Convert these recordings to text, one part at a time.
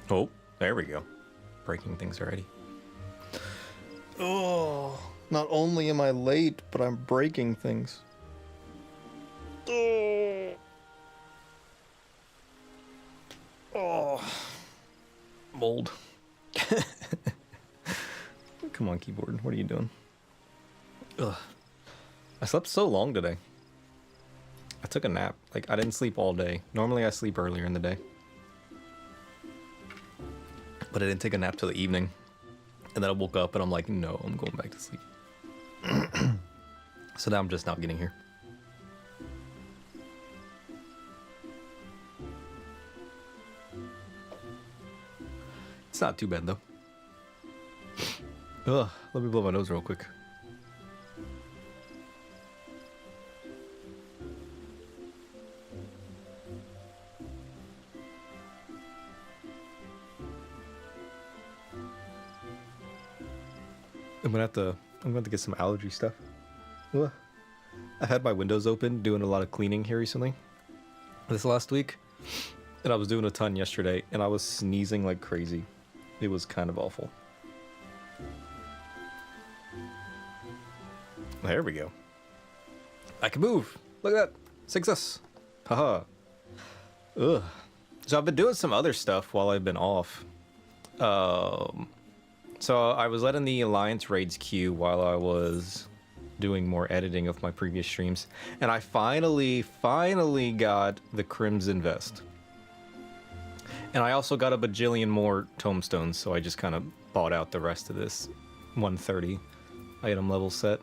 Oh, there we go. Breaking things already. Oh, not only am I late, but I'm breaking things. Oh. Oh. Mold. Come on, keyboard. What are you doing? Ugh. I slept so long today. I took a nap. Like, I didn't sleep all day. Normally I sleep earlier in the day. But I didn't take a nap till the evening. And then I woke up and I'm like, no, I'm going back to sleep. So now I'm just not getting here. It's not too bad though. Ugh, let me blow my nose real quick. I'm gonna have to get some allergy stuff. Ugh. I've had my windows open, doing a lot of cleaning here recently. This last week, and I was doing a ton yesterday, and I was sneezing like crazy. It was kind of awful. There we go. I can move. Look at that. Success. Haha. Ugh. So I've been doing some other stuff while I've been off. So I was letting the Alliance raids queue while I was doing more editing of my previous streams. And I finally got the Crimson Vest. And I also got a bajillion more tomestones, so I just kind of bought out the rest of this 130 item level set.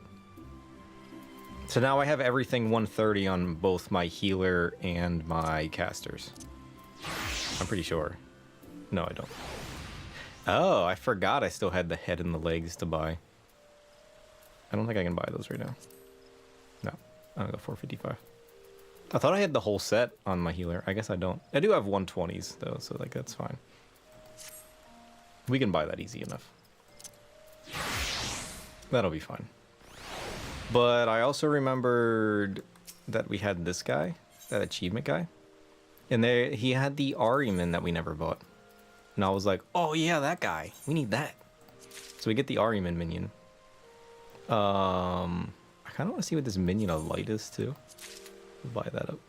So now I have everything 130 on both my healer and my casters. I'm pretty sure. No, I don't. Oh, I forgot I still had the head and the legs to buy. I don't think I can buy those right now. No, I'm gonna go 455. I thought I had the whole set on my healer. I guess I don't. I do have 120s though, so like that's fine. We can buy that easy enough. That'll be fine. But I also remembered that we had this guy, that achievement guy. And he had the Ahriman that we never bought. And I was like, oh yeah, that guy. We need that. So we get the Ahriman minion. I kind of want to see what this minion of light is too. We'll buy that up.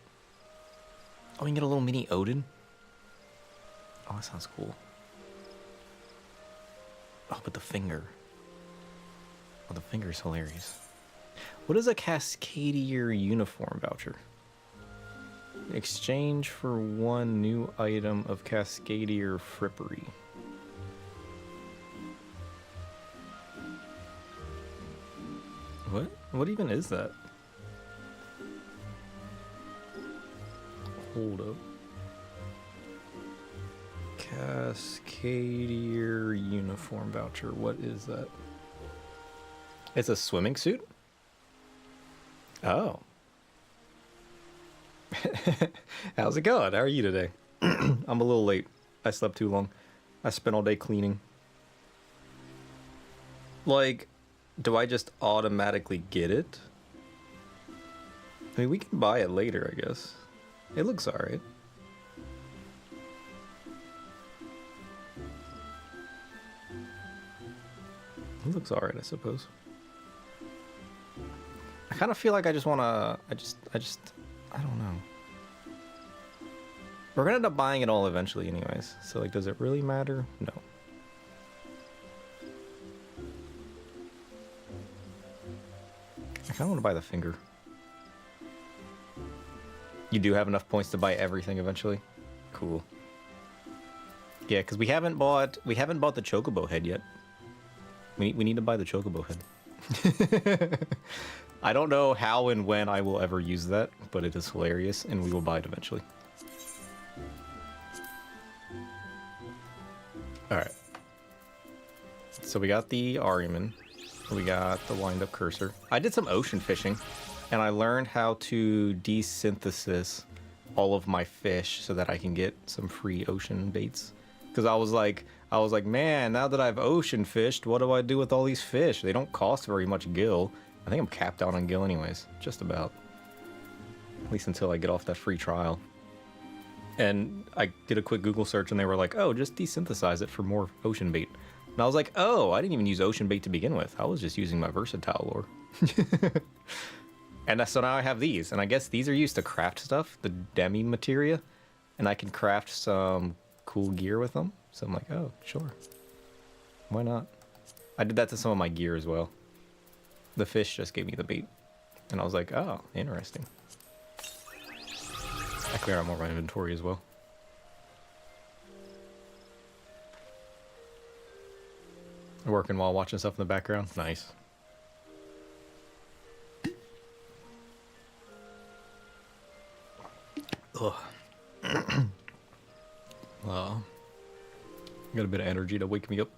Oh, we can get a little mini Odin. Oh, that sounds cool. Oh, but the finger. Oh, the finger's hilarious. What is a Cascadier uniform voucher? Exchange for one new item of Cascadier frippery. What? What even is that? Hold up. Cascadier uniform voucher. What is that? It's a swimming suit? Oh. How's it going? How are you today? I'm a little late. I slept too long. I spent all day cleaning. Like, do I just automatically get it? I mean, we can buy it later, I guess. It looks alright. It looks alright, I suppose. I kind of feel like I just want to... I don't know. We're gonna end up buying it all eventually anyways. So, like, does it really matter? No. I kind of want to buy the finger. You do have enough points to buy everything eventually? Cool. Yeah, because we haven't bought the Chocobo head yet. We need to buy the Chocobo head. I don't know how and when I will ever use that, but it is hilarious, and we will buy it eventually. Alright. So we got the Ahriman. We got the wind-up cursor. I did some ocean fishing, and I learned how to desynthesis all of my fish so that I can get some free ocean baits. Because I was like, man, now that I've ocean fished, what do I do with all these fish? They don't cost very much gil. I think I'm capped out on gil anyways, just about. At least until I get off that free trial. And I did a quick Google search and they were like, oh, just desynthesize it for more ocean bait. And I was like, oh, I didn't even use ocean bait to begin with. I was just using my versatile lure. And so now I have these, and I guess these are used to craft stuff, the demi materia, and I can craft some cool gear with them. So I'm like, oh, sure. Why not? I did that to some of my gear as well. The fish just gave me the bait. And I was like, oh, interesting. I clear out more of my inventory as well. Working while watching stuff in the background. Nice. Ugh. Got a bit of energy to wake me up.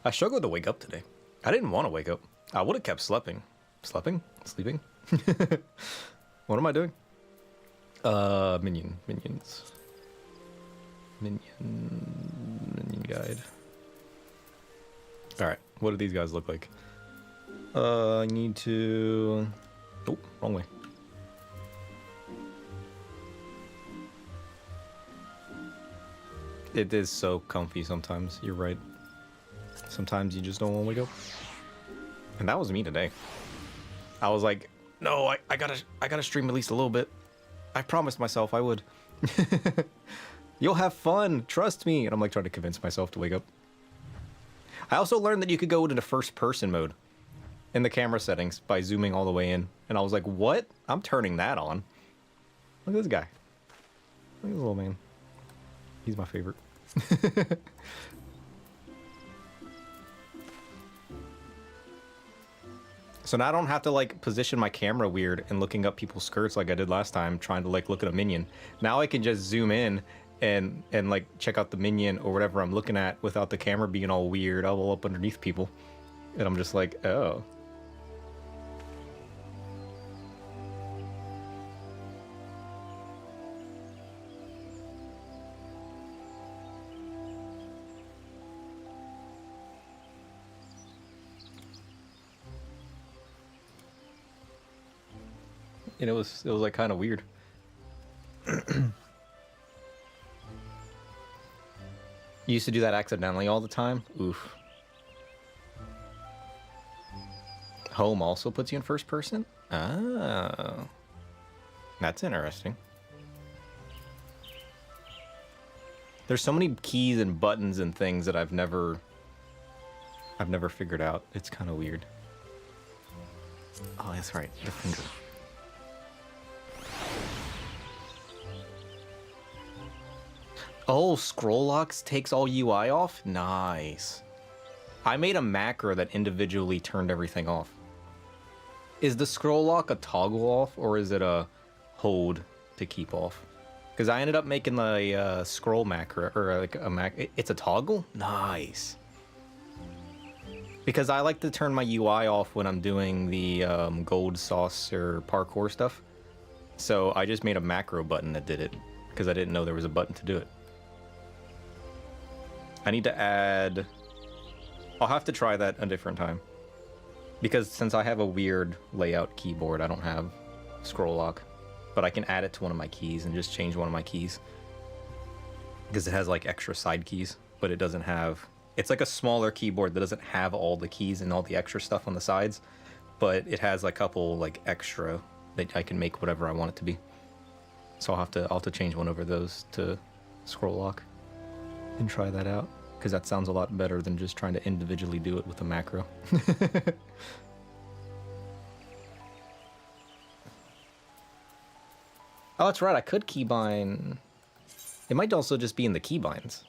I struggled to wake up today. I didn't want to wake up. I would have kept sleeping. Sleeping? What am I doing? Minions. Minion guide. Alright, what do these guys look like? I need to... Oh, wrong way. It is so comfy sometimes, you're right. Sometimes you just don't want to wake up. And that was me today. I was like, no, I gotta stream at least a little bit. I promised myself I would. You'll have fun, trust me. And I'm like trying to convince myself to wake up. I also learned that you could go into first person mode in the camera settings by zooming all the way in. And I was like, what? I'm turning that on. Look at this guy. Look at this little man. He's my favorite. So now I don't have to like position my camera weird and looking up people's skirts like I did last time trying to like look at a minion. Now I can just zoom in and like check out the minion or whatever I'm looking at without the camera being all weird all up underneath people. And I'm just like, oh. And it was like kind of weird. You used to do that accidentally all the time? Oof. Home also puts you in first person? Oh. That's interesting. There's so many keys and buttons and things that I've never figured out. It's kind of weird. Oh, that's right. The finger. Oh, scroll locks takes all UI off? Nice. I made a macro that individually turned everything off. Is the scroll lock a toggle off or is it a hold to keep off? Because I ended up making the scroll macro, or like a it's a toggle? Nice. Because I like to turn my UI off when I'm doing the gold sauce or parkour stuff. So I just made a macro button that did it because I didn't know there was a button to do it. I need to add... I'll have to try that a different time. Because since I have a weird layout keyboard, I don't have scroll lock. But I can add it to one of my keys and just change one of my keys. Because it has like extra side keys, but it doesn't have... It's like a smaller keyboard that doesn't have all the keys and all the extra stuff on the sides. But it has a couple like extra that I can make whatever I want it to be. So I'll have to change one over those to scroll lock. And try that out, because that sounds a lot better than just trying to individually do it with a macro. Oh, that's right, I could keybind. It might also just be in the keybinds.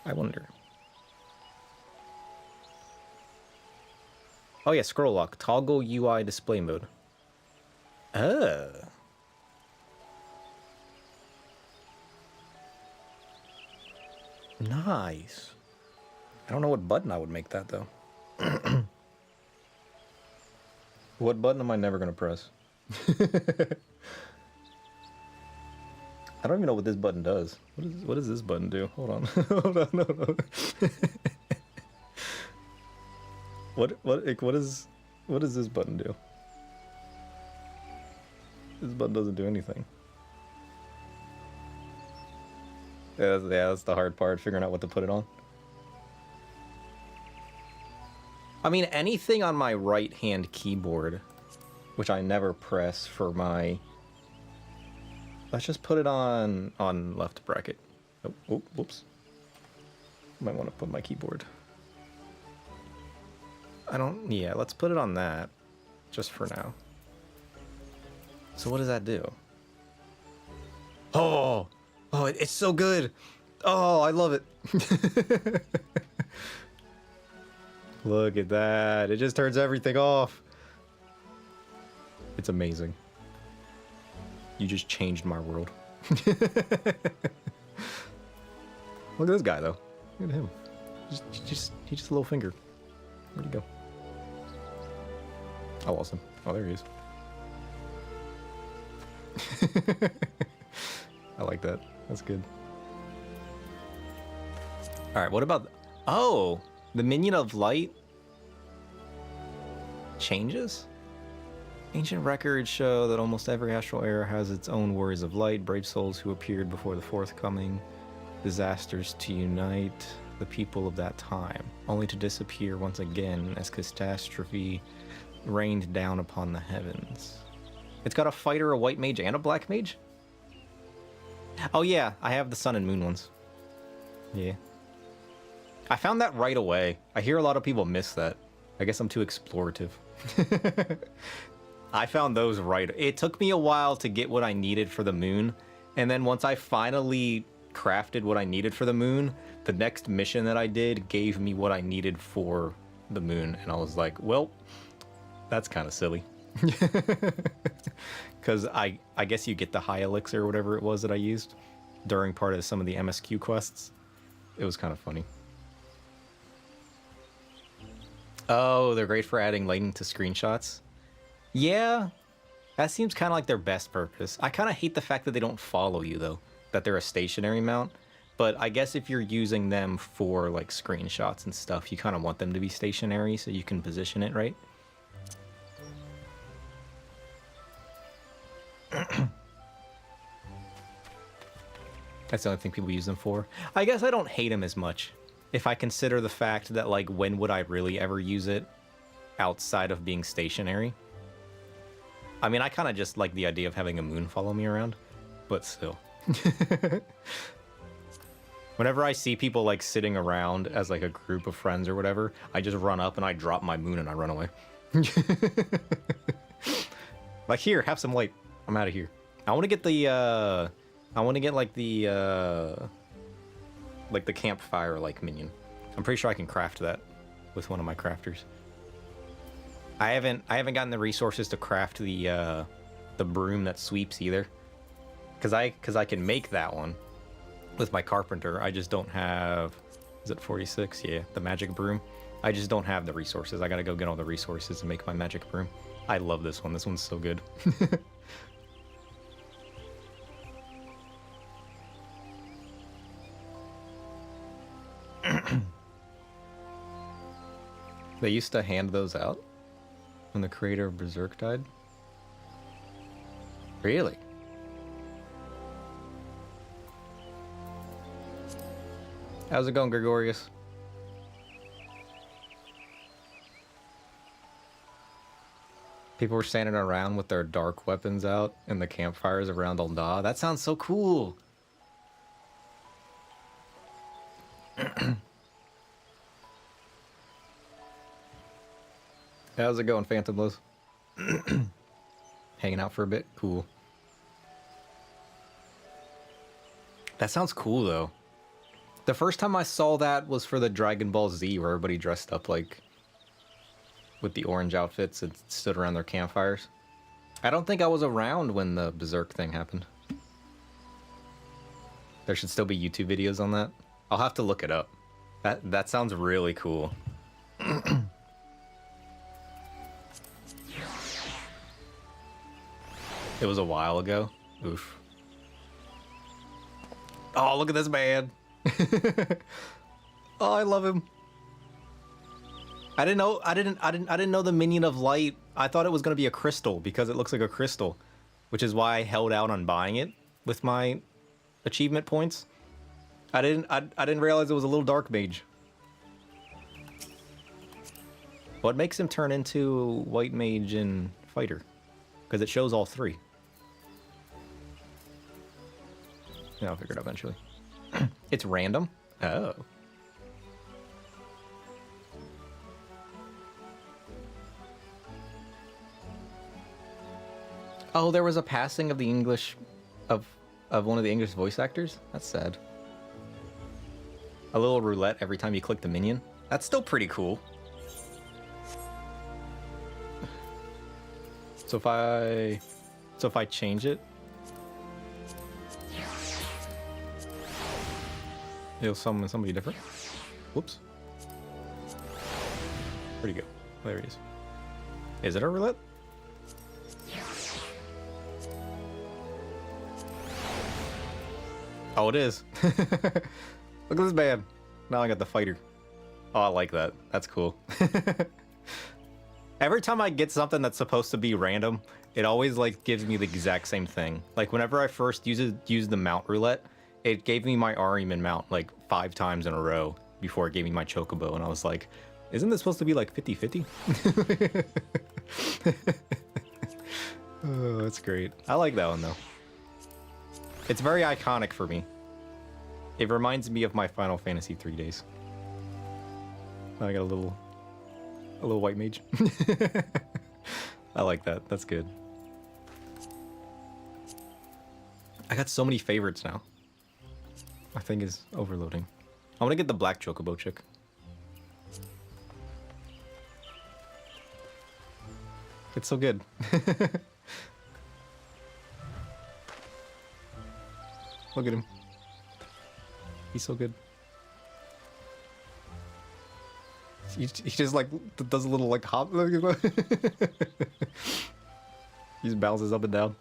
I wonder. Oh yeah, scroll lock, toggle UI display mode. Oh. Nice. I don't know what button I would make that though. What button am I never gonna press? I don't even know what this button does. What does this button do? Hold on. Hold on, no. What does this button do? This button doesn't do anything. Yeah, that's the hard part, figuring out what to put it on. I mean, anything on my right-hand keyboard, which I never press for my... Let's just put it on left bracket. Oh, whoops. Might want to put my keyboard. Yeah, let's put it on that, just for now. So what does that do? Oh, it's so good. Oh, I love it. Look at that. It just turns everything off. It's amazing. You just changed my world. Look at this guy, though. Look at him. He's just a little finger. Where'd he go? I lost him. Oh, there he is. I like that. That's good. Alright, what about... Oh! The Minion of Light changes? Ancient records show that almost every astral era has its own warriors of light, brave souls who appeared before the forthcoming disasters to unite the people of that time, only to disappear once again as catastrophe rained down upon the heavens. It's got a fighter, a white mage, and a black mage? Oh yeah, I have the sun and moon ones. Yeah. I found that right away. I hear a lot of people miss that. I guess I'm too explorative. I found those right. It took me a while to get what I needed for the moon, and then once I finally crafted what I needed for the moon, the next mission that I did gave me what I needed for the moon, and I was like, well, that's kind of silly. Because I guess you get the high elixir or whatever it was that I used during part of some of the MSQ quests. It was kind of funny. Oh, they're great for adding lighting to screenshots. Yeah, that seems kind of like their best purpose. I kind of hate the fact that they don't follow you, though, that they're a stationary mount. But I guess if you're using them for like screenshots and stuff, you kind of want them to be stationary so you can position it right. That's the only thing people use them for. I guess I don't hate them as much if I consider the fact that, like, when would I really ever use it outside of being stationary? I mean, I kind of just like the idea of having a moon follow me around, but still. Whenever I see people, like, sitting around as, like, a group of friends or whatever, I just run up and I drop my moon and I run away. Like, here, have some light. I'm out of here. I want to get the, like, the campfire, like, minion. I'm pretty sure I can craft that with one of my crafters. I haven't gotten the resources to craft the broom that sweeps either. Cause I can make that one with my carpenter. I just don't have, is it 46? Yeah, the magic broom. I just don't have the resources. I gotta go get all the resources to make my magic broom. I love this one. This one's so good. They used to hand those out when the creator of Berserk died? Really? How's it going, Gregorius? People were standing around with their dark weapons out and the campfires around Ul'dah. That sounds so cool. How's it going, Phantom Liz? Hanging out for a bit? Cool. That sounds cool, though. The first time I saw that was for the Dragon Ball Z, where everybody dressed up, like, with the orange outfits and stood around their campfires. I don't think I was around when the Berserk thing happened. There should still be YouTube videos on that. I'll have to look it up. That sounds really cool. It was a while ago. Oof. Oh, look at this man. Oh, I love him. I didn't know the Minion of Light. I thought it was going to be a crystal because it looks like a crystal, which is why I held out on buying it with my achievement points. I didn't realize it was a little dark mage. What makes him turn into white mage and fighter? Because it shows all three. Yeah, I'll figure it out eventually. It's random? Oh. Oh, there was a passing of the English of one of the English voice actors? That's sad. A little roulette every time you click the minion? That's still pretty cool. So if I change it, it'll summon somebody different. Whoops. Where'd he go? Oh, there he is. Is it a roulette? Oh, it is. Look at this man. Now I got the fighter. Oh, I like that. That's cool. Every time I get something that's supposed to be random, it always like gives me the exact same thing. Like whenever I first used the mount roulette, it gave me my Ariman mount like 5 times in a row before it gave me my chocobo, and I was like, isn't this supposed to be like 50-50? Oh, that's great. I like that one though. It's very iconic for me. It reminds me of my Final Fantasy 3 days. I got a little white mage. I like that. That's good. I got so many favorites now. My thing is overloading. I want to get the black chocobo chick. It's so good. Look at him. He's so good. He just like does a little like hop. He just bounces up and down.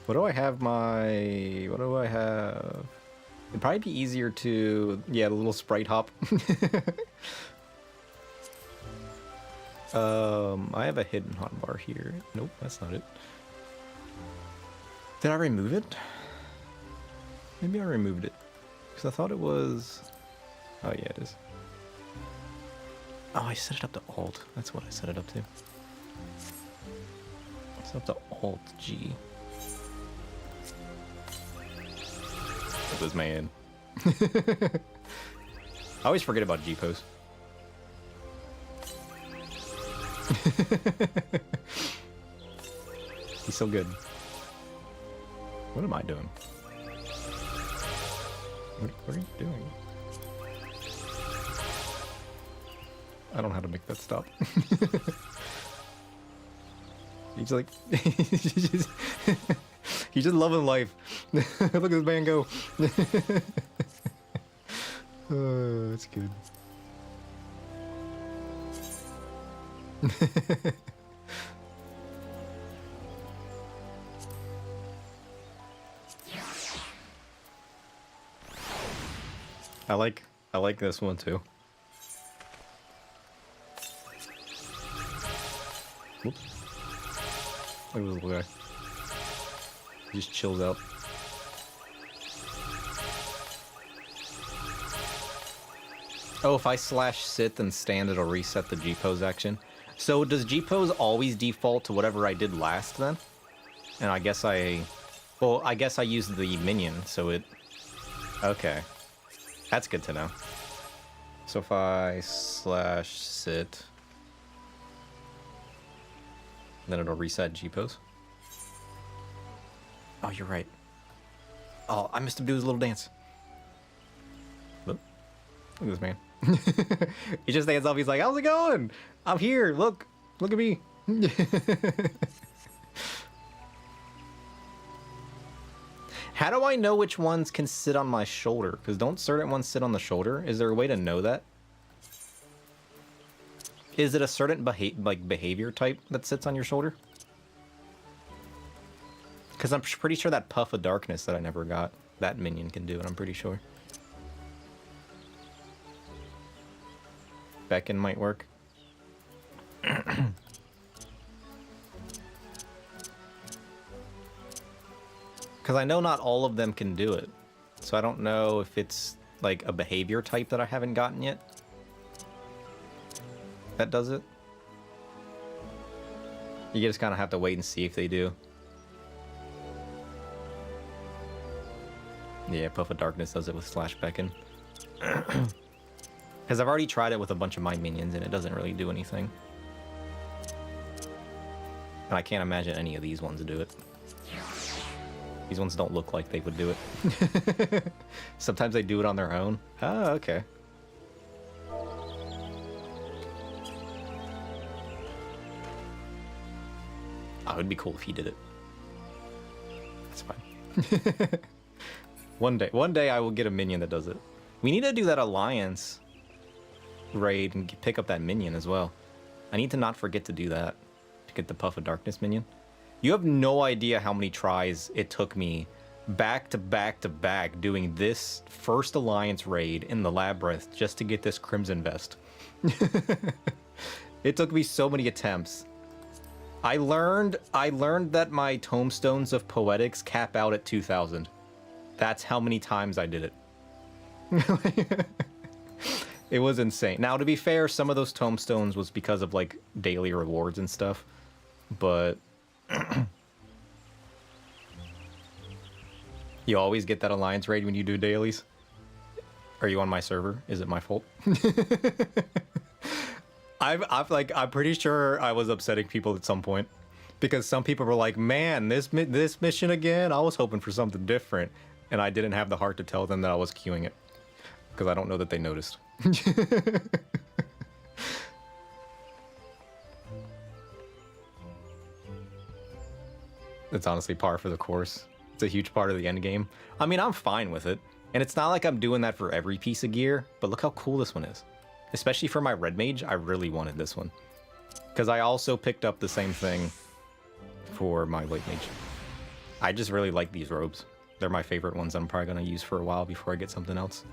What do I have what do I have? It'd probably be easier to, yeah, the little sprite hop. I have a hidden hotbar here. Nope, that's not it. Did I remove it? Maybe I removed it. Because I thought it was... Oh, yeah, it is. Oh, I set it up to Alt. That's what I set it up to. Set up to Alt-G. That was man. I always forget about G-pose. He's so good. What am I doing? What are you doing? I don't know how to make that stop. He's like... he's just loving life. Look at this man go. Oh, that's good. I like this one too. Whoops. Look at this little guy. He just chills out. Oh, if I slash sit and stand, it'll reset the G-pose action. So does G-pose always default to whatever I did last then? And I guess well, I guess I used the minion, so it... Okay. That's good to know. So if I slash sit, then it'll reset G-pose. Oh, you're right. Oh, I missed him do his little dance. Look at this man. He just stands up, he's like, how's it going? I'm here, look at me. How do I know which ones can sit on my shoulder? Because don't certain ones sit on the shoulder? Is there a way to know that? Is it a certain behavior type that sits on your shoulder? Because I'm pretty sure that Puff of Darkness that I never got, that minion can do it, I'm pretty sure. Beckon might work. Because I know not all of them can do it. So I don't know if it's like a behavior type that I haven't gotten yet that does it. You just kind of have to wait and see if they do. Yeah, Puff of Darkness does it with Slash Beckon. Because I've already tried it with a bunch of my minions and it doesn't really do anything. And I can't imagine any of these ones do it. These ones don't look like they would do it. Sometimes they do it on their own. Oh, okay. Oh, it'd be cool if he did it. That's fine. One day I will get a minion that does it. We need to do that Alliance raid and pick up that minion as well. I need to not forget to do that to get the Puff of Darkness minion. You have no idea how many tries it took me back to back to back doing this first Alliance raid in the Labyrinth just to get this Crimson Vest. It took me so many attempts. I learned that my Tomestones of Poetics cap out at 2,000. That's how many times I did it. It was insane. Now, to be fair, some of those Tomestones was because of like daily rewards and stuff, but you always get that Alliance raid when you do dailies. Are you on my server? Is it my fault? I'm pretty sure I was upsetting people at some point because some people were like, "Man, this mission again? I was hoping for something different," and I didn't have the heart to tell them that I was queuing it because I don't know that they noticed. It's honestly par for the course. It's a huge part of the end game. I mean, I'm fine with it, and it's not like I'm doing that for every piece of gear. But look how cool this one is. Especially for my Red Mage, I really wanted this one. Because I also picked up the same thing for my White Mage. I just really like these robes. They're my favorite ones I'm probably going to use for a while before I get something else.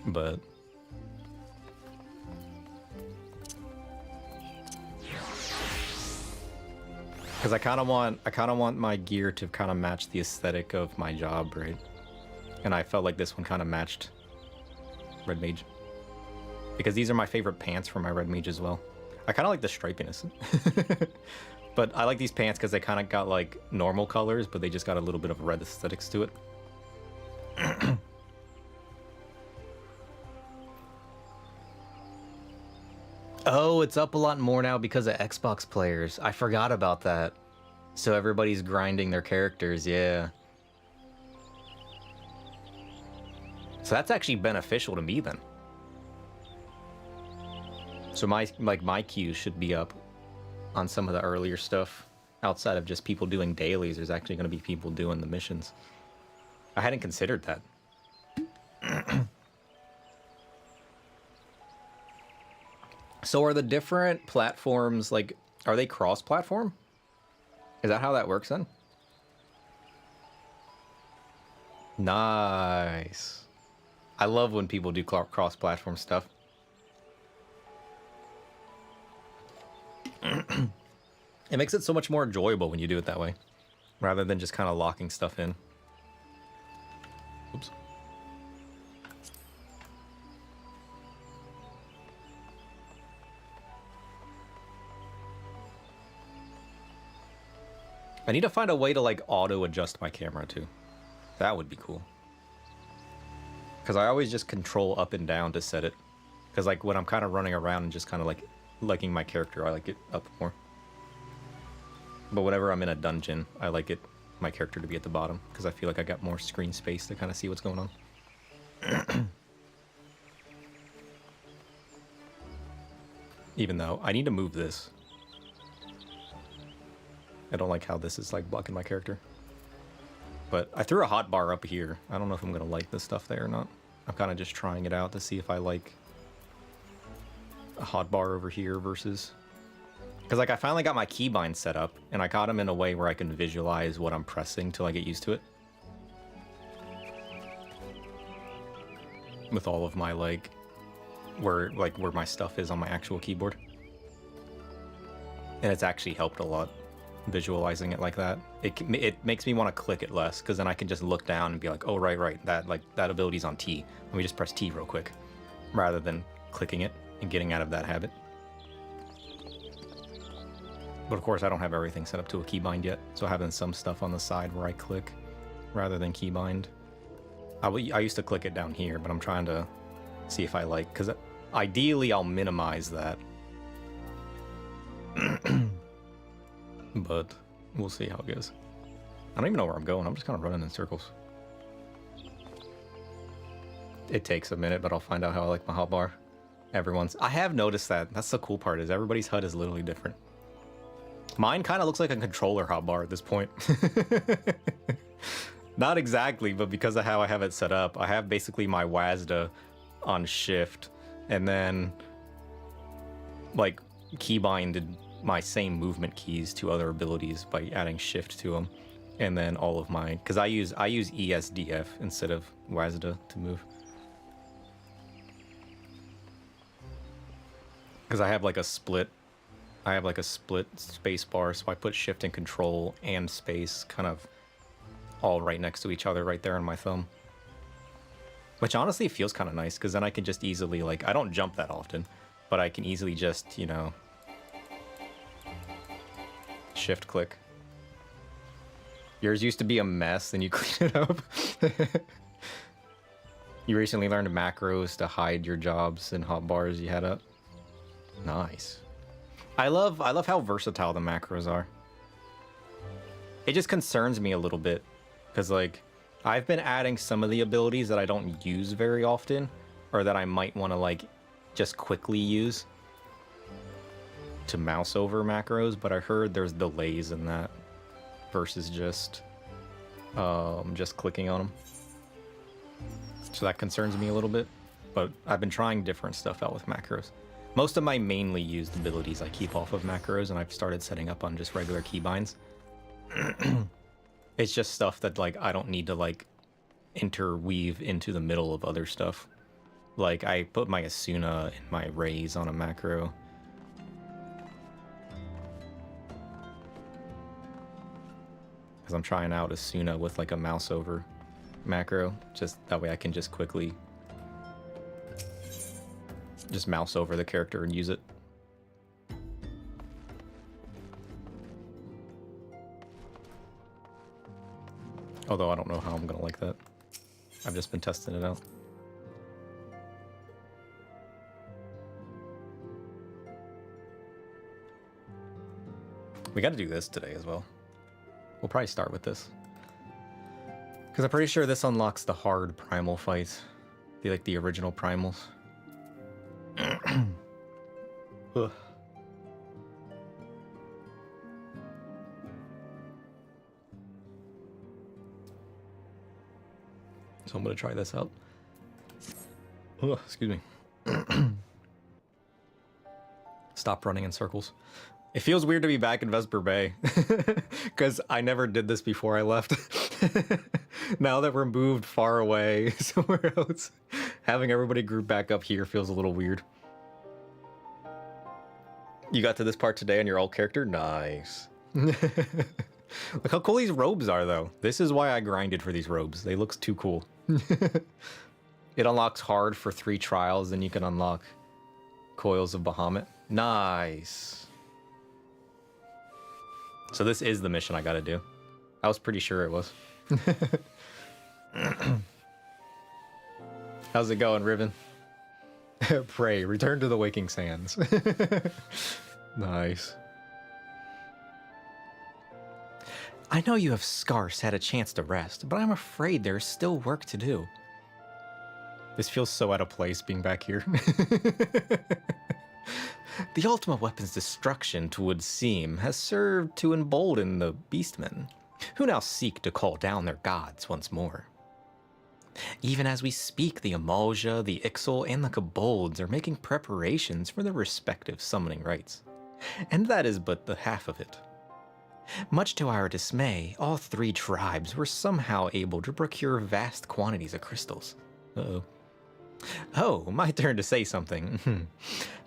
But... because I kind of want my gear to kind of match the aesthetic of my job, right? And I felt like this one kind of matched Red Mage. Because these are my favorite pants for my Red Mage as well. I kind of like the stripiness. But I like these pants because they kind of got like normal colors, but they just got a little bit of red aesthetics to it. Oh, it's up a lot more now because of Xbox players. I forgot about that. So everybody's grinding their characters, yeah. So that's actually beneficial to me then. So my queue should be up on some of the earlier stuff. Outside of just people doing dailies, there's actually going to be people doing the missions. I hadn't considered that. So are the different platforms, like, are they cross-platform? Is that how that works then? Nice. I love when people do cross-platform stuff. It makes it so much more enjoyable when you do it that way, rather than just kind of locking stuff in. Oops. I need to find a way to like auto adjust my camera too. That would be cool. Because I always just control up and down to set it. Because like when I'm kind of running around and just kind of like liking my character, I like it up more. But whenever I'm in a dungeon, I like my character to be at the bottom because I feel like I got more screen space to kind of see what's going on. Even though I need to move this. I don't like how this is like blocking my character. But I threw a hotbar up here. I don't know if I'm going to like this stuff there or not. I'm kind of just trying it out to see if I like a hotbar over here versus... because like I finally got my keybind set up and I got them in a way where I can visualize what I'm pressing till I get used to it. With all of my like where my stuff is on my actual keyboard. And it's actually helped a lot. visualizing it like that. It makes me want to click it less, because then I can just look down and be like, oh, right, that ability's on T. Let me just press T real quick, rather than clicking it and getting out of that habit. But of course, I don't have everything set up to a keybind yet, so having some stuff on the side where I click rather than keybind. I used to click it down here, but I'm trying to see if I like, because ideally I'll minimize that. But we'll see how it goes. I don't even know where I'm going. I'm just kind of running in circles. It takes a minute, but I'll find out how I like my hotbar. I have noticed that. That's the cool part, is everybody's HUD is literally different. Mine kind of looks like a controller hotbar at this point. Not exactly, but because of how I have it set up, I have basically my WASD on shift, and then like keybinded my same movement keys to other abilities by adding shift to them, and then all of mine, because I use ESDF instead of WASD to move, because I have like a split space bar, so I put shift and control and space kind of all right next to each other right there on my thumb, which honestly feels kind of nice, because then I can just easily, like, I don't jump that often, but I can easily just, you know, shift click. Yours used to be a mess, then you clean it up. You recently learned macros to hide your jobs and hotbars you had up. Nice. I love how versatile the macros are. It just concerns me a little bit, because like I've been adding some of the abilities that I don't use very often, or that I might want to like just quickly use to mouse over macros, but I heard there's delays in that versus just clicking on them. So that concerns me a little bit, but I've been trying different stuff out with macros. Most of my mainly used abilities I keep off of macros, and I've started setting up on just regular keybinds. It's just stuff that like I don't need to like interweave into the middle of other stuff. Like I put my Asuna and my raise on a macro. Because I'm trying out Asuna with like a mouse over macro, just that way I can just quickly just mouse over the character and use it. Although I don't know how I'm gonna like that. I've just been testing it out. We gotta do this today as well. We'll probably start with this, because I'm pretty sure this unlocks the hard primal fights. The original primals. Ugh. So I'm gonna try this out. Ugh, excuse me. Stop running in circles. It feels weird to be back in Vesper Bay, because I never did this before I left. Now that we're moved far away somewhere else, having everybody group back up here feels a little weird. You got to this part today on your old character? Nice. Look how cool these robes are, though. This is why I grinded for these robes. They look too cool. It unlocks hard for 3 trials, then you can unlock Coils of Bahamut. Nice. So this is the mission I gotta do. I was pretty sure it was. How's it going, Riven? Pray, return to the waking sands. Nice. I know you have scarce had a chance to rest, but I'm afraid there's still work to do. This feels so out of place being back here. The ultimate weapon's destruction, 'twould seem, has served to embolden the beastmen, who now seek to call down their gods once more. Even as we speak, the Amalja, the Ixal, and the Kobolds are making preparations for their respective summoning rites. And that is but the half of it. Much to our dismay, all 3 tribes were somehow able to procure vast quantities of crystals. Uh-oh. Oh, my turn to say something.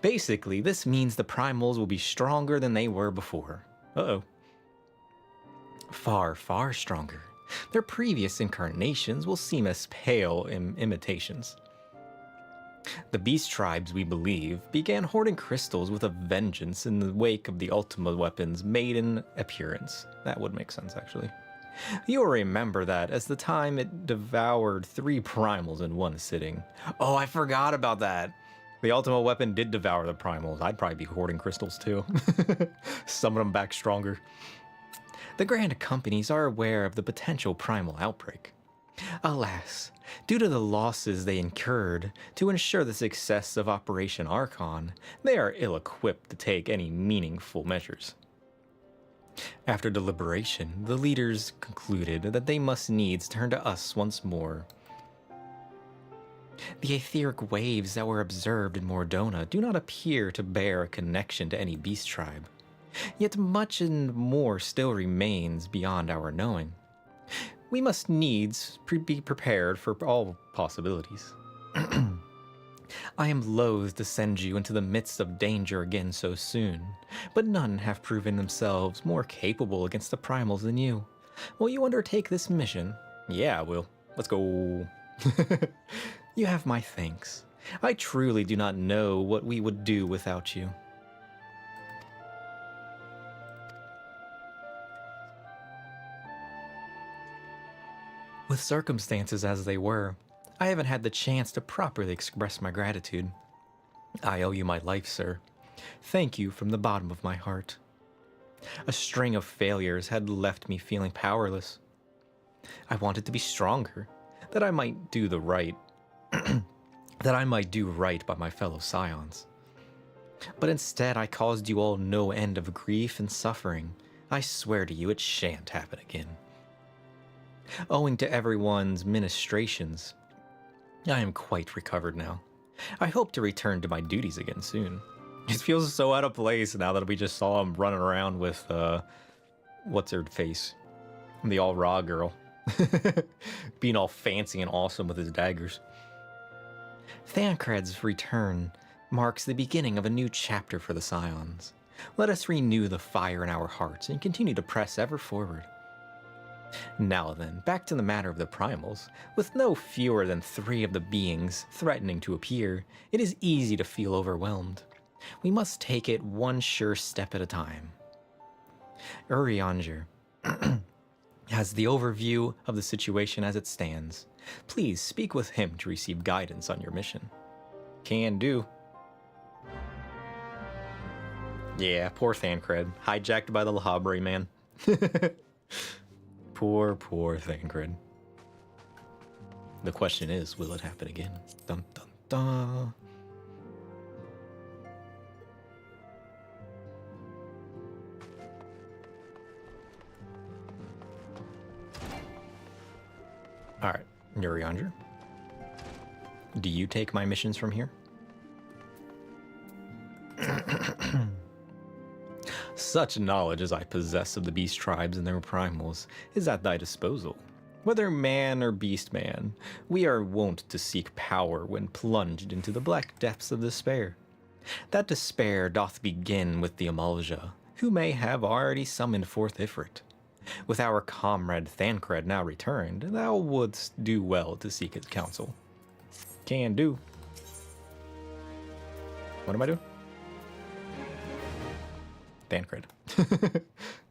Basically, this means the primals will be stronger than they were before. Uh-oh. Far, far stronger. Their previous incarnations will seem as pale imitations. The beast tribes, we believe, began hoarding crystals with a vengeance in the wake of the Ultima weapon's maiden appearance. That would make sense, actually. You'll remember that as the time it devoured 3 primals in one sitting. Oh, I forgot about that. The Ultima weapon did devour the primals. I'd probably be hoarding crystals too. Summon them back stronger. The Grand Companies are aware of the potential primal outbreak. Alas, due to the losses they incurred to ensure the success of Operation Archon, they are ill-equipped to take any meaningful measures. After deliberation, the leaders concluded that they must needs turn to us once more. The etheric waves that were observed in Mordona do not appear to bear a connection to any beast tribe. Yet much and more still remains beyond our knowing. We must needs be prepared for all possibilities. I am loath to send you into the midst of danger again so soon, but none have proven themselves more capable against the primals than you. Will you undertake this mission? Yeah, I will. Let's go. You have my thanks. I truly do not know what we would do without you. With circumstances as they were, I haven't had the chance to properly express my gratitude. I owe you my life, sir. Thank you from the bottom of my heart. A string of failures had left me feeling powerless. I wanted to be stronger, that I might do the right, that I might do right by my fellow scions. But instead I caused you all no end of grief and suffering. I swear to you it shan't happen again. Owing to everyone's ministrations, I am quite recovered now. I hope to return to my duties again soon. It feels so out of place now that we just saw him running around with, what's her face? The all raw girl. Being all fancy and awesome with his daggers. Thancred's return marks the beginning of a new chapter for the Scions. Let us renew the fire in our hearts and continue to press ever forward. Now then, back to the matter of the primals. With no fewer than 3 of the beings threatening to appear, it is easy to feel overwhelmed. We must take it one sure step at a time. Urianger has the overview of the situation as it stands. Please speak with him to receive guidance on your mission. Can do. Yeah, poor Thancred. Hijacked by the Lahabri man. Poor Thancred. The question is, will it happen again? Dun dun dun. Alright, Urianger. Do you take my missions from here? Such knowledge as I possess of the beast tribes and their primals is at thy disposal. Whether man or beast man, we are wont to seek power when plunged into the black depths of despair. That despair doth begin with the Amalja, who may have already summoned forth Ifrit. With our comrade Thancred now returned, thou wouldst do well to seek his counsel. Can do. What am I doing? Thancred.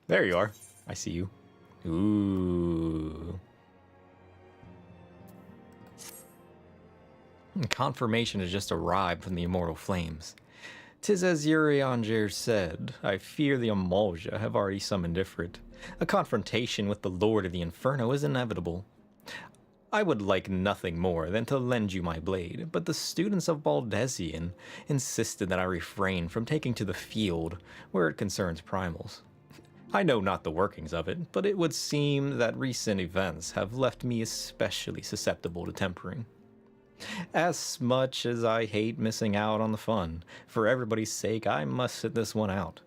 There you are. I see you. Ooh. Confirmation has just arrived from the immortal flames. 'Tis as Urianger said, I fear the Amalja have already summoned Ifrit. A confrontation with the Lord of the Inferno is inevitable. I would like nothing more than to lend you my blade, but the students of Baldesion insisted that I refrain from taking to the field where it concerns primals. I know not the workings of it, but it would seem that recent events have left me especially susceptible to tempering. As much as I hate missing out on the fun, for everybody's sake I must sit this one out.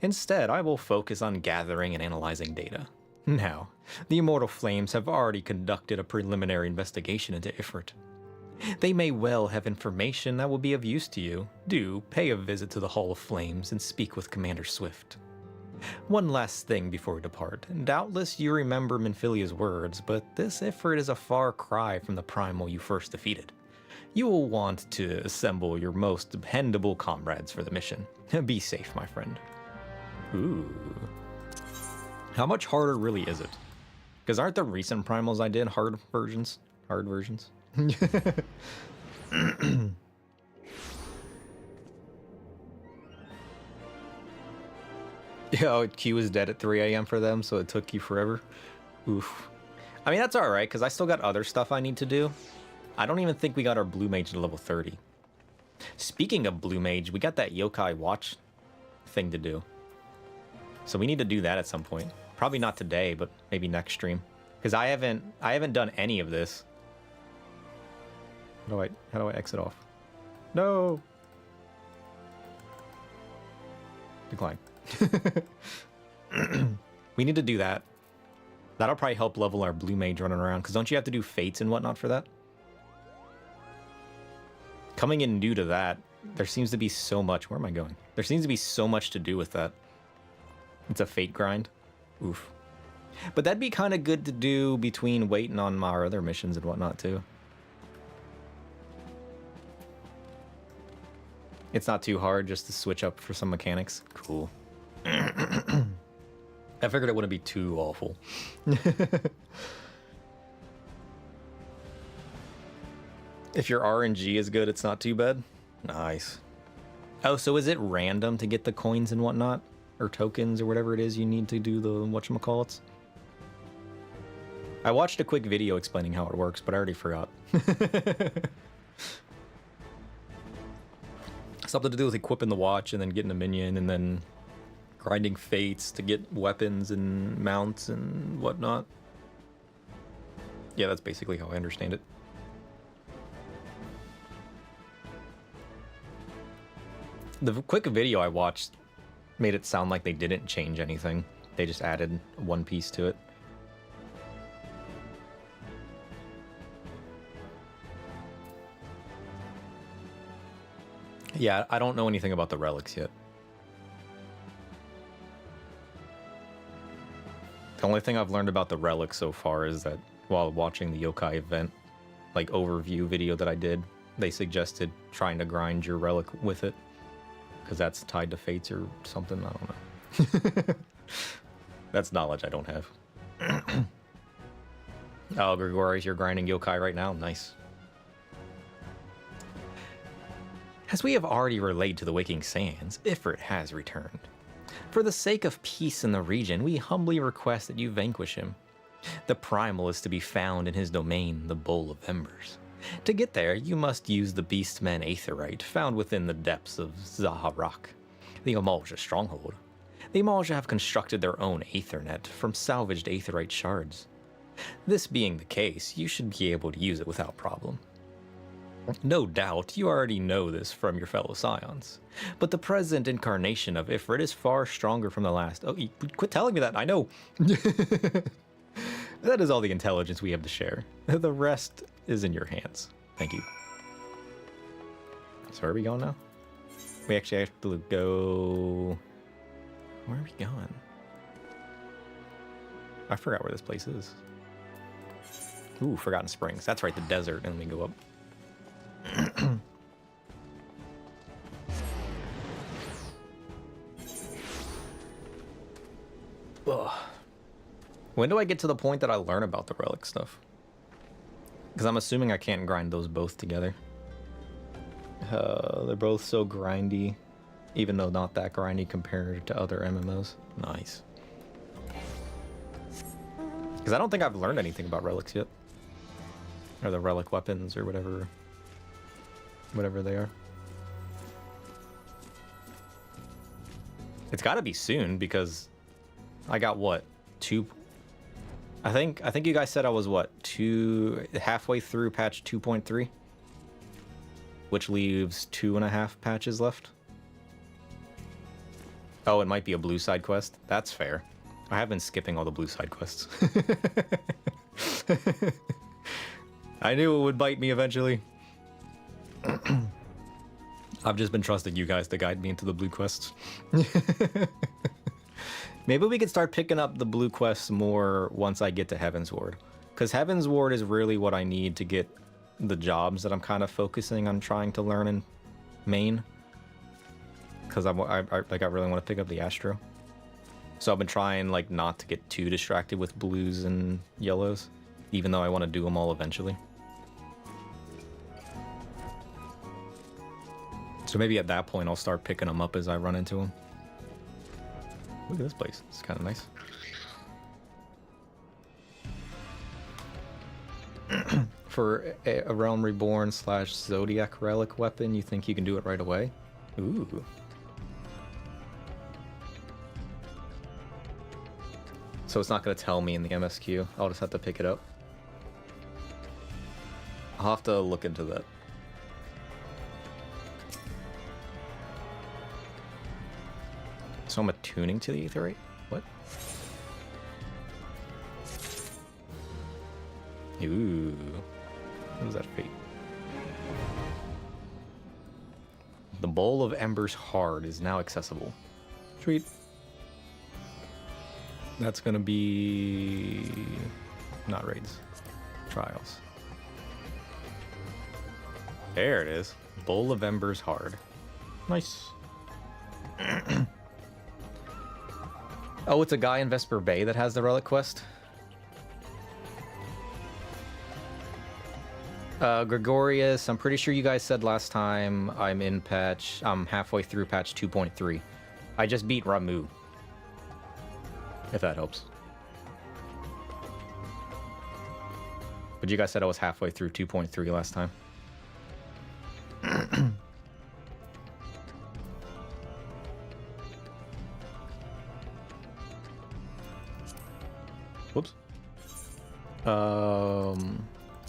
Instead, I will focus on gathering and analyzing data. Now, the Immortal Flames have already conducted a preliminary investigation into Ifrit. They may well have information that will be of use to you. Do pay a visit to the Hall of Flames and speak with Commander Swift. One last thing before we depart. Doubtless you remember Minfilia's words, but this Ifrit is a far cry from the primal you first defeated. You will want to assemble your most dependable comrades for the mission. Be safe, my friend. Ooh. How much harder really is it? Because aren't the recent primals I did hard versions? Hard versions? Yo, Q is dead at 3 a.m. for them, so it took you forever. Oof. I mean, that's alright, because I still got other stuff I need to do. I don't even think we got our Blue Mage to level 30. Speaking of Blue Mage, we got that Yokai Watch thing to do. So we need to do that at some point. Probably not today, but maybe next stream. Because I haven't done any of this. How do I exit off? No! Decline. We need to do that. That'll probably help level our Blue Mage running around, because don't you have to do fates and whatnot for that? Coming in new to that, there seems to be so much. Where am I going? There seems to be so much to do with that. It's a fate grind. Oof. But that'd be kind of good to do between waiting on our other missions and whatnot, too. It's not too hard just to switch up for some mechanics. Cool. I figured it wouldn't be too awful. If your RNG is good, it's not too bad. Nice. Oh, so is it random to get the coins and whatnot? Or tokens or whatever it is you need to do the whatchamacallits? I watched a quick video explaining how it works, but I already forgot. Something to do with equipping the watch and then getting a minion and then grinding fates to get weapons and mounts and whatnot. Yeah, that's basically how I understand it. The quick video I watched made it sound like they didn't change anything. They just added one piece to it. Yeah, I don't know anything about the relics yet. The only thing I've learned about the relics so far is that while watching the yokai event, like overview video that I did, they suggested trying to grind your relic with it. Because that's tied to fates or something, I don't know. That's knowledge I don't have. Oh, Gregorius, you're grinding yokai right now? Nice. As we have already relayed to the Waking Sands, Ifrit has returned. For the sake of peace in the region, we humbly request that you vanquish him. The primal is to be found in his domain, the Bowl of Embers. To get there, you must use the Beastman Aetherite found within the depths of Zaharak, the Amalja stronghold. The Amalja have constructed their own Aethernet from salvaged Aetherite shards. This being the case, you should be able to use it without problem. No doubt, you already know this from your fellow Scions, but the present incarnation of Ifrit is far stronger from the last. Oh, quit telling me that, I know! That is all the intelligence we have to share. The rest is in your hands. Thank you. So where are we going now? We actually have to go... Where are we going? I forgot where this place is. Ooh, Forgotten Springs. That's right, the desert, and we go up. Ugh. When do I get to the point that I learn about the relic stuff? Because I'm assuming I can't grind those both together. They're both so grindy, even though not that grindy compared to other MMOs. Nice. Because I don't think I've learned anything about relics yet. Or the relic weapons or whatever they are. It's got to be soon because I got what? I think you guys said I was what? Halfway through patch 2.3, which leaves 2.5 patches left. Oh, it might be a blue side quest. That's fair. I have been skipping all the blue side quests. I knew it would bite me eventually. I've just been trusting you guys to guide me into the blue quests. Maybe we could start picking up the blue quests more once I get to Heaven's Ward. Because Heaven's Ward is really what I need to get the jobs that I'm kind of focusing on trying to learn in main. Because I really want to pick up the Astro. So I've been trying like not to get too distracted with blues and yellows, even though I want to do them all eventually. So maybe at that point I'll start picking them up as I run into them. Look at this place. It's kind of nice. For a Realm Reborn / Zodiac Relic weapon, you think you can do it right away? Ooh. So it's not going to tell me in the MSQ. I'll just have to pick it up. I'll have to look into that. So I'm attuning to the Aetherite? What? Ooh. What is that fate? The Bowl of Ember's Hard is now accessible. Sweet. That's gonna be... not raids. Trials. There it is. Bowl of Ember's Hard. Nice. Oh, it's a guy in Vesper Bay that has the relic quest? Gregorius, I'm pretty sure you guys said last time I'm halfway through patch 2.3. I just beat Ramuh. If that helps. But you guys said I was halfway through 2.3 last time. Whoops.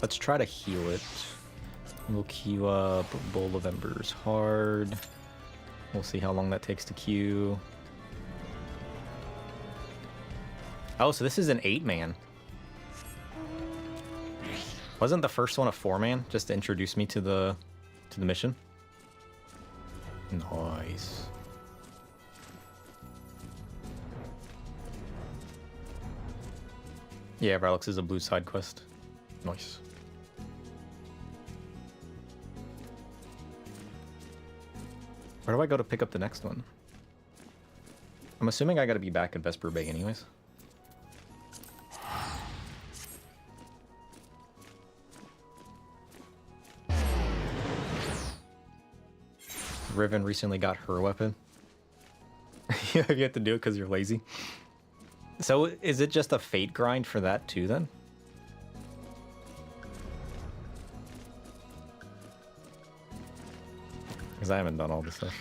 Let's try to heal it. We'll queue up Bowl of Embers Hard. We'll see how long that takes to queue. Oh, so this is an 8-man. Wasn't the first one a 4-man? Just to introduce me to the mission. Nice. Yeah, Relics is a blue side quest. Nice. Where do I go to pick up the next one? I'm assuming I gotta be back at Vesper Bay anyways. Riven recently got her weapon. You have to do it because you're lazy. So is it just a fate grind for that too then? Because I haven't done all this stuff.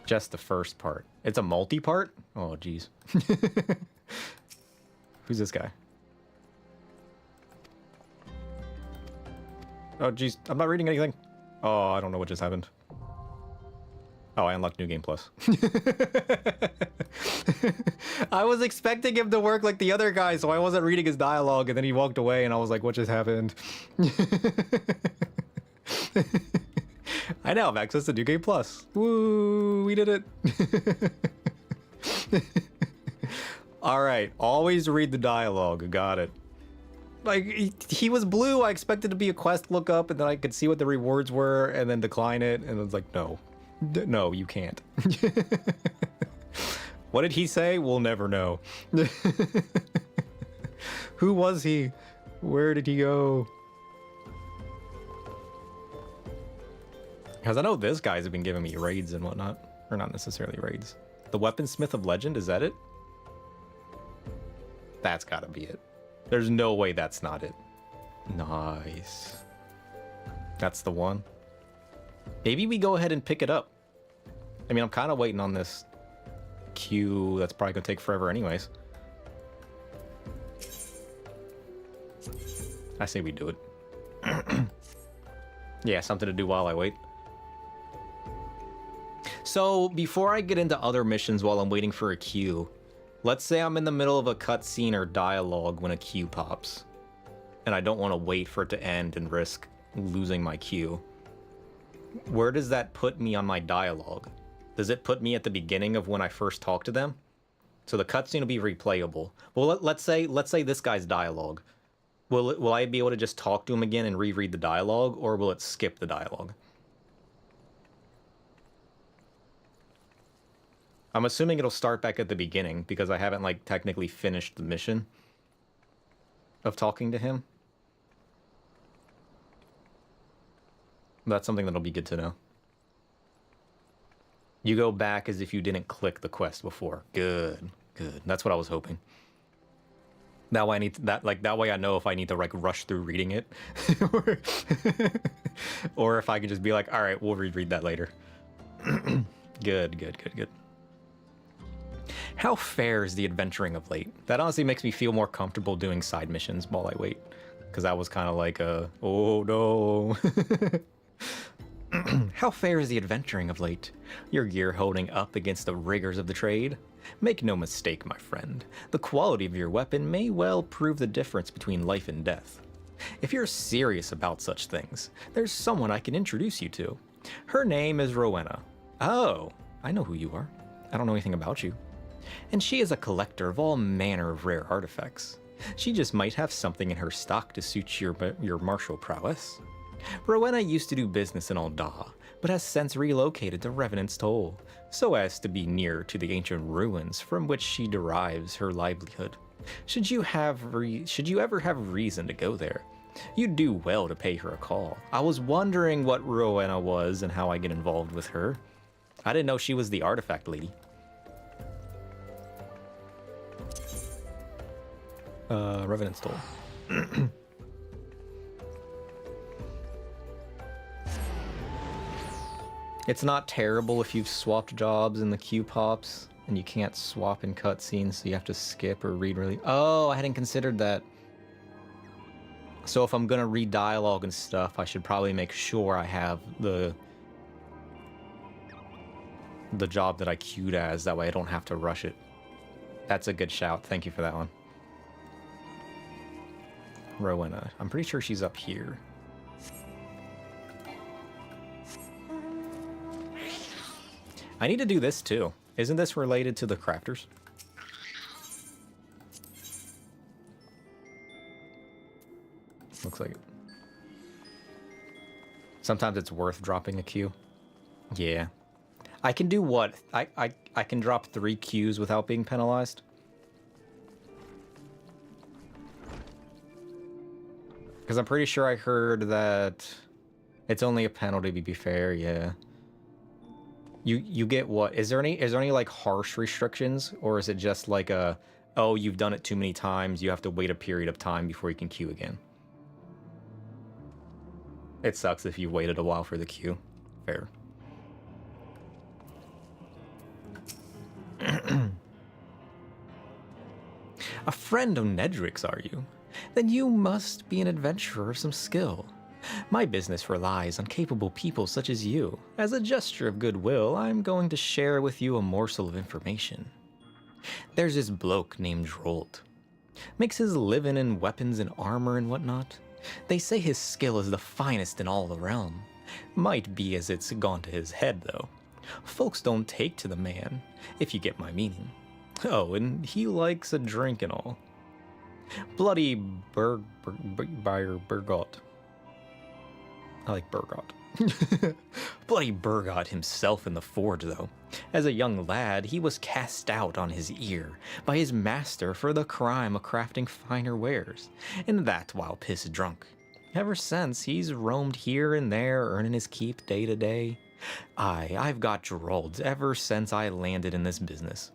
Just the first part. It's a multi-part? Oh, geez. Who's this guy? Oh, geez. I'm not reading anything. Oh, I don't know what just happened. Oh, I unlocked New Game Plus. I was expecting him to work like the other guy, so I wasn't reading his dialogue, and then he walked away, and I was like, what just happened? I now have access to New Game Plus. Woo, we did it. Alright, always read the dialogue. Got it. Like, he was blue, I expected to be a quest lookup, and then I could see what the rewards were, and then decline it, and it's like, no. No, you can't. What did he say? We'll never know. Who was he? Where did he go? Because I know this guy's been giving me raids and whatnot. Or not necessarily raids. The Weaponsmith of Legend, is that it? That's gotta be it. There's no way that's not it. Nice. That's the one. Maybe we go ahead and pick it up. I mean, I'm kind of waiting on this queue that's probably going to take forever anyways. I say we do it. Yeah, something to do while I wait. So, before I get into other missions while I'm waiting for a queue, let's say I'm in the middle of a cutscene or dialogue when a queue pops, and I don't want to wait for it to end and risk losing my queue. Where does that put me on my dialogue? Does it put me at the beginning of when I first talk to them? So the cutscene will be replayable. Well, let's say this guy's dialogue. Will I be able to just talk to him again and reread the dialogue, or will it skip the dialogue? I'm assuming it'll start back at the beginning because I haven't like technically finished the mission of talking to him. That's something that'll be good to know. You go back as if you didn't click the quest before. Good, good. That's what I was hoping. That way I need to, that way I know if I need to like rush through reading it, or if I can just be like, all right, we'll reread that later. Good, good, good, good. How fair is the adventuring of late? That honestly makes me feel more comfortable doing side missions while I wait, because that was kind of like a oh no. How fair is the adventuring of late? Your gear holding up against the rigors of the trade? Make no mistake, my friend. The quality of your weapon may well prove the difference between life and death. If you're serious about such things, there's someone I can introduce you to. Her name is Rowena. Oh, I know who you are. I don't know anything about you. And she is a collector of all manner of rare artifacts. She just might have something in her stock to suit your martial prowess. Rowena used to do business in Aldaha, but has since relocated to Revenant's Toll, so as to be near to the ancient ruins from which she derives her livelihood. Should you ever have reason to go there, you'd do well to pay her a call. I was wondering what Rowena was and how I get involved with her. I didn't know she was the artifact lady. Revenant's Toll. It's not terrible if you've swapped jobs and the queue pops and you can't swap in cutscenes, so you have to skip or read really. Oh, I hadn't considered that. So if I'm gonna read dialogue and stuff, I should probably make sure I have the job that I queued as. That way I don't have to rush it. That's a good shout. Thank you for that one. Rowena. I'm pretty sure she's up here. I need to do this too. Isn't this related to the crafters? Looks like it. Sometimes it's worth dropping a queue. Yeah. I can do what? I can drop 3 queues without being penalized? Because I'm pretty sure I heard that it's only a penalty to be fair, yeah. You get what? Is there any like harsh restrictions, or is it just like a, oh, you've done it too many times, you have to wait a period of time before you can queue again? It sucks if you waited a while for the queue. Fair. A friend of Nedric's, are you? Then you must be an adventurer of some skill. My business relies on capable people such as you. As a gesture of goodwill, I'm going to share with you a morsel of information. There's this bloke named Drolt. Makes his living in weapons and armor and whatnot. They say his skill is the finest in all the realm. Might be as it's gone to his head, though. Folks don't take to the man, if you get my meaning. Oh, and he likes a drink and all. Bloody Burgot. I like Burgot. Bloody Burgot himself in the forge, though. As a young lad, he was cast out on his ear by his master for the crime of crafting finer wares, and that while piss drunk. Ever since, he's roamed here and there, earning his keep day to day. I've got Geralds ever since I landed in this business.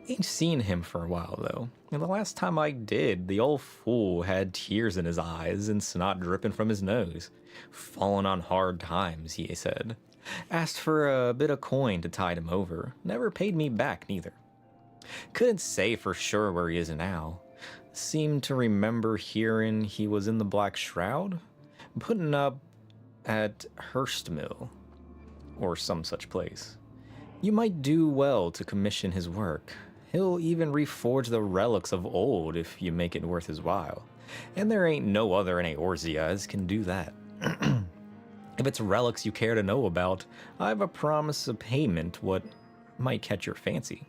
Ain't seen him for a while, though. And the last time I did, the old fool had tears in his eyes and snot dripping from his nose. Fallen on hard times, he said. Asked for a bit of coin to tide him over. Never paid me back, neither. Couldn't say for sure where he is now. Seemed to remember hearing he was in the Black Shroud, putting up at Hurstmill, or some such place. You might do well to commission his work. He'll even reforge the relics of old if you make it worth his while. And there ain't no other in Eorzea as can do that. If it's relics you care to know about, I've a promise of payment what might catch your fancy.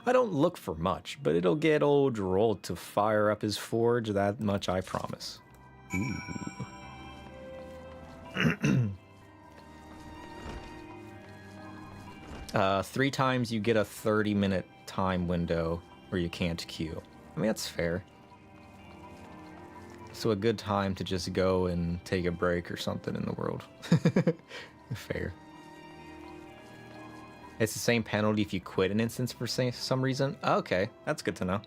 I don't look for much, but it'll get old Geralt to fire up his forge, that much I promise. Ooh. 3 times you get a 30-minute time window where you can't queue. I mean, that's fair. So a good time to just go and take a break or something in the world. Fair. It's the same penalty if you quit an instance for some reason. Okay, that's good to know.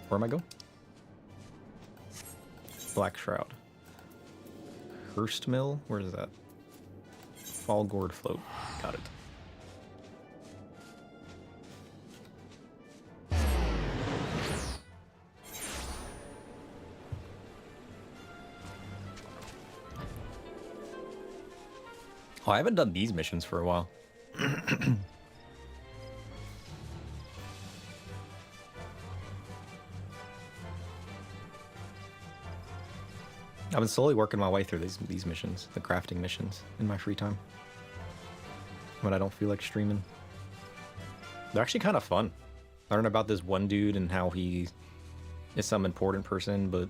Where am I going? Black Shroud. Hurst Mill? Where is that? Fallgourd Float. Got it. Oh, I haven't done these missions for a while. I've been slowly working my way through these missions, the crafting missions, in my free time. When I don't feel like streaming. They're actually kind of fun. I learned about this one dude and how he is some important person, but...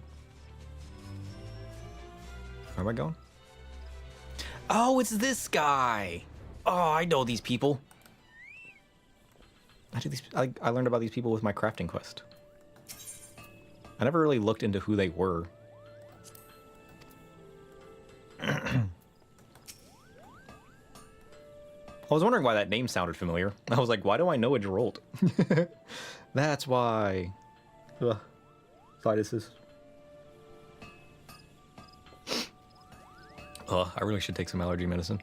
Where am I going? Oh, it's this guy! Oh, I know these people. I learned about these people with my crafting quest. I never really looked into who they were. I was wondering why that name sounded familiar. I was like, why do I know a Geralt? That's why. Ugh. Sinuses. I really should take some allergy medicine.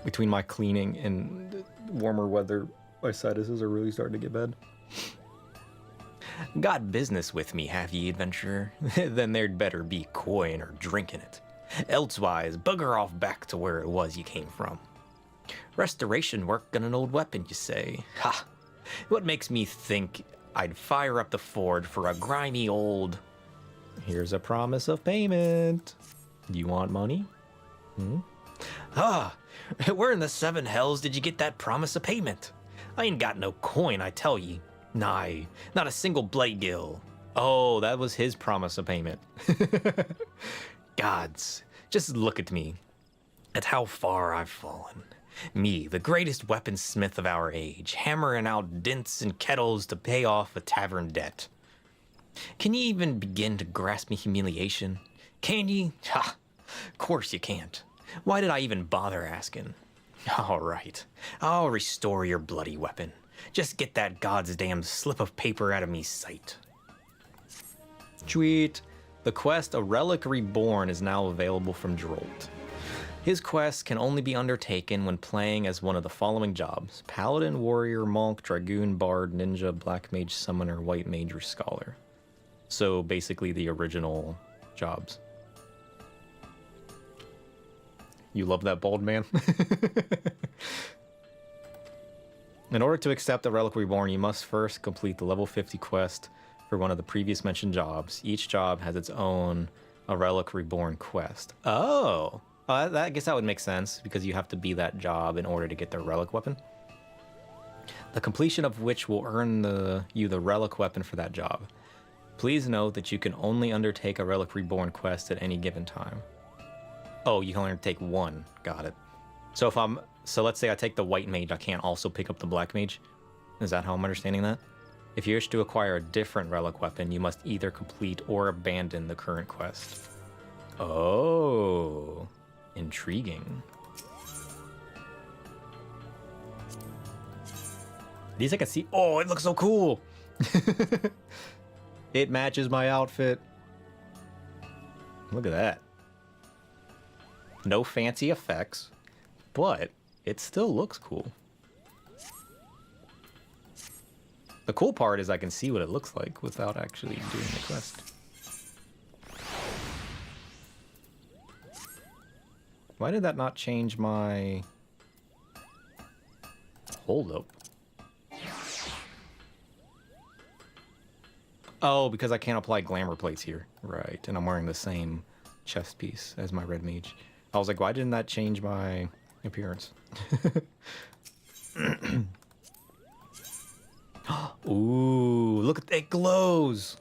Between my cleaning and warmer weather, my sinuses are really starting to get bad. Got business with me, have ye, adventurer? Then there'd better be coin or drink in it. Elsewise, bugger off back to where it was you came from. Restoration work on an old weapon, you say? Ha! What makes me think I'd fire up the forge for a grimy old... Here's a promise of payment. You want money? Hmm? Ah! Where in the 7 hells did you get that promise of payment? I ain't got no coin, I tell ye. Nah, not a single blade gill. Oh, that was his promise of payment. Gods, just look at me. At how far I've fallen. Me, the greatest weaponsmith of our age, hammering out dints and kettles to pay off a tavern debt. Can ye even begin to grasp me humiliation? Can ye? Ha! Of course you can't. Why did I even bother asking? All right, I'll restore your bloody weapon. Just get that god's damn slip of paper out of me sight. Tweet. The quest A Relic Reborn is now available from Geralt. His quest can only be undertaken when playing as one of the following jobs: Paladin, Warrior, Monk, Dragoon, Bard, Ninja, Black Mage, Summoner, White Mage, or Scholar. So basically the original jobs. You love that bald man? In order to accept A Relic Reborn, you must first complete the level 50 quest for one of the previous mentioned jobs. Each job has its own A Relic Reborn quest. Oh! I guess that would make sense, because you have to be that job in order to get the relic weapon. The completion of which will earn you the relic weapon for that job. Please note that you can only undertake a Relic Reborn quest at any given time. Oh, you can only take one. Got it. So let's say I take the White Mage, I can't also pick up the Black Mage? Is that how I'm understanding that? If you wish to acquire a different relic weapon, you must either complete or abandon the current quest. Oh, intriguing. These I can see. Oh, it looks so cool. It matches my outfit. Look at that. No fancy effects, but it still looks cool. The cool part is I can see what it looks like without actually doing the quest. Why did that not change my... Hold up. Oh, because I can't apply glamour plates here. Right, and I'm wearing the same chest piece as my red mage. I was like, why didn't that change my appearance? Ooh, look at it glows.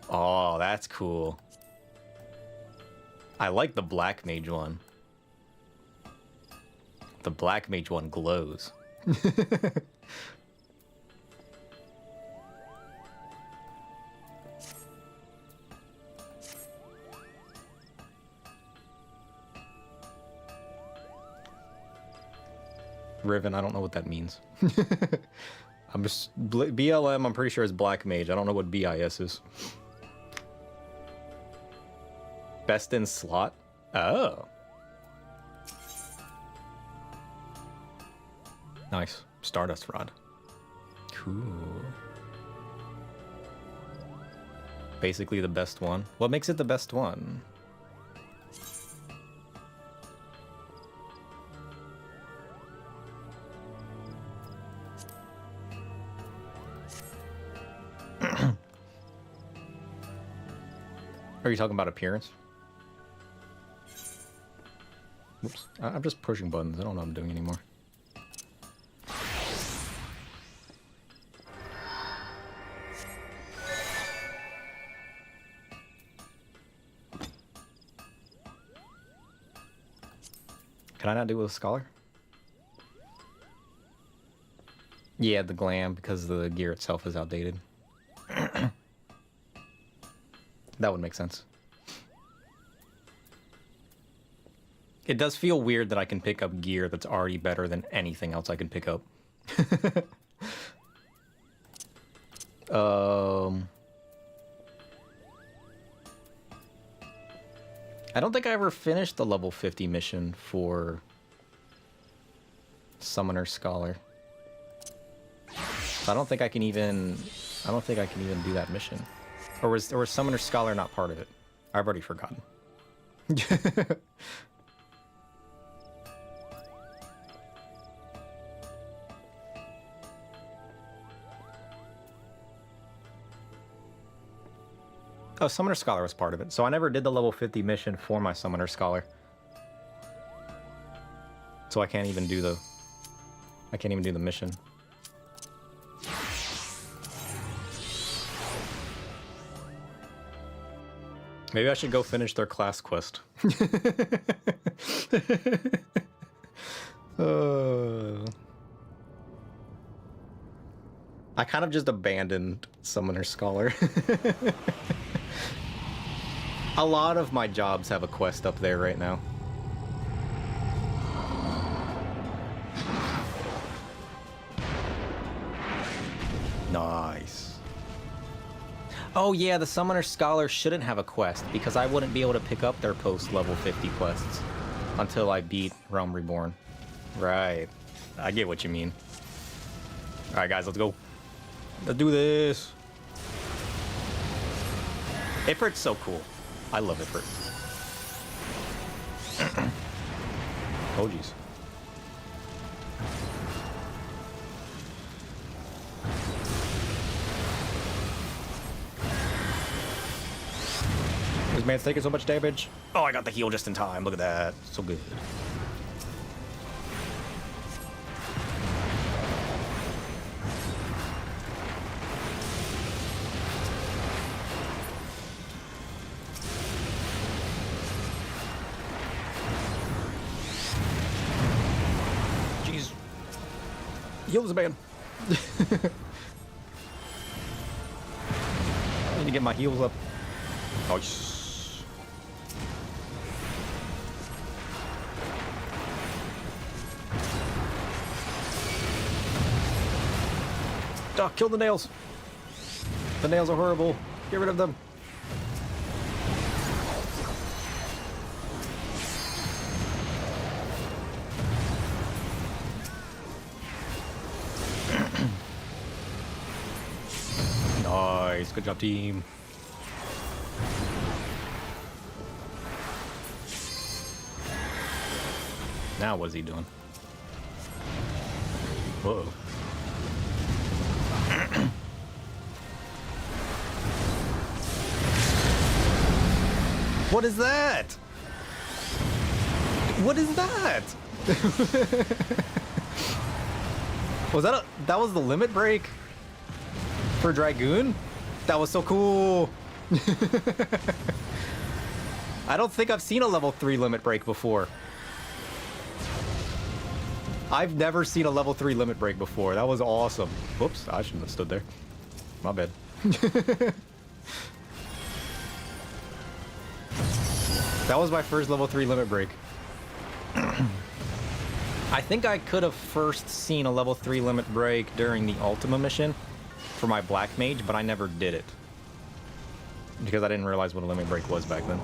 Oh, that's cool. I like the black mage one. The black mage one glows. Riven, I don't know what that means. I'm just BLM. I'm pretty sure it's black mage. I don't know what BIS is. Best in slot. Oh, nice. Stardust rod. Cool. Basically the best one. What makes it the best one? Are you talking about appearance? Whoops. I'm just pushing buttons. I don't know what I'm doing anymore. Can I not do it with a scholar? Yeah, the glam, because the gear itself is outdated. That would make sense. It does feel weird that I can pick up gear that's already better than anything else I can pick up. I don't think I ever finished the level 50 mission for Summoner Scholar. I don't think I can even do that mission. Or was Summoner Scholar not part of it? I've already forgotten. Oh, Summoner Scholar was part of it. So I never did the level 50 mission for my Summoner Scholar. So I can't even do the mission. Maybe I should go finish their class quest. I kind of just abandoned Summoner Scholar. A lot of my jobs have a quest up there right now. Nice. Oh yeah, the Summoner Scholar shouldn't have a quest, because I wouldn't be able to pick up their post-level 50 quests until I beat Realm Reborn. Right. I get what you mean. Alright guys, let's go. Let's do this. Ifrit's so cool. I love Ifrit. Oh jeez. This man's taking so much damage. Oh, I got the heal just in time. Look at that. So good. Jeez. Heal this man. I need to get my heals up. Nice. Oh, kill the nails. The nails are horrible. Get rid of them. Nice. Good job, team. Now what is he doing? Whoa. What is that? What is that? That was the limit break for Dragoon? That was so cool. I don't think I've seen a level 3 limit break before. I've never seen a level 3 limit break before. That was awesome. Whoops, I shouldn't have stood there. My bad. That was my first level 3 limit break. I think I could have first seen a level 3 limit break during the Ultima mission for my Black Mage, but I never did it. Because I didn't realize what a limit break was back then.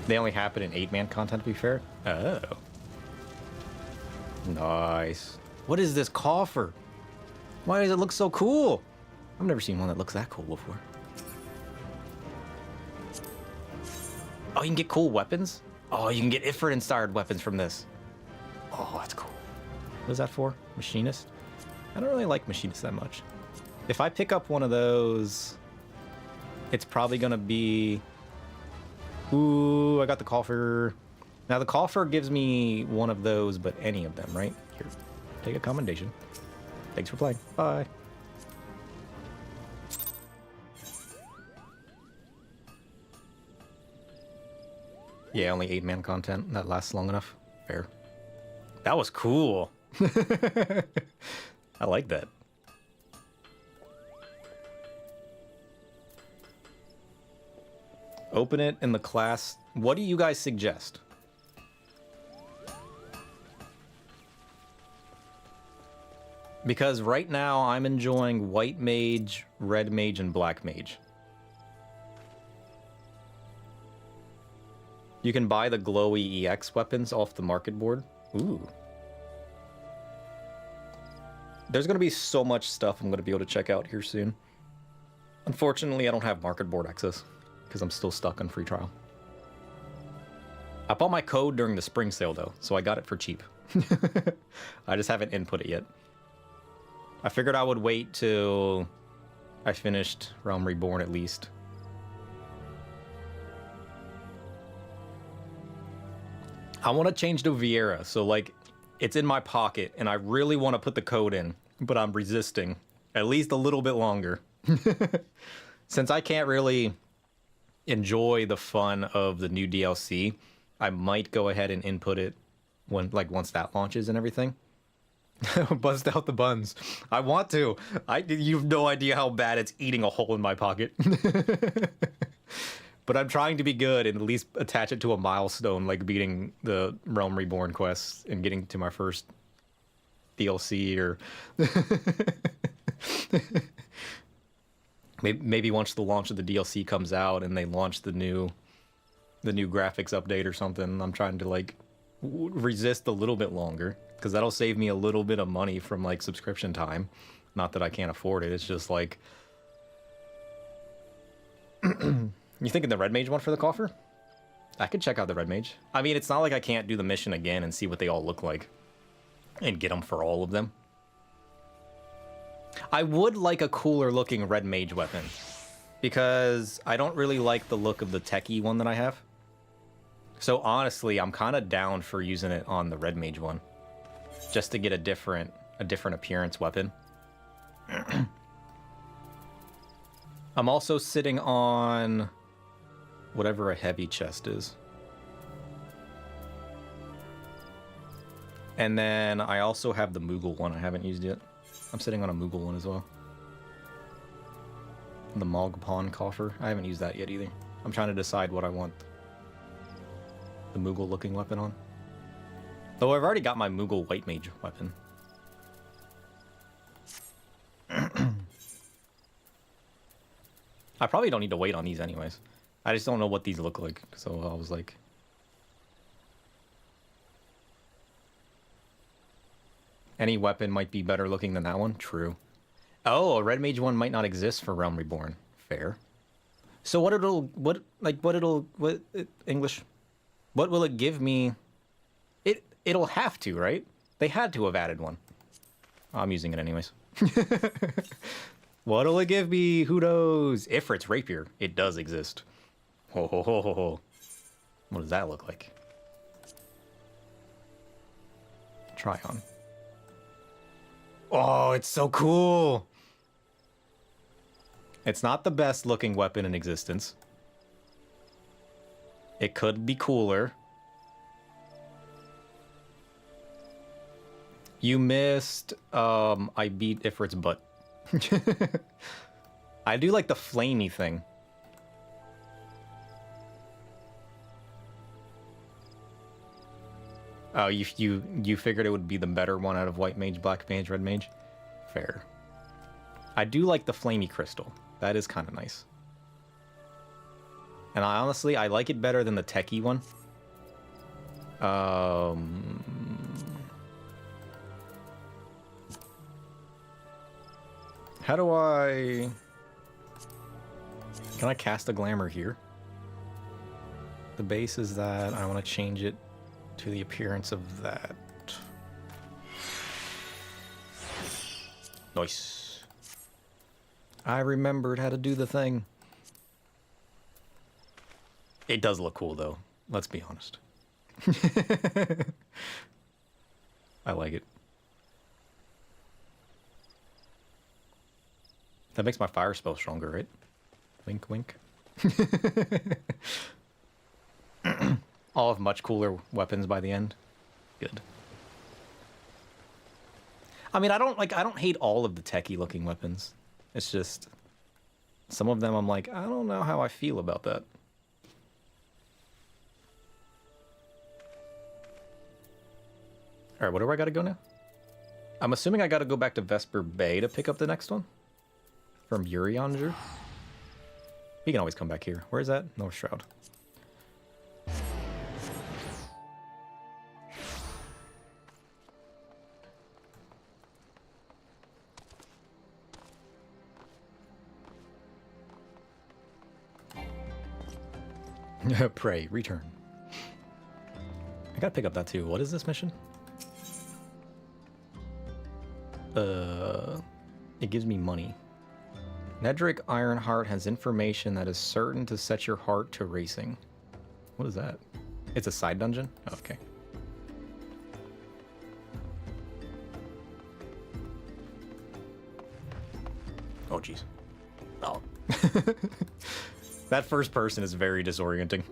They only happen in 8-man content, to be fair. Oh. Nice. What is this coffer? Why does it look so cool? I've never seen one that looks that cool before. Oh, you can get cool weapons? Oh, you can get Ifrit-inspired weapons from this. Oh, that's cool. What is that for? Machinist? I don't really like Machinist that much. If I pick up one of those, it's probably gonna be... Ooh, I got the coffer. Now the coffer gives me one of those, but any of them, right? Here, take a commendation. Thanks for playing. Bye. Yeah, only 8-man content. That lasts long enough. Fair. That was cool. I like that. Open it in the class. What do you guys suggest? Because right now I'm enjoying White Mage, Red Mage, and Black Mage. You can buy the glowy EX weapons off the market board. Ooh. There's going to be so much stuff I'm going to be able to check out here soon. Unfortunately, I don't have market board access because I'm still stuck on free trial. I bought my code during the spring sale though, so I got it for cheap. I just haven't input it yet. I figured I would wait till I finished Realm Reborn at least. I want to change to Vieira, so like it's in my pocket and I really want to put the code in, but I'm resisting at least a little bit longer. Since I can't really enjoy the fun of the new DLC, I might go ahead and input it when once that launches and everything. Bust out the buns. I want to. You have no idea how bad it's eating a hole in my pocket. But I'm trying to be good and at least attach it to a milestone, like beating the Realm Reborn quests and getting to my first DLC, or maybe once the launch of the DLC comes out and they launch the new graphics update or something. I'm trying to like resist a little bit longer, because that'll save me a little bit of money from like subscription time. Not that I can't afford it, it's just like... You thinking the Red Mage one for the coffer? I could check out the Red Mage. I mean, it's not like I can't do the mission again and see what they all look like and get them for all of them. I would like a cooler looking Red Mage weapon, because I don't really like the look of the techie one that I have. So honestly, I'm kind of down for using it on the Red Mage one, just to get a different appearance weapon. I'm also sitting on whatever a heavy chest is. And then I also have the Moogle one I haven't used yet. I'm sitting on a Moogle one as well. The Mogpon coffer. I haven't used that yet either. I'm trying to decide what I want the Moogle looking weapon on. Though I've already got my Moogle White Mage weapon. I probably don't need to wait on these anyways. I just don't know what these look like, so I was like... Any weapon might be better looking than that one? True. Oh, a Red Mage one might not exist for Realm Reborn. Fair. So what will it give me? It'll have to, right? They had to have added one. I'm using it anyways. What'll it give me? Who knows? Ifrit's rapier. It does exist. Ho ho ho ho ho. What does that look like? Try on. Oh, it's so cool. It's not the best looking weapon in existence. It could be cooler. You missed, I beat Ifrit's butt. I do like the flamey thing. Oh, you figured it would be the better one out of White Mage, Black Mage, Red Mage? Fair. I do like the flamey crystal. That is kind of nice. And honestly, I like it better than the techie one. How do I... Can I cast a glamour here? The base is that. I want to change it to the appearance of that. Nice. I remembered how to do the thing. It does look cool, though. Let's be honest. I like it. That makes my fire spell stronger, right? Wink, wink. I'll have much cooler weapons by the end. Good. I mean, I don't hate all of the techie looking weapons. It's just some of them I'm like, I don't know how I feel about that. All right, where do I gotta go now? I'm assuming I gotta go back to Vesper Bay to pick up the next one. From Urianger. We can always come back here. Where is that? North Shroud. Pray, return. I gotta pick up that too. What is this mission? It gives me money. Nedrick Ironheart has information that is certain to set your heart to racing. What is that? It's a side dungeon? Oh, okay. Oh, jeez. Oh. That first person is very disorienting.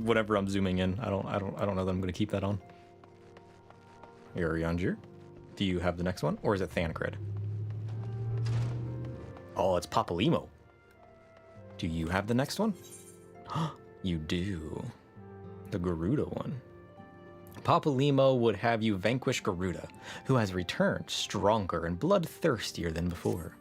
Whenever I'm zooming in, I don't know that I'm gonna keep that on. Urianger. Do you have the next one? Or is it Thancred? Oh, it's Papalimo. Do you have the next one? You do. The Garuda one. Papalimo would have you vanquish Garuda, who has returned stronger and bloodthirstier than before.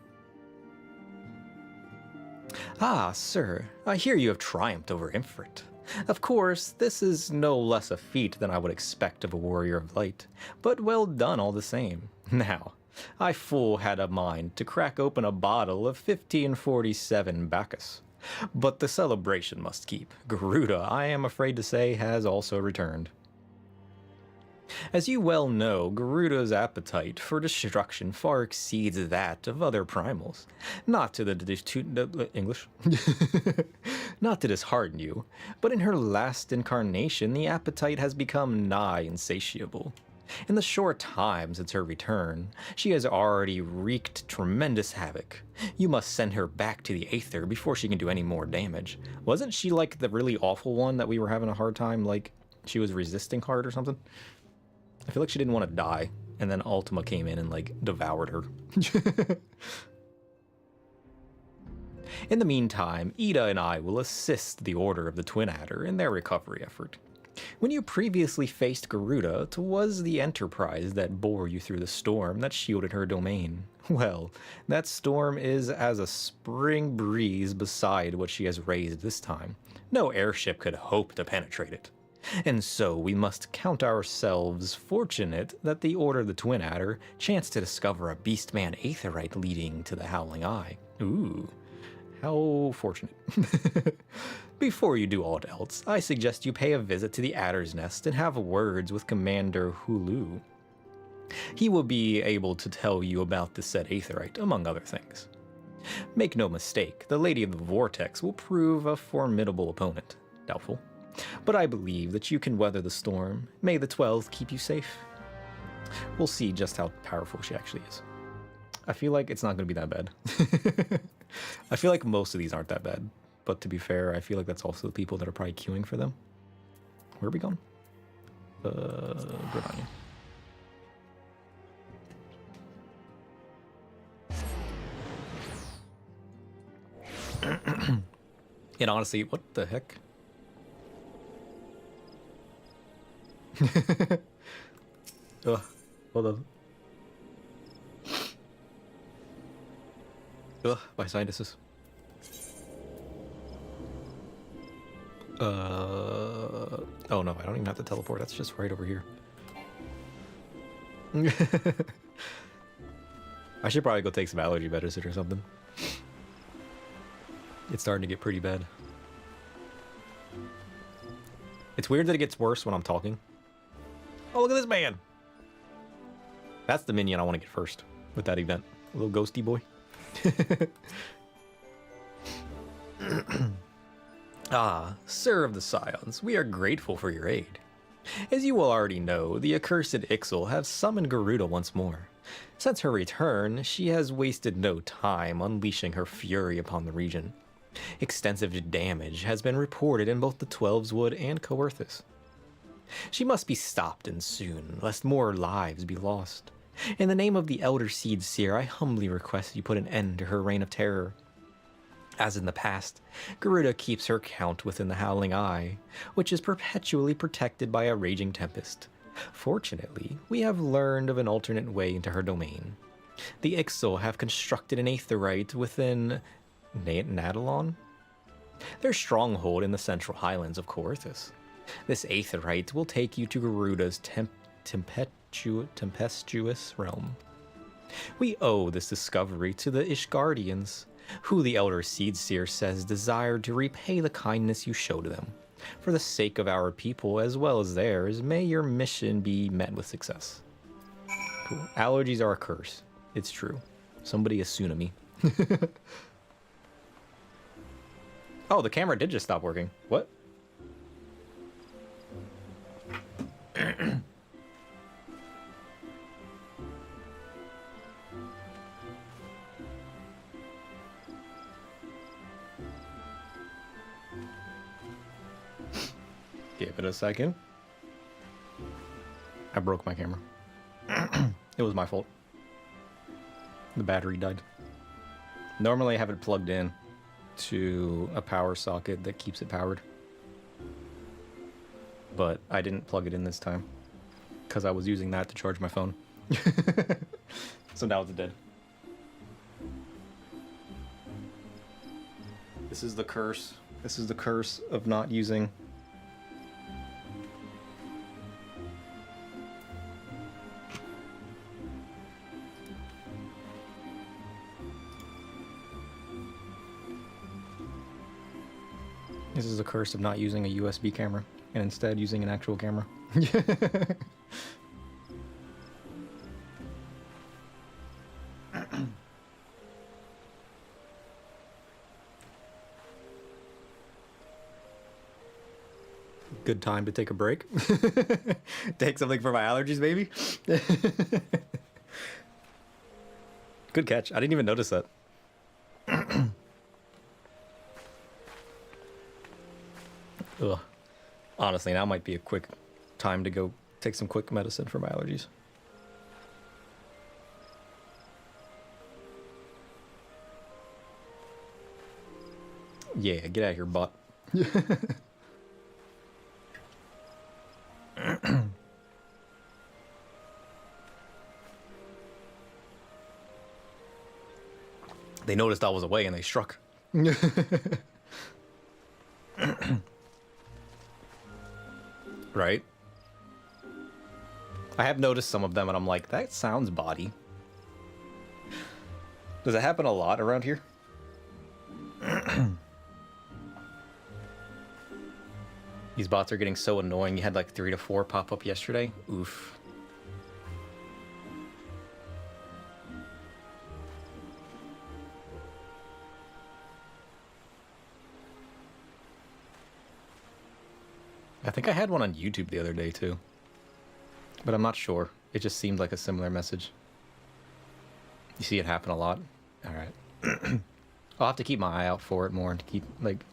Ah, sir, I hear you have triumphed over Ifrit. Of course, this is no less a feat than I would expect of a warrior of light, but well done all the same. Now, I full had a mind to crack open a bottle of 1547 Bacchus. But the celebration must keep. Garuda, I am afraid to say, has also returned. As you well know, Garuda's appetite for destruction far exceeds that of other primals. Not to English. Not to dishearten you, but in her last incarnation, the appetite has become nigh insatiable. In the short time since her return, she has already wreaked tremendous havoc. You must send her back to the Aether before she can do any more damage. Wasn't she like the really awful one that we were having a hard time, like she was resisting hard or something? I feel like she didn't want to die, and then Ultima came in and like devoured her. In the meantime, Ida and I will assist the Order of the Twin Adder in their recovery effort. When you previously faced Garuda, 'twas the Enterprise that bore you through the storm that shielded her domain. Well, that storm is as a spring breeze beside what she has raised this time. No airship could hope to penetrate it. And so we must count ourselves fortunate that the Order of the Twin Adder chanced to discover a Beastman Aetherite leading to the Howling Eye. Ooh. How fortunate. Before you do aught else, I suggest you pay a visit to the Adder's Nest and have words with Commander Hulu. He will be able to tell you about the said aetheryte, among other things. Make no mistake, the Lady of the Vortex will prove a formidable opponent. Doubtful. But I believe that you can weather the storm. May the 12th keep you safe. We'll see just how powerful she actually is. I feel like it's not going to be that bad. I feel like most of these aren't that bad. But to be fair, I feel like that's also the people that are probably queuing for them. Where are we going? Britannia. And honestly, what the heck? Ugh, hold on. Ugh, my sinuses. Oh no, I don't even have to teleport. That's just right over here. I should probably go take some allergy medicine or something. It's starting to get pretty bad. It's weird that it gets worse when I'm talking. Oh, look at this man! That's the minion I want to get first with that event. A little ghosty boy. Ah, Sir of the Scions, we are grateful for your aid. As you will already know, the accursed Ixal has summoned Garuda once more. Since her return, she has wasted no time unleashing her fury upon the region. Extensive damage has been reported in both the Twelveswood and Coerthas. She must be stopped and soon, lest more lives be lost. In the name of the Elder Seed Seer, I humbly request you put an end to her reign of terror. As in the past, Garuda keeps her count within the Howling Eye, which is perpetually protected by a raging tempest. Fortunately, we have learned of an alternate way into her domain. The Ixal have constructed an aetheryte within Nadalon, their stronghold in the central highlands of Coerthas. This aetheryte will take you to Garuda's tempestuous realm. We owe this discovery to the Ishgardians, who the Elder Seed Seer says desired to repay the kindness you showed them. For the sake of our people as well as theirs, may your mission be met with success. Cool. Allergies are a curse. It's true. Somebody is Tsunami. Oh, the camera did just stop working. What? Give it a second. I broke my camera. It was my fault. The battery died. Normally I have it plugged in to a power socket that keeps it powered. But I didn't plug it in this time because I was using that to charge my phone. So now it's dead. This is the curse. This is the curse of not using. This is the curse of not using a USB camera and instead using an actual camera. Good time to take a break. Take something for my allergies, maybe. Good catch. I didn't even notice that. Ugh. Honestly, now might be a quick time to go take some quick medicine for my allergies. Yeah, get out of here, bot. They noticed I was away and they struck. Right? I have noticed some of them and I'm like, that sounds body. Does it happen a lot around here? These bots are getting so annoying. You had like 3 to 4 pop up yesterday. Oof. I think I had one on YouTube the other day too, but I'm not sure. It just seemed like a similar message. You see it happen a lot? All right. I'll have to keep my eye out for it more and keep, like,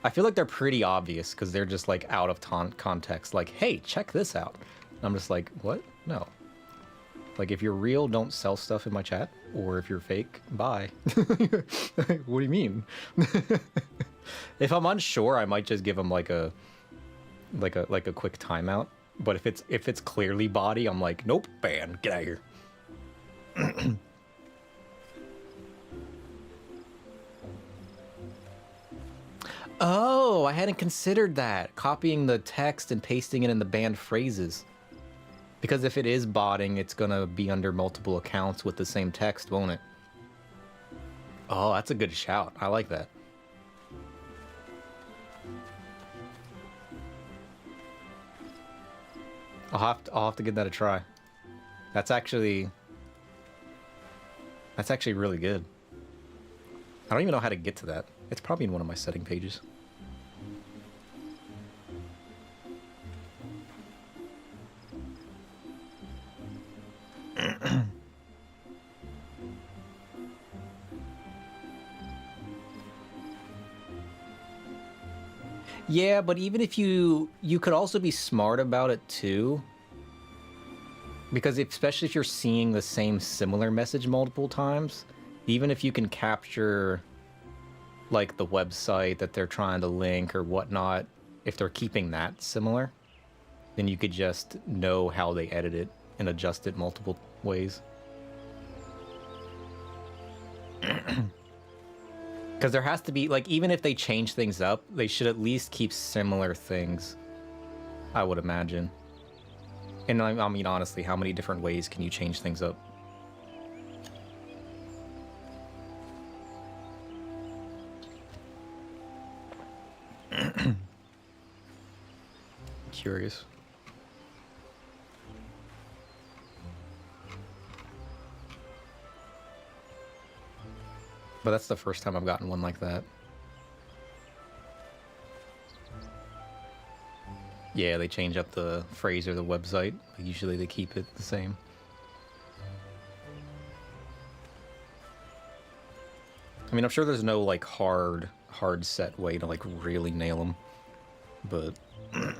I feel like they're pretty obvious because they're just like out of context. Like, hey, check this out. I'm just like, what? No. Like, if you're real, don't sell stuff in my chat. Or if you're fake, bye. What do you mean? If I'm unsure, I might just give them like a quick timeout. But if it's clearly body, I'm like, nope, ban, get out of here. Oh, I hadn't considered that. Copying the text and pasting it in the banned phrases. Because if it is botting, it's gonna be under multiple accounts with the same text, won't it? Oh, that's a good shout. I like that. I'll have to give that a try. That's actually really good. I don't even know how to get to that. It's probably in one of my setting pages. Yeah, but even if you could also be smart about it too. Because especially if you're seeing the same similar message multiple times, even if you can capture like the website that they're trying to link or whatnot, if they're keeping that similar, then you could just know how they edit it and adjust it multiple ways. Because there has to be, like, even if they change things up, they should at least keep similar things, I would imagine. And I mean, honestly, how many different ways can you change things up? Curious. But that's the first time I've gotten one like that. Yeah, they change up the phrase or the website. Usually they keep it the same. I mean, I'm sure there's no like hard set way to like really nail them. But what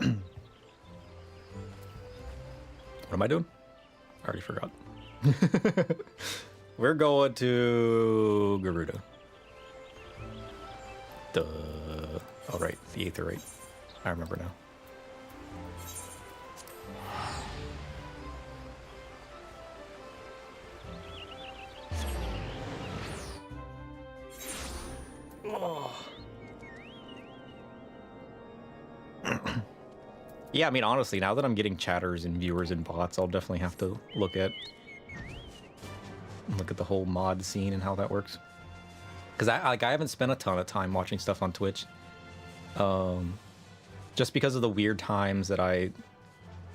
am I doing? I already forgot. We're going to Garuda. Duh. Oh, right. The Aether Rate. I remember now. Oh. Yeah, I mean, honestly, now that I'm getting chatters and viewers and bots, I'll definitely have to look at the whole mod scene and how that works. Because I haven't spent a ton of time watching stuff on Twitch. Just because of the weird times that I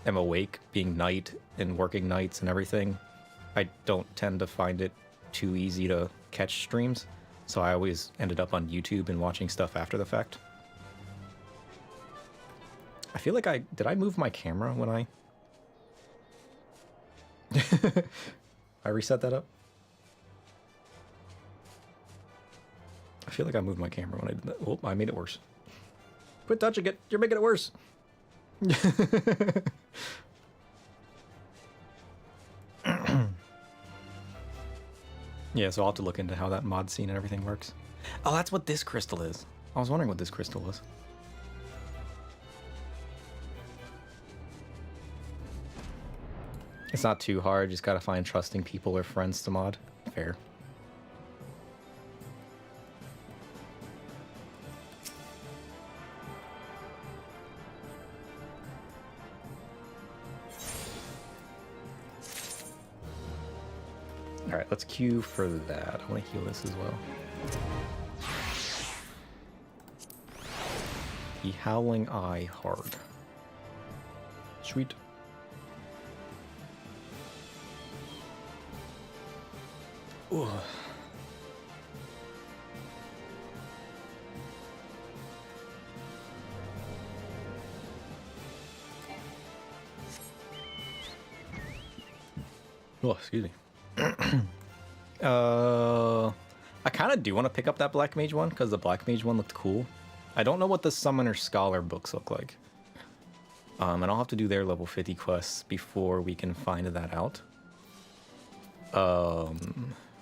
am awake, being night and working nights and everything, I don't tend to find it too easy to catch streams. So I always ended up on YouTube and watching stuff after the fact. I feel like did I move my camera when I reset that up? I feel like I moved my camera when I did that. Oh, I made it worse. Quit touching it. You're making it worse. Yeah, so I'll have to look into how that mod scene and everything works. Oh, that's what this crystal is. I was wondering what this crystal was. It's not too hard. Just gotta find trusting people or friends to mod. Fair. Alright, let's queue for that. I want to heal this as well. The Howling Eye Hard. Sweet. Ooh. Oh, excuse me. I kind of do want to pick up that Black Mage one because the Black Mage one looked cool. I don't know what the Summoner Scholar books look like. And I'll have to do their level 50 quests before we can find that out.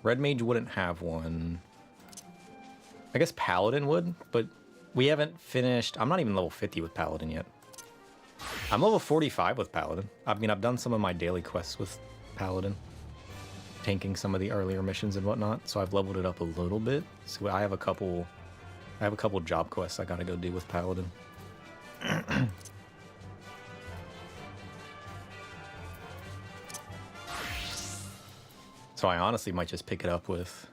Red Mage wouldn't have one. I guess Paladin would, but we haven't finished. I'm not even level 50 with Paladin yet. I'm level 45 with Paladin. I mean, I've done some of my daily quests with Paladin, tanking some of the earlier missions and whatnot, so I've leveled it up a little bit. So I have a couple job quests I gotta go do with Paladin. So I honestly might just pick it up with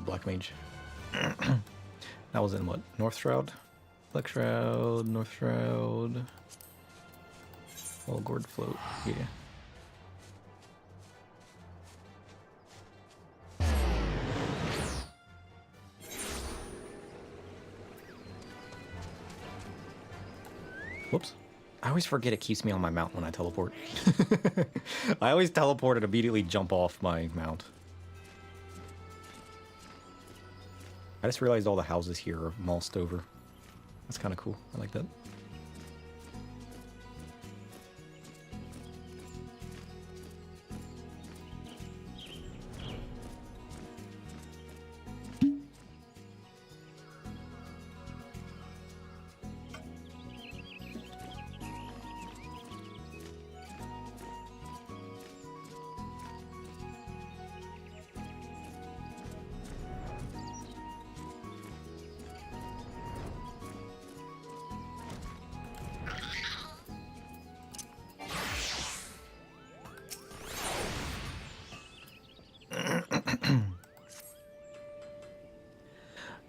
Black Mage. That was in what? North Shroud? Black Shroud, North Shroud. All Gourd Float, yeah. Whoops. I always forget it keeps me on my mount when I teleport. I always teleport and immediately jump off my mount. I just realized all the houses here are mossed over. That's kind of cool. I like that.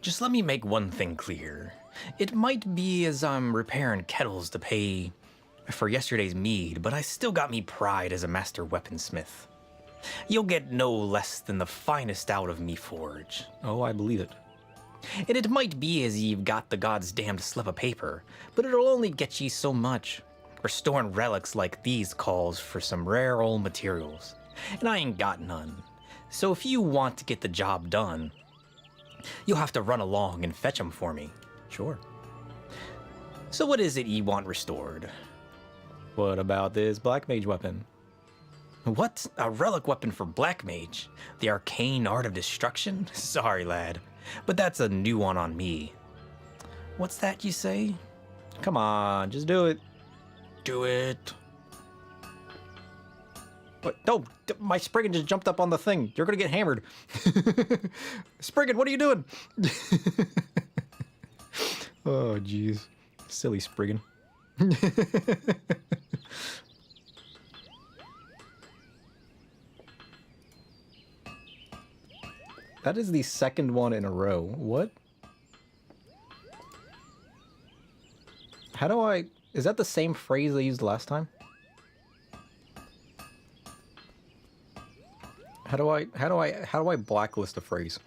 Just let me make one thing clear. It might be as I'm repairing kettles to pay for yesterday's mead, but I still got me pride as a master weaponsmith. You'll get no less than the finest out of me forge. Oh, I believe it. And it might be as you've got the god's damned slip of paper, but it'll only get ye so much. Restoring relics like these calls for some rare old materials, and I ain't got none. So if you want to get the job done, you'll have to run along and fetch 'em for me. Sure. So what is it ye want restored? What about this Black Mage weapon? What? A relic weapon for Black Mage? The arcane art of destruction? Sorry, lad, but that's a new one on me. What's that you say? Come on, just do it. Do it. What? No, my Spriggan just jumped up on the thing. You're gonna get hammered. Spriggan, what are you doing? Oh, jeez. Silly Spriggan. That is the second one in a row. What? How do I... Is that the same phrase I used last time? How do I blacklist a phrase?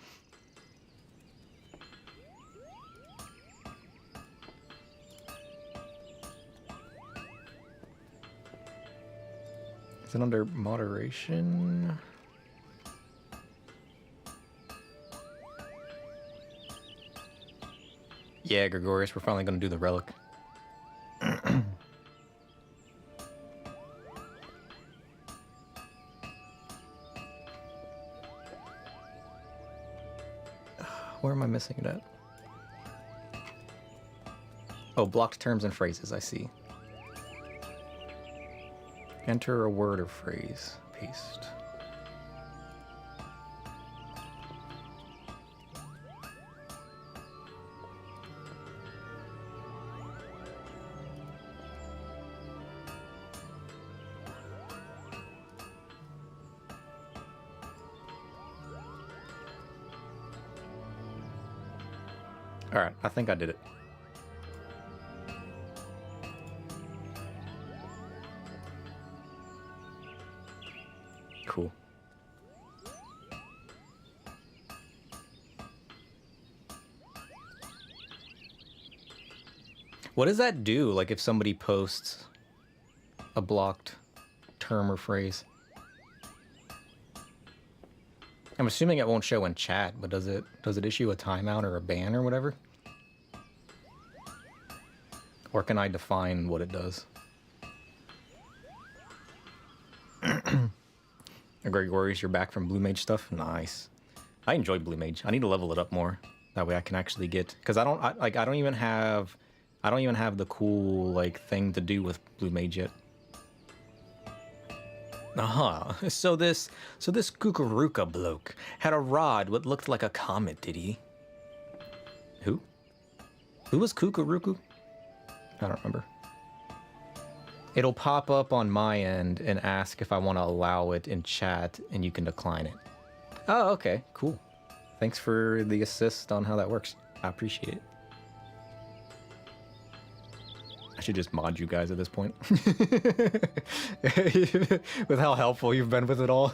Is it under moderation? Yeah, Gregorius, we're finally gonna do the relic. Where am I missing it at? Oh, blocked terms and phrases, I see. Enter a word or phrase. Paste. All right, I think I did it. Cool. What does that do? Like if somebody posts a blocked term or phrase? I'm assuming it won't show in chat, but does it issue a timeout or a ban or whatever? Or can I define what it does? Gregorius, you're back from Blue Mage stuff? Nice. I enjoy Blue Mage. I need to level it up more. That way I can actually get, because I don't even have the cool like thing to do with Blue Mage yet. So this Kukuruka bloke had a rod what looked like a comet, did he? Who? Who was Kukuruku? I don't remember. It'll pop up on my end and ask if I want to allow it in chat, and you can decline it. Oh, okay, cool. Thanks for the assist on how that works. I appreciate it. I should just mod you guys at this point. With how helpful you've been with it all.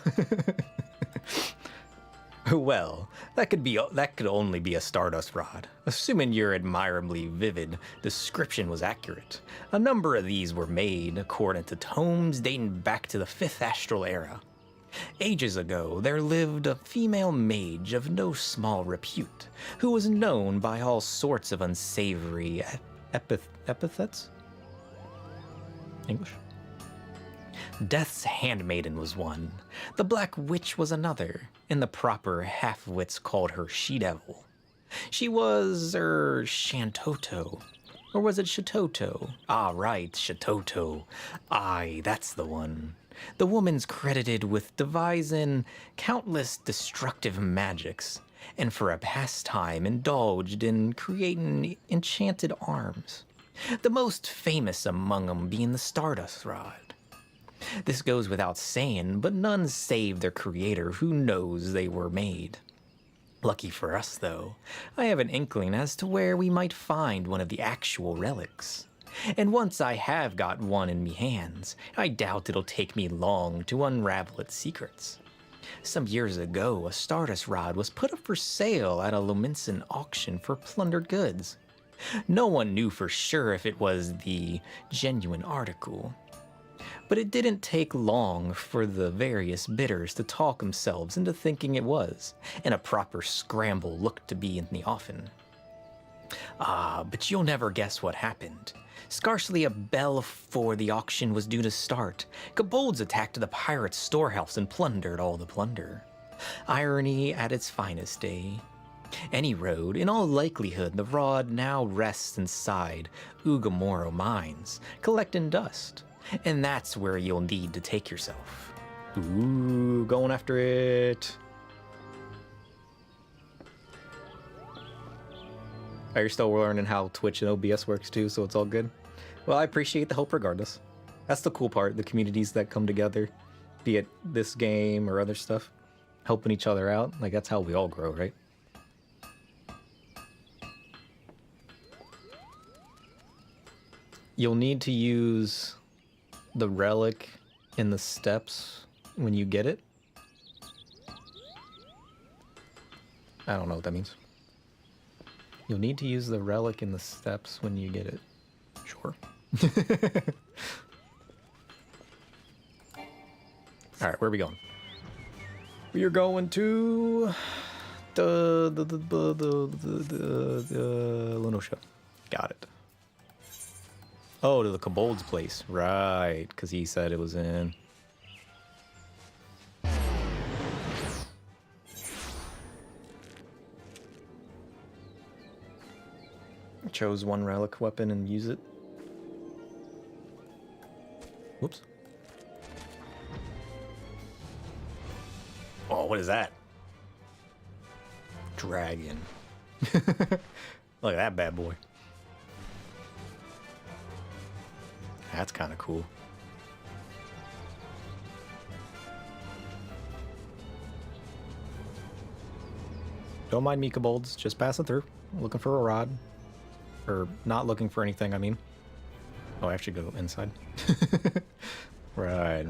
Well, that could only be a Stardust rod. Assuming your admirably vivid description was accurate. A number of these were made according to tomes dating back to the 5th Astral Era. Ages ago, there lived a female mage of no small repute, who was known by all sorts of unsavory epithets? English? Death's handmaiden was one, the Black Witch was another, and the proper half-wits called her She-Devil. She was, Shantoto. Or was it Shatoto? Ah, right, Shatoto. Aye, that's the one. The woman's credited with devising countless destructive magics, and for a pastime indulged in creating enchanted arms. The most famous among them being the Stardust Rod. This goes without saying, but none save their creator who knows they were made. Lucky for us, though, I have an inkling as to where we might find one of the actual relics. And once I have got one in me hands, I doubt it'll take me long to unravel its secrets. Some years ago, a Stardust Rod was put up for sale at a Lominson auction for plundered goods. No one knew for sure if it was the genuine article. But it didn't take long for the various bidders to talk themselves into thinking it was, and a proper scramble looked to be in the offing. Ah, but you'll never guess what happened. Scarcely a bell before the auction was due to start, kobolds attacked the pirates' storehouse and plundered all the plunder. Irony at its finest, eh? Any road, in all likelihood, the rod now rests inside Ugamoro mines, collecting dust. And that's where you'll need to take yourself. Ooh, going after it. Oh, you're still learning how Twitch and OBS works too, so it's all good. Well, I appreciate the help regardless. That's the cool part, the communities that come together, be it this game or other stuff, helping each other out. Like, that's how we all grow, right? You'll need to use the relic in the steps when you get it. I don't know what that means. You'll need to use the relic in the steps when you get it. Sure. Alright, where are we going? We are going to the Lenosha. Got it. Oh, to the Kobold's place. Right, because he said it was in. Chose one relic weapon and use it. Whoops. Oh, what is that? Dragon. Look at that bad boy. That's kind of cool. Don't mind me, kobolds. Just passing through. Looking for a rod. Or not looking for anything, I mean. Oh, I actually go inside. Right.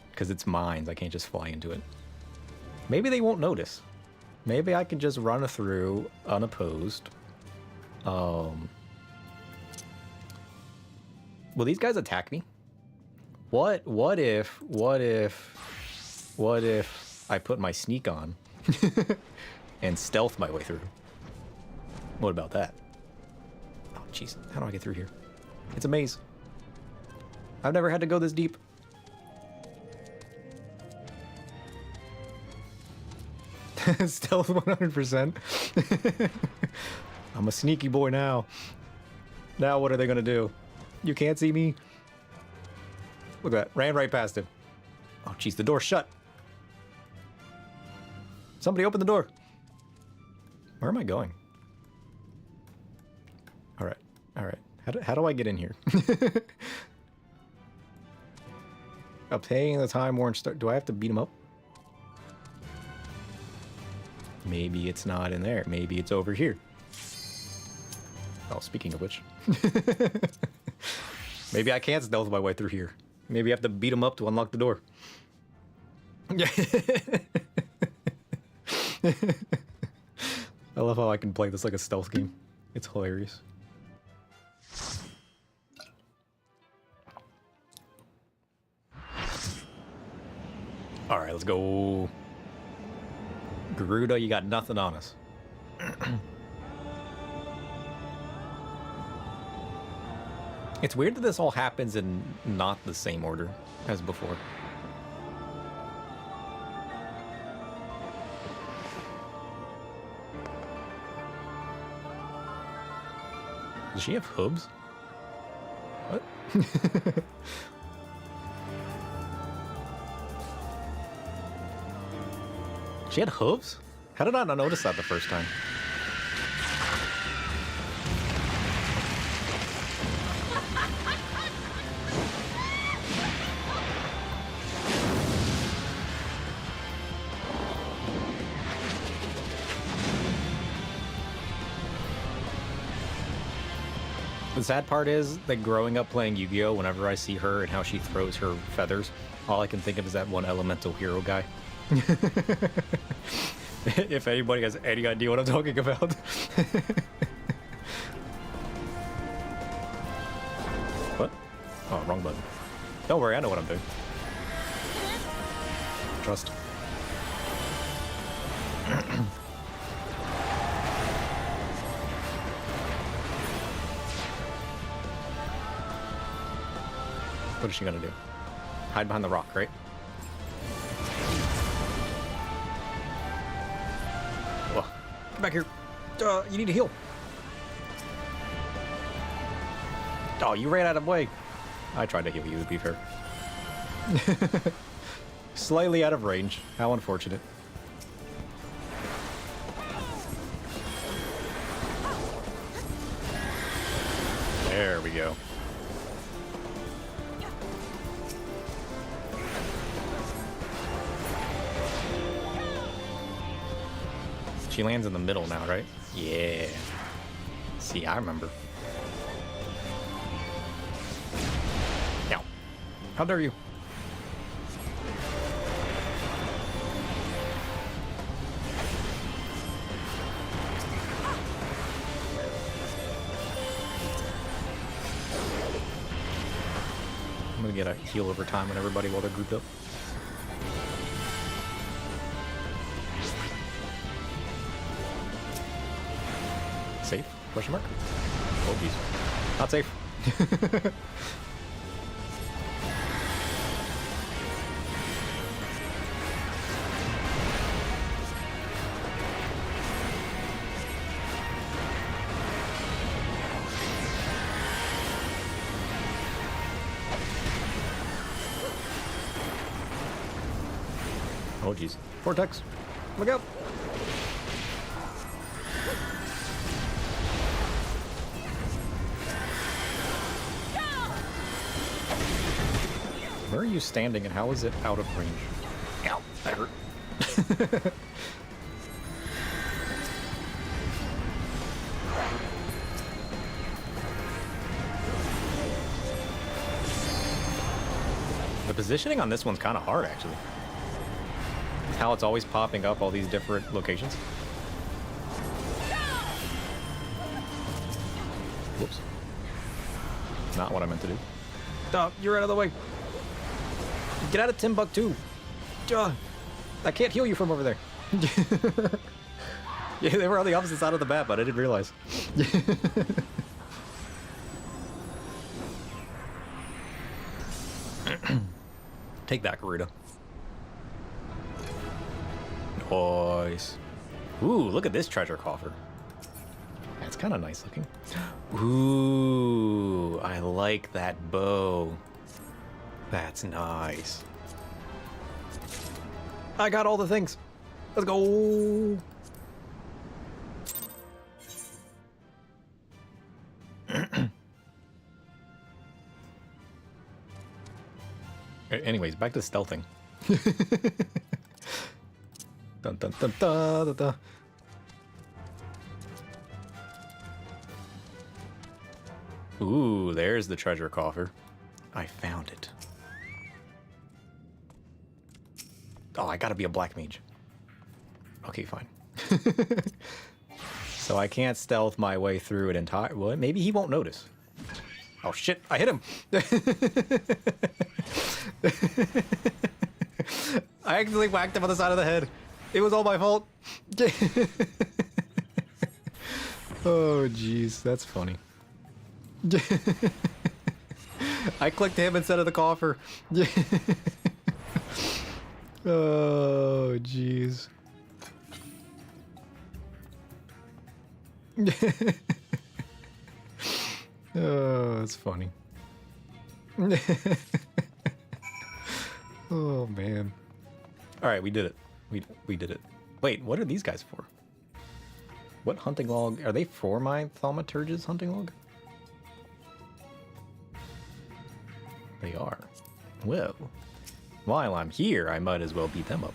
Because it's mines. I can't just fly into it. Maybe they won't notice. Maybe I can just run through unopposed. Will these guys attack me? What if I put my sneak on and stealth my way through? What about that? Oh, jeez. How do I get through here? It's a maze. I've never had to go this deep. Stealth 100%. I'm a sneaky boy now. Now what are they gonna do? You can't see me? Look at that. Ran right past him. Oh, jeez. The door's shut. Somebody open the door. Where am I going? All right. All right. How do I get in here? Obtaining the Time Worn Star. Do I have to beat him up? Maybe it's not in there. Maybe it's over here. Oh, speaking of which. Maybe I can't stealth my way through here. Maybe I have to beat him up to unlock the door. I love how I can play this like a stealth game. It's hilarious. All right, let's go. Garuda, you got nothing on us. It's weird that this all happens in not the same order as before. Does she have hooves? What? She had hooves? How did I not notice that the first time? The sad part is that growing up playing Yu-Gi-Oh, whenever I see her and how she throws her feathers, all I can think of is that one elemental hero guy. If anybody has any idea what I'm talking about. What? Oh, wrong button. Don't worry, I know what I'm doing. Trust. What is she gonna do? Hide behind the rock, right? Whoa. Get back here. You need to heal. Oh, you ran out of way. I tried to heal you, to be fair. Slightly out of range. How unfortunate. There we go. She lands in the middle now, right? Yeah. See, I remember. Ow. How dare you? I'm gonna get a heal over time on everybody while they're grouped up. Safe? Question mark? Oh, geez. Not safe. Oh, geez. Vortex. Look out. Where are you standing and how is it out of range? Ow, that hurt. The positioning on this one's kind of hard, actually. How it's always popping up all these different locations. Whoops. Not what I meant to do. Stop, you're out of the way. Get out of Timbuktu. I can't heal you from over there. Yeah, they were on the opposite side of the map, but I didn't realize. Take that, Garuda. Nice. Ooh, look at this treasure coffer. That's kind of nice looking. Ooh, I like that bow. That's nice. I got all the things. Let's go. Anyways, back to stealthing. Dun, dun, dun, dun, dun, dun. Ooh, there's the treasure coffer. I found it. Oh, I gotta be a black mage. Okay, fine. So I can't stealth my way through it entire. Well, maybe he won't notice. Oh shit, I hit him. I accidentally whacked him on the side of the head. It was all my fault. Oh jeez, that's funny. I clicked him instead of the coffer. Oh jeez. Oh, that's funny. Oh man. All right, we did it. We did it. Wait, what are these guys for? What hunting log? Are they for my thaumaturge's hunting log? They are. Well, while I'm here, I might as well beat them up.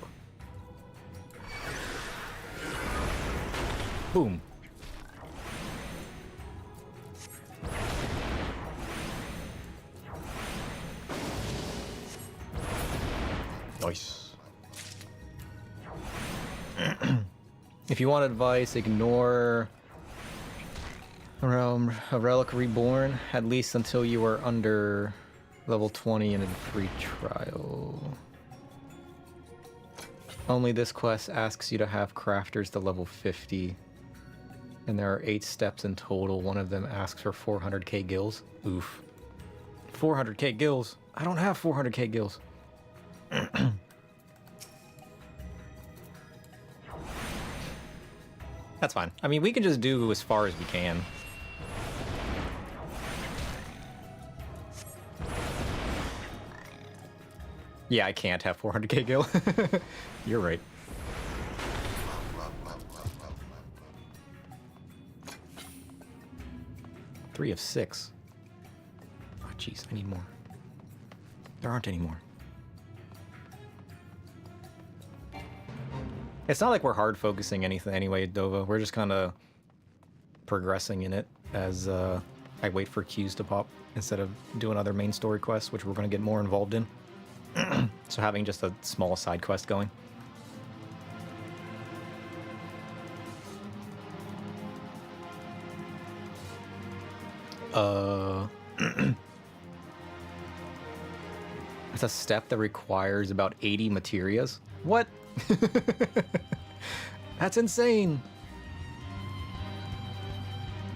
Boom. Nice. If you want advice, ignore a Relic Reborn, at least until you are under level 20 in a free trial. Only this quest asks you to have crafters to level 50. And there are 8 steps in total. One of them asks for 400k gills. Oof. 400k gills? I don't have 400k gills. That's fine. I mean, we can just do as far as we can. Yeah, I can't have 400k gil. You're right. Three of 6. Oh, jeez, I need more. There aren't any more. It's not like we're hard focusing anything anyway, Dova. We're just kind of progressing in it as I wait for queues to pop instead of doing other main story quests, which we're going to get more involved in. So having just a small side quest going. It's a step that requires about 80 materias. What? That's insane.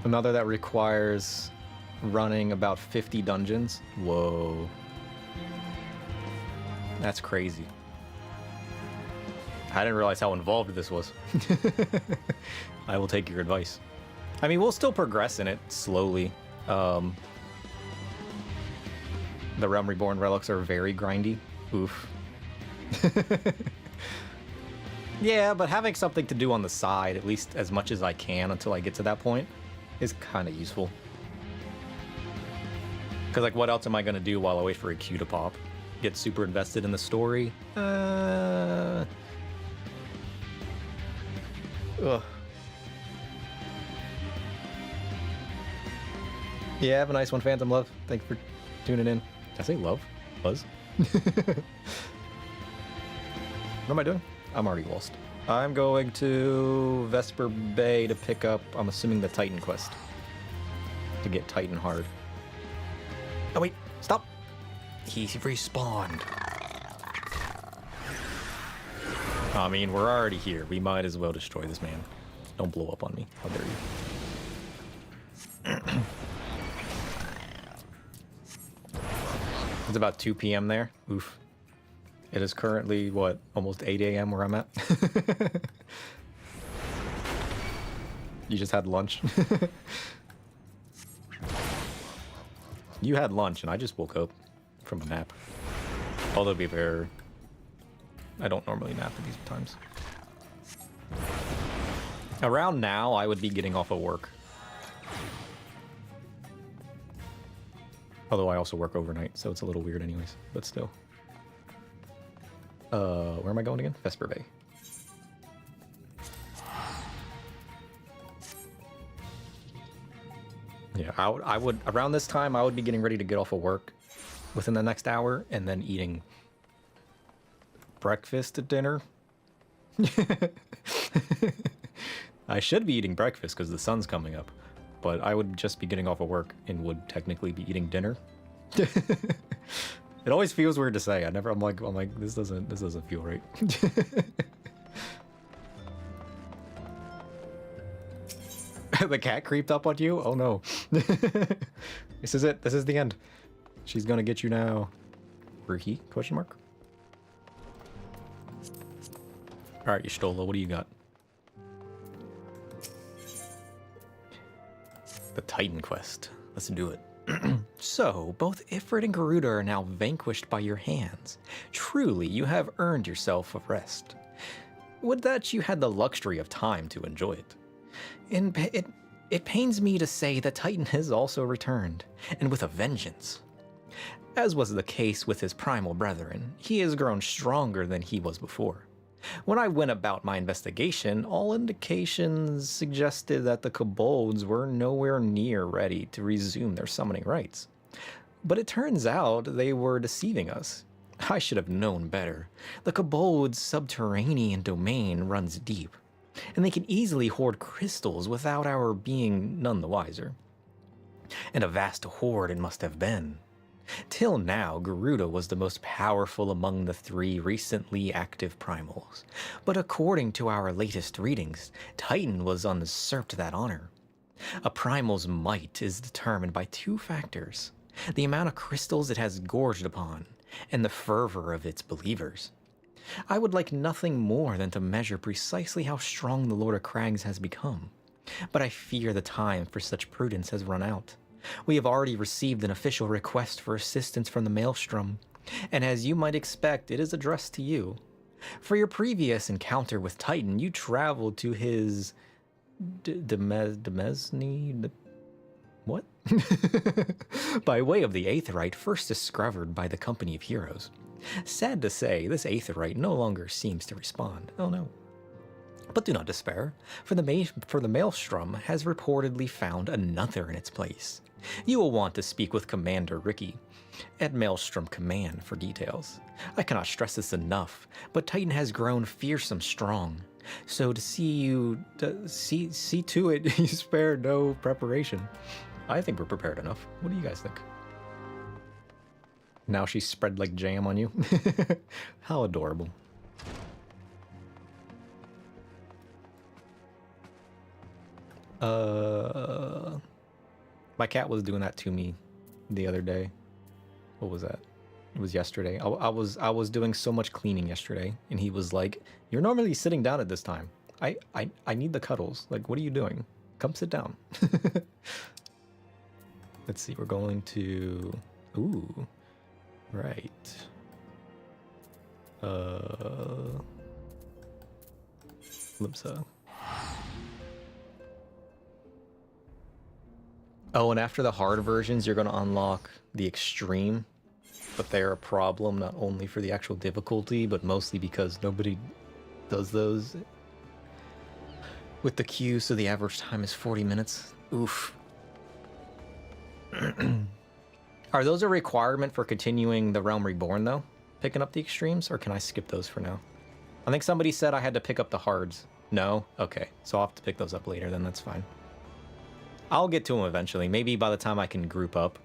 Another that requires running about 50 dungeons. Whoa. That's crazy. I didn't realize how involved this was. I will take your advice. I mean, we'll still progress in it slowly. The Realm Reborn relics are very grindy. Oof. Yeah, but having something to do on the side, at least as much as I can until I get to that point, is kind of useful. Because, like, what else am I going to do while I wait for a queue to pop? Get super invested in the story? Ugh. Yeah, have a nice one, Phantom Love. Thank you for tuning in. Did I say love? Buzz? What am I doing? I'm already lost. I'm going to Vesper Bay to pick up, I'm assuming, the Titan quest. To get Titan hard. Oh wait, stop! He respawned. I mean, we're already here. We might as well destroy this man. Don't blow up on me. How dare you. It's about 2 p.m. there. Oof. It is currently, what, almost 8 a.m. where I'm at? You just had lunch? You had lunch, and I just woke up from a nap. Although, to be fair, I don't normally nap at these times. Around now, I would be getting off of work. Although I also work overnight, so it's a little weird anyways, but still. Where am I going again? Vesper Bay. Yeah, I would, around this time, I would be getting ready to get off of work within the next hour, and then eating breakfast at dinner. I should be eating breakfast because the sun's coming up, but I would just be getting off of work and would technically be eating dinner. It always feels weird to say. I'm like, this doesn't feel right. The cat creeped up on you? Oh no. This is it. This is the end. She's gonna get you now. Rookie? Question mark? Alright, Y'shtola, what do you got? The Titan Quest. Let's do it. So, both Ifrit and Garuda are now vanquished by your hands. Truly, you have earned yourself a rest. Would that you had the luxury of time to enjoy it. It pains me to say that Titan has also returned, and with a vengeance. As was the case with his primal brethren, he has grown stronger than he was before. When I went about my investigation, all indications suggested that the kobolds were nowhere near ready to resume their summoning rites. But it turns out they were deceiving us. I should have known better. The kobolds' subterranean domain runs deep, and they can easily hoard crystals without our being none the wiser. And a vast hoard it must have been. Till now, Garuda was the most powerful among the 3 recently active primals, but according to our latest readings, Titan was usurped that honor. A primal's might is determined by 2 factors: the amount of crystals it has gorged upon, and the fervor of its believers. I would like nothing more than to measure precisely how strong the Lord of Crags has become, but I fear the time for such prudence has run out. We have already received an official request for assistance from the Maelstrom, and as you might expect, it is addressed to you. For your previous encounter with Titan, you traveled to his... Demesne... What? By way of the Aetheryte first discovered by the Company of Heroes. Sad to say, this Aetheryte no longer seems to respond. Oh no. But do not despair, for the Maelstrom has reportedly found another in its place. You will want to speak with Commander Ricky at Maelstrom Command for details. I cannot stress this enough, but Titan has grown fearsome strong. So to see to it, you spare no preparation. I think we're prepared enough. What do you guys think? Now she's spread like jam on you. How adorable. My cat was doing that to me the other day. What was that? It was yesterday. I was doing so much cleaning yesterday, and he was like, "You're normally sitting down at this time. I need the cuddles. Like, what are you doing? Come sit down." Let's see. We're going to... Ooh. Right. Limsa. Oh, and after the hard versions, you're going to unlock the extreme, but they're a problem not only for the actual difficulty, but mostly because nobody does those with the queue, so the average time is 40 minutes. Oof. Are those a requirement for continuing the Realm Reborn, though? Picking up the extremes, or can I skip those for now? I think somebody said I had to pick up the hards. No? Okay, so I'll have to pick those up later, then that's fine. I'll get to them eventually. Maybe by the time I can group up.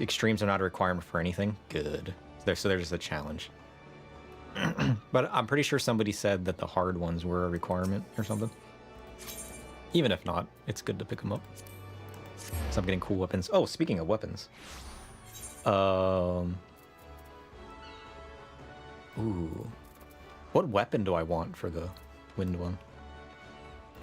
Extremes are not a requirement for anything. Good. So they're just a challenge. But I'm pretty sure somebody said that the hard ones were a requirement or something. Even if not, it's good to pick them up. So I'm getting cool weapons. Oh, speaking of weapons. Ooh. What weapon do I want for the wind one?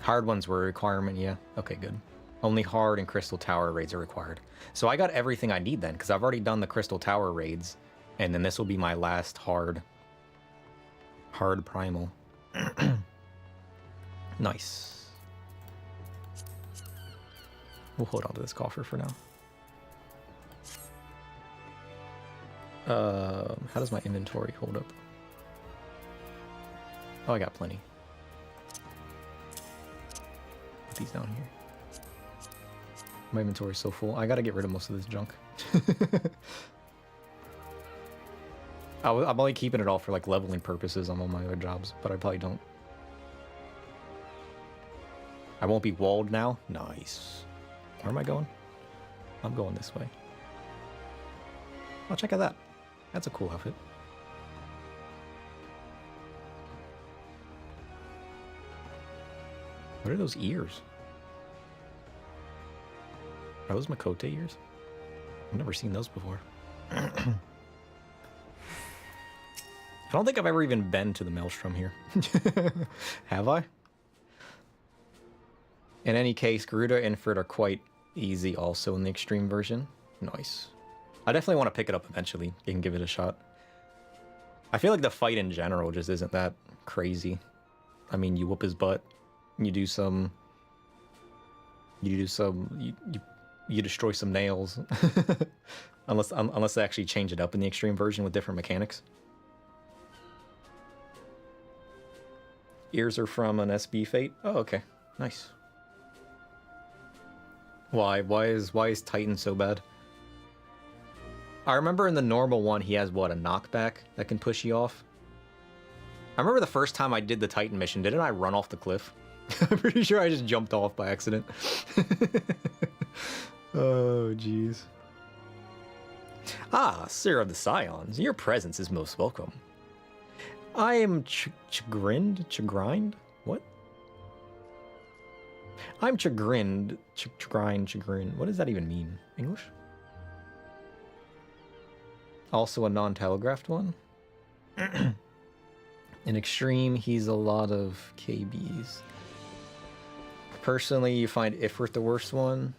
Hard ones were a requirement, yeah. Okay, good. Only hard and crystal tower raids are required. So I got everything I need then, because I've already done the crystal tower raids. And then this will be my last hard primal. Nice. We'll hold on to this coffer for now. How does my inventory hold up? Oh, I got plenty. Put these down here. My inventory's so full. I gotta get rid of most of this junk. I'm only keeping it all for like leveling purposes on all my other jobs, but I probably don't. I won't be walled now. Nice. Where am I going? I'm going this way. Oh, check out that. That's a cool outfit. What are those ears? Are those Makote ears? I've never seen those before. I don't think I've ever even been to the Maelstrom here. Have I? In any case, Garuda and Infert are quite easy also in the extreme version. Nice. I definitely want to pick it up eventually. You can give it a shot. I feel like the fight in general just isn't that crazy. I mean, you whoop his butt. You do some... You destroy some nails. unless they actually change it up in the extreme version with different mechanics. Ears are from an SB Fate. Oh, okay. Nice. Why? Why is Titan so bad? I remember in the normal one, he has, what, a knockback that can push you off? I remember the first time I did the Titan mission, didn't I run off the cliff? I'm pretty sure I just jumped off by accident. Oh, jeez. Ah, Sir of the Scions, your presence is most welcome. I am chagrined? What? I'm chagrined. Chagrin. What does that even mean? English? Also a non-telegraphed one? In extreme, he's a lot of KBs. Personally, you find Ifrit the worst one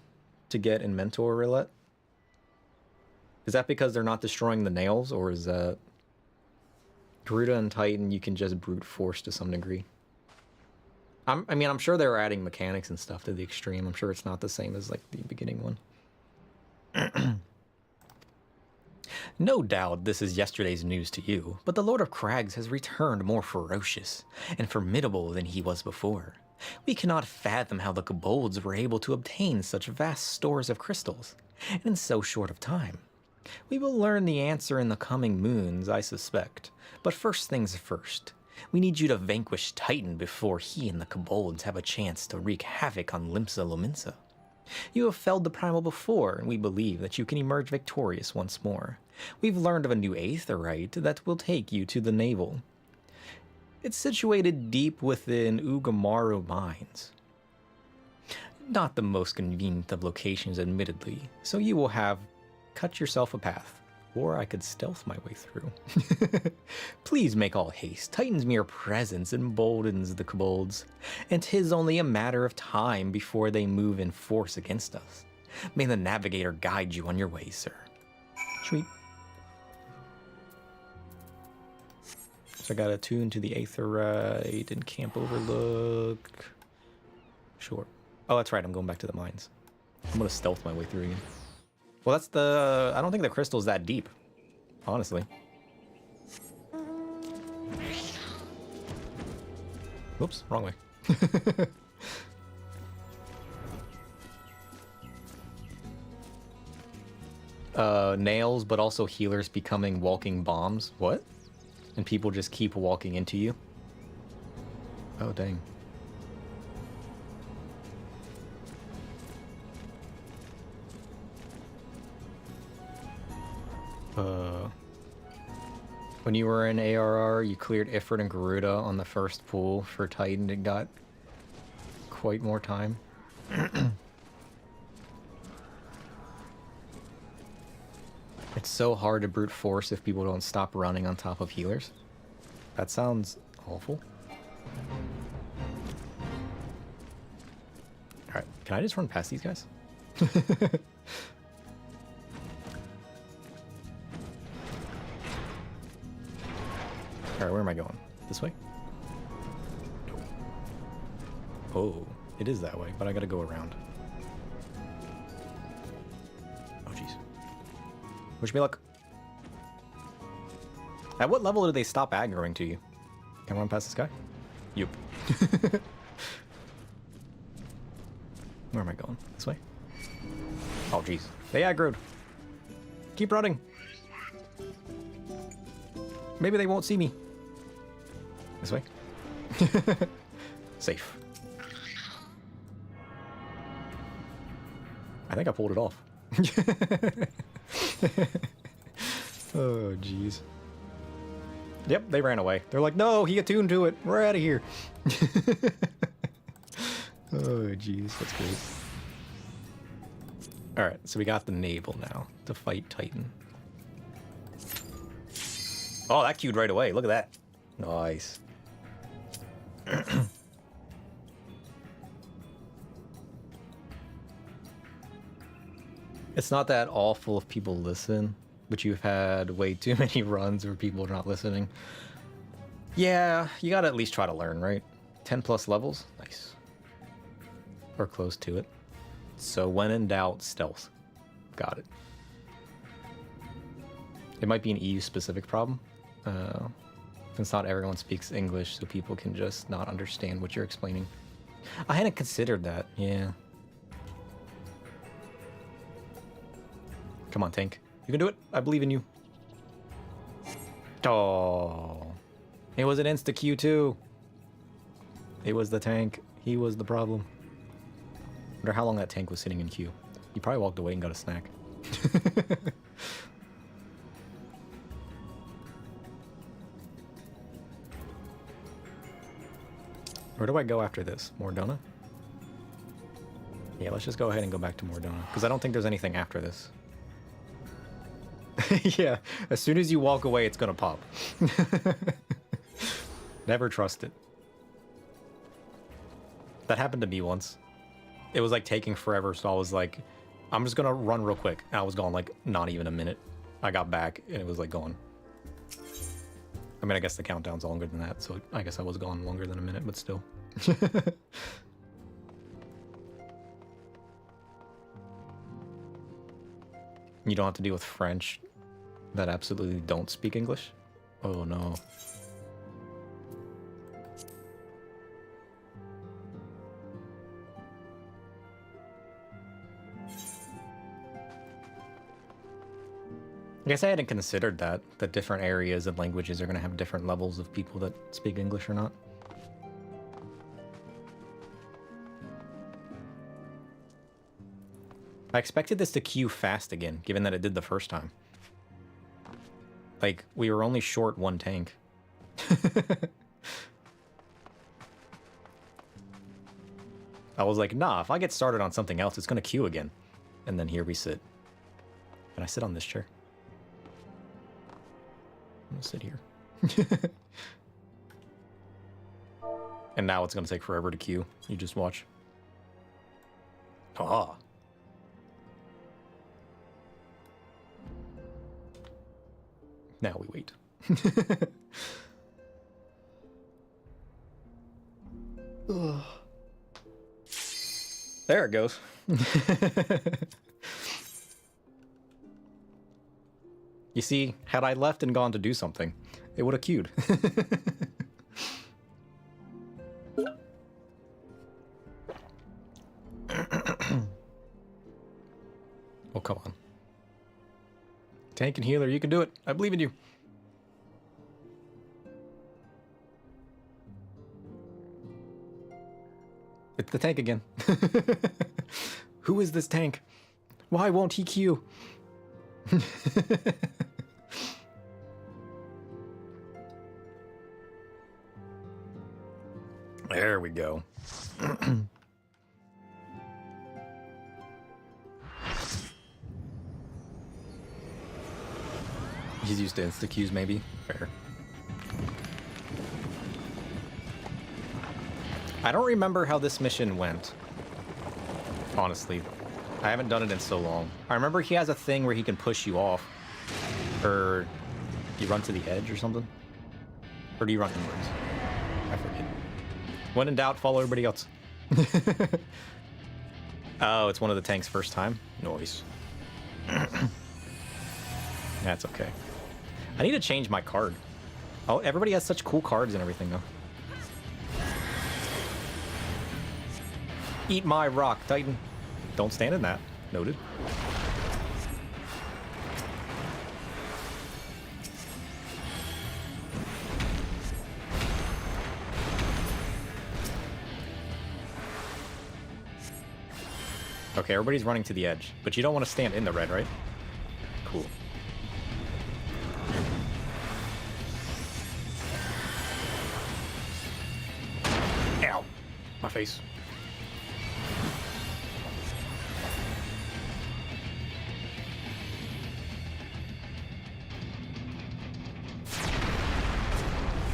to get in Mentor Roulette? Is that because they're not destroying the nails, or is that... Garuda and Titan, you can just brute force to some degree. I mean, I'm sure they're adding mechanics and stuff to the extreme. I'm sure it's not the same as, like, the beginning one. No doubt this is yesterday's news to you, but the Lord of Crags has returned more ferocious and formidable than he was before. We cannot fathom how the kobolds were able to obtain such vast stores of crystals, and in so short of time. We will learn the answer in the coming moons, I suspect. But first things first. We need you to vanquish Titan before he and the kobolds have a chance to wreak havoc on Limsa Lominsa. You have felled the primal before, and we believe that you can emerge victorious once more. We've learned of a new aetherite that will take you to the navel. It's situated deep within Ugamaru mines. Not the most convenient of locations, admittedly, so you will have cut yourself a path, or I could stealth my way through. Please make all haste. Titan's mere presence emboldens the kobolds, and 'tis only a matter of time before they move in force against us. May the navigator guide you on your way, sir. Sweet. So I got attuned to the aetherite and Camp Overlook. Sure. Oh, that's right. I'm going back to the mines. I'm going to stealth my way through again. Well, that's the... I don't think the crystal's that deep, honestly. Whoops, wrong way. Nails, but also healers becoming walking bombs. What? And people just keep walking into you? Oh, dang. When you were in ARR, you cleared Ifrit and Garuda on the first pool for Titan. It got quite more time. It's so hard to brute force if people don't stop running on top of healers. That sounds awful. Alright, can I just run past these guys? Alright, where am I going? This way? Oh, it is that way, but I gotta go around. Oh, jeez. Wish me luck. At what level did they stop aggroing to you? Can I run past this guy? Yup. Where am I going? This way? Oh, jeez. They aggroed. Keep running. Maybe they won't see me. This way? Safe. I think I pulled it off. Oh, jeez. Yep, they ran away. They're like, no, he attuned to it. We're out of here. Oh, jeez. That's great. Alright, so we got the naval now to fight Titan. Oh, that queued right away. Look at that. Nice. It's not that awful if people listen, but you've had way too many runs where people are not listening. Yeah, you gotta at least try to learn, right? 10 plus levels? Nice. Or close to it. So when in doubt, stealth. Got it. It might be an EU specific problem. Since not everyone speaks English, so people can just not understand what you're explaining. I hadn't considered that, yeah. Come on, tank. You can do it. I believe in you. Oh. It was an insta-Q too. It was the tank. He was the problem. Wonder how long that tank was sitting in queue. He probably walked away and got a snack. Where do I go after this? Mordona? Yeah, let's just go ahead and go back to Mordona, because I don't think there's anything after this. Yeah, as soon as you walk away, it's gonna pop. Never trust it. That happened to me once. It was like taking forever, so I was like, I'm just gonna run real quick. And I was gone like not even a minute. I got back and it was like gone. I mean, I guess the countdown's longer than that, so I guess I was gone longer than a minute, but still. You don't have to deal with French that absolutely don't speak English? Oh no. I guess I hadn't considered that different areas and languages are going to have different levels of people that speak English or not. I expected this to queue fast again, given that it did the first time. Like, we were only short one tank. I was like, nah, if I get started on something else, it's going to queue again. And then here we sit. Can I sit on this chair? I'm gonna sit here. And now it's gonna take forever to queue. You just watch. Ah. Now we wait. There it goes. You see, had I left and gone to do something, it would have queued. Oh, come on. Tank and healer, you can do it. I believe in you. It's the tank again. Who is this tank? Why won't he queue? There we go. He's used to insta-queues, maybe? Fair. I don't remember how this mission went. Honestly. I haven't done it in so long. I remember he has a thing where he can push you off. Or you run to the edge or something? Or do you run inwards? I forget. When in doubt, follow everybody else. Oh, it's one of the tanks' first time? Noise. That's okay. I need to change my card. Oh, everybody has such cool cards and everything, though. Eat my rock, Titan. Don't stand in that. Noted. Okay, everybody's running to the edge, but you don't want to stand in the red, right? Cool. Ow! My face.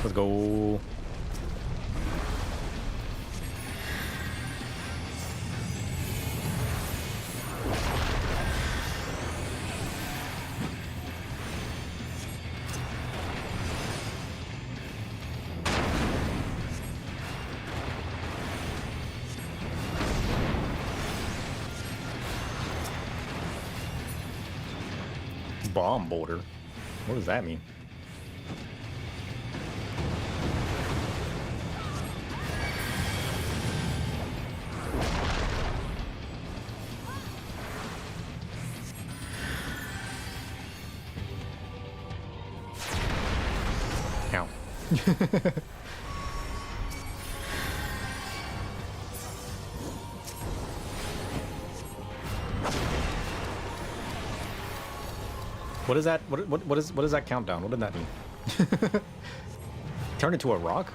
Let's go. Bomb boulder. What does that mean? Ow. What is that? What is that countdown? What did that mean? Turn into a rock?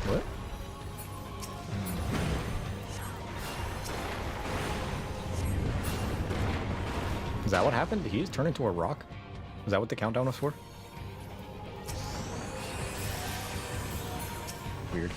What? Is that what happened? Did he just turn into a rock? Is that what the countdown was for? Weird.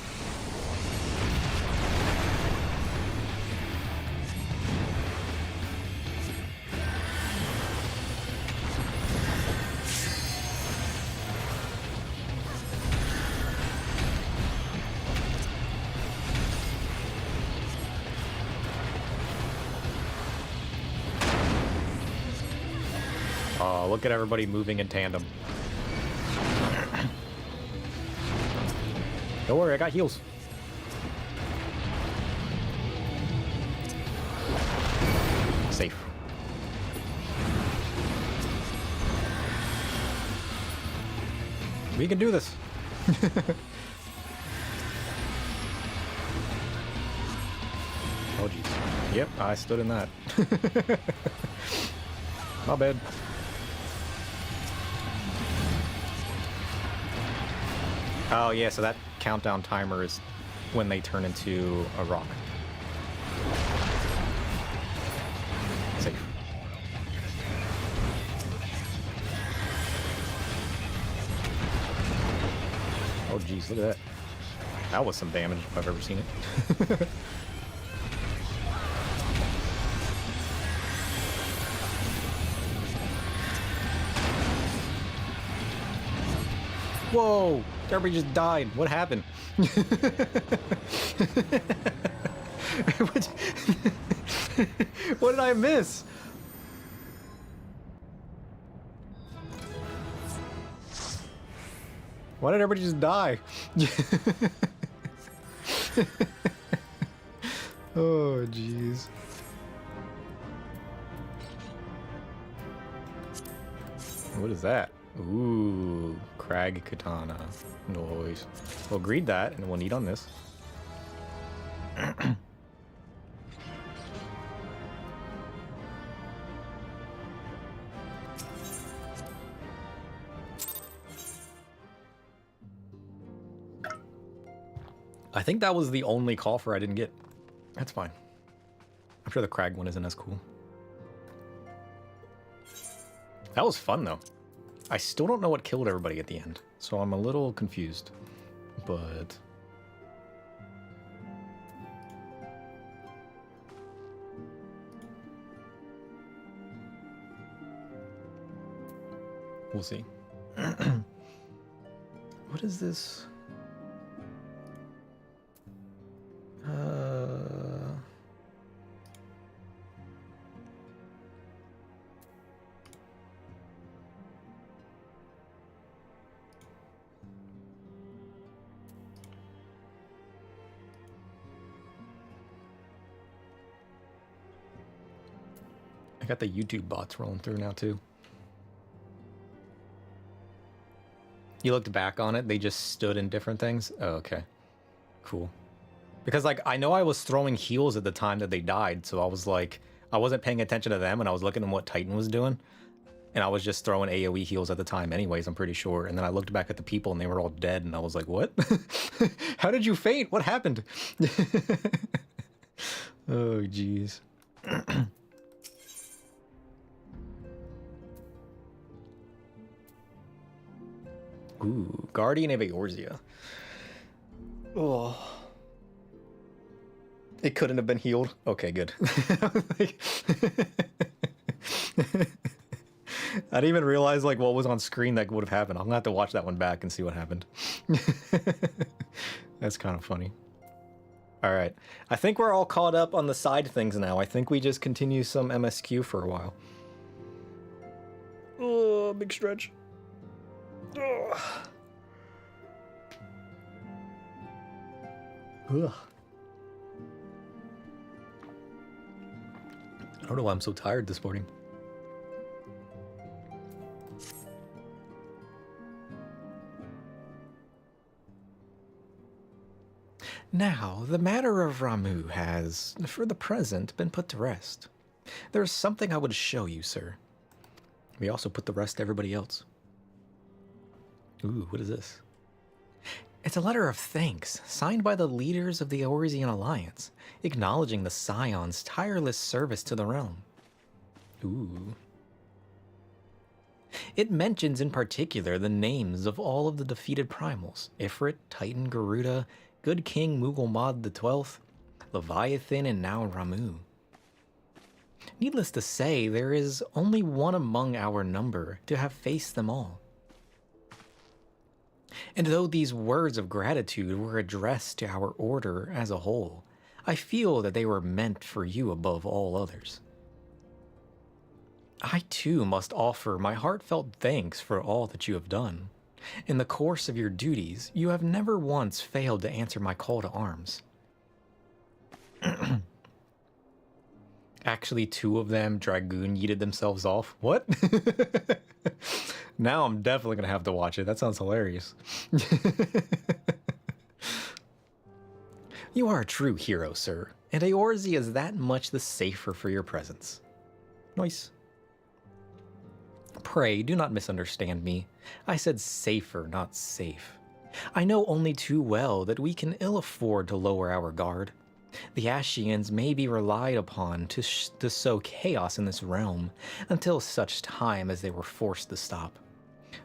Oh, look at everybody moving in tandem. Don't worry, I got heals. Safe. We can do this. Oh, jeez. Yep, I stood in that. My bad. Oh, yeah, so that countdown timer is when they turn into a rock. Safe. Oh, geez, look at that. That was some damage if I've ever seen it. Whoa! Everybody just died. What happened? What did I miss? Why did everybody just die? Oh, jeez. What is that? Ooh, Crag Katana. Noise. We'll greed that, and we'll need on this. I think that was the only coffer I didn't get. That's fine. I'm sure the crag one isn't as cool. That was fun, though. I still don't know what killed everybody at the end, so I'm a little confused. But... we'll see. What is this? I got the YouTube bots rolling through now too. You looked back on it, they just stood in different things? Oh, okay. Cool. Because, like, I know I was throwing heals at the time that they died, so I was like, I wasn't paying attention to them, and I was looking at what Titan was doing. And I was just throwing AoE heals at the time anyways, I'm pretty sure. And then I looked back at the people, and they were all dead, and I was like, what? How did you faint? What happened? Oh, jeez. Ooh, Guardian of Eorzea. Oh. It couldn't have been healed? Okay, good. I didn't even realize like what was on screen that would have happened. I'm gonna have to watch that one back and see what happened. That's kind of funny. All right. I think we're all caught up on the side things now. I think we just continue some MSQ for a while. Oh, big stretch. Ugh. Ugh. I don't know why I'm so tired this morning. Now, the matter of Ramuh has, for the present, been put to rest. There is something I would show you, sir. We also put to rest everybody else. Ooh, what is this? It's a letter of thanks, signed by the leaders of the Eorzean Alliance, acknowledging the Scion's tireless service to the realm. Ooh. It mentions in particular the names of all of the defeated primals, Ifrit, Titan, Garuda, Good King Mughal XII, Leviathan, and now Ramuh. Needless to say, there is only one among our number to have faced them all. And though these words of gratitude were addressed to our order as a whole, I feel that they were meant for you above all others. I too must offer my heartfelt thanks for all that you have done. In the course of your duties, you have never once failed to answer my call to arms. Actually, two of them Dragoon yeeted themselves off. What? Now I'm definitely going to have to watch it. That sounds hilarious. You are a true hero, sir, and Eorzea is that much the safer for your presence. Nice. Pray, do not misunderstand me. I said safer, not safe. I know only too well that we can ill afford to lower our guard. The Ashians may be relied upon to sow chaos in this realm until such time as they were forced to stop.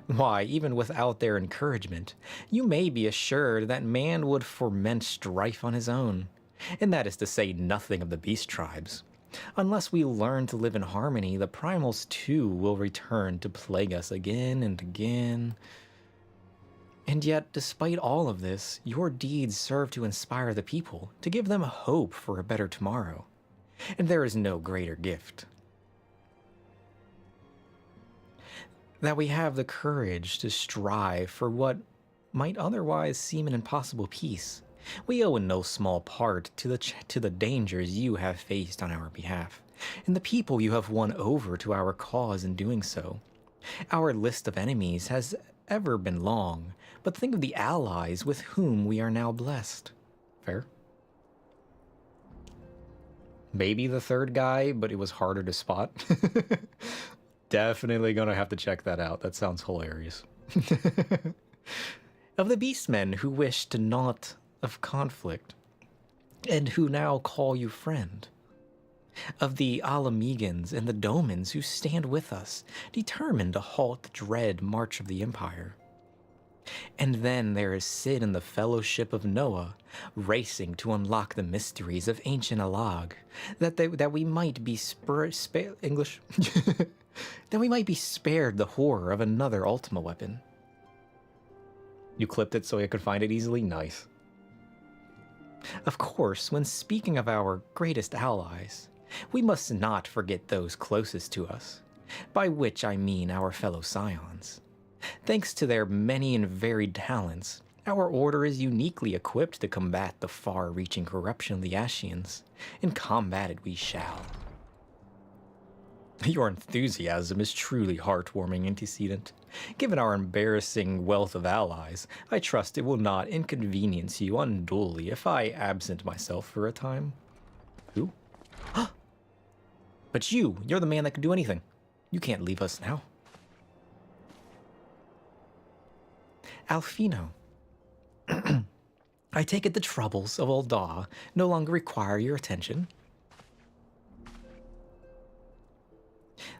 Why, even without their encouragement, you may be assured that man would foment strife on his own, and that is to say nothing of the beast tribes. Unless we learn to live in harmony, the primals too will return to plague us again and again. And yet, despite all of this, your deeds serve to inspire the people, to give them hope for a better tomorrow. And there is no greater gift. That we have the courage to strive for what might otherwise seem an impossible peace. We owe in no small part to the dangers you have faced on our behalf, and the people you have won over to our cause in doing so. Our list of enemies has ever been long, but think of the allies with whom we are now blessed. Fair? Maybe the third guy, but it was harder to spot. Definitely gonna have to check that out. That sounds hilarious. Of the beastmen who wish to not of conflict, and who now call you friend. Of the Alamegans and the Domans who stand with us, determined to halt the dread march of the Empire. And then there is Sid and the Fellowship of Noah, racing to unlock the mysteries of ancient Alag, that we might be English, that we might be spared the horror of another Ultima weapon. You clipped it so I could find it easily? Nice. Of course, when speaking of our greatest allies, we must not forget those closest to us, by which I mean our fellow Scions. Thanks to their many and varied talents, our order is uniquely equipped to combat the far-reaching corruption of the Ashians, and combat it we shall. Your enthusiasm is truly heartwarming, antecedent. Given our embarrassing wealth of allies, I trust it will not inconvenience you unduly if I absent myself for a time. Who? But you're the man that can do anything. You can't leave us now. Alfino. I take it the troubles of Old Daw no longer require your attention.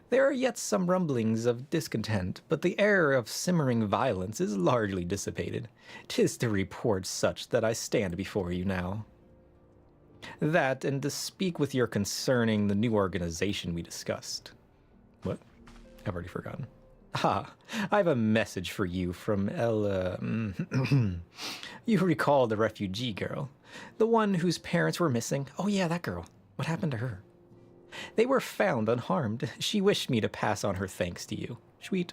There are yet some rumblings of discontent, but the air of simmering violence is largely dissipated. 'Tis to report such that I stand before you now. That, and to speak with you concerning the new organization we discussed. What? I've already forgotten. I have a message for you from You recall the refugee girl, the one whose parents were missing? Oh yeah, that girl. What happened to her? They were found unharmed. She wished me to pass on her thanks to you. Sweet.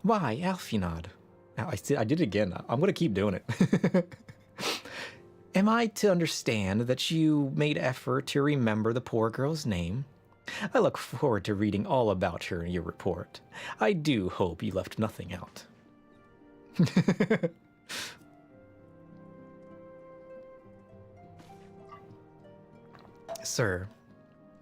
Why, Alfinod? I did it again. I'm going to keep doing it. Am I to understand that you made effort to remember the poor girl's name? I look forward to reading all about her in your report. I do hope you left nothing out. Sir,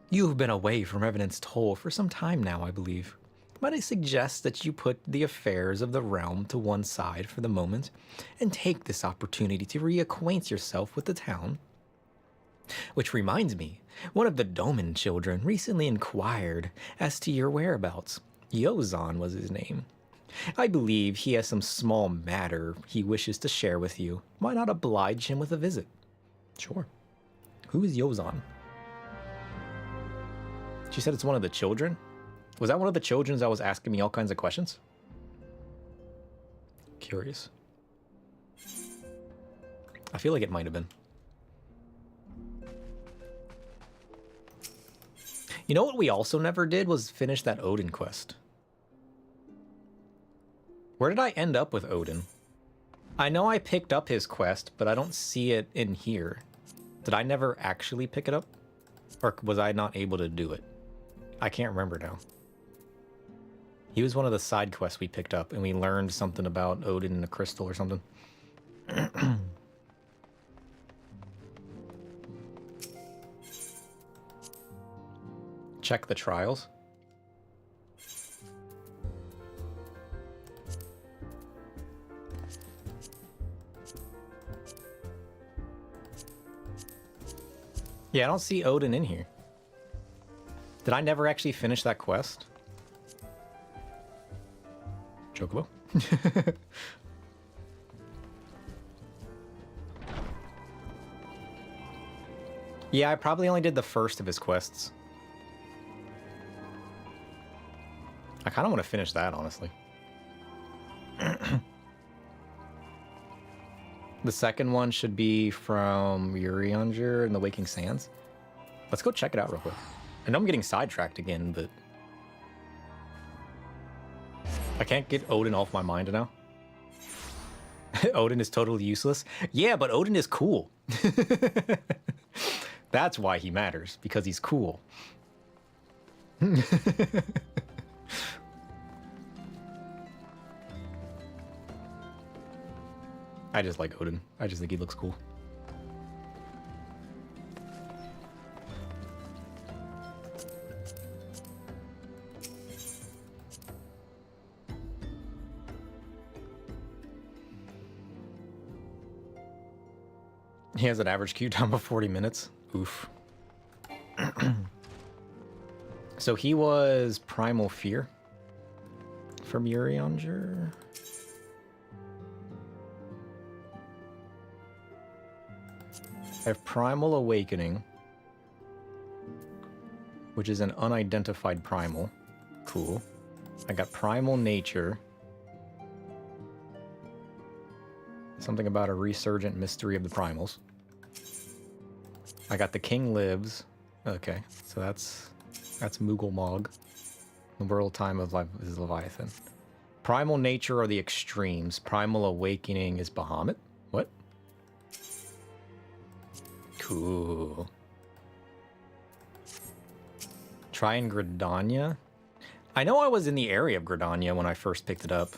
you have been away from Revenant's Toll for some time now, I believe. Might I suggest that you put the affairs of the realm to one side for the moment and take this opportunity to reacquaint yourself with the town? Which reminds me, one of the Doman children recently inquired as to your whereabouts. Yozan was his name. I believe he has some small matter he wishes to share with you. Why not oblige him with a visit? Sure. Who is Yozan? She said it's one of the children? Was that one of the children that was asking me all kinds of questions? Curious. I feel like it might have been. You know what we also never did was finish that Odin quest. Where did I end up with Odin? I know I picked up his quest, but I don't see it in here. Did I never actually pick it up? Or was I not able to do it? I can't remember now. He was one of the side quests we picked up, and we learned something about Odin and a crystal or something. Check the trials. Yeah, I don't see Odin in here. Did I never actually finish that quest? Chocobo? Yeah, I probably only did the first of his quests. I kind of want to finish that, honestly. The second one should be from Urianger and the Waking Sands. Let's go check it out real quick. I know I'm getting sidetracked again, but I can't get Odin off my mind now. Odin is totally useless. Yeah, but Odin is cool. That's why he matters, because he's cool. I just like Odin. I just think he looks cool. He has an average queue time of 40 minutes. Oof. So he was Primal Fear from Urianger. I have Primal Awakening, which is an unidentified primal. Cool. I got Primal Nature. Something about a resurgent mystery of the primals. I got The King Lives. Okay, so that's Moogle Mog. The World Time of Life is Leviathan. Primal Nature are the extremes. Primal Awakening is Bahamut. What? Cool. Try and Gridania. I know I was in the area of Gridania when I first picked it up.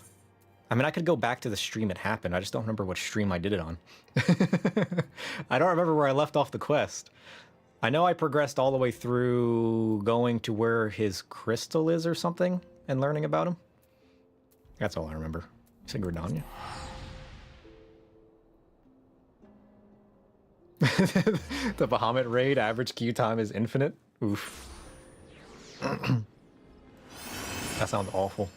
I mean, I could go back to the stream it happened. I just don't remember what stream I did it on. I don't remember where I left off the quest. I know I progressed all the way through going to where his crystal is or something and learning about him. That's all I remember. You said Gridania? The Bahamut raid average queue time is infinite? Oof. That sounds awful.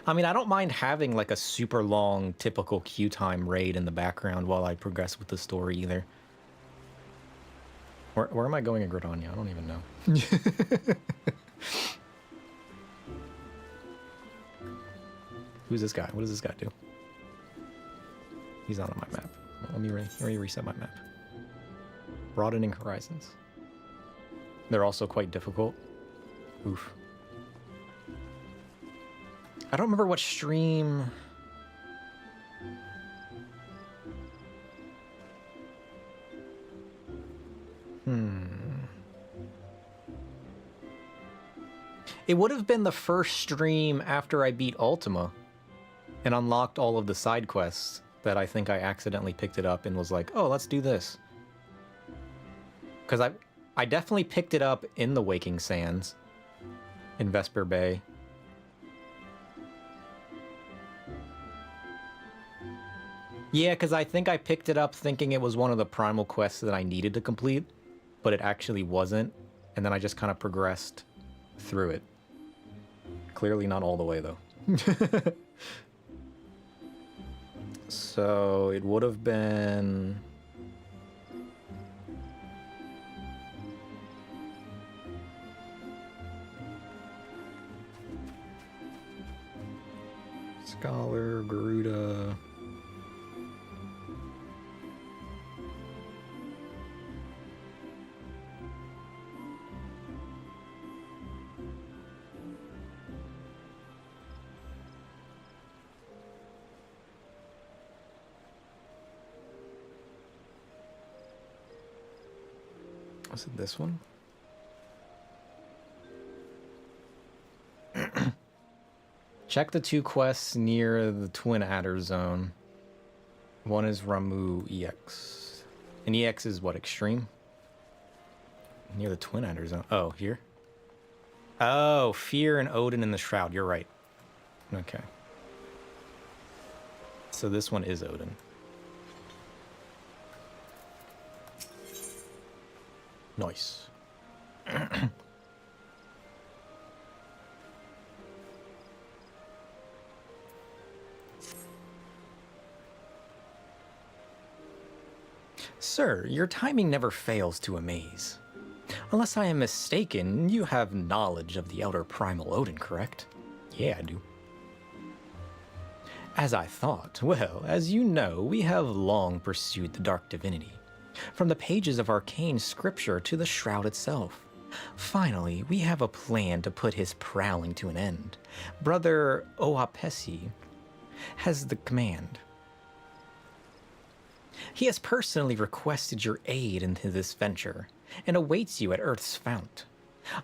I mean, I don't mind having like a super long typical queue time raid in the background while I progress with the story either. Where am I going in Gridania? I don't even know. Who's this guy? What does this guy do? He's not on my map. Let me reset my map. Broadening horizons. They're also quite difficult. Oof. I don't remember what stream... It would have been the first stream after I beat Ultima and unlocked all of the side quests that I think I accidentally picked it up and was like, oh, let's do this. Because I definitely picked it up in the Waking Sands in Vesper Bay. Yeah, because I think I picked it up thinking it was one of the primal quests that I needed to complete, but it actually wasn't, and then I just kind of progressed through it. Clearly not all the way, though. So it would have been... Scholar, Garuda... Was it this one? Check the 2 quests near the Twin Adder Zone. One is Ramuh EX. And EX is what, extreme? Near the Twin Adder Zone. Oh, here? Oh, Fear and Odin in the Shroud. You're right. Okay. So this one is Odin. Nice. Sir, your timing never fails to amaze. Unless I am mistaken, you have knowledge of the Elder Primal Odin, correct? Yeah, I do. As I thought, well, as you know, we have long pursued the dark divinity. From the pages of arcane scripture to the shroud itself. Finally, we have a plan to put his prowling to an end. Brother Oapesi has the command. He has personally requested your aid into this venture, and awaits you at Earth's fount.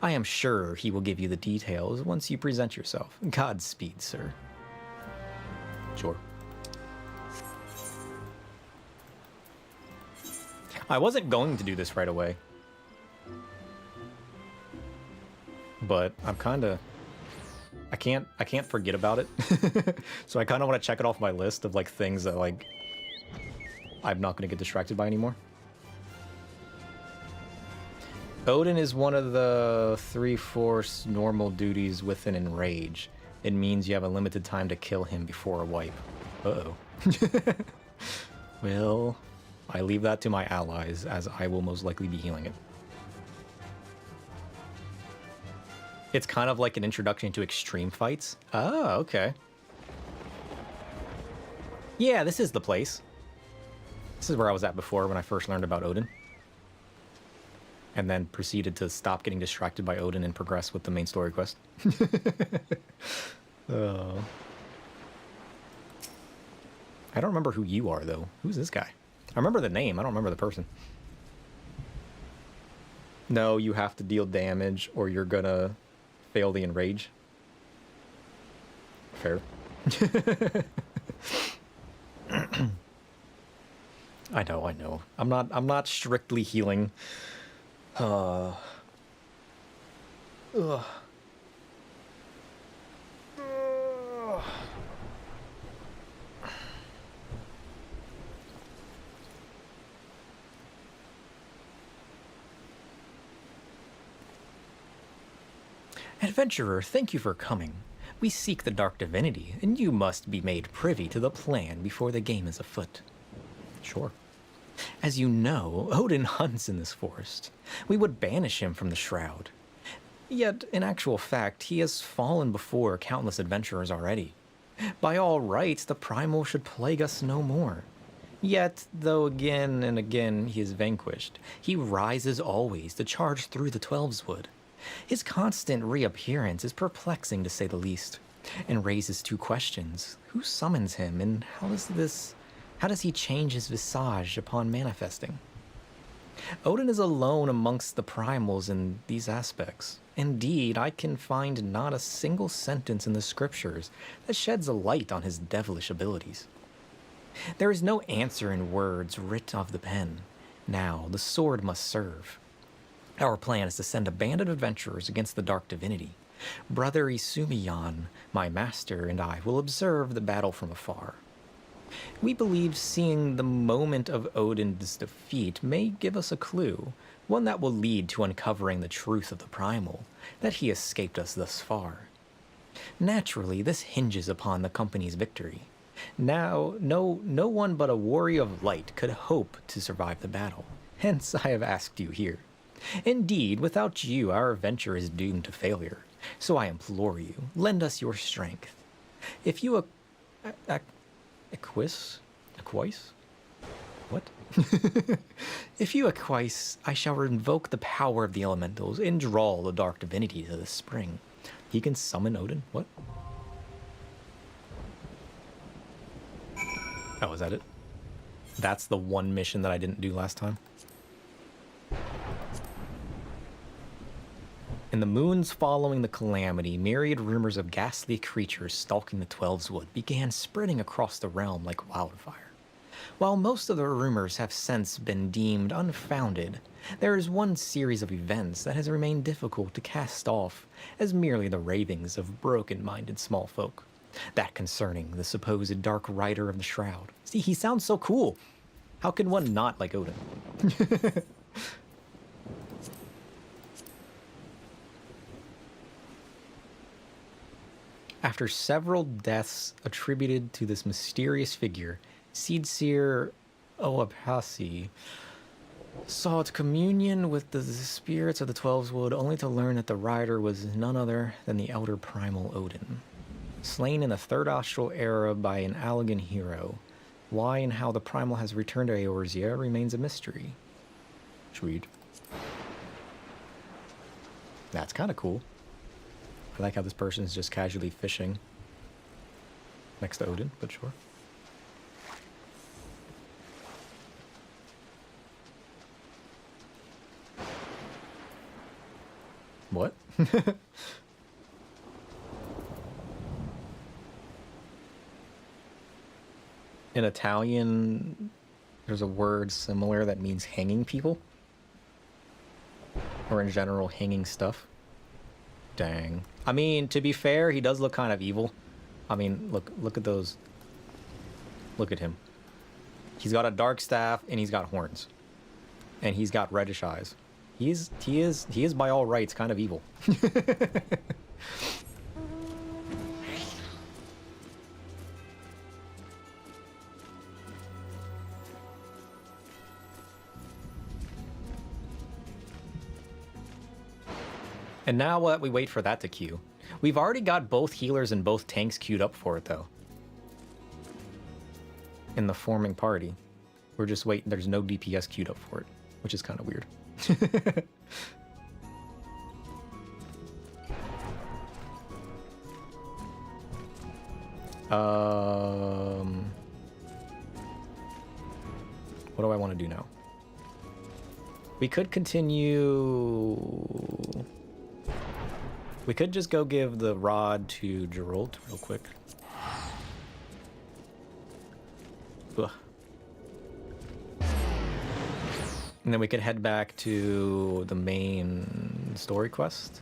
I am sure he will give you the details once you present yourself. Godspeed, sir. Sure. I wasn't going to do this right away. But I'm kinda... I can't forget about it. So I kinda want to check it off my list of like things that like... I'm not going to get distracted by anymore. Odin is one of the 3/4 normal duties with an enrage. It means you have a limited time to kill him before a wipe. Uh-oh. Well, I leave that to my allies, as I will most likely be healing it. It's kind of like an introduction to extreme fights. Oh, okay. Yeah, this is the place. This is where I was at before when I first learned about Odin. And then proceeded to stop getting distracted by Odin and progress with the main story quest. Oh. I don't remember who you are, though. Who's this guy? I remember the name. I don't remember the person. No, you have to deal damage or you're gonna fail the enrage. Fair. I know. I'm not strictly healing. Ugh. Adventurer, thank you for coming. We seek the Dark Divinity, and you must be made privy to the plan before the game is afoot. Sure. As you know, Odin hunts in this forest. We would banish him from the Shroud. Yet, in actual fact, he has fallen before countless adventurers already. By all rights, the Primal should plague us no more. Yet, though again and again he is vanquished, he rises always to charge through the Twelveswood. His constant reappearance is perplexing to say the least, and raises two questions. Who summons him, and how does he change his visage upon manifesting? Odin is alone amongst the primals in these aspects. Indeed, I can find not a single sentence in the scriptures that sheds a light on his devilish abilities. There is no answer in words writ of the pen. Now, the sword must serve. Our plan is to send a band of adventurers against the Dark Divinity. Brother Isumiyan, my master, and I will observe the battle from afar. We believe seeing the moment of Odin's defeat may give us a clue, one that will lead to uncovering the truth of the Primal, that he escaped us thus far. Naturally, this hinges upon the company's victory. Now, no one but a warrior of light could hope to survive the battle. Hence, I have asked you here. Indeed, without you, our venture is doomed to failure. So I implore you, lend us your strength. If you acquiesce? What? If you acquiesce, I shall invoke the power of the elementals and draw the Dark Divinity to the spring. He can summon Odin? What? Oh, is that it? That's the one mission that I didn't do last time. In the moons following the calamity, myriad rumors of ghastly creatures stalking the Twelveswood began spreading across the realm like wildfire. While most of the rumors have since been deemed unfounded, there is one series of events that has remained difficult to cast off as merely the ravings of broken-minded small folk. That concerning the supposed Dark Rider of the Shroud. See, he sounds so cool. How can one not like Odin? After several deaths attributed to this mysterious figure, Seedseer Oapasi sought communion with the spirits of the Twelveswood, only to learn that the rider was none other than the elder primal Odin. Slain in the Third Austral Era by an Allegan hero, why and how the primal has returned to Eorzea remains a mystery. Sweet. That's kind of cool. I like how this person is just casually fishing next to Odin, but sure. What? In Italian, there's a word similar that means hanging people. Or in general, hanging stuff. Dang. I mean, to be fair, he does look kind of evil. I mean, look at those. Look at him. He's got a dark staff and he's got horns. And he's got reddish eyes. He is by all rights kind of evil. And now what? We wait for that to queue. We've already got both healers and both tanks queued up for it, though. In the forming party. We're just waiting. There's no DPS queued up for it, which is kind of weird. What do I want to do now? We could continue... We could just go give the rod to Geralt real quick. Ugh. And then we could head back to the main story quest.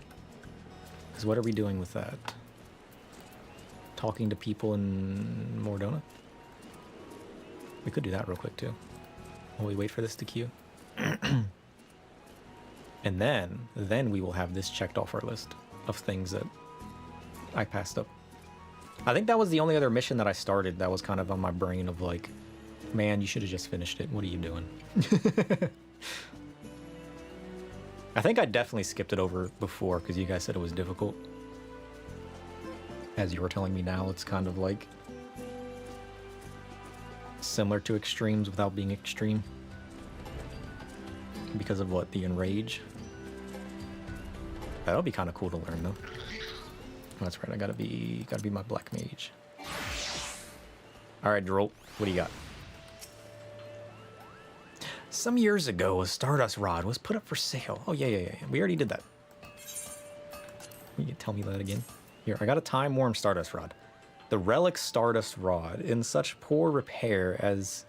Because what are we doing with that? Talking to people in Mordona? We could do that real quick too. While we wait for this to queue. And then we will have this checked off our list of things that I passed up. I think that was the only other mission that I started that was kind of on my brain of like, man, you should have just finished it. What are you doing? I think I definitely skipped it over before because you guys said it was difficult. As you were telling me now, it's kind of like similar to extremes without being extreme. Because of what? The enrage? That'll be kind of cool to learn though. That's right, I gotta be my black mage. Alright, Geralt, what do you got? Some years ago, a Stardust Rod was put up for sale. Oh, yeah. We already did that. You can tell me that again? Here, I got a time-worn Stardust Rod. The Relic Stardust Rod in such poor repair as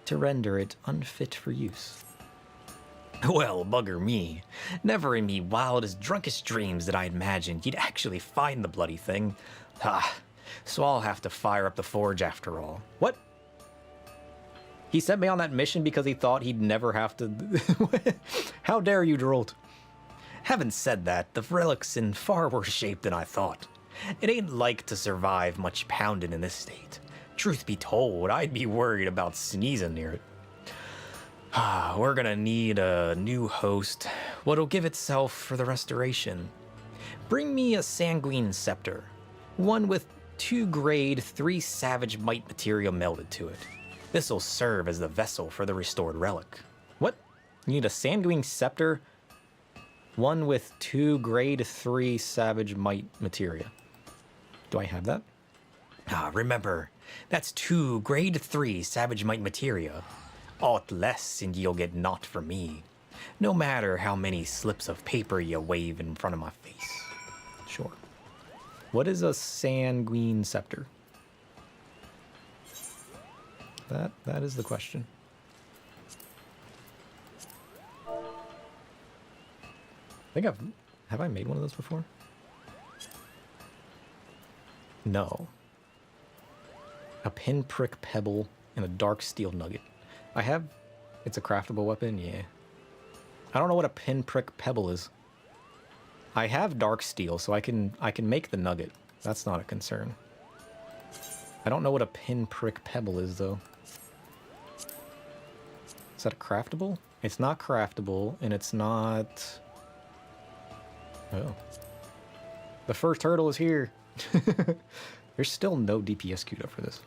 to render it unfit for use. Well, bugger me. Never in me wildest, drunkest dreams did I imagine you'd actually find the bloody thing. So I'll have to fire up the forge after all. What? He sent me on that mission because he thought he'd never have to... How dare you, Geralt? Having said that, the relic's in far worse shape than I thought. It ain't like to survive much pounding in this state. Truth be told, I'd be worried about sneezing near it. We're gonna need a new host, what'll give itself for the restoration. Bring me a sanguine scepter, one with 2 grade 3 savage might material melded to it. This'll serve as the vessel for the restored relic. What? You need a sanguine scepter, one with 2 grade 3 savage might materia. Do I have that? Remember, that's 2 grade 3 savage might materia. Aught less and you'll get naught from me, no matter how many slips of paper you wave in front of my face. Sure. What is a sanguine scepter? That is the question. I think have I made one of those before? No. A pinprick pebble and a dark steel nugget. I have... It's a craftable weapon? Yeah. I don't know what a pinprick pebble is. I have dark steel, so I can make the nugget. That's not a concern. I don't know what a pinprick pebble is, though. Is that a craftable? It's not craftable, and it's not... Oh. The first hurdle is here. There's still no DPS queued up for this.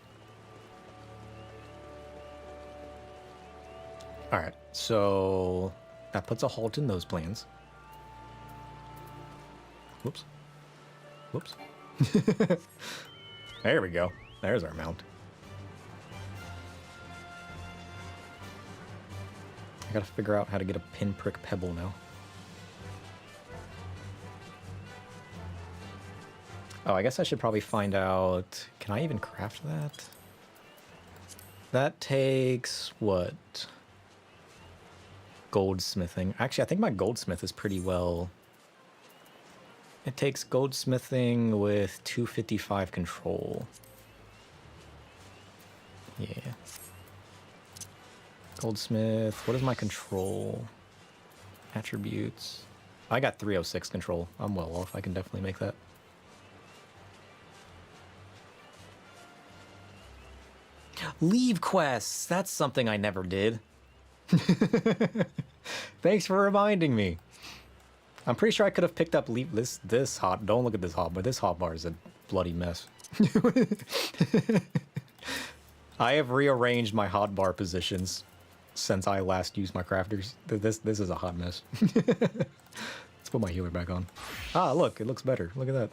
Alright, so that puts a halt in those plans. Whoops. Whoops. There we go. There's our mount. I gotta figure out how to get a pinprick pebble now. Oh, I guess I should probably find out... Can I even craft that? That takes... what? Goldsmithing. Actually, I think my goldsmith is pretty well... It takes goldsmithing with 255 control. Yeah. Goldsmith. What is my control? Attributes. I got 306 control. I'm well off. I can definitely make that. Leave quests. That's something I never did. Thanks for reminding me. I'm pretty sure I could have picked up this hot. Don't look at this hotbar. This hotbar is a bloody mess. I have rearranged my hotbar positions since I last used my crafters. This is a hot mess. Let's put my healer back on. Ah, look, it looks better. Look at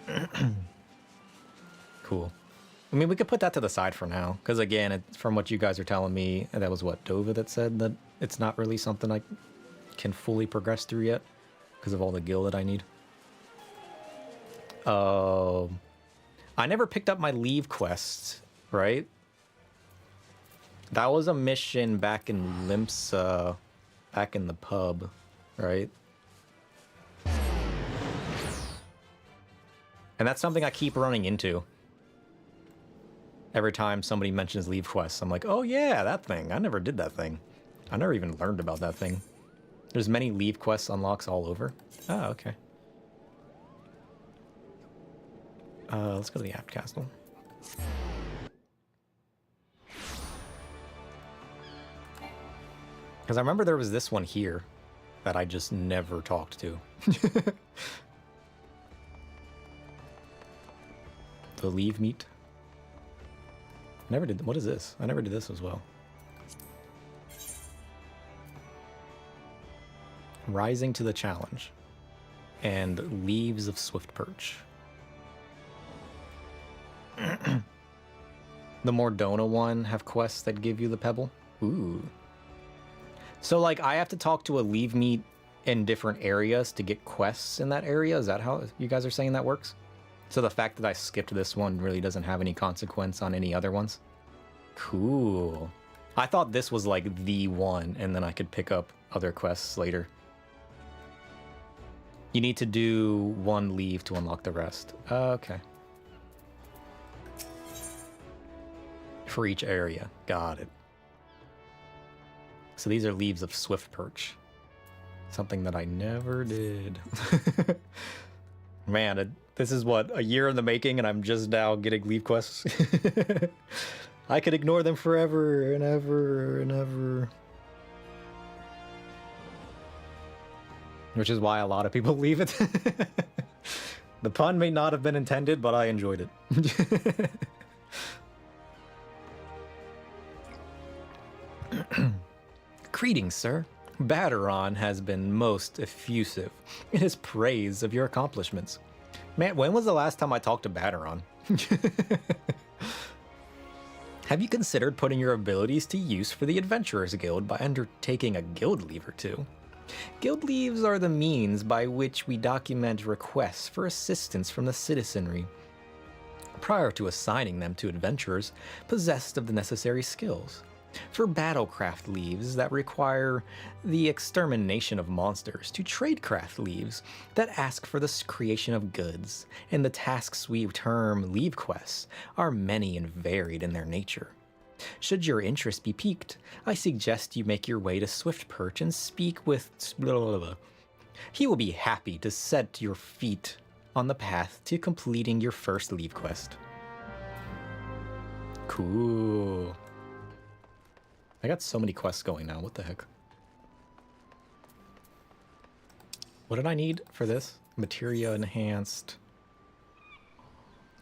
that. Cool. I mean, we could put that to the side for now, because again, from what you guys are telling me, that was what, Dova that said that it's not really something I can fully progress through yet, because of all the gil that I need. I never picked up my leave quest, right? That was a mission back in Limsa, back in the pub, right? And that's something I keep running into. Every time somebody mentions leave quests, I'm like, oh yeah, that thing. I never did that thing. I never even learned about that thing. There's many leave quests unlocks all over. Oh, okay. Let's go to the Apt Castle. Because I remember there was this one here that I just never talked to. The leave meat. Never did. What is this? I never did this as well. Rising to the challenge. And Leaves of Swift Perch. The Mordona one have quests that give you the pebble. Ooh. So like I have to talk to a leave meat in different areas to get quests in that area? Is that how you guys are saying that works? So the fact that I skipped this one really doesn't have any consequence on any other ones? Cool. I thought this was like the one, and then I could pick up other quests later. You need to do one leave to unlock the rest. Okay. For each area. Got it. So these are Leaves of Swift Perch. Something that I never did. Man, this is what, a year in the making, and I'm just now getting leave quests. I could ignore them forever and ever and ever. Which is why a lot of people leave it. The pun may not have been intended, but I enjoyed it. Greetings, sir. Baderon has been most effusive in his praise of your accomplishments. Man, when was the last time I talked to Baderon? Have you considered putting your abilities to use for the Adventurers Guild by undertaking a guild leave or two? Guild leaves are the means by which we document requests for assistance from the citizenry, prior to assigning them to adventurers possessed of the necessary skills. For battlecraft leaves that require the extermination of monsters, to tradecraft leaves that ask for the creation of goods, and the tasks we term leave quests are many and varied in their nature. Should your interest be piqued, I suggest you make your way to Swift Perch and speak with blah, blah, blah. He will be happy to set your feet on the path to completing your first leave quest. Cool. I got so many quests going now, what the heck? What did I need for this? Materia enhanced.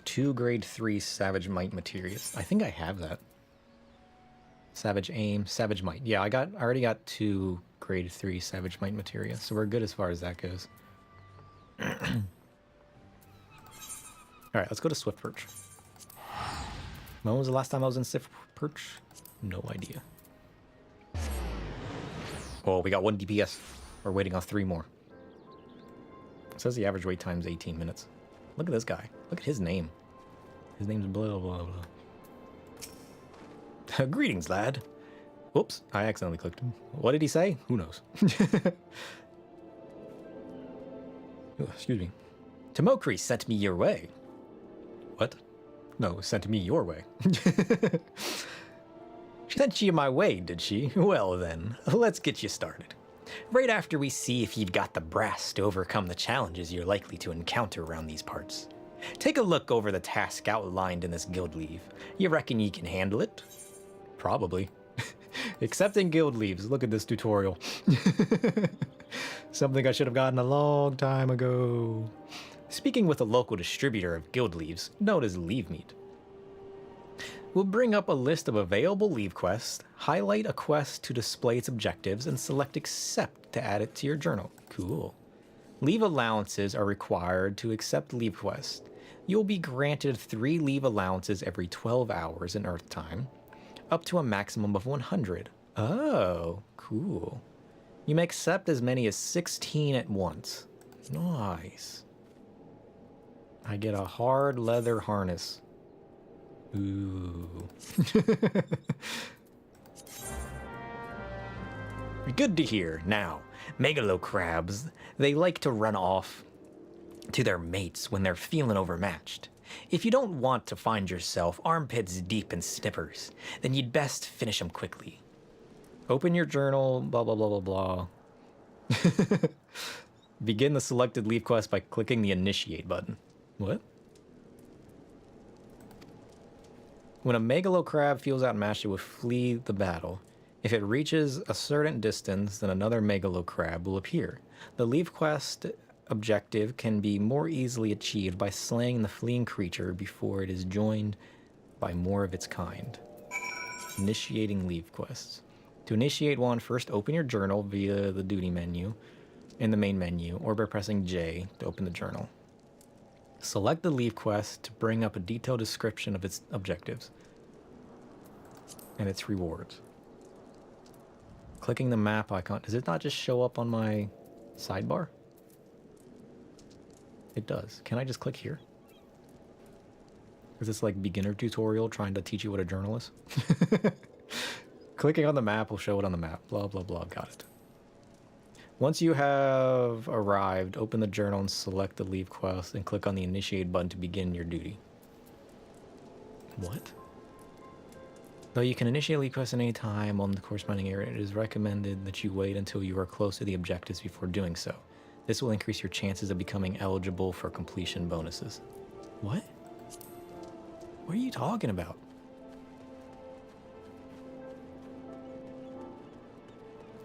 2 grade 3 Savage Might materials. I think I have that. Savage Aim, Savage Might. Yeah, I already got 2 grade 3 Savage Might materia, so we're good as far as that goes. Alright, let's go to Swift Perch. When was the last time I was in Swift Perch? No idea. Oh, we got 1 DPS. We're waiting on 3 more. It says the average wait time is 18 minutes. Look at this guy. Look at his name. His name's blah, blah, blah. Greetings, lad. Whoops, I accidentally clicked him. What did he say? Who knows? Oh, excuse me. Tomokri sent me your way. What? No, sent me your way. Sent you my way, did she? Well then, let's get you started. Right after we see if you've got the brass to overcome the challenges you're likely to encounter around these parts. Take a look over the task outlined in this guild leave. You reckon you can handle it? Probably. Accepting guild leaves. Look at this tutorial. Something I should have gotten a long time ago. Speaking with a local distributor of guild leaves, known as Levemeet. We'll bring up a list of available leave quests, highlight a quest to display its objectives, and select accept to add it to your journal. Cool. Leave allowances are required to accept leave quests. You'll be granted 3 leave allowances every 12 hours in Earth time, up to a maximum of 100. Oh, cool. You may accept as many as 16 at once. Nice. I get a hard leather harness. Ooh. Good to hear. Now, megalo crabs, they like to run off to their mates when they're feeling overmatched. If you don't want to find yourself armpits deep in snippers, then you'd best finish them quickly. Open your journal, blah, blah, blah, blah, blah. Begin the selected leave quest by clicking the initiate button. What? When a megalo crab feels outmatched, it will flee the battle. If it reaches a certain distance, then another megalo crab will appear. The leave quest objective can be more easily achieved by slaying the fleeing creature before it is joined by more of its kind. Initiating leave quests. To initiate one, first open your journal via the duty menu in the main menu, or by pressing J to open the journal. Select the leave quest to bring up a detailed description of its objectives and its rewards. Clicking the map icon, does it not just show up on my sidebar? It does. Can I just click here? Is this like beginner tutorial trying to teach you what a journal is? Clicking on the map will show it on the map. Blah, blah, blah. Got it. Once you have arrived, open the journal and select the leave quest and click on the initiate button to begin your duty. What? Though you can initiate leave quests at any time on the corresponding area, it is recommended that you wait until you are close to the objectives before doing so. This will increase your chances of becoming eligible for completion bonuses. What? What are you talking about?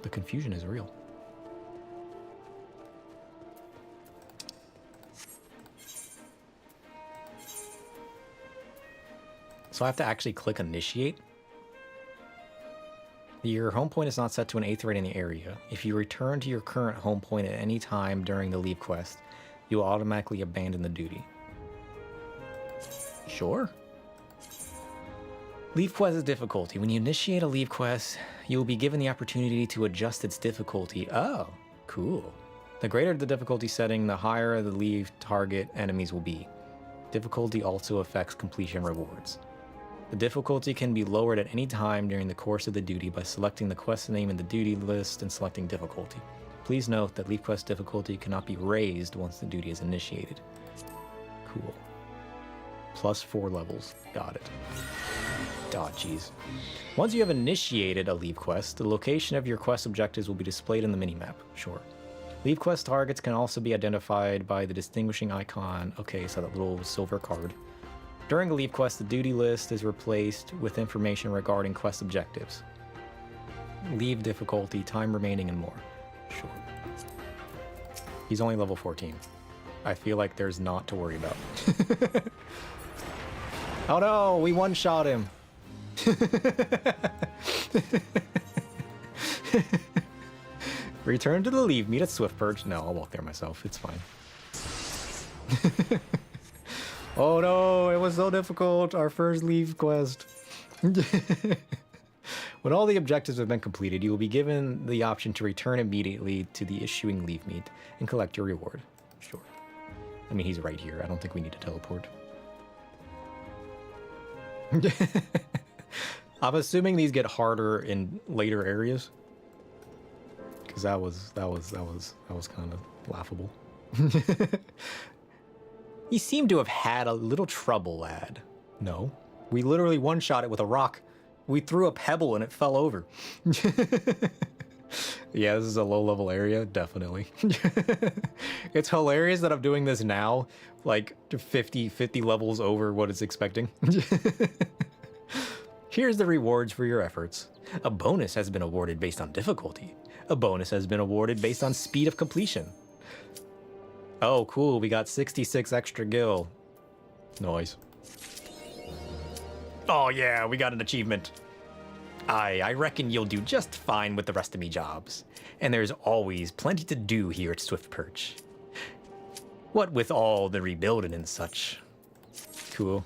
The confusion is real. So I have to actually click initiate. Your home point is not set to an 8th rate in the area. If you return to your current home point at any time during the leave quest, you will automatically abandon the duty. Sure. Leave quest difficulty. When you initiate a leave quest, you will be given the opportunity to adjust its difficulty. Oh, cool. The greater the difficulty setting, the higher the leave target enemies will be. Difficulty also affects completion rewards. The difficulty can be lowered at any time during the course of the duty by selecting the quest name in the duty list and selecting difficulty. Please note that leave quest difficulty cannot be raised once the duty is initiated. Cool. +4 levels. Got it. Oh, jeez. Once you have initiated a leave quest, the location of your quest objectives will be displayed in the minimap. Sure. Leave quest targets can also be identified by the distinguishing icon. Okay, so that little silver card. During a leave quest, the duty list is replaced with information regarding quest objectives, leave difficulty, time remaining, and more. Sure. He's only level 14. I feel like there's not to worry about. Oh no, we one-shot him. Return to the leave, meet at Swiftpurge. No, I'll walk there myself. It's fine. Oh no, it was so difficult. Our first leave quest. When all the objectives have been completed, you will be given the option to return immediately to the issuing Levemeet and collect your reward. Sure. I mean, he's right here. I don't think we need to teleport. I'm assuming these get harder in later areas, because that was kind of laughable. You seem to have had a little trouble, lad. No, we literally one-shot it with a rock. We threw a pebble and it fell over. Yeah, this is a low-level area, definitely. It's hilarious that I'm doing this now, like 50 levels over what it's expecting. Here's the rewards for your efforts. A bonus has been awarded based on difficulty. A bonus has been awarded based on speed of completion. Oh, cool, we got 66 extra gil. Nice. Oh yeah, we got an achievement. I reckon you'll do just fine with the rest of me jobs. And there's always plenty to do here at Swift Perch. What with all the rebuilding and such. Cool.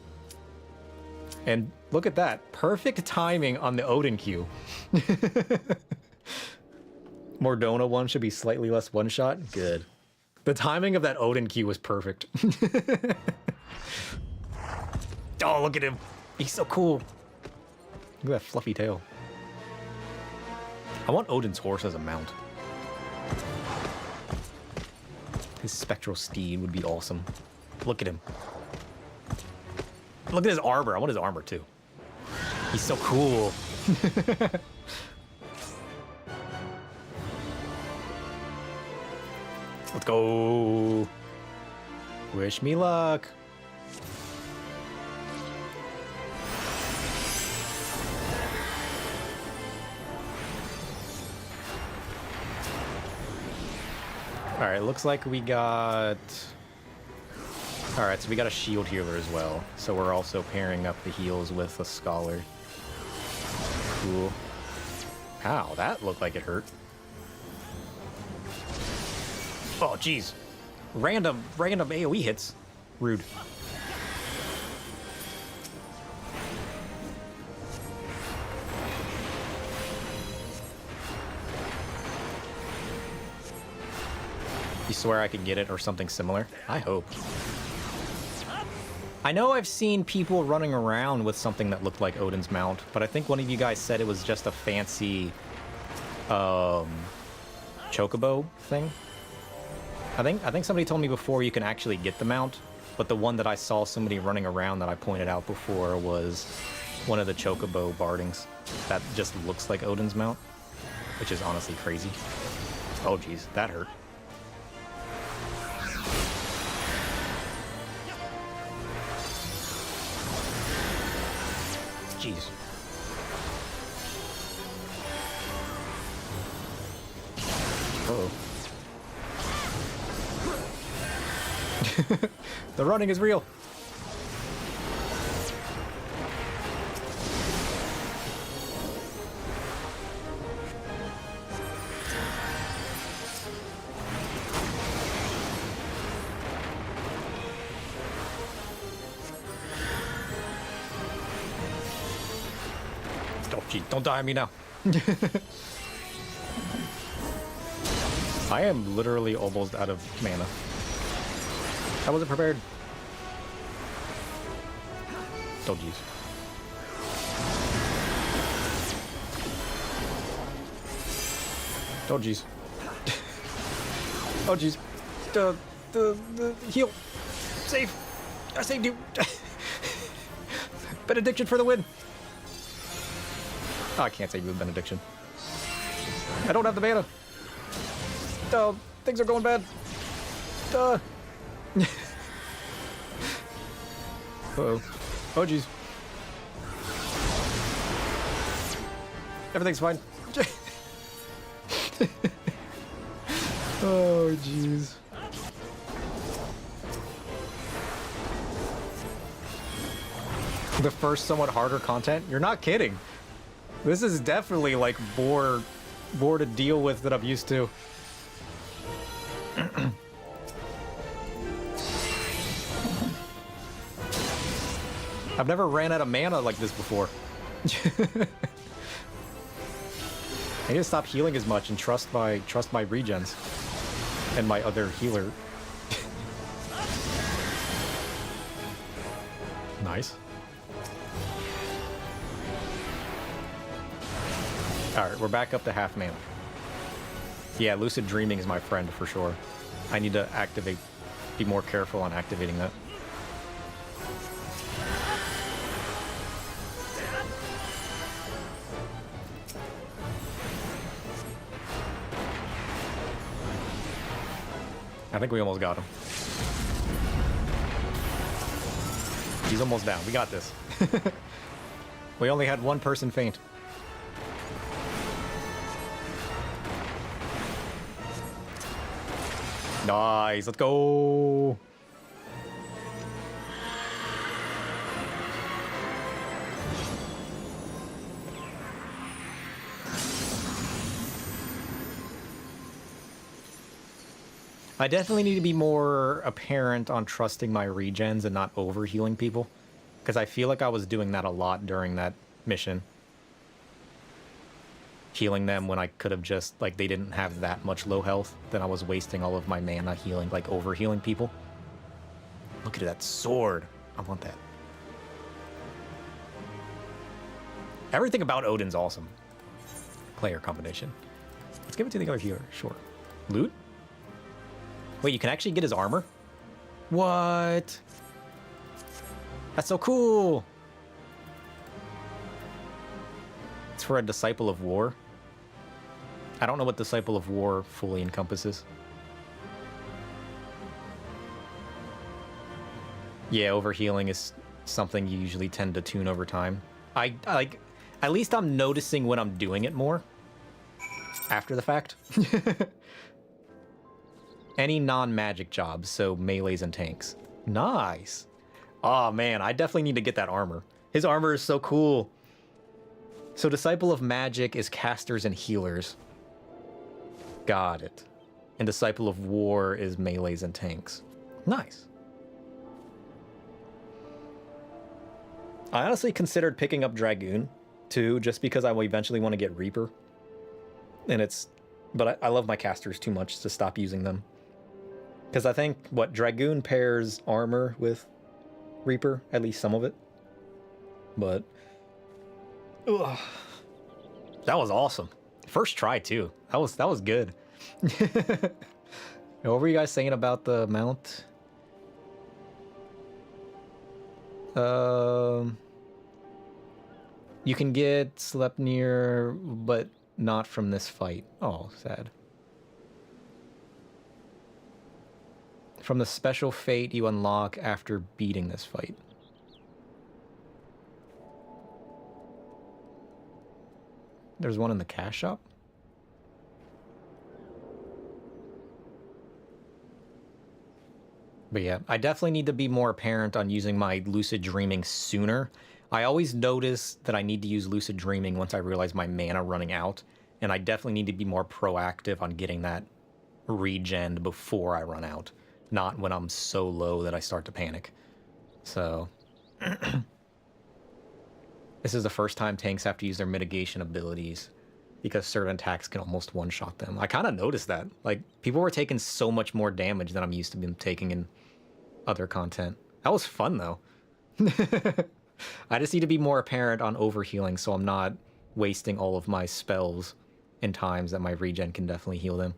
And look at that. Perfect timing on the Odin queue. Mordona one should be slightly less one-shot. Good. The timing of that Odin queue was perfect. Oh, look at him. He's so cool. Look at that fluffy tail. I want Odin's horse as a mount. His spectral steed would be awesome. Look at him. Look at his armor. I want his armor too. He's so cool. Let's go. Wish me luck. All right, looks like we got... All right, so we got a shield healer as well. So we're also pairing up the heals with a scholar. Cool. Ow, that looked like it hurt. Oh, jeez. Random AoE hits. Rude. You swear I could get it or something similar? I hope. I know I've seen people running around with something that looked like Odin's mount, but I think one of you guys said it was just a fancy chocobo thing. I think somebody told me before you can actually get the mount, but the one that I saw somebody running around that I pointed out before was one of the chocobo bardings that just looks like Odin's mount, which is honestly crazy. Oh geez, that hurt. Jeez. Uh-oh. The running is real. Oh, gee, don't die on me now. I am literally almost out of mana. I wasn't prepared. Oh, jeez. Oh, jeez. Oh, jeez. The heal. Save. I saved you. Benediction for the win. Oh, I can't save you with Benediction. I don't have the mana. Oh, things are going bad. Uh-oh. Oh, jeez. Everything's fine. Oh, jeez. The first somewhat harder content? You're not kidding. This is definitely like more to deal with than I'm used to. I've never ran out of mana like this before. I need to stop healing as much and trust my regens and my other healer. Nice. Alright, we're back up to half mana. Yeah, lucid dreaming is my friend for sure. I need to be more careful on activating that. I think we almost got him. He's almost down. We got this. We only had one person faint. Nice. Let's go. I definitely need to be more apparent on trusting my regens and not over-healing people. Because I feel like I was doing that a lot during that mission. Healing them when I could have just, like, they didn't have that much low health. Then I was wasting all of my mana healing, like, over-healing people. Look at that sword. I want that. Everything about Odin's awesome. Player combination. Let's give it to the other healer. Sure. Loot? Wait, you can actually get his armor? What? That's so cool! It's for a Disciple of War. I don't know what Disciple of War fully encompasses. Yeah, overhealing is something you usually tend to tune over time. I like, at least I'm noticing when I'm doing it more. After the fact. Any non-magic jobs, so melees and tanks. Nice. Oh man, I definitely need to get that armor. His armor is so cool. So Disciple of Magic is casters and healers. Got it. And Disciple of War is melees and tanks. Nice. I honestly considered picking up Dragoon too, just because I will eventually want to get Reaper. And it's, but I love my casters too much to stop using them. Because I think, what, Dragoon pairs armor with Reaper, at least some of it. But, ugh. That was awesome. First try too. That was good. What were you guys saying about the mount? You can get Sleipnir, but not from this fight. Oh, sad. From the special fate you unlock after beating this fight. There's one in the cash shop? But yeah, I definitely need to be more apparent on using my lucid dreaming sooner. I always notice that I need to use lucid dreaming once I realize my mana running out, and I definitely need to be more proactive on getting that regen before I run out. Not when I'm so low that I start to panic. So, this is the first time tanks have to use their mitigation abilities because certain attacks can almost one-shot them. I kind of noticed that. Like, people were taking so much more damage than I'm used to them taking in other content. That was fun, though. I just need to be more apparent on overhealing so I'm not wasting all of my spells in times that my regen can definitely heal them.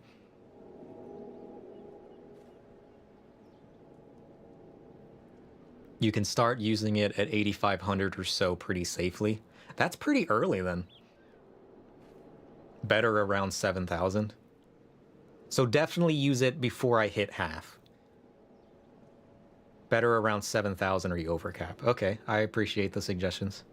You can start using it at 8,500 or so pretty safely. That's pretty early then. Better around 7,000. So definitely use it before I hit half. Better around 7,000 or you overcap. Okay, I appreciate the suggestions.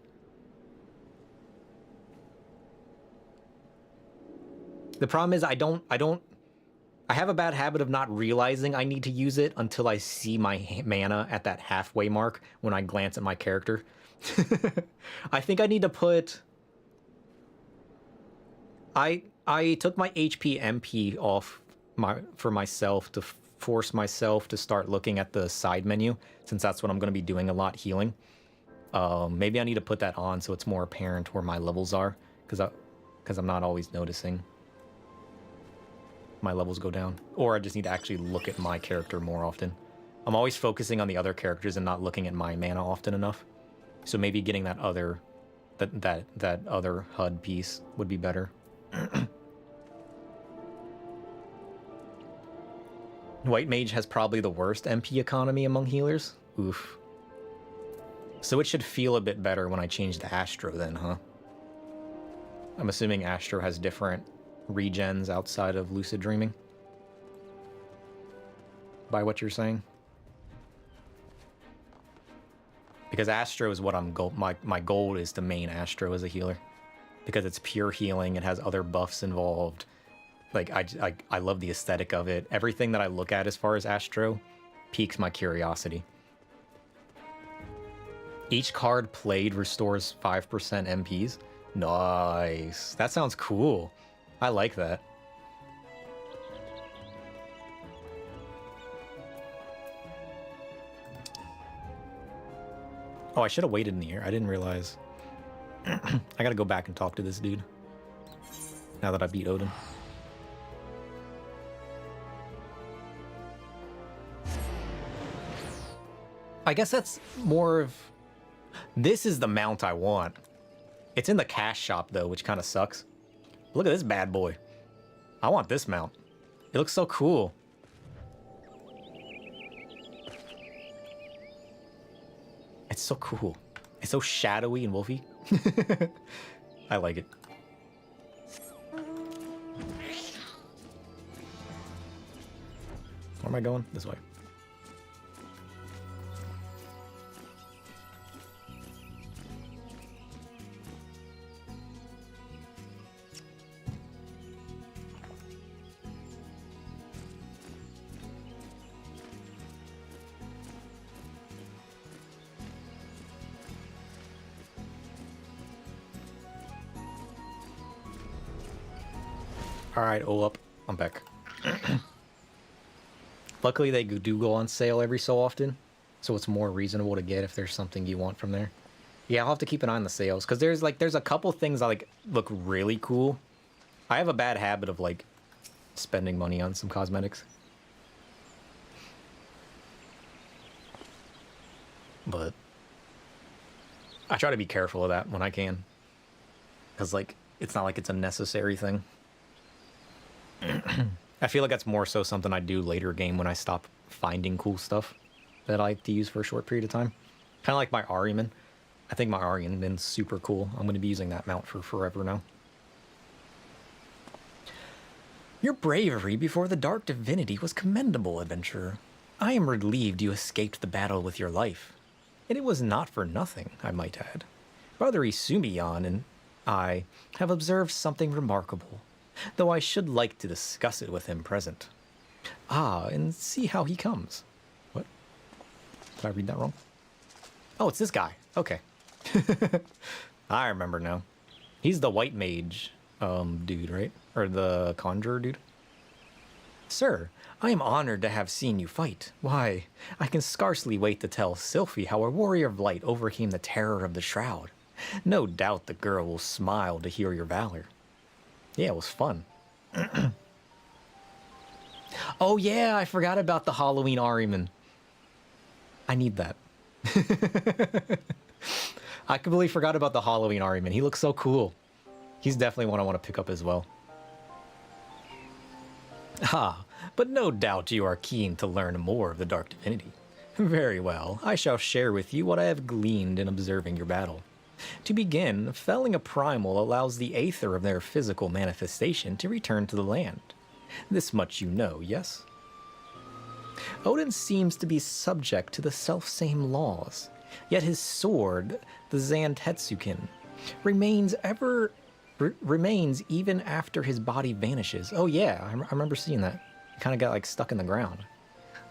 The problem is I have a bad habit of not realizing I need to use it until I see my mana at that halfway mark when I glance at my character. I think I need to put... I took my HP MP off for myself to force myself to start looking at the side menu, since that's what I'm going to be doing a lot, healing. Maybe I need to put that on so it's more apparent where my levels are, because I'm not always noticing my levels go down. Or I just need to actually look at my character more often. I'm always focusing on the other characters and not looking at my mana often enough. So maybe getting that other HUD piece would be better. White Mage has probably the worst MP economy among healers. Oof. So it should feel a bit better when I change to Astro then, huh? I'm assuming Astro has different regens outside of lucid dreaming. by what you're saying. Because Astro is what my goal is to main Astro as a healer. Because it's pure healing, it has other buffs involved. Like, I love the aesthetic of it. Everything that I look at as far as Astro piques my curiosity. Each card played restores 5% MPs. Nice. That sounds cool. I like that. Oh, I should have waited in the air. I didn't realize. I gotta go back and talk to this dude. Now that I beat Odin. I guess that's more of... This is the mount I want. It's in the cash shop, though, which kind of sucks. Look at this bad boy. I want this mount. It looks so cool. It's so cool. It's so shadowy and wolfy. I like it. Where am I going? This way. Alright, up. I'm back. Luckily, they do go on sale every so often, so it's more reasonable to get if there's something you want from there. Yeah, I'll have to keep an eye on the sales, because there's a couple things that like look really cool. I have a bad habit of like spending money on some cosmetics. But I try to be careful of that when I can. Because like it's not like it's a necessary thing. I feel like that's more so something I do later game when I stop finding cool stuff that I like to use for a short period of time. Kind of like my Ariman. I think my Ariman's super cool. I'm going to be using that mount for forever now. Your bravery before the dark divinity was commendable, adventurer. I am relieved you escaped the battle with your life. And it was not for nothing, I might add. Brother Isumiyan and I have observed something remarkable, though I should like to discuss it with him present. Ah, and see how he comes. What? Did I read that wrong? Oh, it's this guy. Okay. I remember now. He's the white mage dude, right? Or the conjurer dude? Sir, I am honored to have seen you fight. Why, I can scarcely wait to tell Sylphie how a warrior of light overcame the terror of the shroud. No doubt the girl will smile to hear your valor. Yeah, it was fun. Oh yeah, I forgot about the Halloween Ariman. I need that. I completely forgot about the Halloween Ariman. He looks so cool. He's definitely one I want to pick up as well. Ah, but no doubt you are keen to learn more of the Dark Divinity. Very well, I shall share with you what I have gleaned in observing your battle. To begin, felling a primal allows the aether of their physical manifestation to return to the land. This much you know, yes? Odin seems to be subject to the selfsame laws, yet his sword, the Zantetsuken, remains even after his body vanishes. Oh yeah, I remember seeing that. It kind of got like stuck in the ground.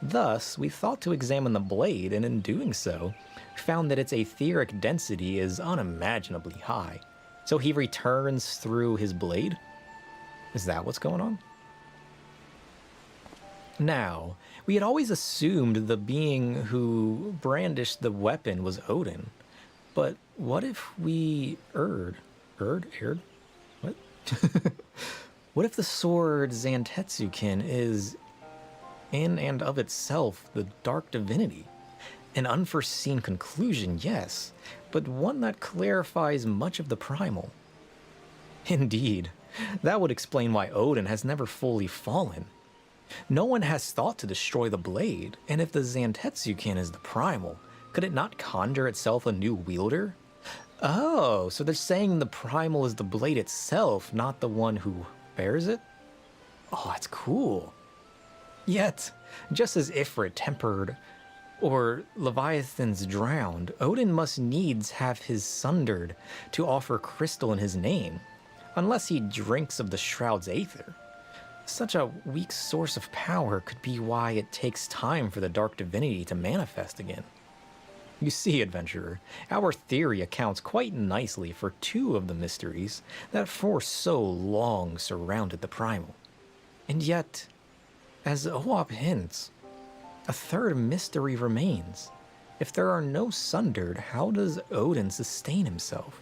Thus, we thought to examine the blade, and in doing so, found that its etheric density is unimaginably high. So he returns through his blade? Is that what's going on? Now, we had always assumed the being who brandished the weapon was Odin. But what if we erred? What? What if the sword Zantetsuken is, in and of itself, the dark divinity? An unforeseen conclusion, yes, but one that clarifies much of the primal. Indeed, that would explain why Odin has never fully fallen. No one has thought to destroy the blade, and if the Zantetsuken is the primal, could it not conjure itself a new wielder? Oh, so they're saying the primal is the blade itself, not the one who bears it? Oh, that's cool. Yet, just as Ifrit tempered or Leviathan's drowned, Odin must needs have his sundered to offer crystal in his name, unless he drinks of the shroud's aether. Such a weak source of power could be why it takes time for the dark divinity to manifest again. You see, adventurer, our theory accounts quite nicely for two of the mysteries that for so long surrounded the primal. And yet, as Oap hints, a third mystery remains. If there are no sundered, how does Odin sustain himself?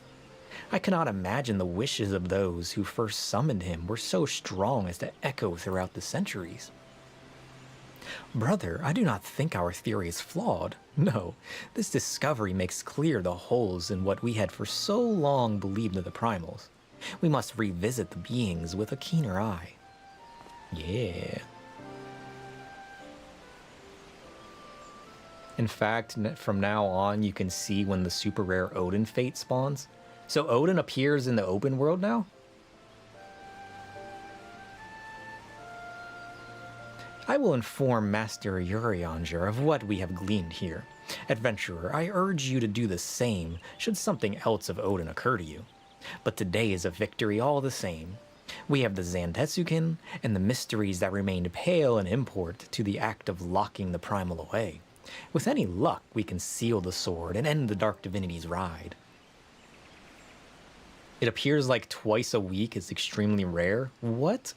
I cannot imagine the wishes of those who first summoned him were so strong as to echo throughout the centuries. Brother, I do not think our theory is flawed. No, this discovery makes clear the holes in what we had for so long believed of the primals. We must revisit the beings with a keener eye. Yeah. In fact, from now on, you can see when the super rare Odin fate spawns. So Odin appears in the open world now? I will inform Master Urianger of what we have gleaned here. Adventurer, I urge you to do the same should something else of Odin occur to you. But today is a victory all the same. We have the Zantetsuken and the mysteries that remained pale in import to the act of locking the primal away. With any luck, we can seal the sword and end the Dark Divinity's ride. It appears like twice a week. It's extremely rare. What?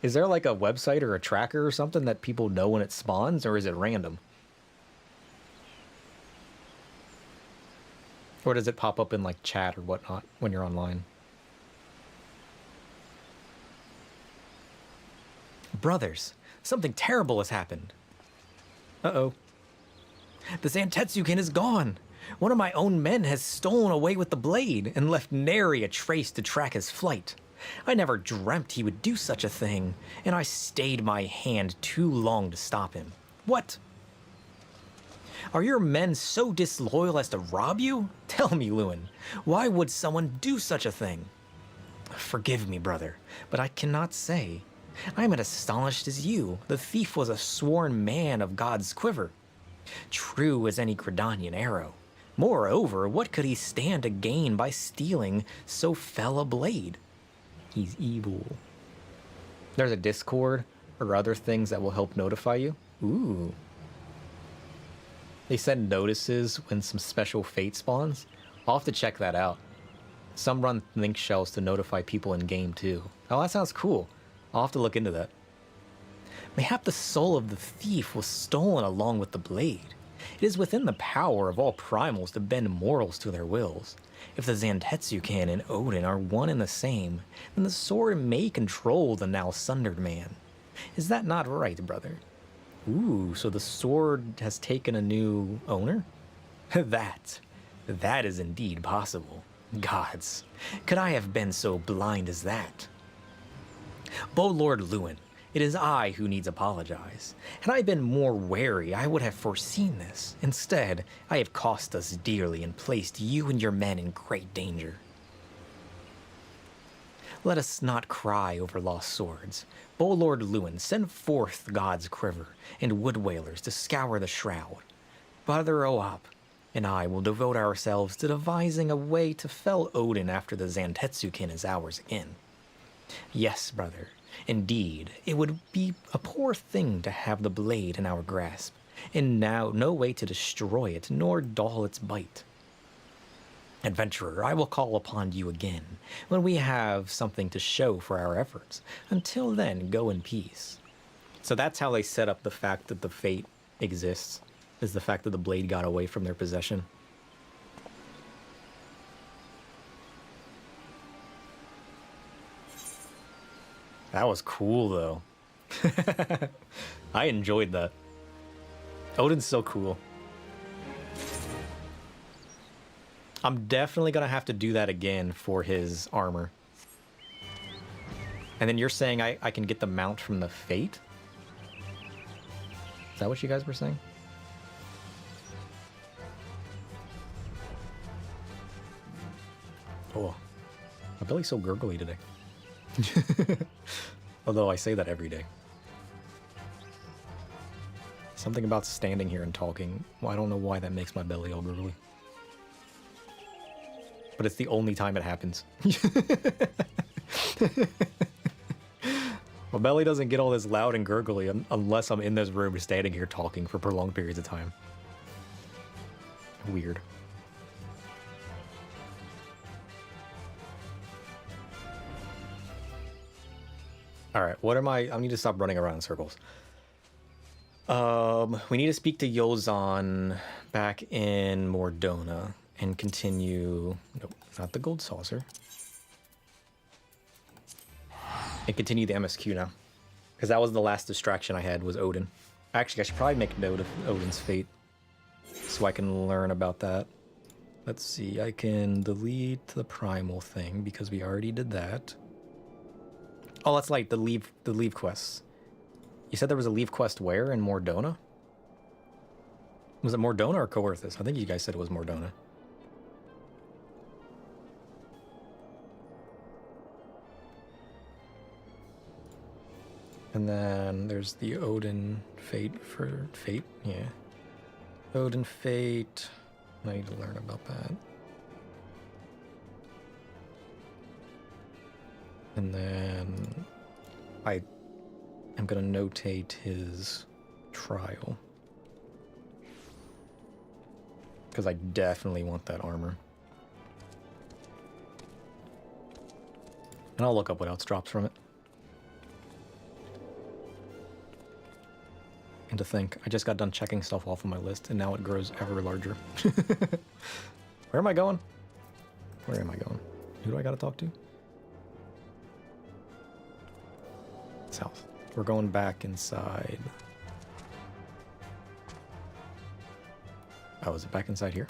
Is there like a website or a tracker or something that people know when it spawns, or is it random? Or does it pop up in like chat or whatnot when you're online? Brothers, something terrible has happened. Uh-oh. The Zantetsuken is gone. One of my own men has stolen away with the blade and left nary a trace to track his flight. I never dreamt he would do such a thing, and I stayed my hand too long to stop him. What? Are your men so disloyal as to rob you? Tell me, Lewin, why would someone do such a thing? Forgive me, brother, but I cannot say. I am as astonished as you. The thief was a sworn man of God's quiver, true as any Gridanian arrow. Moreover, what could he stand to gain by stealing so fell a blade? He's evil. There's a Discord or other things that will help notify you. Ooh. They send notices when some special fate spawns. I'll have to check that out. Some run link shells to notify people in game too. Oh, that sounds cool. I'll have to look into that. Mayhap the soul of the thief was stolen along with the blade. It is within the power of all primals to bend mortals to their wills. If the Zantetsuken and Odin are one and the same, then the sword may control the now sundered man. Is that not right, brother? Ooh, so the sword has taken a new owner? That is indeed possible. Gods, could I have been so blind as that? Lord Lewin, it is I who needs apologize. Had I been more wary, I would have foreseen this. Instead, I have cost us dearly and placed you and your men in great danger. Let us not cry over lost swords. Lord Lewin, send forth God's quiver and wood wailers to scour the shroud. Brother Oap and I will devote ourselves to devising a way to fell Odin after the Zantetsuken is ours again. Yes, brother. Indeed, it would be a poor thing to have the blade in our grasp, and now no way to destroy it nor dull its bite. Adventurer, I will call upon you again when we have something to show for our efforts. Until then, go in peace. So that's how they set up the fact that the fate exists, is the fact that the blade got away from their possession. That was cool, though. I enjoyed that. Odin's so cool. I'm definitely going to have to do that again for his armor. And then you're saying I can get the mount from the Fate? Is that what you guys were saying? Oh, my belly's so gurgly today. Although I say that every day. Something about standing here and talking. Well, I don't know why that makes my belly all gurgly. But it's the only time it happens. My belly doesn't get all this loud and gurgly unless I'm in this room standing here talking for prolonged periods of time. Weird. Alright, what am I need to stop running around in circles. We need to speak to Yozan back in Mordona and continue... Nope, not the gold saucer. And continue the MSQ now. Because that was the last distraction I had, was Odin. Actually, I should probably make note of Odin's fate so I can learn about that. Let's see, I can delete the primal thing because we already did that. Oh, that's like the leave quests. You said there was a leave quest where? In Mordona? Was it Mordona or Coerthus? I think you guys said it was Mordona. And then there's the Odin fate for fate, yeah. Odin fate. I need to learn about that. And then I am gonna notate his trial. Because I definitely want that armor. And I'll look up what else drops from it. And to think, I just got done checking stuff off of my list, and now it grows ever larger. Where am I going? Where am I going? Who do I gotta talk to? South. We're going back inside. Oh, is it back inside here?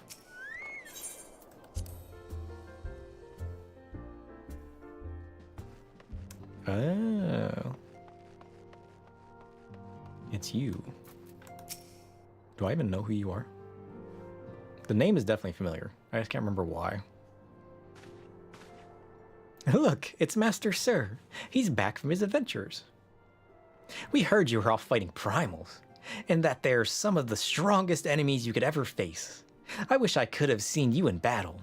Oh. It's you. Do I even know who you are? The name is definitely familiar. I just can't remember why. Look, it's Master Sir. He's back from his adventures. We heard you were off fighting primals, and that they're some of the strongest enemies you could ever face. I wish I could have seen you in battle.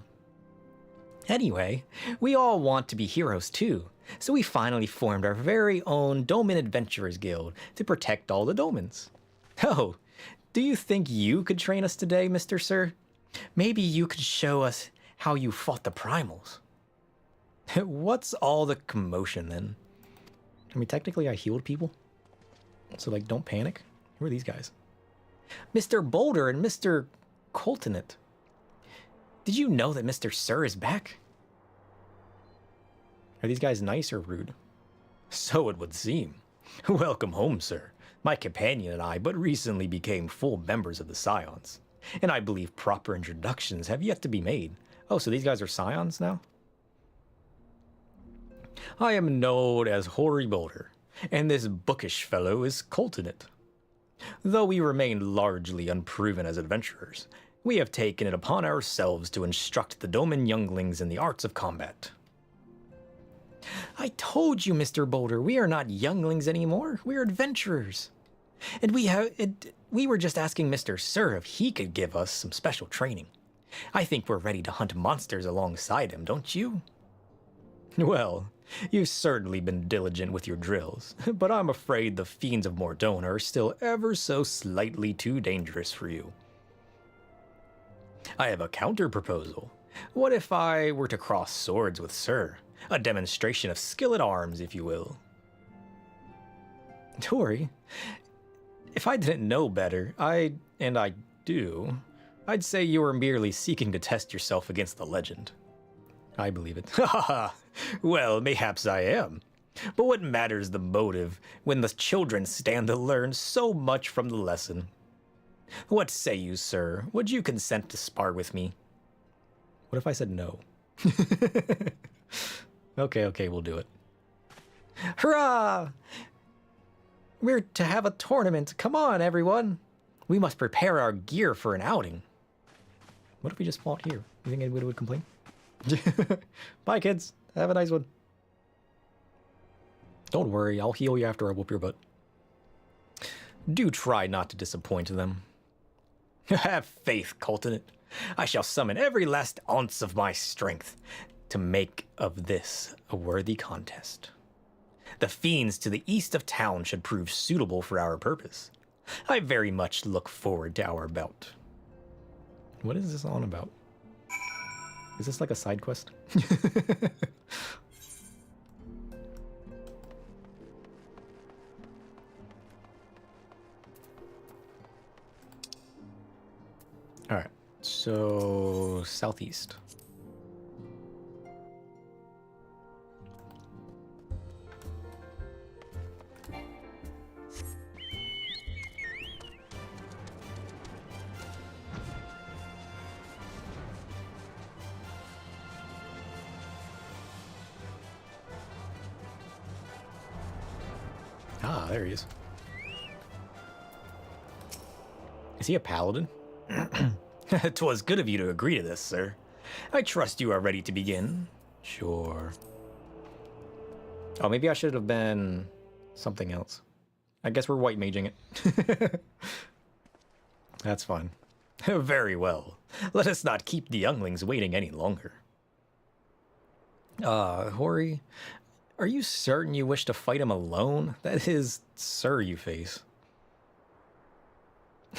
Anyway, we all want to be heroes too, so we finally formed our very own Doman Adventurers Guild to protect all the Domans. Oh, do you think you could train us today, Mr. Sir? Maybe you could show us how you fought the primals. What's all the commotion then? I mean, technically I healed people, so like don't panic. Who are these guys? Mr. Boulder and Mr. Coltonet. Did you know that Mr. Sir is back? Are these guys nice or rude? So it would seem. Welcome home, sir. My companion and I but recently became full members of the Scions, and I believe proper introductions have yet to be made. Oh, so these guys are Scions now? I am known as Hoary Boulder, and this bookish fellow is Coltonet. Though we remain largely unproven as adventurers, we have taken it upon ourselves to instruct the Doman younglings in the arts of combat. I told you, Mr. Boulder, we are not younglings anymore. We're adventurers. And we were just asking Mr. Sir if he could give us some special training. I think we're ready to hunt monsters alongside him, don't you? Well, you've certainly been diligent with your drills, but I'm afraid the fiends of Mordona are still ever so slightly too dangerous for you. I have a counter-proposal. What if I were to cross swords with Sir? A demonstration of skill at arms, if you will. Tori, if I didn't know better, I'd say you were merely seeking to test yourself against the legend. I believe it. Ha ha! Well, mayhaps I am. But what matters the motive when the children stand to learn so much from the lesson? What say you, sir? Would you consent to spar with me? What if I said no? Okay, we'll do it. Hurrah! We're to have a tournament. Come on, everyone. We must prepare our gear for an outing. What if we just fought here? You think anybody would complain? Bye, kids. Have a nice one. Don't worry, I'll heal you after I whoop your butt. Do try not to disappoint them. Have faith, Colton. I shall summon every last ounce of my strength to make of this a worthy contest. The fiends to the east of town should prove suitable for our purpose. I very much look forward to our bout. What is this on about? Is this like a side quest? All right, so southeast. Ah, there he is. Is he a paladin? 'Twas good of you to agree to this, sir. I trust you are ready to begin. Sure. Oh, maybe I should have been something else. I guess we're white maging it. That's fine. Very well. Let us not keep the younglings waiting any longer. Hori, are you certain you wish to fight him alone? That is sir you face.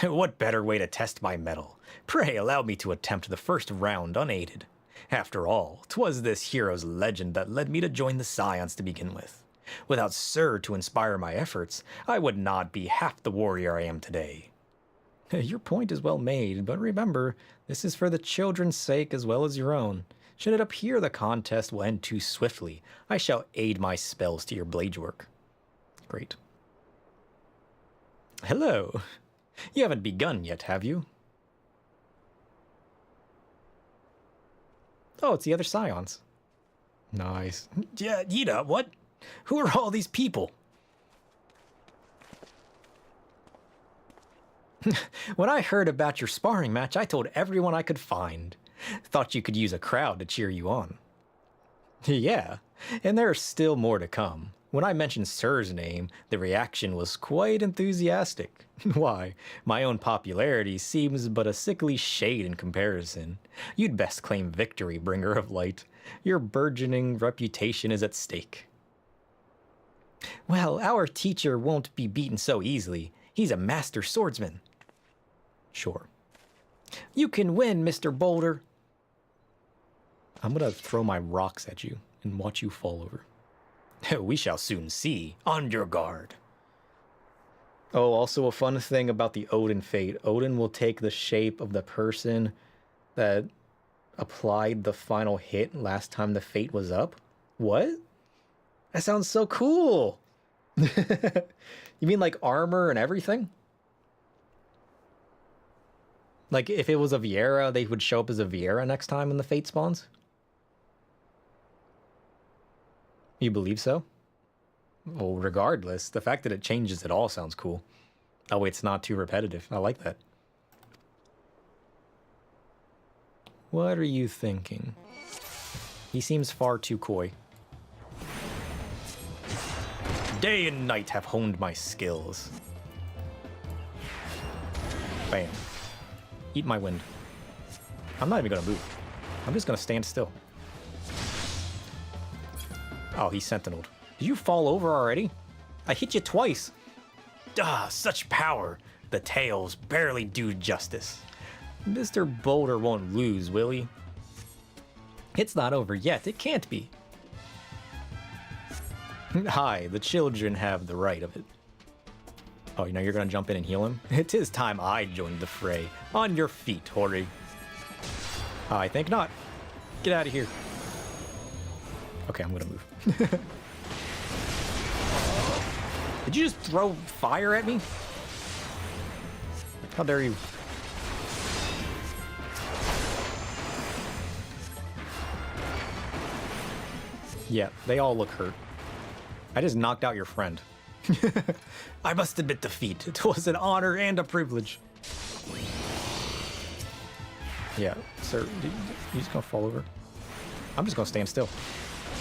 What better way to test my mettle? Pray allow me to attempt the first round unaided. After all, 'twas this hero's legend that led me to join the Scions to begin with. Without Sir to inspire my efforts, I would not be half the warrior I am today. Your point is well made, but remember, this is for the children's sake as well as your own. Should it appear the contest will end too swiftly, I shall aid my spells to your blade work. Great. Hello. You haven't begun yet, have you? Oh, it's the other Scions. Nice. Yeah, Yida, what? Who are all these people? When I heard about your sparring match, I told everyone I could find. Thought you could use a crowd to cheer you on. Yeah, and there are still more to come. When I mentioned Sir's name, the reaction was quite enthusiastic. Why, my own popularity seems but a sickly shade in comparison. You'd best claim victory, bringer of light. Your burgeoning reputation is at stake. Well, our teacher won't be beaten so easily. He's a master swordsman. Sure. You can win, Mr. Boulder. I'm gonna throw my rocks at you and watch you fall over. We shall soon see. On your guard. Oh, also a fun thing about the Odin fate. Odin will take the shape of the person that applied the final hit last time the fate was up. What? That sounds so cool. You mean like armor and everything? Like if it was a Viera, they would show up as a Viera next time when the fate spawns? You believe so? Well, regardless, the fact that it changes it all sounds cool. Oh, it's not too repetitive. I like that. What are you thinking? He seems far too coy. Day and night have honed my skills. Bam. Eat my wind. I'm not even gonna move. I'm just gonna stand still. Oh, he sentineled. Did you fall over already? I hit you twice. Ah, such power. The tails barely do justice. Mr. Boulder won't lose, will he? It's not over yet. It can't be. Hi, the children have the right of it. Oh, you know you're gonna jump in and heal him? It is time I joined the fray. On your feet, Hori. I think not. Get out of here. Okay, I'm gonna move. Did you just throw fire at me? How dare you? Yeah, they all look hurt. I just knocked out your friend. I must admit defeat. It was an honor and a privilege. Yeah, sir, you just gonna fall over? I'm just gonna stand still.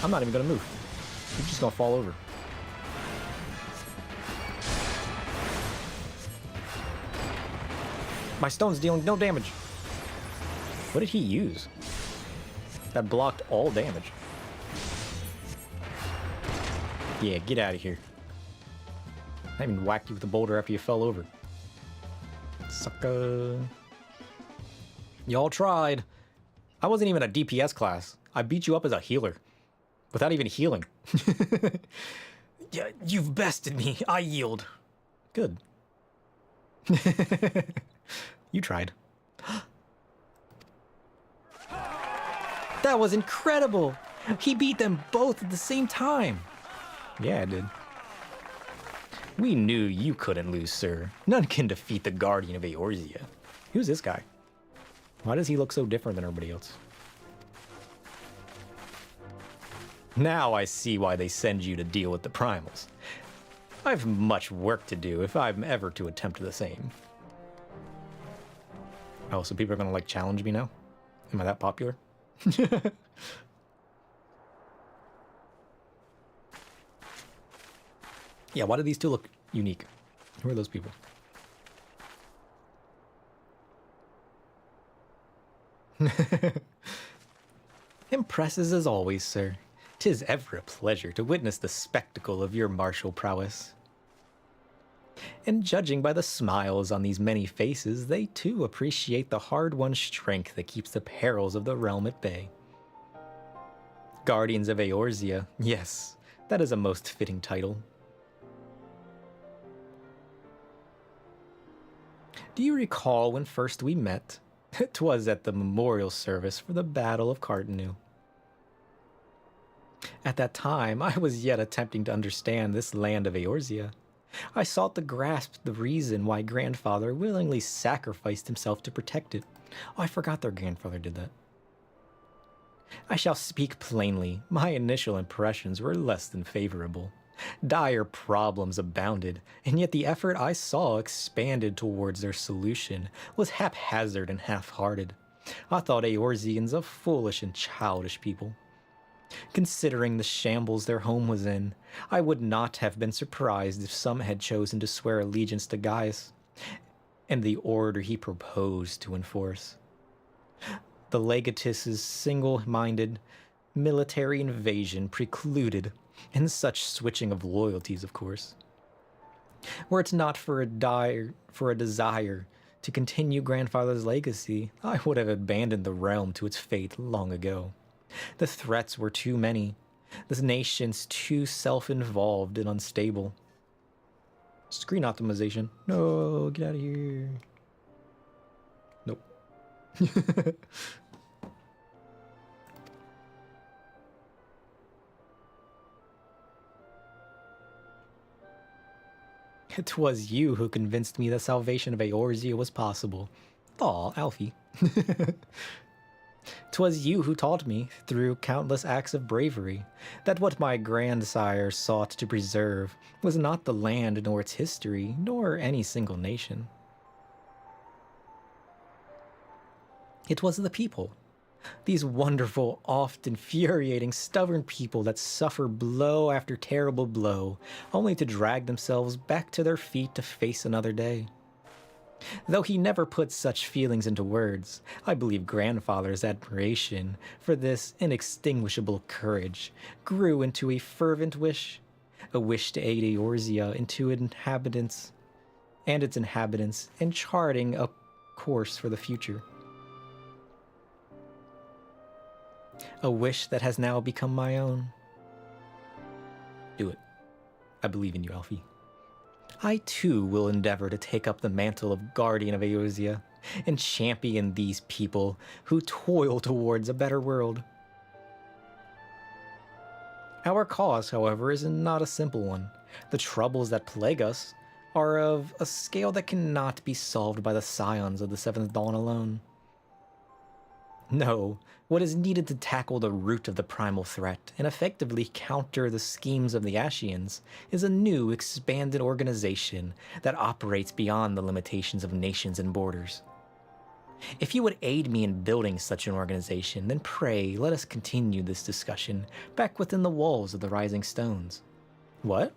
I'm not even gonna move. You're just gonna fall over. My stone's dealing no damage. What did he use? That blocked all damage. Yeah, get out of here. I even whacked you with a boulder after you fell over. Sucker. Y'all tried. I wasn't even a DPS class. I beat you up as a healer. Without even healing. Yeah, you've bested me. I yield. Good. You tried. That was incredible! He beat them both at the same time. Yeah, I did. We knew you couldn't lose, sir. None can defeat the Guardian of Eorzea. Who's this guy? Why does he look so different than everybody else? Now I see why they send you to deal with the primals. I've much work to do if I'm ever to attempt the same. Oh, so people are gonna like challenge me now? Am I that popular? Yeah, why do these two look unique? Who are those people? Impresses as always, sir. 'Tis ever a pleasure to witness the spectacle of your martial prowess. And judging by the smiles on these many faces, they too appreciate the hard-won strength that keeps the perils of the realm at bay. Guardians of Eorzea, yes, that is a most fitting title. Do you recall when first we met? 'Twas at the memorial service for the Battle of Cartanu. At that time, I was yet attempting to understand this land of Eorzea. I sought to grasp the reason why grandfather willingly sacrificed himself to protect it. Oh, I forgot their grandfather did that. I shall speak plainly. My initial impressions were less than favorable. Dire problems abounded, and yet the effort I saw expanded towards their solution was haphazard and half-hearted. I thought Eorzeans a foolish and childish people. Considering the shambles their home was in, I would not have been surprised if some had chosen to swear allegiance to Gaius and the order he proposed to enforce. The legatus's single-minded military invasion precluded, and such switching of loyalties, of course. Were it not for a desire to continue grandfather's legacy, I would have abandoned the realm to its fate long ago. The threats were too many. This nation's too self-involved and unstable. Screen optimization. No, get out of here. Nope. It was you who convinced me the salvation of Eorzea was possible. Aw, Alfie. 'Twas you who taught me, through countless acts of bravery, that what my grandsire sought to preserve was not the land nor its history, nor any single nation. It was the people. These wonderful, oft infuriating, stubborn people that suffer blow after terrible blow, only to drag themselves back to their feet to face another day. Though he never put such feelings into words, I believe grandfather's admiration for this inextinguishable courage grew into a fervent wish, a wish to aid Eorzea into its inhabitants in charting a course for the future. A wish that has now become my own. Do it. I believe in you, Alfie. I too will endeavor to take up the mantle of Guardian of Eorzea and champion these people who toil towards a better world. Our cause, however, is not a simple one. The troubles that plague us are of a scale that cannot be solved by the scions of the Seventh Dawn alone. No, what is needed to tackle the root of the primal threat and effectively counter the schemes of the Ashians is a new, expanded organization that operates beyond the limitations of nations and borders. If you would aid me in building such an organization, then pray let us continue this discussion back within the walls of the Rising Stones. What?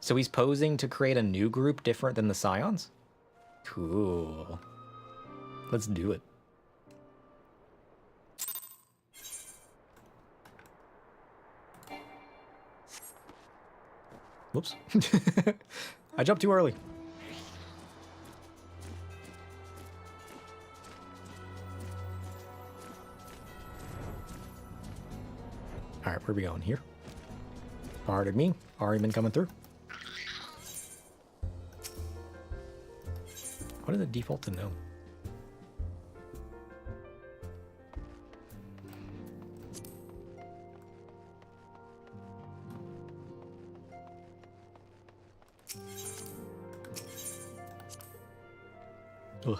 So he's posing to create a new group different than the Scions? Cool. Let's do it. Whoops. I jumped too early. All right, where are we going here? Pardon me, already been coming through. What is the default to no? Ugh.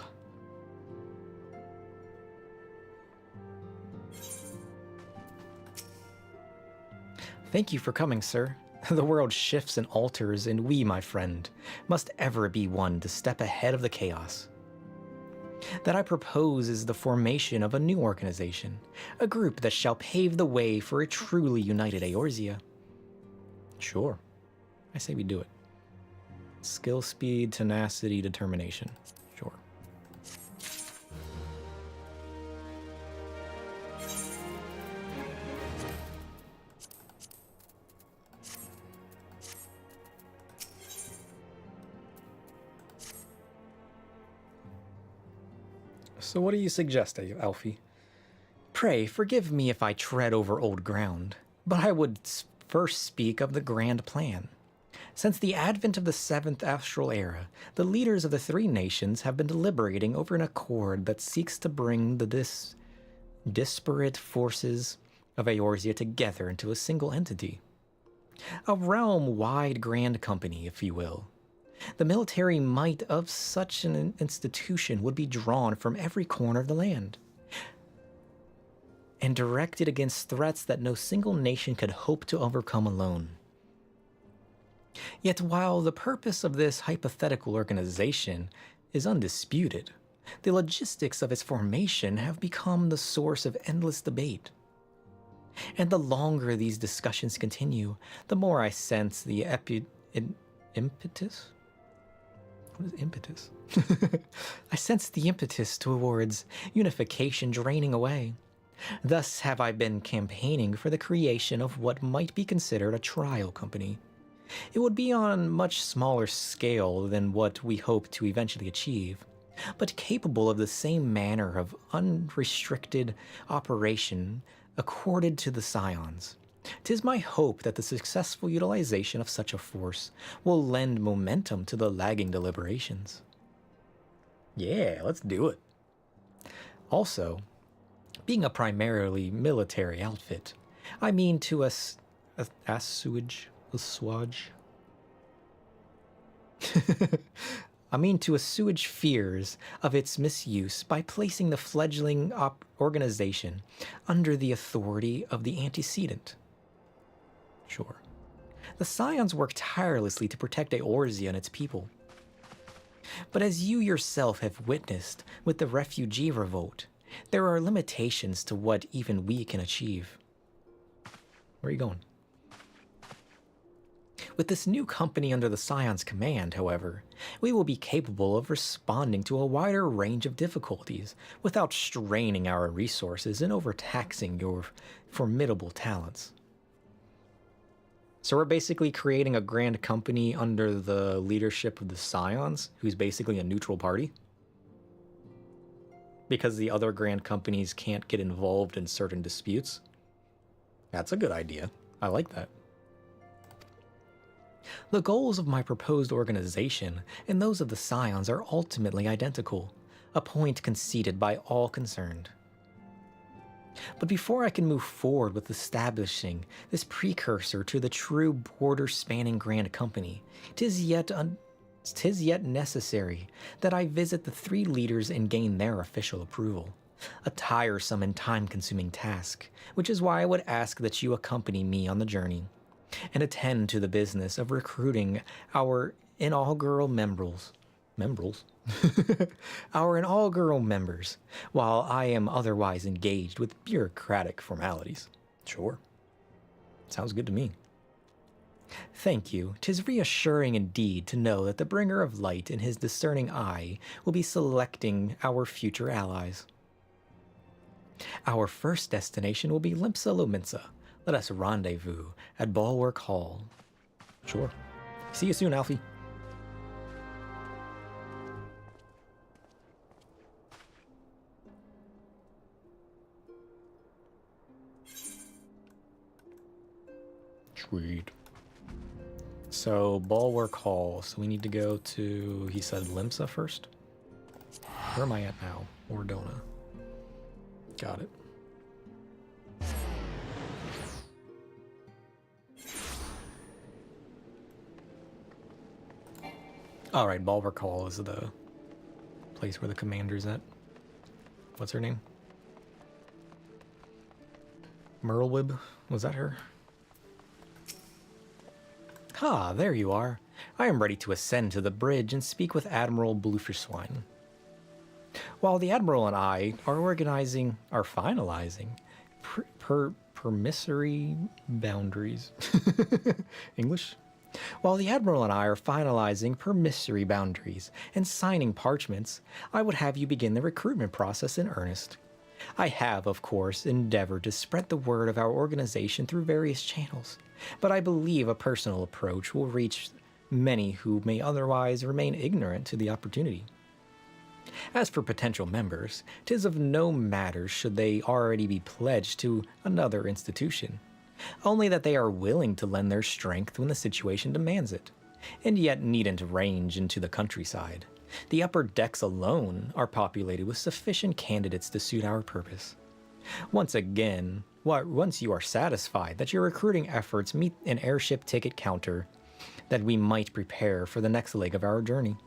Thank you for coming, sir. The world shifts and alters, and we, my friend, must ever be one to step ahead of the chaos. That I propose is the formation of a new organization, a group that shall pave the way for a truly united Eorzea. Sure. I say we do it. Skill, speed, tenacity, determination. Sure. So what do you suggest, Alfie? Pray, forgive me if I tread over old ground, but I would first speak of the grand plan. Since the advent of the 7th Astral Era, the leaders of the three nations have been deliberating over an accord that seeks to bring the disparate forces of Eorzea together into a single entity. A realm-wide grand company, if you will. The military might of such an institution would be drawn from every corner of the land and directed against threats that no single nation could hope to overcome alone. Yet while the purpose of this hypothetical organization is undisputed, the logistics of its formation have become the source of endless debate. And the longer these discussions continue, the more I sense the impetus? What is impetus? I sense the impetus towards unification draining away. Thus have I been campaigning for the creation of what might be considered a trial company. It would be on a much smaller scale than what we hope to eventually achieve, but capable of the same manner of unrestricted operation accorded to the Scions. 'Tis my hope that the successful utilization of such a force will lend momentum to the lagging deliberations. Yeah, let's do it. Also, being a primarily military outfit, I mean to assuage fears of its misuse by placing the fledgling organization under the authority of the antecedent. Sure. The Scions work tirelessly to protect Eorzea and its people. But as you yourself have witnessed with the refugee revolt, there are limitations to what even we can achieve. Where are you going? With this new company under the Scion's command, however, we will be capable of responding to a wider range of difficulties without straining our resources and overtaxing your formidable talents. So we're basically creating a grand company under the leadership of the Scions, who's basically a neutral party. Because the other grand companies can't get involved in certain disputes. That's a good idea. I like that. The goals of my proposed organization and those of the Scions are ultimately identical, a point conceded by all concerned. But before I can move forward with establishing this precursor to the true border-spanning grand company, 'tis yet necessary that I visit the three leaders and gain their official approval. A tiresome and time-consuming task, which is why I would ask that you accompany me on the journey and attend to the business of recruiting our inaugural members, while I am otherwise engaged with bureaucratic formalities. Sure. Sounds good to me. Thank you. 'Tis reassuring indeed to know that the bringer of light in his discerning eye will be selecting our future allies. Our first destination will be Limpsa Lominsa. Let us rendezvous at Bulwark Hall. Sure. See you soon, Alfie. Sweet. So, Bulwark Hall. So we need to go to, he said Limpsa first? Where am I at now? Ordona. Got it. Alright, Bulwark Hall is the place where the commander's at. What's her name? Merlwib? Was that her? Ah, there you are. I am ready to ascend to the bridge and speak with Admiral Bluefishswine. While the Admiral and I are finalizing permissory boundaries. English? While the Admiral and I are finalizing permissory boundaries and signing parchments, I would have you begin the recruitment process in earnest. I have, of course, endeavored to spread the word of our organization through various channels, but I believe a personal approach will reach many who may otherwise remain ignorant to the opportunity. As for potential members, 'tis of no matter should they already be pledged to another institution, only that they are willing to lend their strength when the situation demands it, and yet needn't range into the countryside. The upper decks alone are populated with sufficient candidates to suit our purpose. Once you are satisfied that your recruiting efforts meet an airship ticket counter, that we might prepare for the next leg of our journey.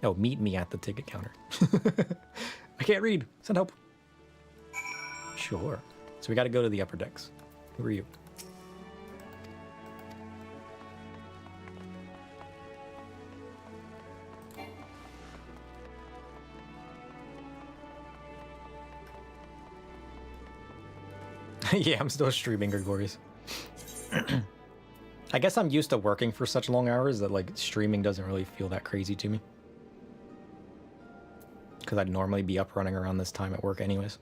Oh, meet me at the ticket counter. I can't read. Send help. Sure. So we got to go to the upper decks. Who are you? Yeah, I'm still streaming, Gregorius. I guess I'm used to working for such long hours that, like, streaming doesn't really feel that crazy to me. Because I'd normally be up running around this time at work anyways.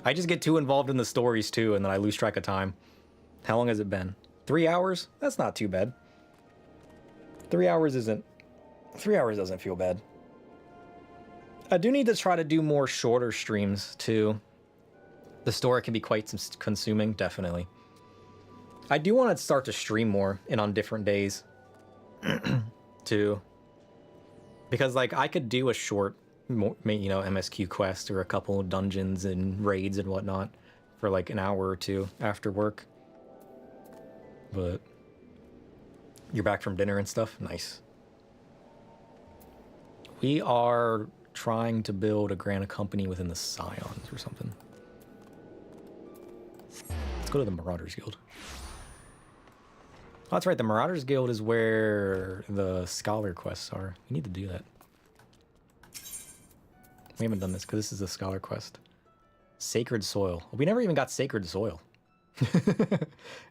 I just get too involved in the stories, too, and then I lose track of time. How long has it been? 3 hours? That's not too bad. 3 hours isn't... 3 hours doesn't feel bad. I do need to try to do more shorter streams, too. The story can be quite consuming, definitely. I do want to start to stream more and on different days, too. Because, like, I could do a short, MSQ quest or a couple of dungeons and raids and whatnot for, like, an hour or two after work. But you're back from dinner and stuff? Nice. We are trying to build a grand company within the Scions or something. Let's go to the Marauders Guild. Oh, that's right. The Marauders Guild is where the Scholar quests are. We need to do that. We haven't done this because this is a Scholar quest. Sacred Soil. We never even got Sacred Soil.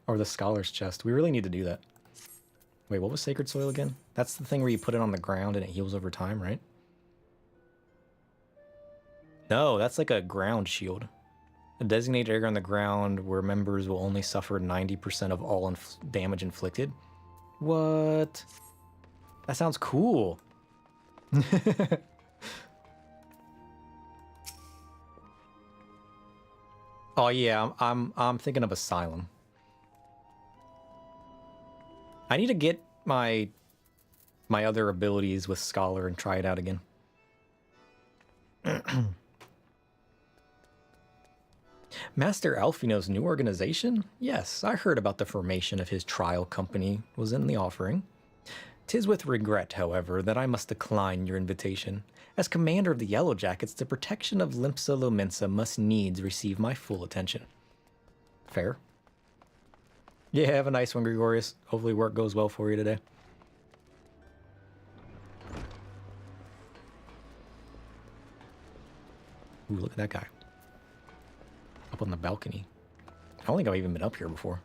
Or the Scholar's Chest. We really need to do that. Wait, what was Sacred Soil again? That's the thing where you put it on the ground and it heals over time, right? No, that's like a ground shield. A designated area on the ground where members will only suffer 90% of all damage inflicted. What? That sounds cool. Oh yeah, I'm thinking of Asylum. I need to get my other abilities with Scholar and try it out again. Master Alfino's new organization? Yes, I heard about the formation of his trial company was in the offering. 'Tis with regret, however, that I must decline your invitation. As commander of the Yellow Jackets, the protection of Limpsa Lominsa must needs receive my full attention. Fair. Yeah, have a nice one, Gregorius. Hopefully work goes well for you today. Ooh, look at that guy. Up on the balcony. I don't think I've even been up here before.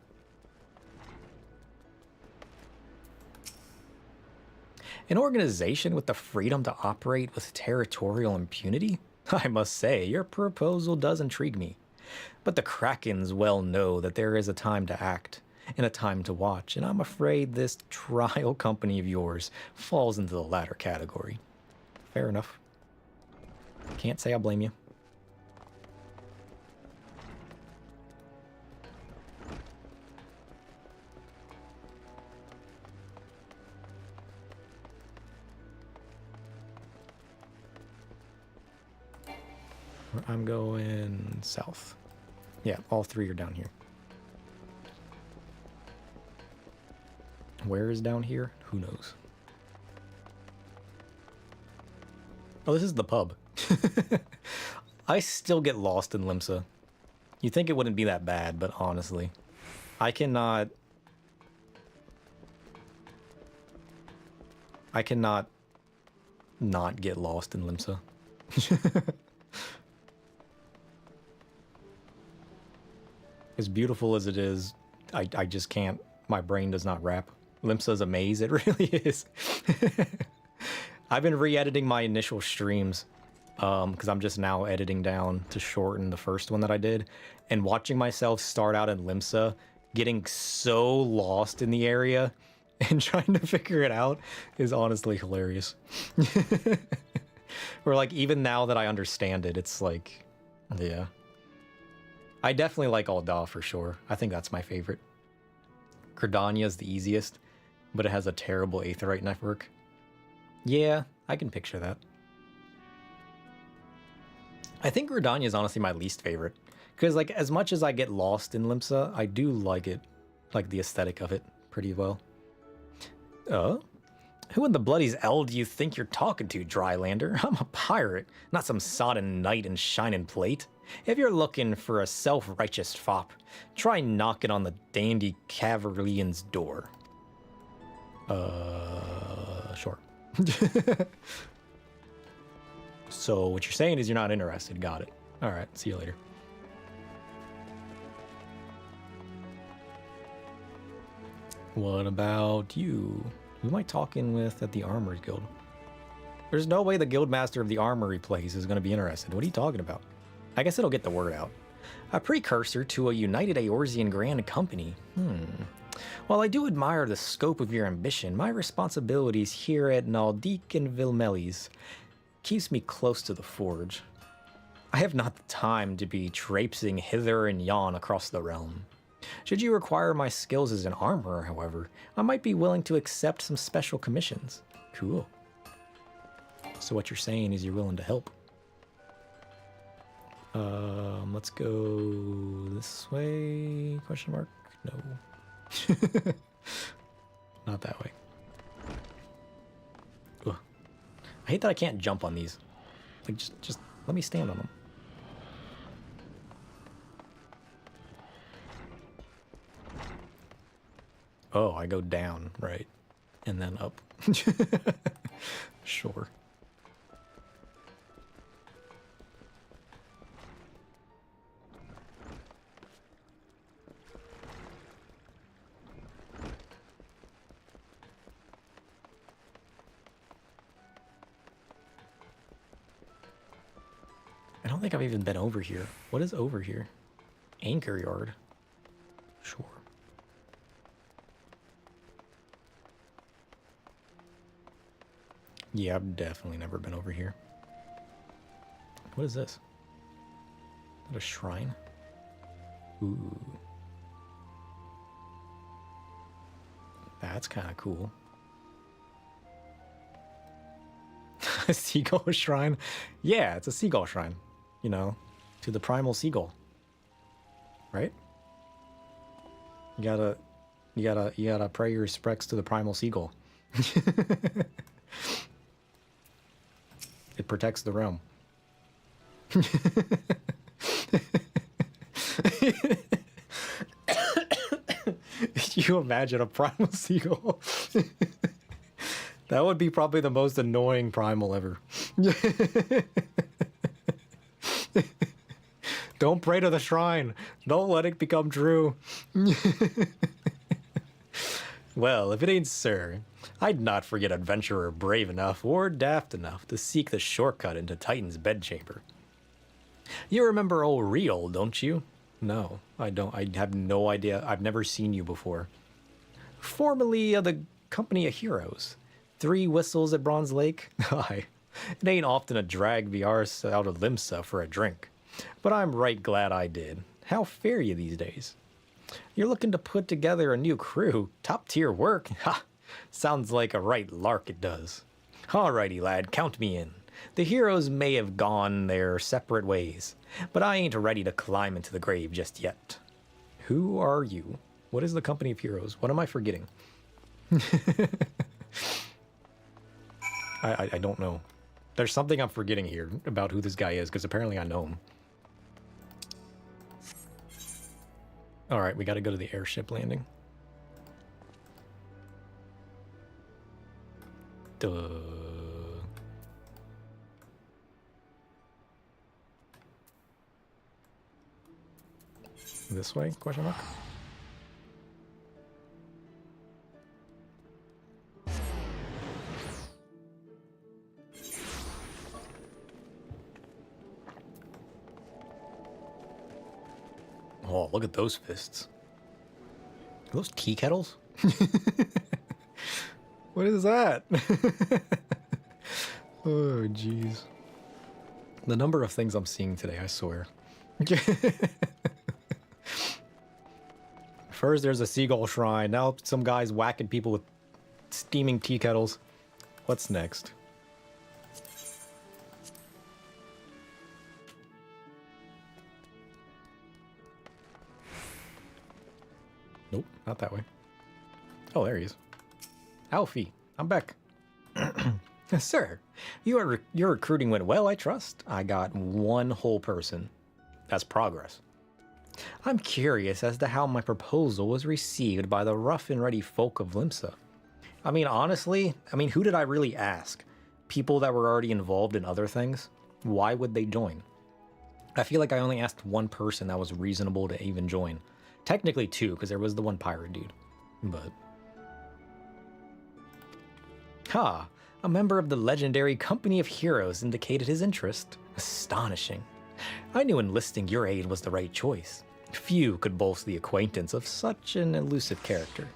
An organization with the freedom to operate with territorial impunity? I must say, your proposal does intrigue me. But the Krakens well know that there is a time to act and a time to watch, and I'm afraid this trial company of yours falls into the latter category. Fair enough. Can't say I blame you. I'm going south. Yeah, all three are down here. Where is down here? Who knows? Oh, this is the pub. I still get lost in Limsa. You'd think it wouldn't be that bad, but honestly, I cannot not get lost in Limsa. As beautiful as it is, I just can't. My brain does not wrap. Limsa's a maze. It really is. I've been re-editing my initial streams because I'm just now editing down to shorten the first one that I did. And watching myself start out in Limsa, getting so lost in the area and trying to figure it out is honestly hilarious. Or like, even now that I understand it, it's like, yeah. I definitely like Alda for sure. I think that's my favorite. Credania is the easiest, but it has a terrible Aetheryte network. Yeah, I can picture that. I think Gridania is honestly my least favorite. Because like, as much as I get lost in Limsa, I do like it. Like the aesthetic of it pretty well. Who in the bloody hell do you think you're talking to, Drylander? I'm a pirate, not some sodden knight in shining plate. If you're looking for a self-righteous fop, try knocking on the dandy Cavalier's door. Sure. So what you're saying is you're not interested. Got it. All right, see you later. What about you? Who am I talking with at the Armory Guild? There's no way the Guildmaster of the Armory place is going to be interested. What are you talking about? I guess it'll get the word out. A precursor to a united Eorzean Grand Company. While I do admire the scope of your ambition, my responsibilities here at Naldic and Vilmelis keeps me close to the forge. I have not the time to be traipsing hither and yon across the realm. Should you require my skills as an armorer, however, I might be willing to accept some special commissions. Cool. So what you're saying is you're willing to help. Let's go this way, question mark? No. Not that way. Ugh. I hate that I can't jump on these. Like, just let me stand on them. Oh, I go down, right? And then up. Sure. I don't think I've even been over here. What is over here? Anchor yard. Sure. Yeah, I've definitely never been over here. What is this? Is that a shrine? Ooh. That's kind of cool. A seagull shrine? Yeah, it's a seagull shrine. You know, to the primal seagull. Right? You gotta pay your respects to the primal seagull. It protects the realm. You imagine a primal seagull? That would be probably the most annoying primal ever. Don't pray to the shrine. Don't let it become true. Well, if it ain't sir, I'd not forget adventurer brave enough or daft enough to seek the shortcut into Titan's bedchamber. You remember old Real, don't you? No, I don't. I have no idea. I've never seen you before. Formerly of the Company of Heroes. 3 whistles at Bronze Lake? Aye. It ain't often a drag the arse out of Limsa for a drink. But I'm right glad I did. How fare you these days? You're looking to put together a new crew. Top tier work? Ha! Sounds like a right lark it does. Alrighty, lad, count me in. The heroes may have gone their separate ways, but I ain't ready to climb into the grave just yet. Who are you? What is the Company of Heroes? What am I forgetting? I don't know. There's something I'm forgetting here about who this guy is, because apparently I know him. Alright, we gotta go to the airship landing. Duh. This way? Question mark? Oh, look at those fists. Are those tea kettles? What is that? Oh, jeez. The number of things I'm seeing today, I swear. First, there's a seagull shrine. Now, some guy's whacking people with steaming tea kettles. What's next? Nope, not that way. Oh, there he is. Alfie, I'm back. Sir, your recruiting went well, I trust. I got 1 whole person. That's progress. I'm curious as to how my proposal was received by the rough and ready folk of Limsa. I mean, honestly, who did I really ask? People that were already involved in other things? Why would they join? I feel like I only asked 1 person that was reasonable to even join. Technically 2, because there was the 1 pirate dude. But... Ha! A member of the legendary Company of Heroes indicated his interest. Astonishing. I knew enlisting your aid was the right choice. Few could boast the acquaintance of such an elusive character.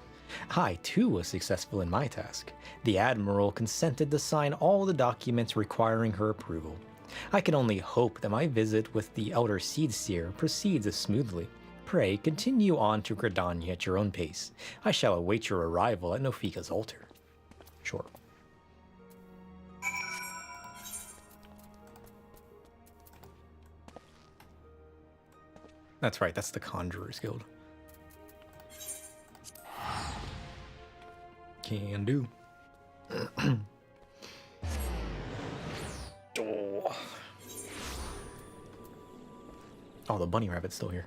I, too, was successful in my task. The Admiral consented to sign all the documents requiring her approval. I can only hope that my visit with the Elder Seedseer proceeds as smoothly. Pray, continue on to Gridania at your own pace. I shall await your arrival at Nofika's altar. Sure. That's right, that's the Conjurer's Guild. Can do. Oh, the bunny rabbit's still here.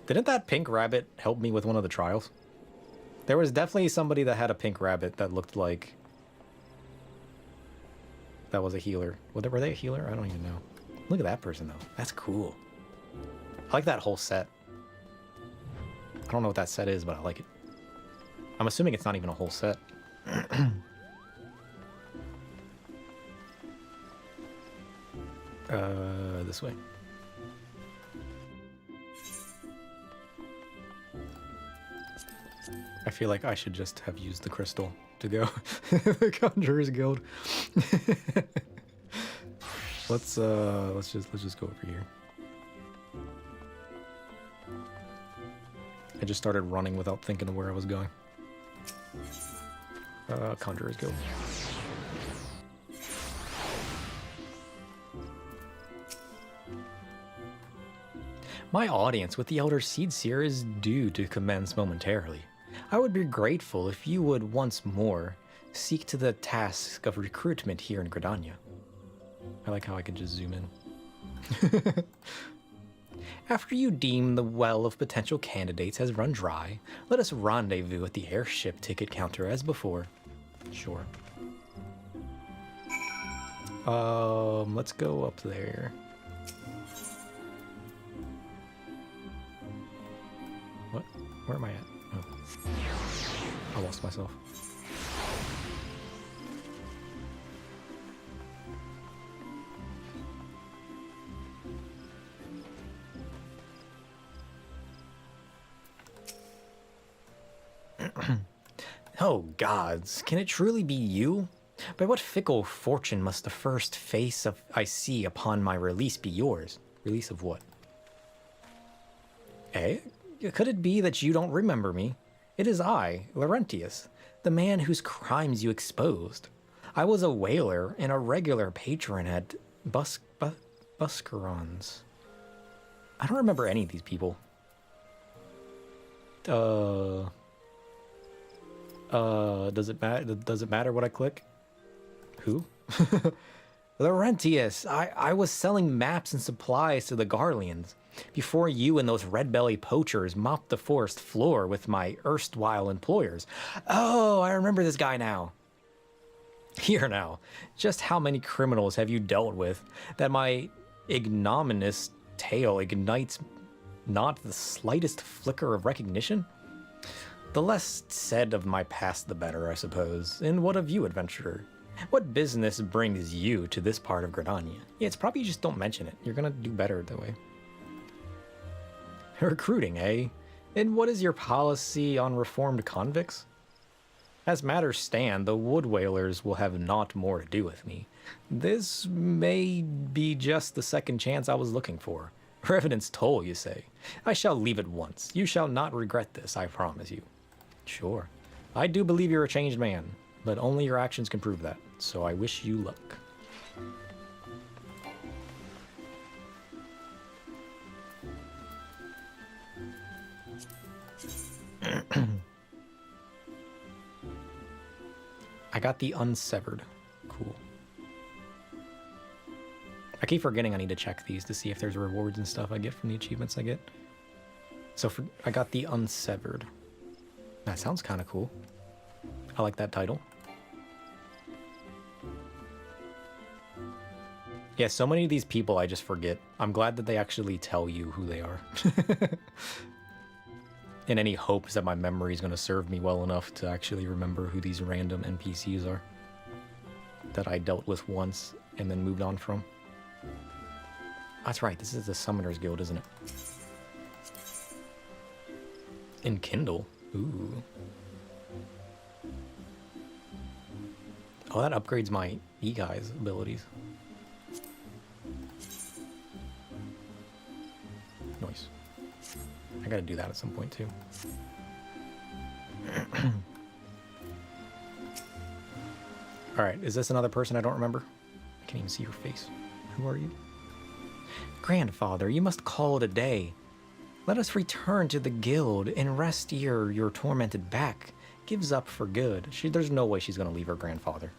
Didn't that pink rabbit help me with one of the trials? There was definitely somebody that had a pink rabbit that looked like... that was a healer. Were they a healer? I don't even know. Look at that person, though. That's cool. I like that whole set. I don't know what that set is, but I like it. I'm assuming it's not even a whole set. This way. I feel like I should just have used the crystal to go. The Conjurer's Guild. Let's just go over here. I just started running without thinking of where I was going. Conjurer's Guild. My audience with the Elder Seedseer is due to commence momentarily. I would be grateful if you would once more seek to the task of recruitment here in Gridania. I like how I can just zoom in. After you deem the well of potential candidates has run dry, let us rendezvous at the airship ticket counter as before. Sure. Let's go up there. What? Where am I at? Oh. I lost myself. Oh gods, can it truly be you? By what fickle fortune must the first face of I see upon my release be yours? Release of what? Eh? Could it be that you don't remember me? It is I, Laurentius, the man whose crimes you exposed. I was a whaler and a regular patron at Buscaron's. I don't remember any of these people. Does it matter what I click? Who? Laurentius, I was selling maps and supplies to the Garleans before you and those red-belly poachers mopped the forest floor with my erstwhile employers. Oh, I remember this guy now. Here now, just how many criminals have you dealt with that my ignominious tale ignites not the slightest flicker of recognition? The less said of my past, the better, I suppose. And what of you, adventurer? What business brings you to this part of Gridania? Yeah, it's probably you just don't mention it. You're gonna do better that way. Recruiting, eh? And what is your policy on reformed convicts? As matters stand, the wood whalers will have naught more to do with me. This may be just the second chance I was looking for. Revenant's toll, you say. I shall leave at once. You shall not regret this, I promise you. Sure. I do believe you're a changed man, but only your actions can prove that, so I wish you luck. I got the unsevered. Cool. I keep forgetting I need to check these to see if there's rewards and stuff I get from the achievements I get. So I got the unsevered. That sounds kind of cool. I like that title. Yeah, so many of these people I just forget. I'm glad that they actually tell you who they are. In any hopes that my memory is going to serve me well enough to actually remember who these random NPCs are that I dealt with once and then moved on from. That's right, this is the Summoners Guild, isn't it? Enkindle? Ooh. Oh, that upgrades my E-Guy's abilities. Nice. I gotta do that at some point, too. Alright, is this another person I don't remember? I can't even see your face. Who are you? Grandfather, you must call it a day. Let us return to the guild and rest ere your tormented back gives up for good. There's no way she's gonna leave her grandfather.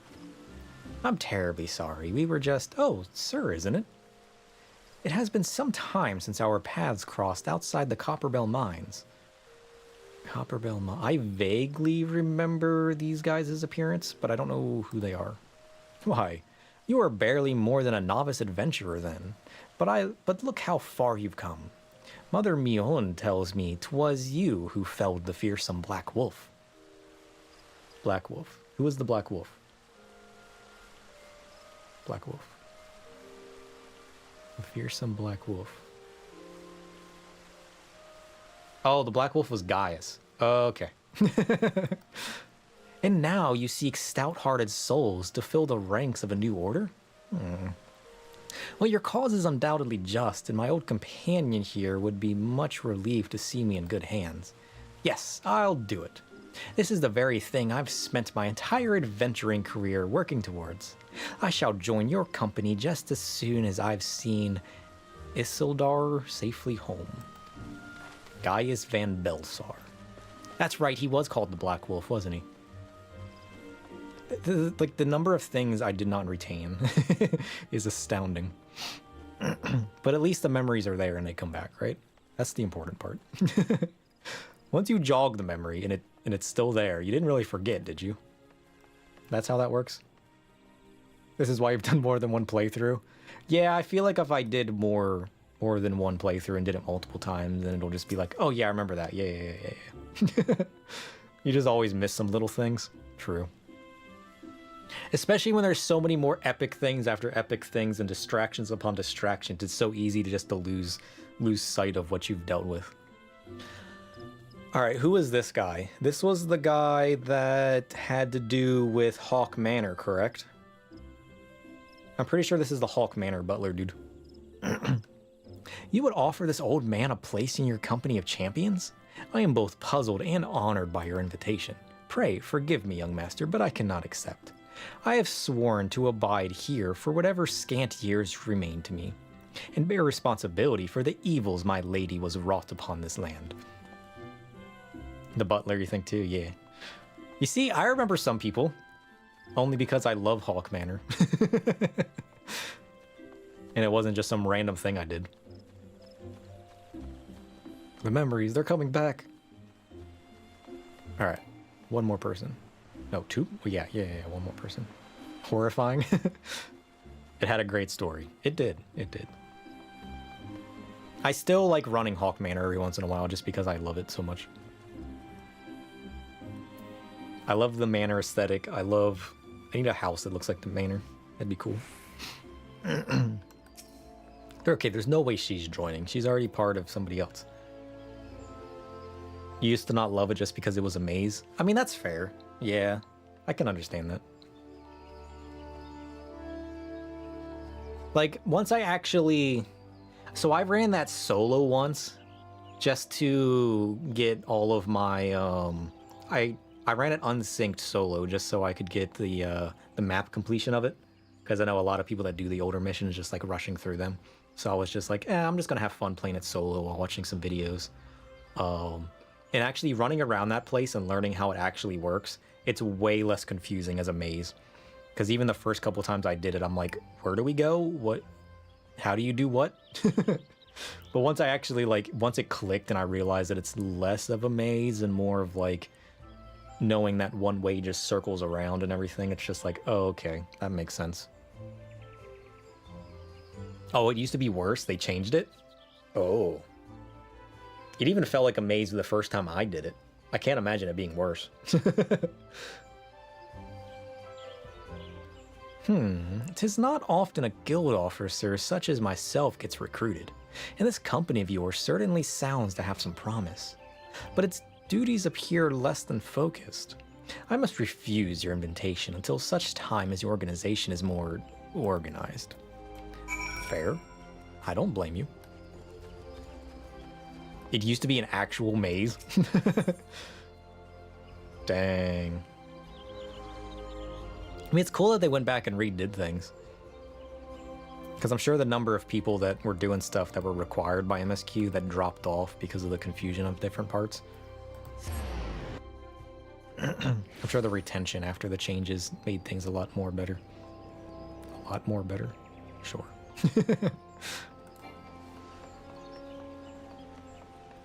I'm terribly sorry. We were just... Oh, sir, isn't it? It has been some time since our paths crossed outside the Copperbell Mines. Copperbell Mines. I vaguely remember these guys' appearance, but I don't know who they are. Why, you are barely more than a novice adventurer then. But look how far you've come. Mother Mion tells me 'twas you who felled the fearsome Black Wolf. Black Wolf. Who is the Black Wolf? Black Wolf. The fearsome Black Wolf. Oh, the Black Wolf was Gaius. Okay. And now you seek stout-hearted souls to fill the ranks of a new order? Well, your cause is undoubtedly just, and my old companion here would be much relieved to see me in good hands. Yes, I'll do it. This is the very thing I've spent my entire adventuring career working towards. I shall join your company just as soon as I've seen Isildar safely home. Gaius van Belsar. That's right, he was called the Black Wolf, wasn't he? The number of things I did not retain is astounding. But at least the memories are there and they come back, right? That's the important part. Once you jog the memory and it's still there, you didn't really forget, did you? That's how that works? This is why you've done more than one playthrough? Yeah, I feel like if I did more more than one playthrough and did it multiple times, then it'll just be like, oh yeah, I remember that. Yeah. You just always miss some little things. True. Especially when there's so many more epic things after epic things and distractions upon distractions. It's so easy to just lose sight of what you've dealt with. All right, who is this guy? This was the guy that had to do with Hawk Manor, correct? I'm pretty sure this is the Hawk Manor butler dude. You would offer this old man a place in your company of champions? I am both puzzled and honored by your invitation. Pray, forgive me, young master, but I cannot accept. I have sworn to abide here for whatever scant years remain to me, and bear responsibility for the evils my lady was wrought upon this land. The butler, you think too? Yeah. You see, I remember some people, only because I love Hawk Manor. And it wasn't just some random thing I did. The memories, they're coming back. All right, one more person. No, two? Well, yeah, one more person. Horrifying. It had a great story. It did. I still like running Hawk Manor every once in a while just because I love it so much. I love the manor aesthetic. I need a house that looks like the manor. That'd be cool. Okay, there's no way she's joining. She's already part of somebody else. You used to not love it just because it was a maze? I mean, that's fair. Yeah, I can understand that. Like, once I actually... So I ran that solo once just to get all of my... I ran it unsynced solo just so I could get the map completion of it. Because I know a lot of people that do the older missions just like rushing through them. So I was just like, I'm just going to have fun playing it solo while watching some videos. And actually running around that place and learning how it actually works, it's way less confusing as a maze. Because even the first couple times I did it, I'm like, where do we go? What? How do you do what? But once I actually once it clicked and I realized that it's less of a maze and more of like knowing that one way just circles around and everything, it's just like, oh, okay, that makes sense. Oh, it used to be worse? They changed it? Oh. It even felt like a maze the first time I did it. I can't imagine it being worse. 'Tis not often a guild officer such as myself gets recruited, and this company of yours certainly sounds to have some promise. But its duties appear less than focused. I must refuse your invitation until such time as your organization is more organized. Fair. I don't blame you. It used to be an actual maze. Dang. I mean, it's cool that they went back and redid things. Because I'm sure the number of people that were doing stuff that were required by MSQ that dropped off because of the confusion of different parts. I'm sure the retention after the changes made things a lot more better. A lot more better? Sure.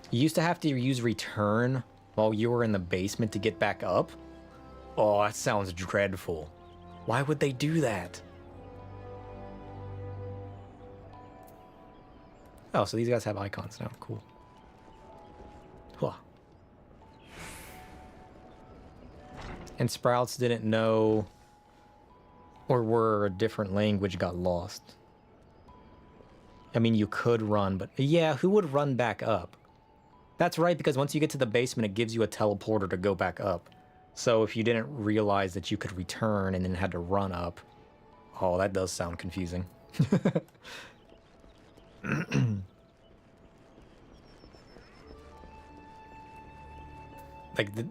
You used to have to use return while you were in the basement to get back up? Oh, that sounds dreadful. Why would they do that? Oh, so these guys have icons now. Cool. Huh. And Sprouts didn't know, or were a different language got lost. I mean, you could run, but yeah, who would run back up? That's right, because once you get to the basement, it gives you a teleporter to go back up. So if you didn't realize that you could return and then had to run up, oh, that does sound confusing.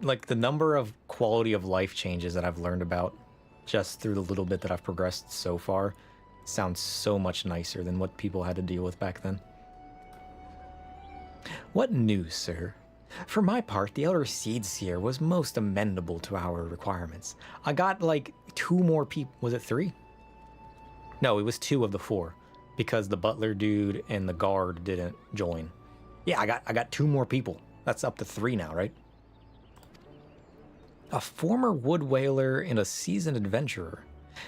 Like the number of quality of life changes that I've learned about just through the little bit that I've progressed so far sounds so much nicer than what people had to deal with back then. What news, sir? For my part, the Elder Seed Seer was most amenable to our requirements. I got like 2 more people. Was it 3? No, it was 2 of the 4 because the butler dude and the guard didn't join. Yeah, I got 2 more people. That's up to 3 now, right? A former wood whaler and a seasoned adventurer.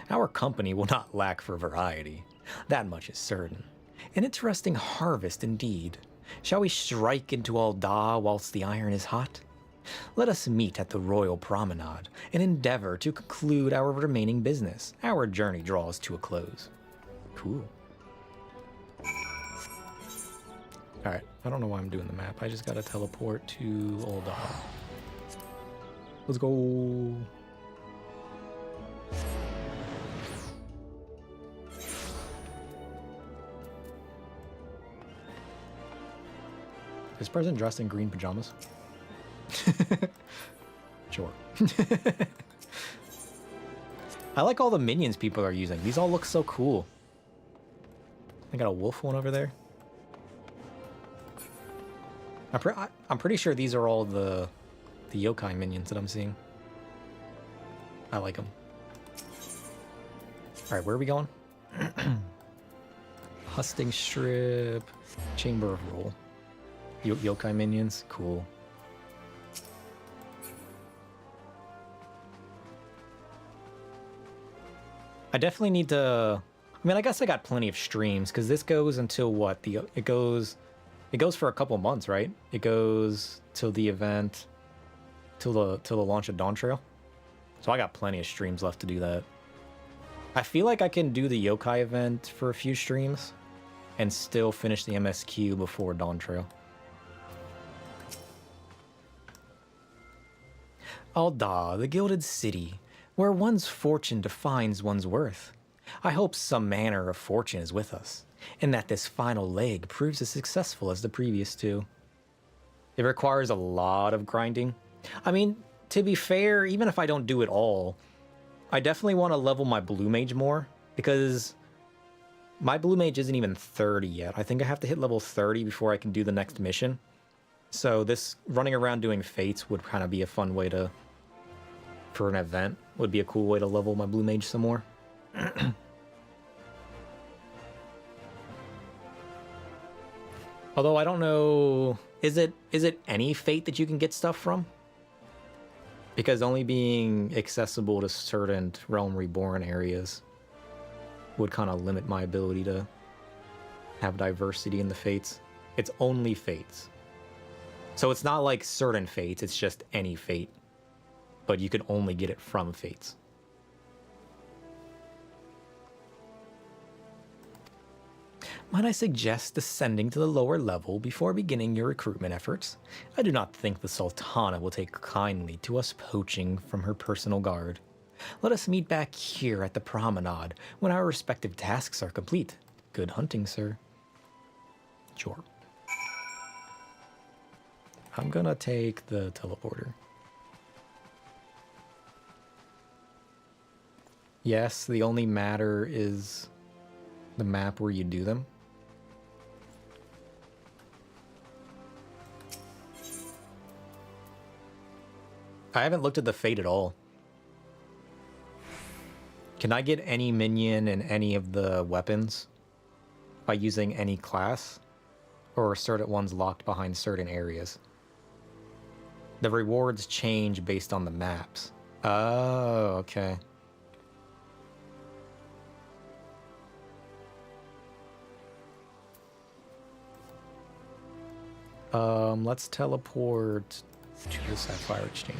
Our company will not lack for variety. That much is certain. An interesting harvest indeed. Shall we strike into Alda whilst the iron is hot? Let us meet at the Royal Promenade and endeavor to conclude our remaining business. Our journey draws to a close. Cool. Alright, I don't know why I'm doing the map. I just gotta teleport to Alda. Let's go. Is this person dressed in green pajamas? Sure. I like all the minions people are using. These all look so cool. I got a wolf one over there. I'm pretty sure these are all the yokai minions that I'm seeing. I like them. All right, where are we going? Husting Strip, Chamber of Roll. Yokai minions, cool. I definitely need to. I mean, I guess I got plenty of streams because this goes until what? It goes for a couple months, right? It goes till the event, till the launch of Dawn Trail. So I got plenty of streams left to do that. I feel like I can do the yokai event for a few streams and still finish the MSQ before Dawn Trail. Alda, the Gilded City, where one's fortune defines one's worth. I hope some manner of fortune is with us, and that this final leg proves as successful as the previous two. It requires a lot of grinding. I mean, to be fair, even if I don't do it all, I definitely want to level my Blue Mage more, because my Blue Mage isn't even 30 yet. I think I have to hit level 30 before I can do the next mission. So this running around doing fates would kind of be a fun way to, for an event, would be a cool way to level my Blue Mage some more. Although I don't know, is it any fate that you can get stuff from? Because only being accessible to certain Realm Reborn areas would kind of limit my ability to have diversity in the fates. It's only fates. So it's not like certain fates, it's just any fate. But you can only get it from fates. Might I suggest descending to the lower level before beginning your recruitment efforts? I do not think the Sultana will take kindly to us poaching from her personal guard. Let us meet back here at the promenade when our respective tasks are complete. Good hunting, sir. Sure. I'm gonna take the teleporter. Yes, the only matter is the map where you do them. I haven't looked at the fate at all. Can I get any minion in any of the weapons by using any class? Or are certain ones locked behind certain areas? The rewards change based on the maps. Oh, okay. Let's teleport to the Sapphire Exchange.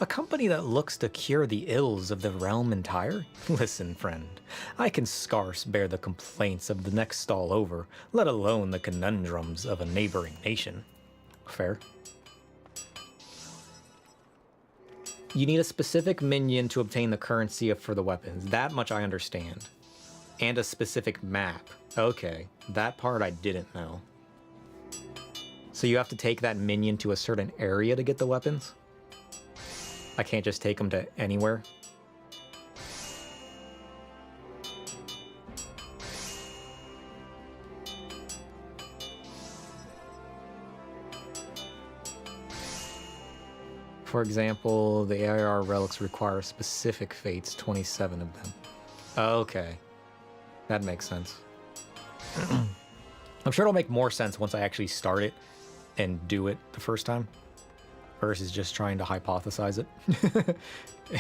A company that looks to cure the ills of the realm entire? Listen, friend, I can scarce bear the complaints of the next stall over, let alone the conundrums of a neighboring nation. Fair. You need a specific minion to obtain the currency for the weapons. That much I understand. And a specific map. Okay, that part I didn't know. So you have to take that minion to a certain area to get the weapons? I can't just take them to anywhere? For example, the ARR relics require specific fates, 27 of them. Okay. That makes sense. I'm sure it'll make more sense once I actually start it and do it the first time. versus just trying to hypothesize it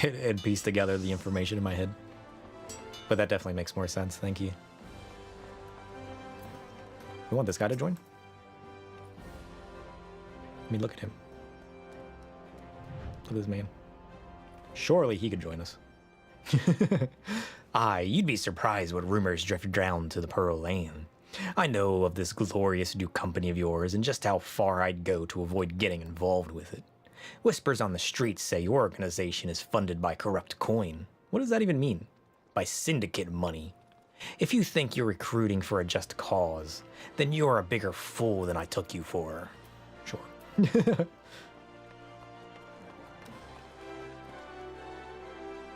and piece together the information in my head. But that definitely makes more sense. Thank you. We want this guy to join? I mean, look at him. Look at this man. Surely he could join us. Aye, you'd be surprised what rumors drift down to the Pearl Lane. I know of this glorious new company of yours and just how far I'd go to avoid getting involved with it. Whispers on the streets say your organization is funded by corrupt coin. What does that even mean? By syndicate money. If you think you're recruiting for a just cause, then you're a bigger fool than I took you for. Sure.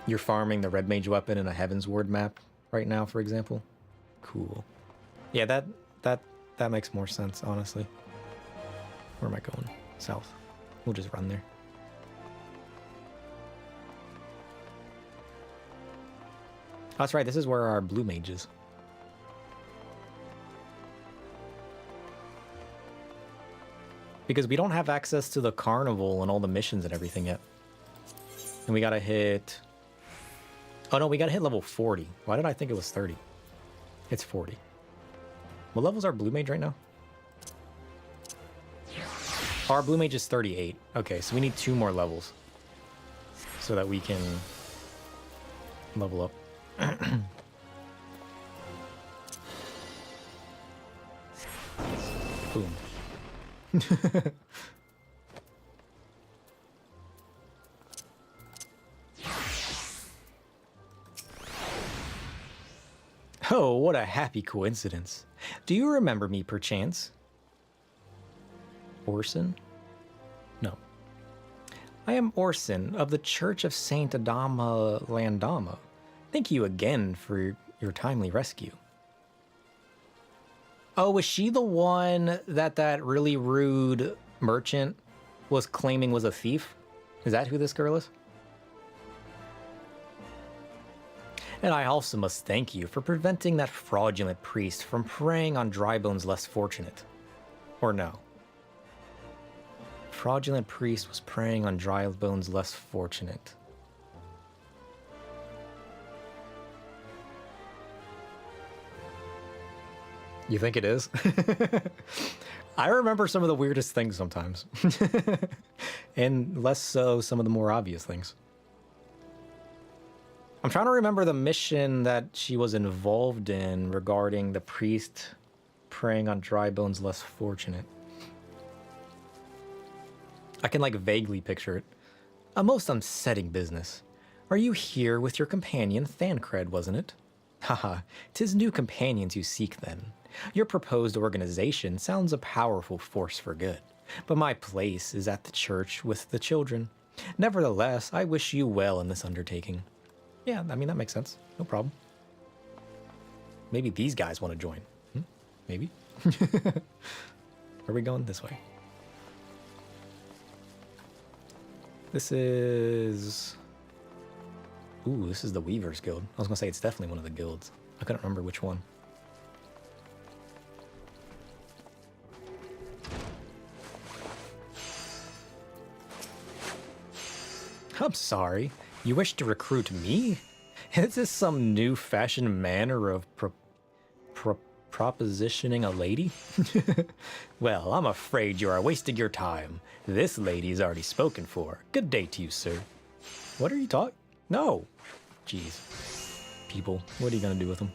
You're farming the red mage weapon in a Heaven's Ward map right now, for example? Cool. Yeah, that makes more sense, honestly. Where am I going? South. We'll just run there. Oh, that's right, this is where our blue mage is. Because we don't have access to the carnival and all the missions and everything yet. And we gotta hit... Oh no, we gotta hit level 40. Why did I think it was 30? It's 40. What level's our blue mage right now? Our blue mage is 38. Okay, so we need 2 more levels so that we can level up. Boom. Oh, what a happy coincidence. Do you remember me, perchance? Orson? No. I am Orson of the Church of Saint Adama Landama. Thank you again for your timely rescue. Oh, was she the one that really rude merchant was claiming was a thief? Is that who this girl is? And I also must thank you for preventing that fraudulent priest from preying on dry bones less fortunate. Or no. Fraudulent priest was preying on dry bones less fortunate. You think it is? I remember some of the weirdest things sometimes. And less so some of the more obvious things. I'm trying to remember the mission that she was involved in regarding the priest preying on dry bones less fortunate. I can like vaguely picture it. A most unsetting business. Are you here with your companion Thancred, wasn't it? Haha, 'tis new companions you seek then. Your proposed organization sounds a powerful force for good, but my place is at the church with the children. Nevertheless, I wish you well in this undertaking. Yeah, I mean, that makes sense. No problem. Maybe these guys want to join. Maybe. Where are we going? This way. This is... Ooh, this is the Weavers Guild. I was going to say it's definitely one of the guilds. I couldn't remember which one. I'm sorry. You wish to recruit me? Is this some new-fashioned manner of propositioning a lady? Well, I'm afraid you are wasting your time. This lady is already spoken for. Good day to you, sir. What are you talking? No. Jeez. People, what are you gonna do with him?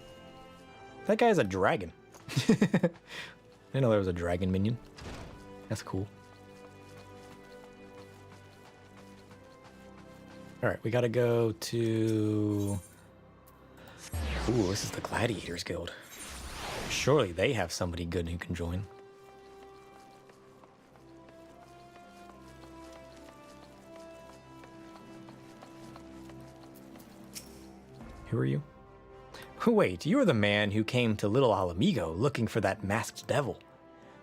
That guy is a dragon. I didn't know there was a dragon minion. That's cool. Alright, we gotta go to... Ooh, this is the Gladiators Guild. Surely they have somebody good who can join. Who are you? Wait, you're the man who came to Little Alamigo looking for that masked devil.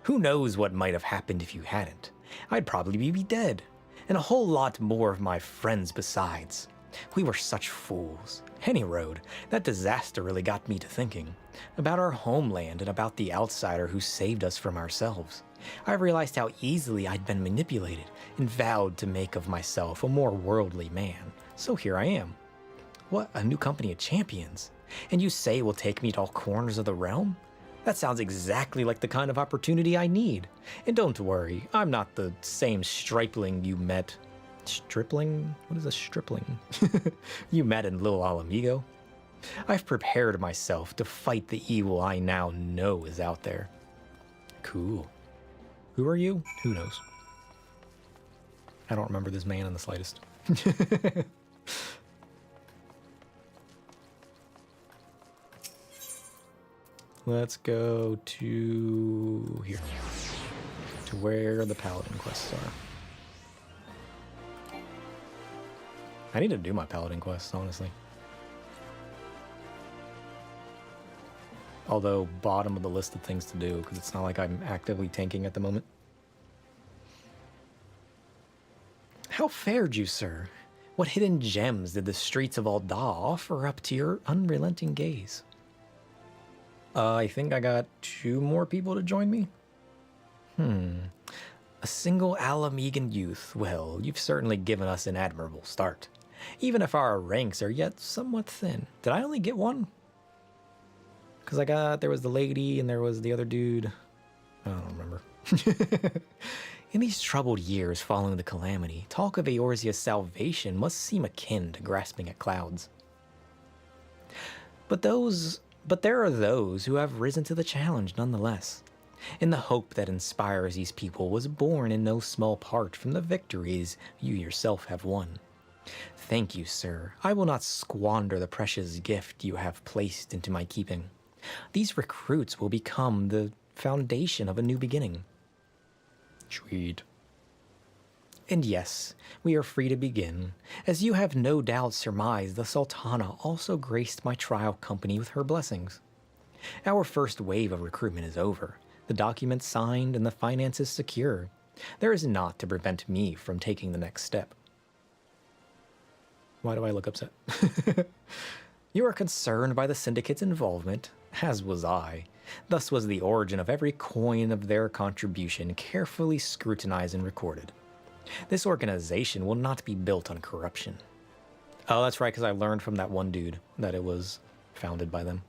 Who knows what might have happened if you hadn't? I'd probably be dead. And a whole lot more of my friends besides. We were such fools. Any road, that disaster really got me to thinking. About our homeland and about the outsider who saved us from ourselves. I realized how easily I'd been manipulated and vowed to make of myself a more worldly man. So here I am. What, a new company of champions? And you say will take me to all corners of the realm? That sounds exactly like the kind of opportunity I need. And don't worry, I'm not the same stripling you met. Stripling? What is a stripling? You met in Little Alamigo? I've prepared myself to fight the evil I now know is out there. Cool. Who are you? Who knows? I don't remember this man in the slightest. Let's go to here. To where the paladin quests are. I need to do my paladin quests, honestly. Although, bottom of the list of things to do, because it's not like I'm actively tanking at the moment. How fared you, sir? What hidden gems did the streets of Alda offer up to your unrelenting gaze? I think I got 2 more people to join me. A single Alamegan youth. Well, you've certainly given us an admirable start. Even if our ranks are yet somewhat thin. Did I only get 1? Because there was the lady and there was the other dude. I don't remember. In these troubled years following the calamity, talk of Eorzea's salvation must seem akin to grasping at clouds. But there are those who have risen to the challenge nonetheless. And the hope that inspires these people was born in no small part from the victories you yourself have won. Thank you, sir. I will not squander the precious gift you have placed into my keeping. These recruits will become the foundation of a new beginning. Sweet. And yes, we are free to begin. As you have no doubt surmised, the Sultana also graced my trial company with her blessings. Our first wave of recruitment is over, the documents signed and the finances secure. There is naught to prevent me from taking the next step. Why do I look upset? You are concerned by the syndicate's involvement, as was I. Thus was the origin of every coin of their contribution carefully scrutinized and recorded. This organization will not be built on corruption. Oh, that's right, because I learned from that one dude that it was founded by them.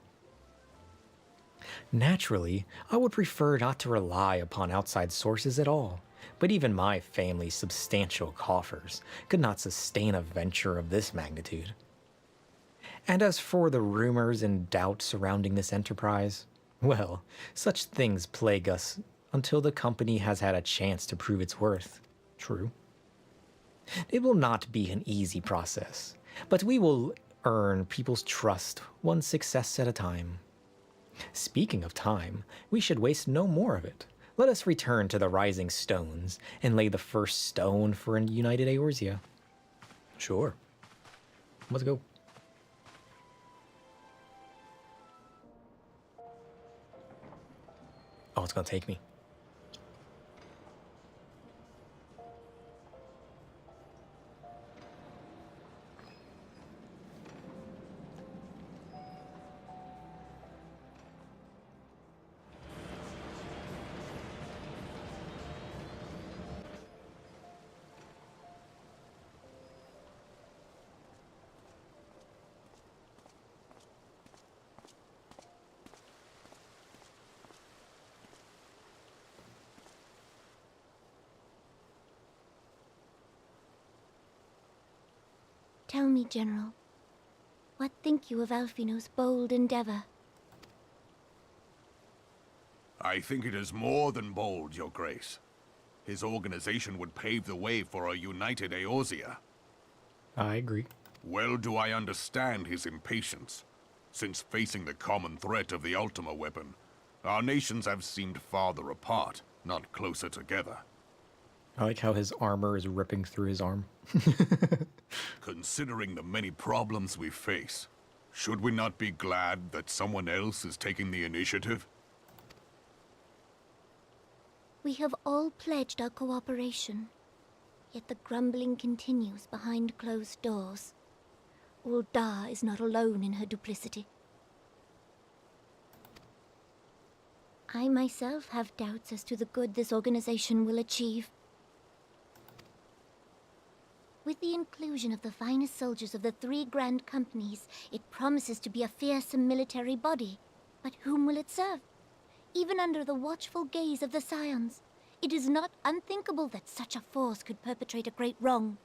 Naturally, I would prefer not to rely upon outside sources at all, but even my family's substantial coffers could not sustain a venture of this magnitude. And as for the rumors and doubt surrounding this enterprise, well, such things plague us until the company has had a chance to prove its worth. True. It will not be an easy process, but we will earn people's trust one success at a time. Speaking of time, we should waste no more of it. Let us return to the Rising Stones and lay the first stone for a united Eorzea. Sure. Let's go. Oh, it's gonna take me. Tell me, General, what think you of Alfino's bold endeavor? I think it is more than bold, Your Grace. His organization would pave the way for a united Eorzea. I agree. Well do I understand his impatience, since facing the common threat of the Ultima weapon, our nations have seemed farther apart, not closer together. I like how his armor is ripping through his arm. Considering the many problems we face, should we not be glad that someone else is taking the initiative? We have all pledged our cooperation, yet the grumbling continues behind closed doors. Ulda is not alone in her duplicity. I myself have doubts as to the good this organization will achieve. With the inclusion of the finest soldiers of the 3 grand companies, it promises to be a fearsome military body. But whom will it serve? Even under the watchful gaze of the Scions, it is not unthinkable that such a force could perpetrate a great wrong.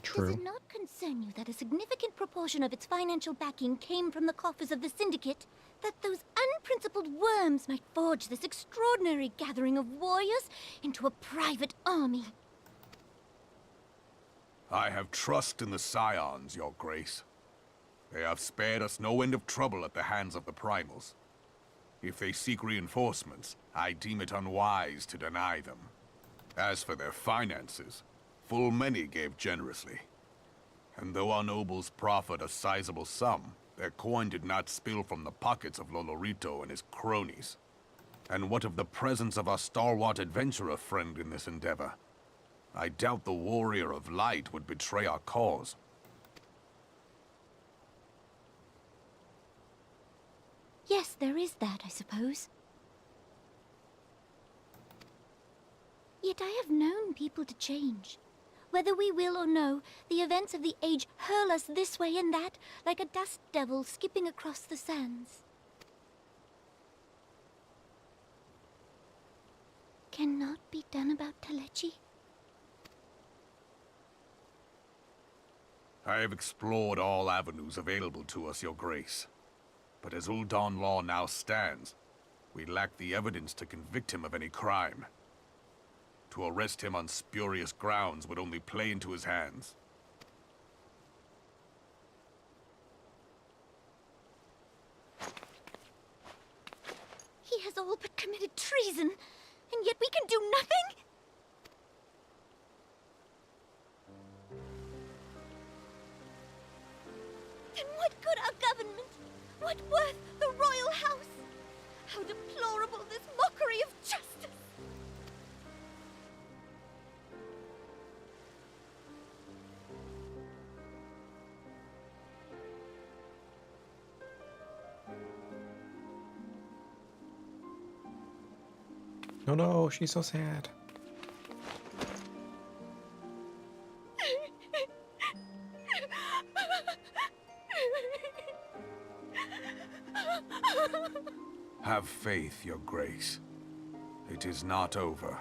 Does it not concern you that a significant proportion of its financial backing came from the coffers of the Syndicate? That those unprincipled worms might forge this extraordinary gathering of warriors into a private army? I have trust in the Scions, Your Grace. They have spared us no end of trouble at the hands of the Primals. If they seek reinforcements, I deem it unwise to deny them. As for their finances, full many gave generously. And though our nobles proffered a sizable sum, their coin did not spill from the pockets of Lolorito and his cronies. And what of the presence of our stalwart adventurer friend in this endeavor? I doubt the Warrior of Light would betray our cause. Yes, there is that, I suppose. Yet I have known people to change. Whether we will or no, the events of the age hurl us this way and that, like a dust devil skipping across the sands. Cannot be done about Telechi? I have explored all avenues available to us, Your Grace. But as Ul'Dan law now stands, we lack the evidence to convict him of any crime. To arrest him on spurious grounds would only play into his hands. He has all but committed treason, and yet we can do nothing? Then what good our government? What worth the royal house? How deplorable this mockery of justice! No, no, she's so sad. Have faith, Your Grace. It is not over.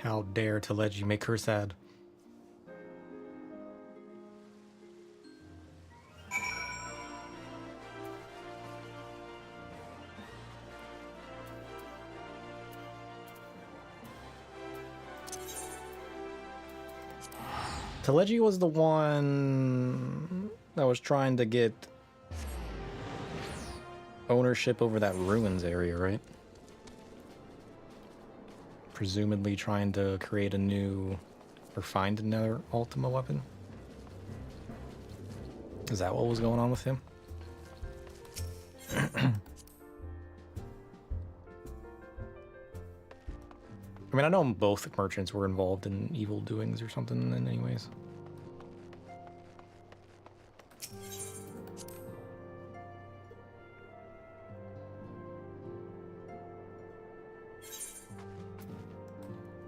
How dare Telechi make her sad? Telechi was the one that was trying to get ownership over that ruins area, right? Presumably trying to create a new, or find another Ultima weapon? Is that what was going on with him? I mean, I know both merchants were involved in evil doings or something in anyways.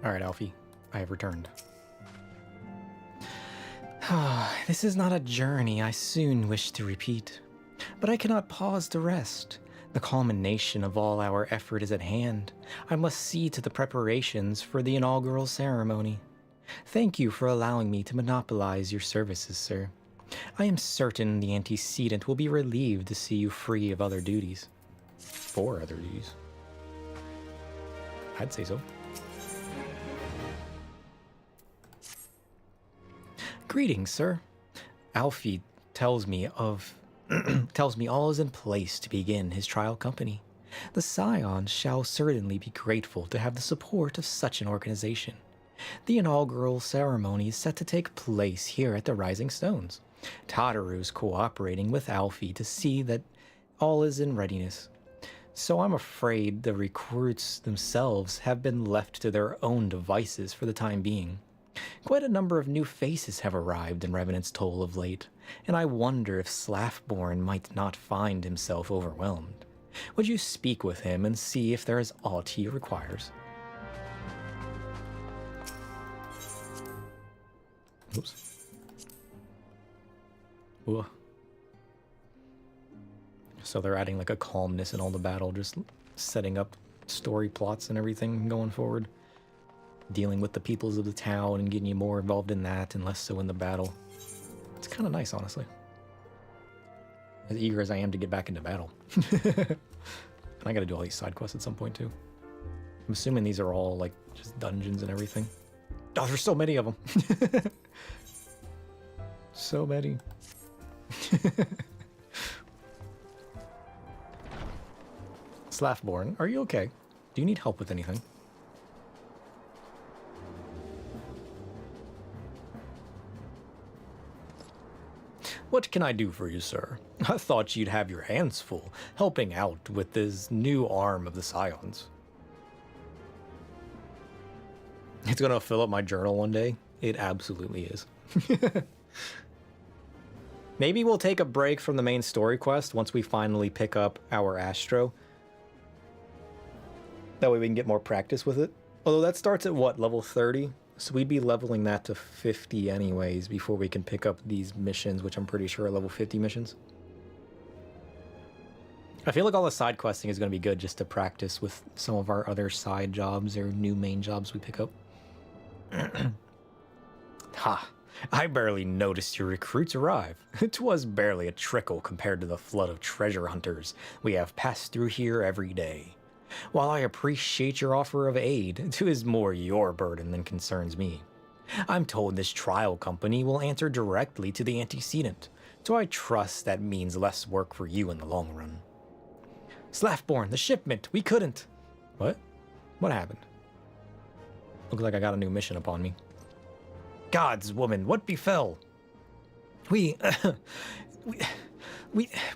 Alright, Alfie, I have returned. This is not a journey I soon wish to repeat, but I cannot pause to rest. The culmination of all our effort is at hand. I must see to the preparations for the inaugural ceremony. Thank you for allowing me to monopolize your services, sir. I am certain the antecedent will be relieved to see you free of other duties. 4 other duties. I'd say so. Greetings, sir. Alfie tells me all is in place to begin his trial company. The Scions shall certainly be grateful to have the support of such an organization. The inaugural ceremony is set to take place here at the Rising Stones. Tataru's cooperating with Alfie to see that all is in readiness. So I'm afraid the recruits themselves have been left to their own devices for the time being. Quite a number of new faces have arrived in Revenant's Toll of late, and I wonder if Slaffborn might not find himself overwhelmed. Would you speak with him and see if there is aught he requires? Oops. Ooh. So they're adding like a calmness in all the battle, just setting up story plots and everything going forward. Dealing with the peoples of the town and getting you more involved in that and less so in the battle. It's kind of nice, honestly. As eager as I am to get back into battle. I gotta do all these side quests at some point too. I'm assuming these are all like just dungeons and everything. Oh, there's so many of them. So many. Slaffborn, are you okay? Do you need help with anything? What can I do for you, sir? I thought you'd have your hands full, helping out with this new arm of the Scions. It's gonna fill up my journal one day. It absolutely is. Maybe we'll take a break from the main story quest once we finally pick up our Astro. That way we can get more practice with it. Although that starts at what, level 30? So we'd be leveling that to 50 anyways before we can pick up these missions, which I'm pretty sure are level 50 missions. I feel like all the side questing is going to be good just to practice with some of our other side jobs or new main jobs we pick up. Ha! I barely noticed your recruits arrive. 'Twas barely a trickle compared to the flood of treasure hunters we have passed through here every day. While I appreciate your offer of aid, it is more your burden than concerns me. I'm told this trial company will answer directly to the antecedent, so I trust that means less work for you in the long run. Slaffborn, the shipment, we couldn't. What? What happened? Looks like I got a new mission upon me. Gods, woman, what befell? We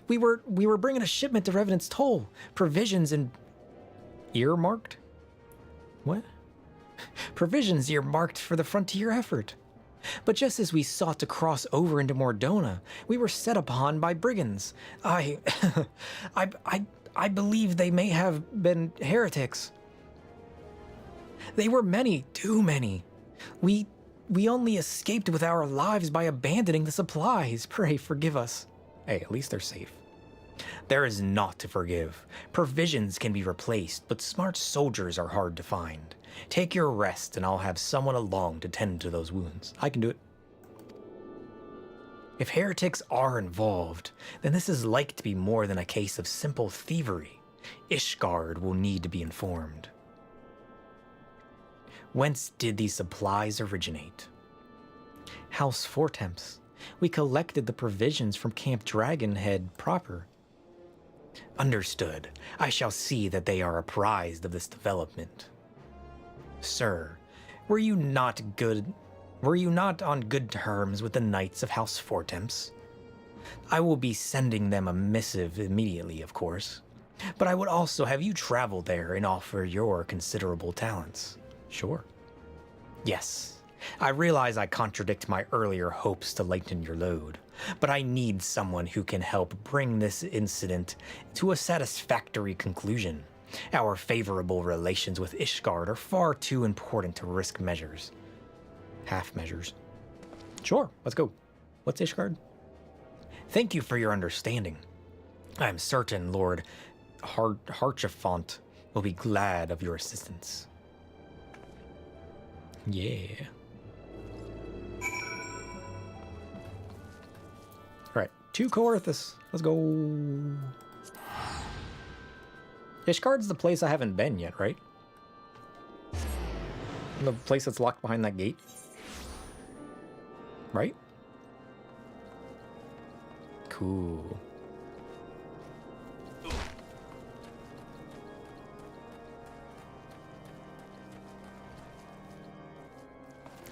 were bringing a shipment to Revenant's Toll, provisions and earmarked? What? Provisions earmarked for the frontier effort. But just as we sought to cross over into Mordona, we were set upon by brigands. I believe they may have been heretics. They were many, too many. We only escaped with our lives by abandoning the supplies. Pray forgive us. Hey, at least they're safe. There is naught to forgive. Provisions can be replaced, but smart soldiers are hard to find. Take your rest, and I'll have someone along to tend to those wounds. I can do it. If heretics are involved, then this is like to be more than a case of simple thievery. Ishgard will need to be informed. Whence did these supplies originate? House Fortemps. We collected the provisions from Camp Dragonhead proper. Understood. I shall see that they are apprised of this development. Sir, were you not on good terms with the Knights of House Fortemps? I will be sending them a missive immediately, of course. But I would also have you travel there and offer your considerable talents. Sure. Yes, I realize I contradict my earlier hopes to lighten your load, but I need someone who can help bring this incident to a satisfactory conclusion. Our favorable relations with Ishgard are far too important to risk measures. Half measures. Sure, let's go. What's Ishgard? Thank you for your understanding. I am certain Lord Harchefont will be glad of your assistance. Yeah. Alright, to Coerthus. Let's go. Ishgard's the place I haven't been yet, right? The place that's locked behind that gate. Right? Cool.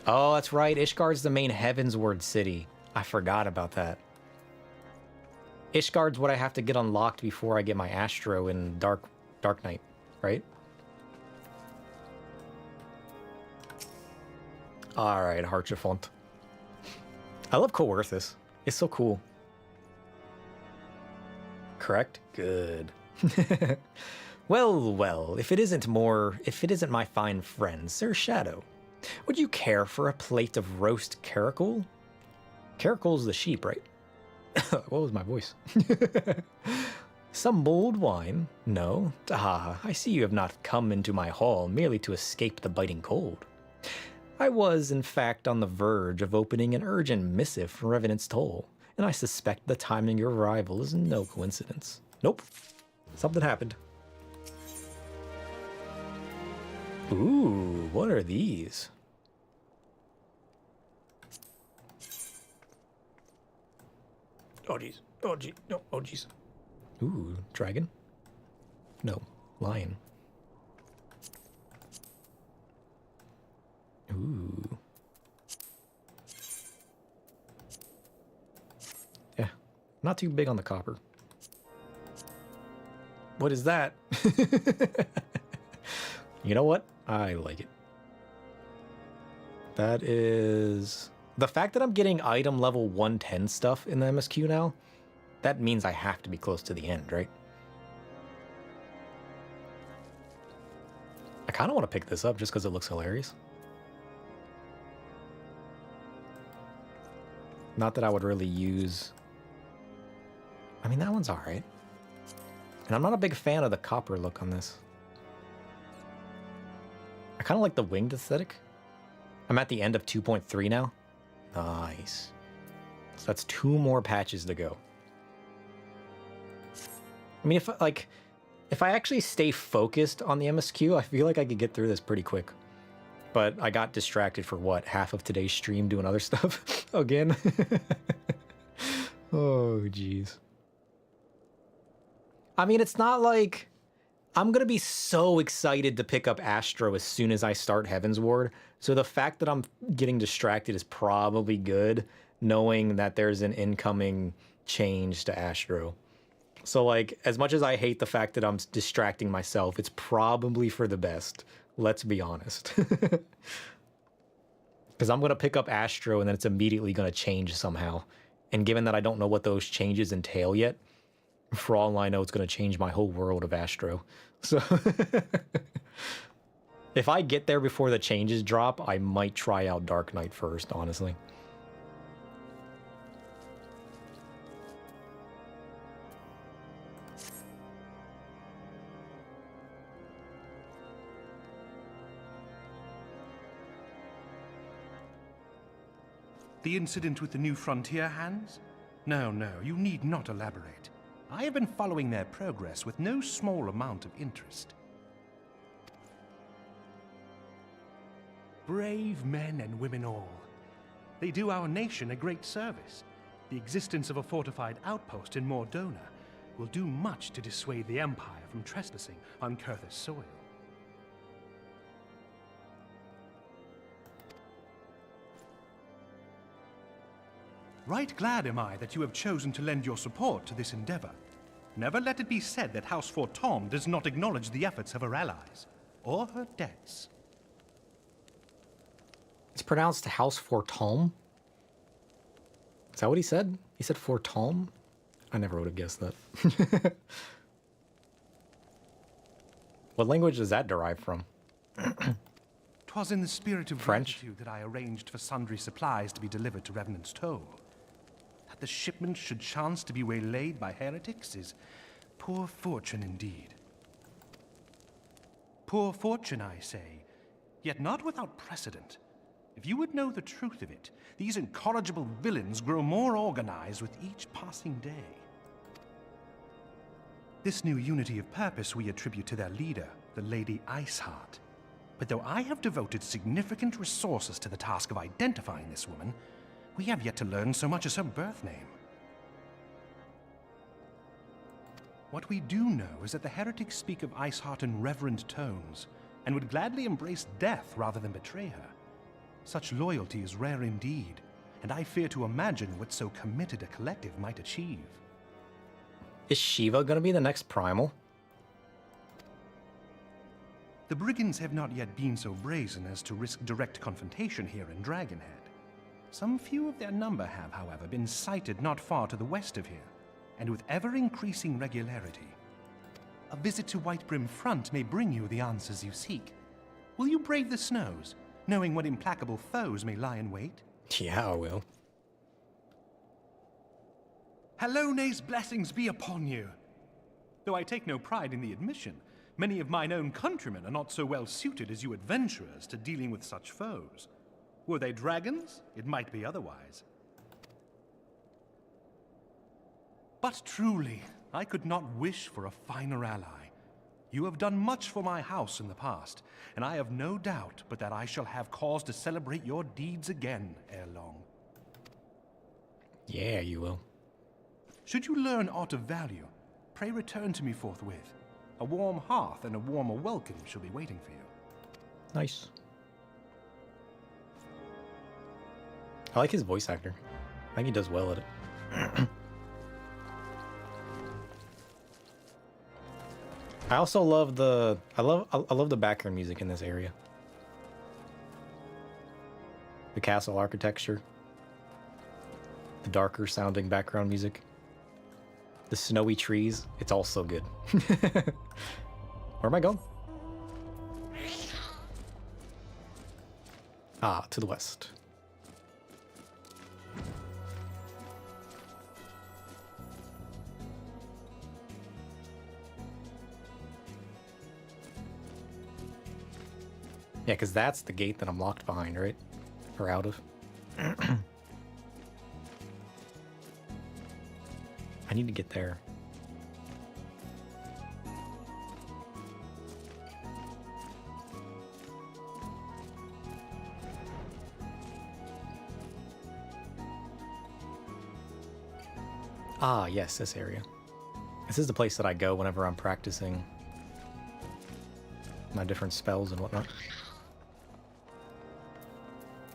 Oh, that's right. Ishgard's the main Heavensward city. I forgot about that. Ishgard's what I have to get unlocked before I get my Astro in Dark Knight, right? All right, Harchefont. I love Coerthus. It's so cool. Correct? Good. Well, well, if it isn't my fine friend, Sir Shadow, would you care for a plate of roast caracole? Caracole's the sheep, right? What was my voice? Some mulled wine? No? Ah, I see you have not come into my hall merely to escape the biting cold. I was, in fact, on the verge of opening an urgent missive from Revenant's Toll, and I suspect the timing of your arrival is no coincidence. Nope. Something happened. Ooh, what are these? Oh, jeez. Oh, jeez. No. Oh, jeez. Ooh, dragon? No, lion. Ooh. Yeah, not too big on the copper. What is that? You know what? I like it. That is... The fact that I'm getting item level 110 stuff in the MSQ now, that means I have to be close to the end, right? I kind of want to pick this up just because it looks hilarious. Not that I would really use... I mean, that one's alright. And I'm not a big fan of the copper look on this. I kind of like the winged aesthetic. I'm at the end of 2.3 now. Nice. So that's 2 more patches to go. I mean, if I actually stay focused on the MSQ, I feel like I could get through this pretty quick. But I got distracted for what, half of today's stream doing other stuff again. Oh, jeez. I mean, it's not like I'm going to be so excited to pick up Astro as soon as I start Heaven's Ward. So the fact that I'm getting distracted is probably good, knowing that there's an incoming change to Astro. So, like, as much as I hate the fact that I'm distracting myself, it's probably for the best. Let's be honest. Because I'm going to pick up Astro and then it's immediately going to change somehow. And given that I don't know what those changes entail yet, for all I know, it's going to change my whole world of Astro. So if I get there before the changes drop, I might try out Dark Knight first, honestly. The incident with the New Frontier hands? No, you need not elaborate. I have been following their progress with no small amount of interest. Brave men and women all. They do our nation a great service. The existence of a fortified outpost in Mordona will do much to dissuade the Empire from trespassing on Kurthus soil. Right glad am I that you have chosen to lend your support to this endeavor. Never let it be said that House Fortom does not acknowledge the efforts of her allies, or her debts. It's pronounced House Fortom? Is that what he said? He said Fortom? I never would have guessed that. What language does that derive from? 'Twas in the spirit of French? gratitude that I arranged for sundry supplies to be delivered to Revenant's Toll. That the shipment should chance to be waylaid by heretics is poor fortune indeed. Poor fortune, I say, yet not without precedent. If you would know the truth of it, these incorrigible villains grow more organized with each passing day. This new unity of purpose we attribute to their leader, the Lady Iceheart. But though I have devoted significant resources to the task of identifying this woman, we have yet to learn so much as her birth name. What we do know is that the heretics speak of Iceheart in reverent tones, and would gladly embrace death rather than betray her. Such loyalty is rare indeed, and I fear to imagine what so committed a collective might achieve. Is Shiva gonna be the next Primal? The brigands have not yet been so brazen as to risk direct confrontation here in Dragonhead. Some few of their number have, however, been sighted not far to the west of here, and with ever-increasing regularity. A visit to Whitebrim Front may bring you the answers you seek. Will you brave the snows, knowing what implacable foes may lie in wait? Yeah, I will. Halone's blessings be upon you. Though I take no pride in the admission, many of mine own countrymen are not so well suited as you adventurers to dealing with such foes. Were they dragons, it might be otherwise. But truly, I could not wish for a finer ally. You have done much for my house in the past, and I have no doubt but that I shall have cause to celebrate your deeds again ere long. Yeah, you will. Should you learn aught of value, pray return to me forthwith. A warm hearth and a warmer welcome shall be waiting for you. Nice. I like his voice actor. I think he does well at it. I also love the I love the background music in this area. The castle architecture. The darker sounding background music. The snowy trees. It's all so good. Where am I going? Ah, to the west. Yeah, because that's the gate that I'm locked behind, right? Or out of. I need to get there. Ah, yes, this area. This is the place that I go whenever I'm practicing my different spells and whatnot.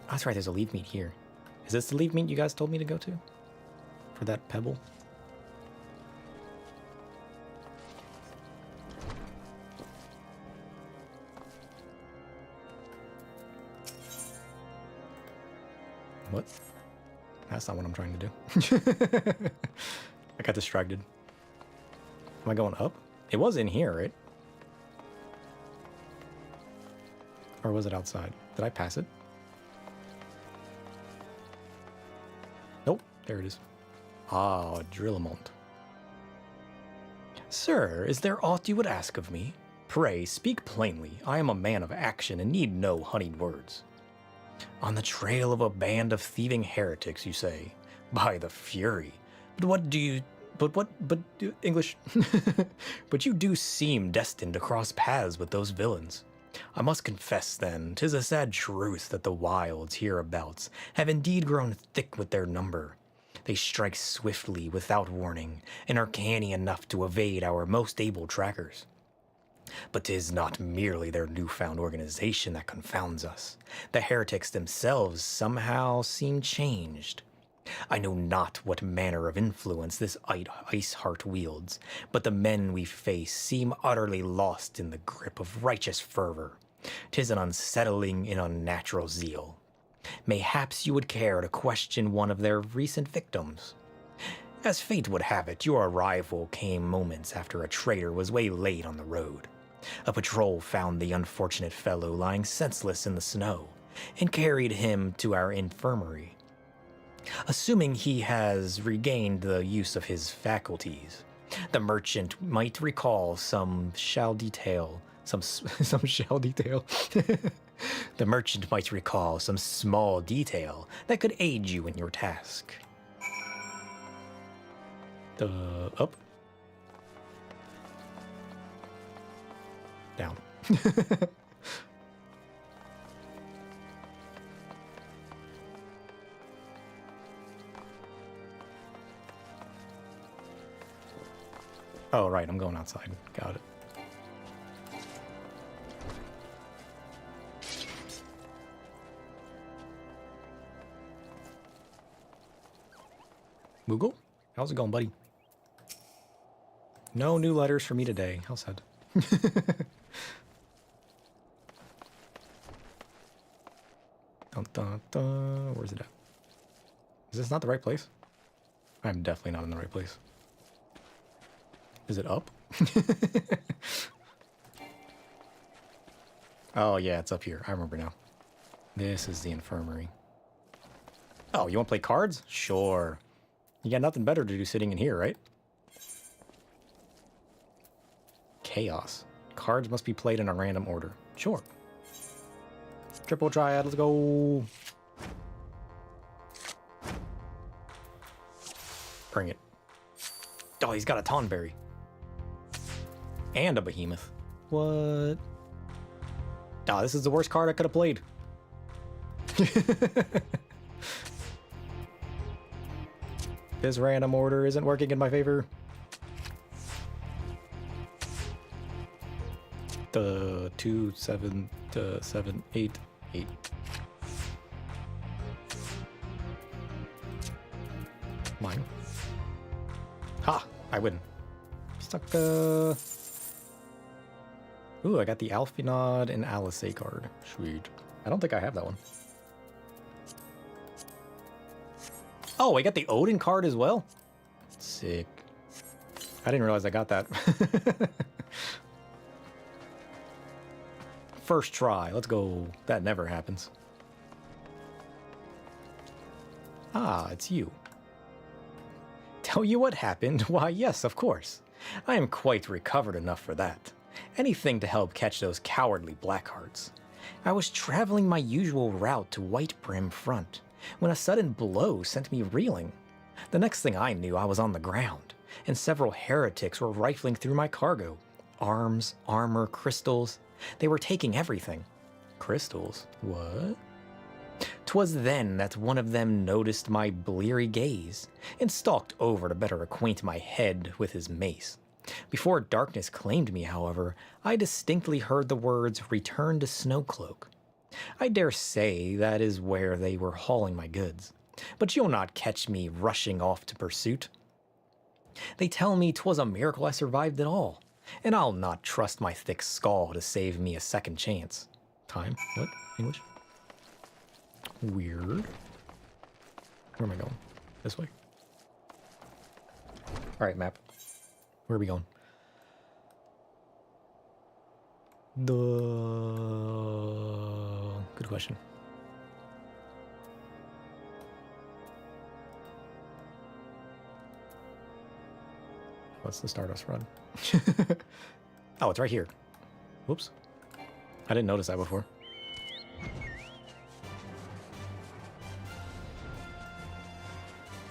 Oh, that's right, there's a leaf meet here. Is this the leaf meet you guys told me to go to? For that pebble? What? That's not what I'm trying to do. I got distracted. Am I going up? It was in here, right? Or was it outside? Did I pass it? Nope, there it is. Ah, Drillamont. Sir, is there aught you would ask of me? Pray, speak plainly. I am a man of action and need no honeyed words. On the trail of a band of thieving heretics, you say? By the Fury. English. But you do seem destined to cross paths with those villains. I must confess, then, 'tis a sad truth that the wilds hereabouts have indeed grown thick with their number. They strike swiftly, without warning, and are canny enough to evade our most able trackers. But 'tis not merely their newfound organization that confounds us. The heretics themselves somehow seem changed. I know not what manner of influence this ice heart wields, but the men we face seem utterly lost in the grip of righteous fervor. 'Tis an unsettling and unnatural zeal. Mayhaps you would care to question one of their recent victims. As fate would have it, your arrival came moments after a traitor was waylaid on the road. A patrol found the unfortunate fellow lying senseless in the snow and carried him to our infirmary. Assuming he has regained the use of his faculties, the merchant might recall some shall detail. The merchant might recall some small detail that could aid you in your task. Up. Down. Oh, right, I'm going outside. Got it. Moogle? How's it going, buddy? No new letters for me today. How sad. Dun, dun, dun. Where's it at? Is this not the right place? I'm definitely not in the right place. Is it up? Oh, yeah, it's up here. I remember now. This is the infirmary. Oh, you want to play cards? Sure. You got nothing better to do sitting in here, right? Chaos. Cards must be played in a random order. Sure. Triple triad, let's go. Bring it. Oh, he's got a Tonberry. And a Behemoth. What? Oh, this is the worst card I could have played. This random order isn't working in my favor. The 2, 7, 7, 8, 8. Mine. Ha! I win. Stuck. Ooh, I got the Alphinod and Alisay card. Sweet. I don't think I have that one. Oh, I got the Odin card as well? Sick. I didn't realize I got that. First try. Let's go. That never happens. Ah, it's you. Tell you what happened? Why, yes, of course. I am quite recovered enough for that. Anything to help catch those cowardly blackhearts. I was traveling my usual route to White Brim Front when a sudden blow sent me reeling. The next thing I knew, I was on the ground, and several heretics were rifling through my cargo. Arms, armor, crystals. They were taking everything. Crystals? What? 'Twas then that one of them noticed my bleary gaze, and stalked over to better acquaint my head with his mace. Before darkness claimed me, however, I distinctly heard the words, "Return to Snowcloak." I dare say that is where they were hauling my goods, but you'll not catch me rushing off to pursuit. They tell me 'twas a miracle I survived at all, and I'll not trust my thick skull to save me a second chance. Time? What? English? Weird. Where am I going? This way? Alright, map. Where are we going? Good question. What's the Stardust Rod? Oh, it's right here. Whoops. I didn't notice that before.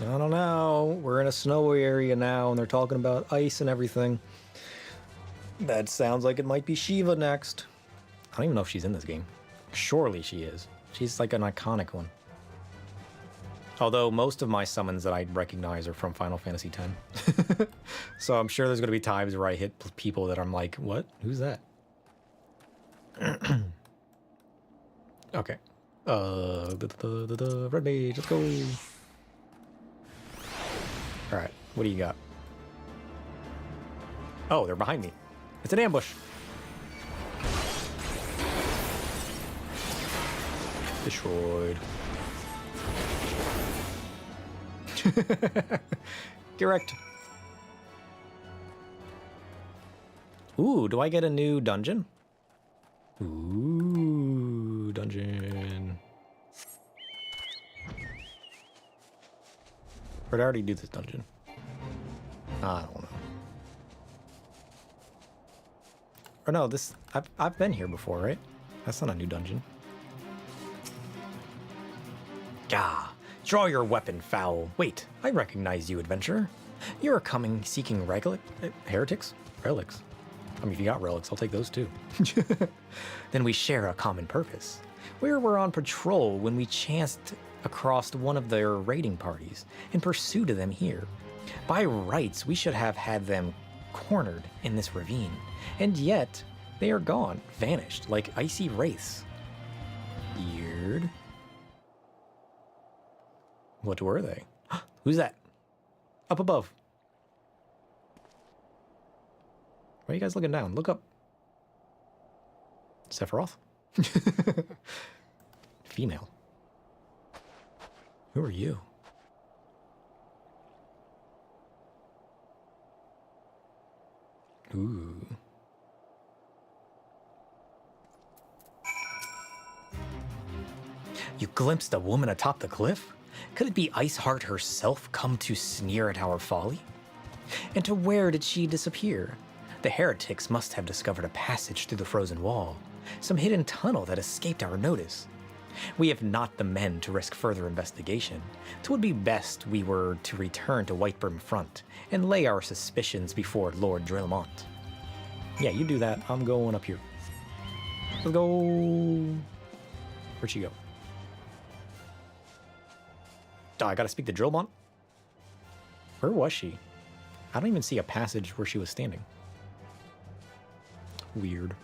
I don't know. We're in a snowy area now, and they're talking about ice and everything. That sounds like it might be Shiva next. I don't even know if she's in this game. Surely she is. She's like an iconic one. Although most of my summons that I recognize are from Final Fantasy X. So I'm sure there's going to be times where I hit people that I'm like, what? Who's that? Okay. The Red Mage, let's go. Alright, what do you got? Oh, they're behind me. It's an ambush. Destroyed. Correct. Ooh, do I get a new dungeon? Ooh, dungeon. Or did I already do this dungeon? I don't know. Or no, this I've been here before, right? That's not a new dungeon. Gah! Draw your weapon, foul. Wait, I recognize you, adventurer. You're coming seeking heretics? Relics. I mean, if you got relics, I'll take those too. Then we share a common purpose. We were on patrol when we chanced across one of their raiding parties in pursuit of them here. By rights, we should have had them cornered in this ravine, and yet they are gone, vanished like icy wraiths. Weird. What were they? Who's that? Up above. Why are you guys looking down? Look up. Sephiroth? Female. Who are you? Ooh. You glimpsed a woman atop the cliff? Could it be Iceheart herself come to sneer at our folly? And to where did she disappear? The heretics must have discovered a passage through the frozen wall, some hidden tunnel that escaped our notice. We have not the men to risk further investigation. 'Twould be best we were to return to Whiteburn Front and lay our suspicions before Lord Drillmont. Yeah, you do that. I'm going up here. Let's go. Where'd she go? Oh, I gotta speak to Drillmont? Where was she? I don't even see a passage where she was standing. Weird.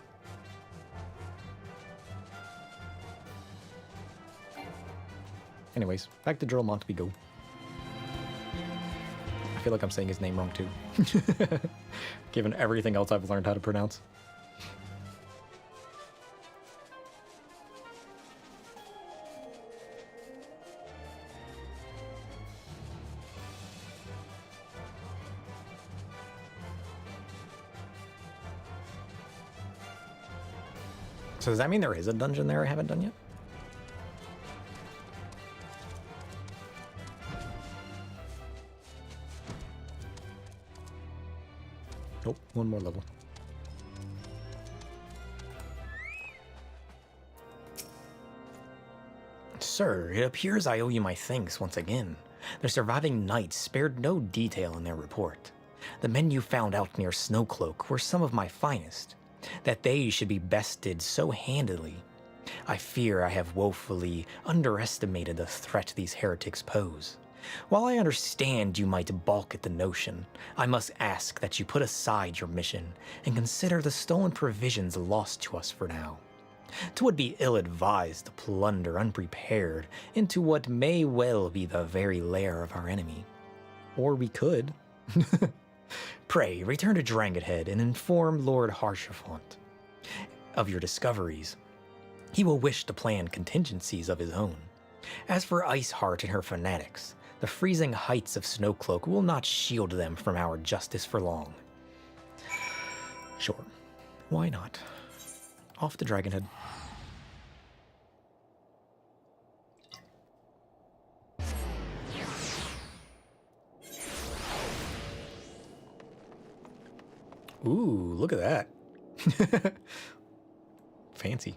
Anyways, back to Drillmont we go. I feel like I'm saying his name wrong too. Given everything else I've learned how to pronounce. So does that mean there is a dungeon there I haven't done yet? Nope, one more level. Sir, it appears I owe you my thanks once again. The surviving knights spared no detail in their report. The men you found out near Snowcloak were some of my finest. That they should be bested so handily. I fear I have woefully underestimated the threat these heretics pose. While I understand you might balk at the notion, I must ask that you put aside your mission and consider the stolen provisions lost to us for now. 'Twould be ill-advised to plunder unprepared into what may well be the very lair of our enemy. Or we could. Pray, return to Drangathead and inform Lord Haurchefant of your discoveries. He will wish to plan contingencies of his own. As for Iceheart and her fanatics, the freezing heights of Snowcloak will not shield them from our justice for long. Sure, why not? Off to Dragonhead. Ooh, look at that. Fancy.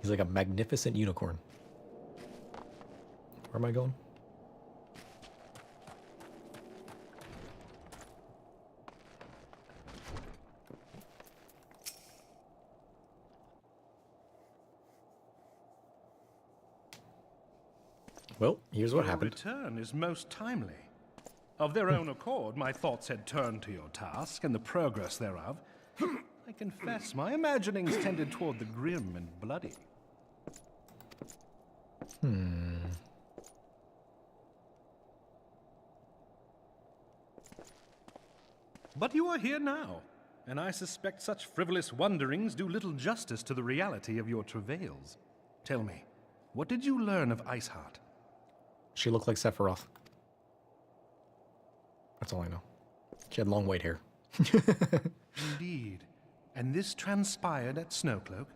He's like a magnificent unicorn. Where am I going? Well, here's what happened. Your return is most timely. Of their own accord, my thoughts had turned to your task and the progress thereof. I confess, my imaginings tended toward the grim and bloody. But you are here now, and I suspect such frivolous wonderings do little justice to the reality of your travails. Tell me, what did you learn of Iceheart? She looked like Sephiroth. That's all I know. She had long white hair. Indeed. And this transpired at Snowcloak?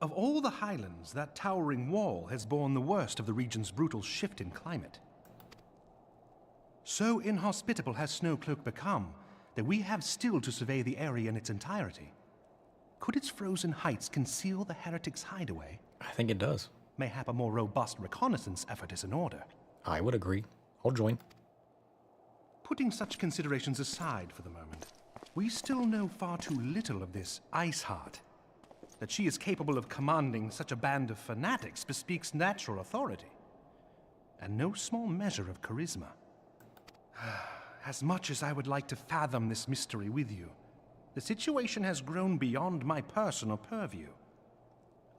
Of all the highlands, that towering wall has borne the worst of the region's brutal shift in climate. So inhospitable has Snowcloak become that we have still to survey the area in its entirety. Could its frozen heights conceal the heretics' hideaway? I think it does. Mayhap a more robust reconnaissance effort is in order. I would agree. I'll join. Putting such considerations aside for the moment, we still know far too little of this Iceheart. That she is capable of commanding such a band of fanatics bespeaks natural authority, and no small measure of charisma. As much as I would like to fathom this mystery with you, the situation has grown beyond my personal purview.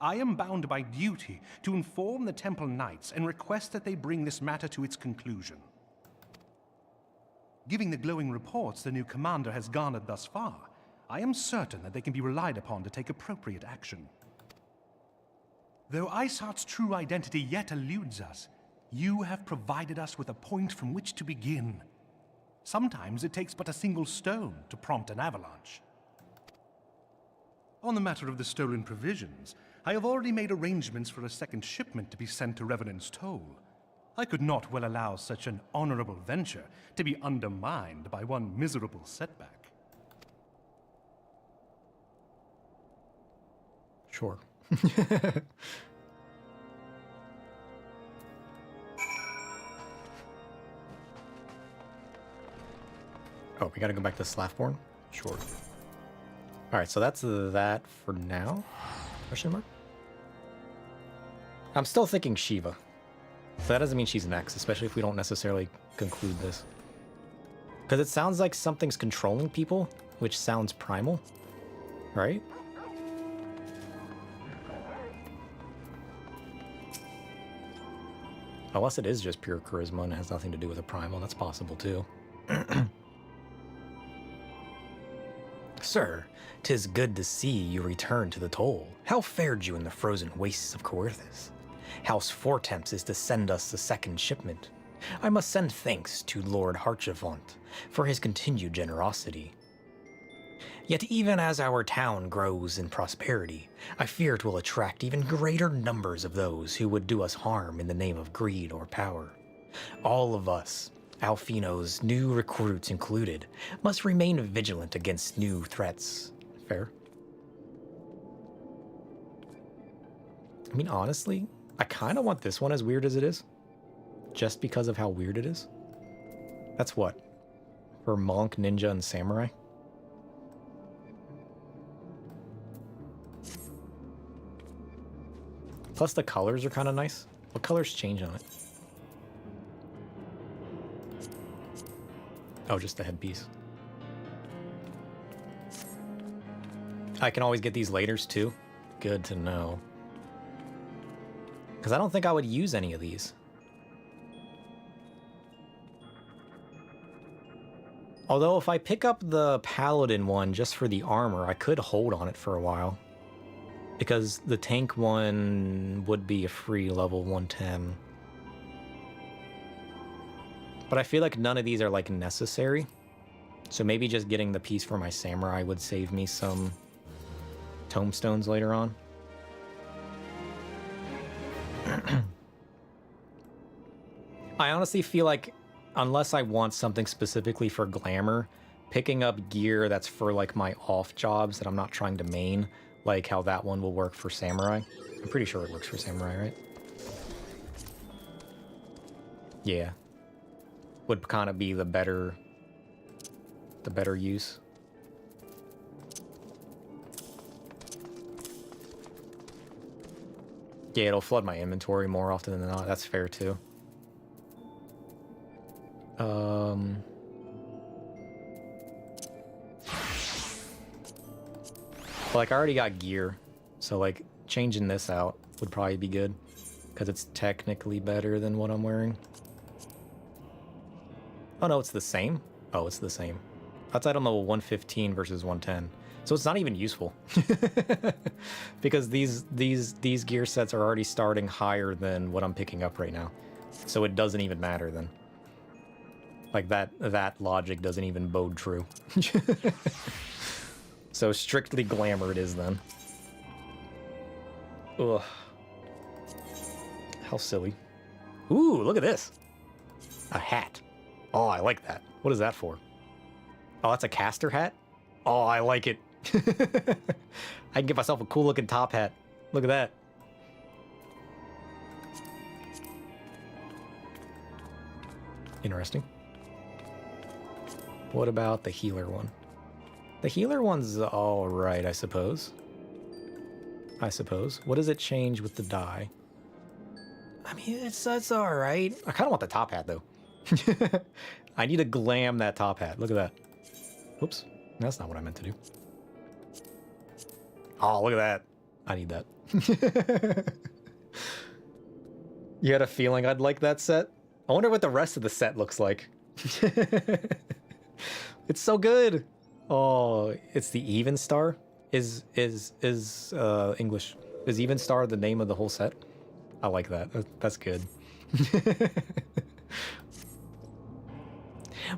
I am bound by duty to inform the Temple Knights and request that they bring this matter to its conclusion. Given the glowing reports the new commander has garnered thus far, I am certain that they can be relied upon to take appropriate action. Though Iceheart's true identity yet eludes us, You have provided us with a point from which to begin. Sometimes it takes but a single stone to prompt an avalanche. On the matter of the stolen provisions, I have already made arrangements for a second shipment to be sent to Revenant's Toll. I could not well allow such an honorable venture to be undermined by one miserable setback. Sure. Oh, we gotta go back to Slathborn? Sure. Alright, so that's that for now? Question mark? I'm still thinking Shiva. So that doesn't mean she's next, especially if we don't necessarily conclude this. Because it sounds like something's controlling people, which sounds primal, right? Unless it is just pure charisma and has nothing to do with a primal, that's possible too. Sir, 'tis good to see you return to the toll. How fared you in the frozen wastes of Coerthas? House Fortemps is to send us the second shipment. I must send thanks to Lord Harchevant for his continued generosity. Yet even as our town grows in prosperity, I fear it will attract even greater numbers of those who would do us harm in the name of greed or power. All of us, Alfino's new recruits included, must remain vigilant against new threats. Fair. I mean, honestly, I kind of want this one as weird as it is. Just because of how weird it is. That's what? For monk, ninja, and samurai? Plus the colors are kind of nice. What colors change on it? Oh, just the headpiece. I can always get these later too. Good to know. Because I don't think I would use any of these. Although if I pick up the paladin one just for the armor, I could hold on it for a while. Because the tank one would be a free level 110. But I feel like none of these are like necessary. So maybe just getting the piece for my samurai would save me some tombstones later on. I honestly feel like unless I want something specifically for glamour, picking up gear that's for like my off jobs that I'm not trying to main, like how that one will work for samurai. I'm pretty sure it works for samurai, right? Yeah. Would kind of be the better use. Yeah, it'll flood my inventory more often than not. That's fair too. Like I already got gear, so like changing this out would probably be good because it's technically better than what I'm wearing. Oh no, it's the same? Oh, it's the same. That's item level 115 versus 110. So it's not even useful. Because these gear sets are already starting higher than what I'm picking up right now. So it doesn't even matter then. Like that logic doesn't even bode true. So strictly glamour it is then. Ugh. How silly. Ooh, look at this. A hat. Oh, I like that. What is that for? Oh, that's a caster hat? Oh, I like it. I can get myself a cool looking top hat. Look at that. Interesting. What about the healer one? The healer one's alright, I suppose. What does it change with the die? I mean, it's alright. I kind of want the top hat, though. I need to glam that top hat. Look at that. Whoops. That's not what I meant to do. Oh, look at that. I need that. You had a feeling I'd like that set? I wonder what the rest of the set looks like. It's so good. Oh, it's the Even Star? Is English. Is Even Star the name of the whole set? I like that. That's good.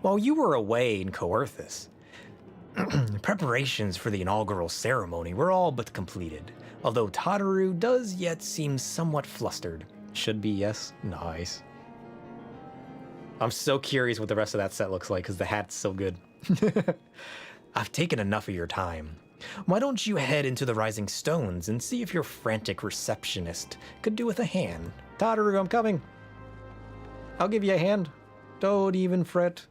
While you were away in Coerthus, preparations for the inaugural ceremony were all but completed, although Tataru does yet seem somewhat flustered. Should be, yes? Nice. I'm so curious what the rest of that set looks like, because the hat's so good. I've taken enough of your time. Why don't you head into the Rising Stones and see if your frantic receptionist could do with a hand? Tataru, I'm coming. I'll give you a hand. Don't even fret.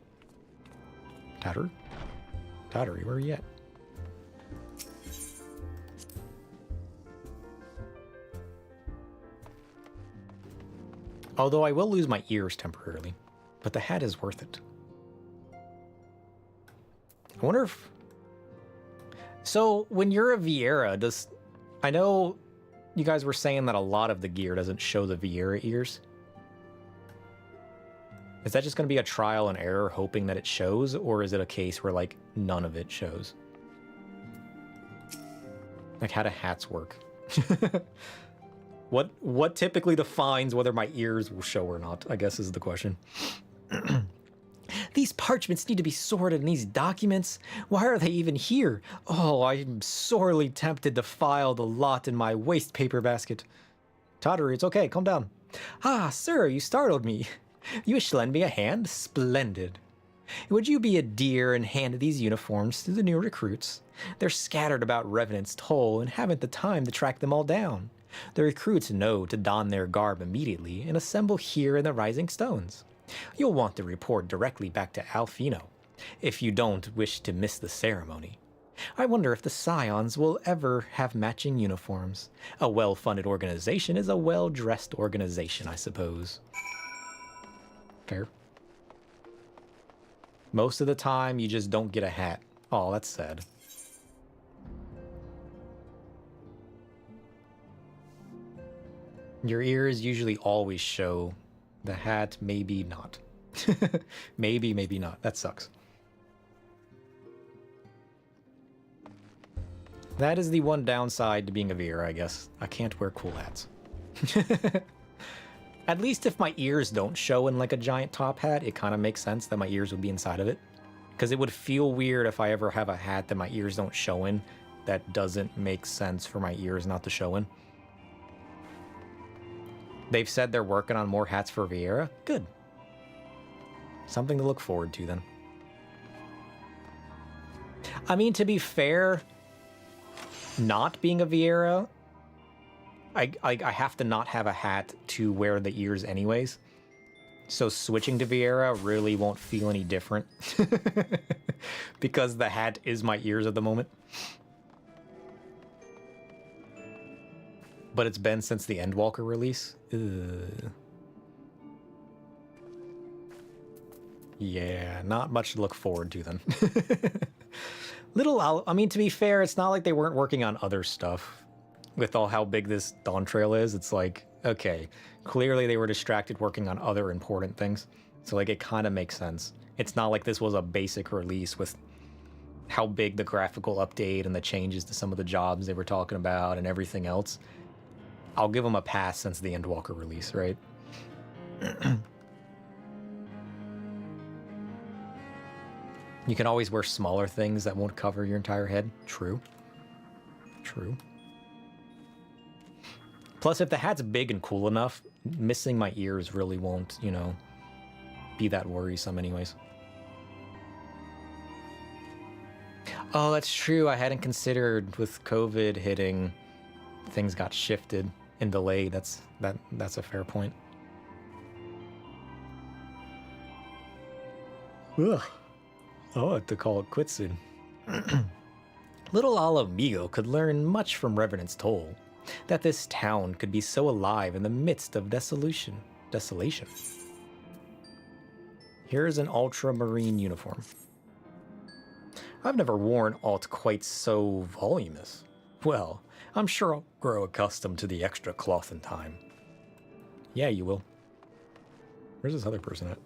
Tataru? Tataru, where are you at? Although I will lose my ears temporarily, but the hat is worth it. I wonder if... So, when you're a Vieira, does... I know you guys were saying that a lot of the gear doesn't show the Vieira ears. Is that just going to be a trial and error hoping that it shows, or is it a case where, like, none of it shows? Like, how do hats work? What typically defines whether my ears will show or not, I guess is the question. These parchments need to be sorted, and these documents, why are they even here? Oh, I'm sorely tempted to file the lot in my waste paper basket. Tataru, it's okay, calm down. Ah, sir, you startled me. You wish to lend me a hand? Splendid. Would you be a dear and hand these uniforms to the new recruits? They're scattered about Revenant's Toll and haven't the time to track them all down. The recruits know to don their garb immediately and assemble here in the Rising Stones. You'll want to report directly back to Alfino, if you don't wish to miss the ceremony. I wonder if the Scions will ever have matching uniforms. A well-funded organization is a well-dressed organization, I suppose. Fair. Most of the time, you just don't get a hat. Oh, that's sad. Your ears usually always show. The hat, maybe not. Maybe, maybe not. That sucks. That is the one downside to being a Vieira, I guess. I can't wear cool hats. At least if my ears don't show in like a giant top hat, it kind of makes sense that my ears would be inside of it. Because it would feel weird if I ever have a hat that my ears don't show in. That doesn't make sense for my ears not to show in. They've said they're working on more hats for Vieira. Good. Something to look forward to, then. I mean, to be fair, not being a Vieira, I have to not have a hat to wear the ears anyways. So switching to Vieira really won't feel any different. Because the hat is my ears at the moment. But it's been since the Endwalker release. Ugh. Yeah, not much to look forward to then. I mean, to be fair, it's not like they weren't working on other stuff. With all how big this Dawn Trail is, it's like, okay, clearly they were distracted working on other important things. So like, it kind of makes sense. It's not like this was a basic release with how big the graphical update and the changes to some of the jobs they were talking about and everything else. I'll give them a pass since the Endwalker release, right? You can always wear smaller things that won't cover your entire head. True. True. Plus, if the hat's big and cool enough, missing my ears really won't, you know, be that worrisome anyways. Oh, that's true. I hadn't considered with COVID hitting, things got shifted and delayed. That's a fair point. Ugh. I'll have to call it quits soon. Little Alamigo could learn much from Revenant's Toll. That this town could be so alive in the midst of desolation. Here's an ultramarine uniform. I've never worn aught quite so voluminous. Well, I'm sure I'll grow accustomed to the extra cloth in time. Yeah, you will. Where's this other person at?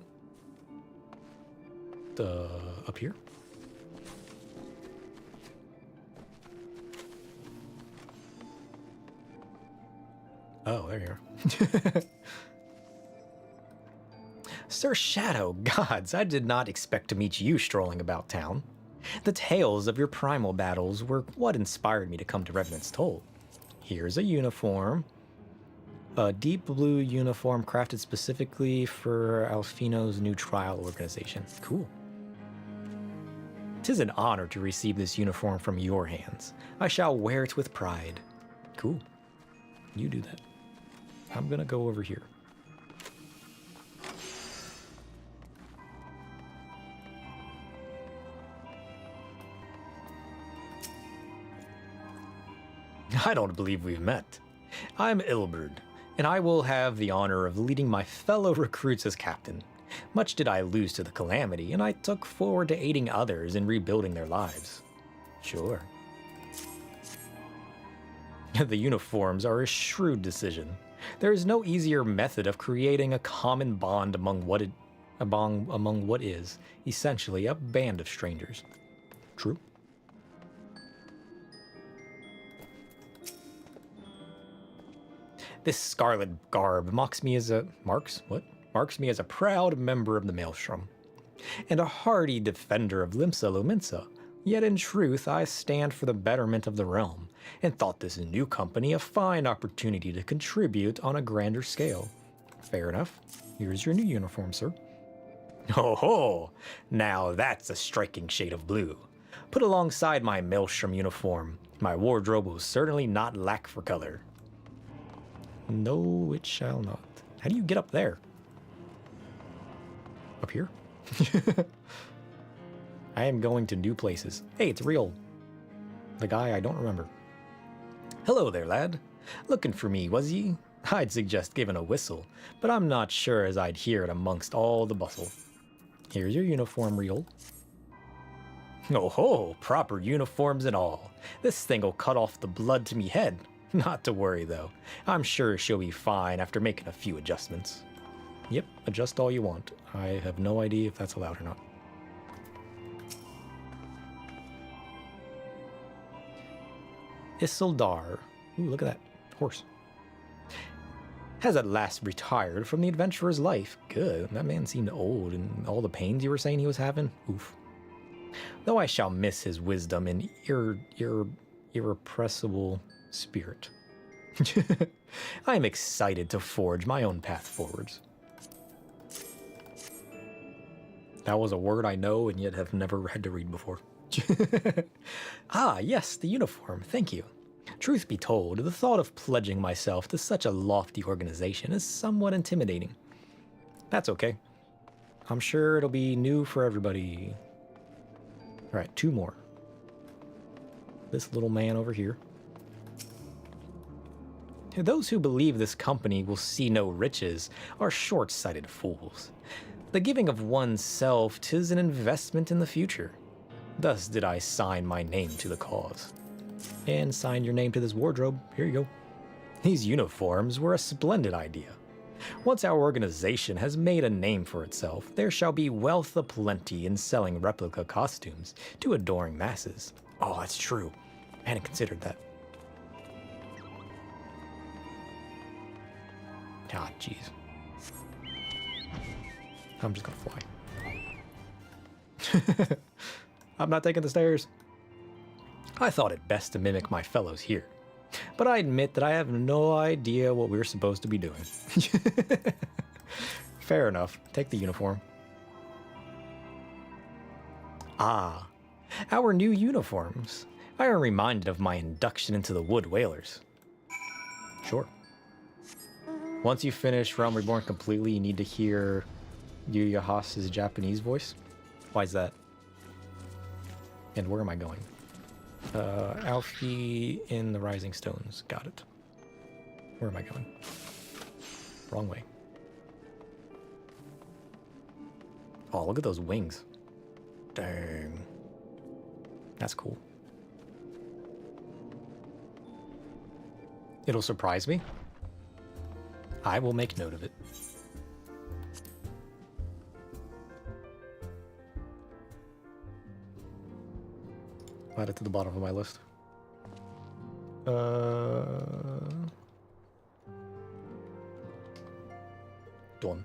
Up here? Oh, there you are. Sir Shadow, gods, I did not expect to meet you strolling about town. The tales of your primal battles were what inspired me to come to Revenant's Toll. Here's a uniform. A deep blue uniform crafted specifically for Alfino's new trial organization. Cool. 'Tis an honor to receive this uniform from your hands. I shall wear it with pride. Cool. You do that. I'm gonna go over here. I don't believe we've met. I'm Ilberd, and I will have the honor of leading my fellow recruits as captain. Much did I lose to the calamity, and I took forward to aiding others in rebuilding their lives. Sure. The uniforms are a shrewd decision. There is no easier method of creating a common bond among what is essentially a band of strangers. True. This scarlet garb marks me as a proud member of the Maelstrom, and a hardy defender of Limsa Lominsa. Yet in truth, I stand for the betterment of the realm, and thought this new company a fine opportunity to contribute on a grander scale. Fair enough. Here's your new uniform, sir. Ho ho! Now that's a striking shade of blue. Put alongside my Maelstrom uniform, my wardrobe will certainly not lack for color. No, it shall not. How do you get up there? Up here? I am going to new places. Hey, it's real. The guy I don't remember. Hello there, lad. Looking for me, was ye? I'd suggest giving a whistle, but I'm not sure as I'd hear it amongst all the bustle. Here's your uniform reel. Oh ho, proper uniforms and all. This thing'll cut off the blood to me head. Not to worry, though. I'm sure she'll be fine after making a few adjustments. Yep, adjust all you want. I have no idea if that's allowed or not. Isildur. Ooh, look at that horse. Has at last retired from the adventurer's life. Good. That man seemed old, and all the pains you were saying he was having. Oof. Though I shall miss his wisdom and irrepressible spirit. I am excited to forge my own path forwards. That was a word I know and yet have never had to read before. Ah, yes, the uniform. Thank you. Truth be told, the thought of pledging myself to such a lofty organization is somewhat intimidating. That's okay. I'm sure it'll be new for everybody. All right, 2 more. This little man over here. Those who believe this company will see no riches are short-sighted fools. The giving of oneself 'tis an investment in the future. Thus did I sign my name to the cause. And sign your name to this wardrobe. Here you go. These uniforms were a splendid idea. Once our organization has made a name for itself, there shall be wealth aplenty in selling replica costumes to adoring masses. Oh, that's true. I hadn't considered that. Ah, jeez. I'm just gonna fly. I'm not taking the stairs. I thought it best to mimic my fellows here, but I admit that I have no idea what we're supposed to be doing. Fair enough. Take the uniform. Ah, our new uniforms. I am reminded of my induction into the Wood Whalers. Sure. Once you finish Realm Reborn completely, you need to hear Yuya Haas's Japanese voice. Why is that? And where am I going? Alfie in the Rising Stones. Got it. Where am I going? Wrong way. Oh, look at those wings. Dang. That's cool. It'll surprise me. I will make note of it. Add it to the bottom of my list. Done.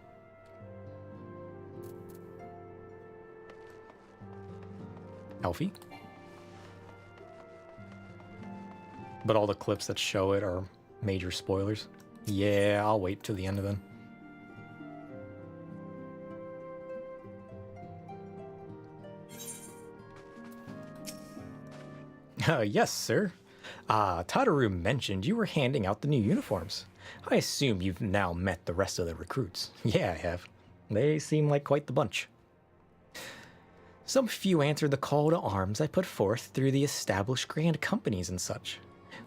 Elfie. But all the clips that show it are major spoilers. Yeah, I'll wait till the end of them. Yes, sir. Tataru mentioned you were handing out the new uniforms. I assume you've now met the rest of the recruits. Yeah, I have. They seem like quite the bunch. Some few answered the call to arms I put forth through the established grand companies and such.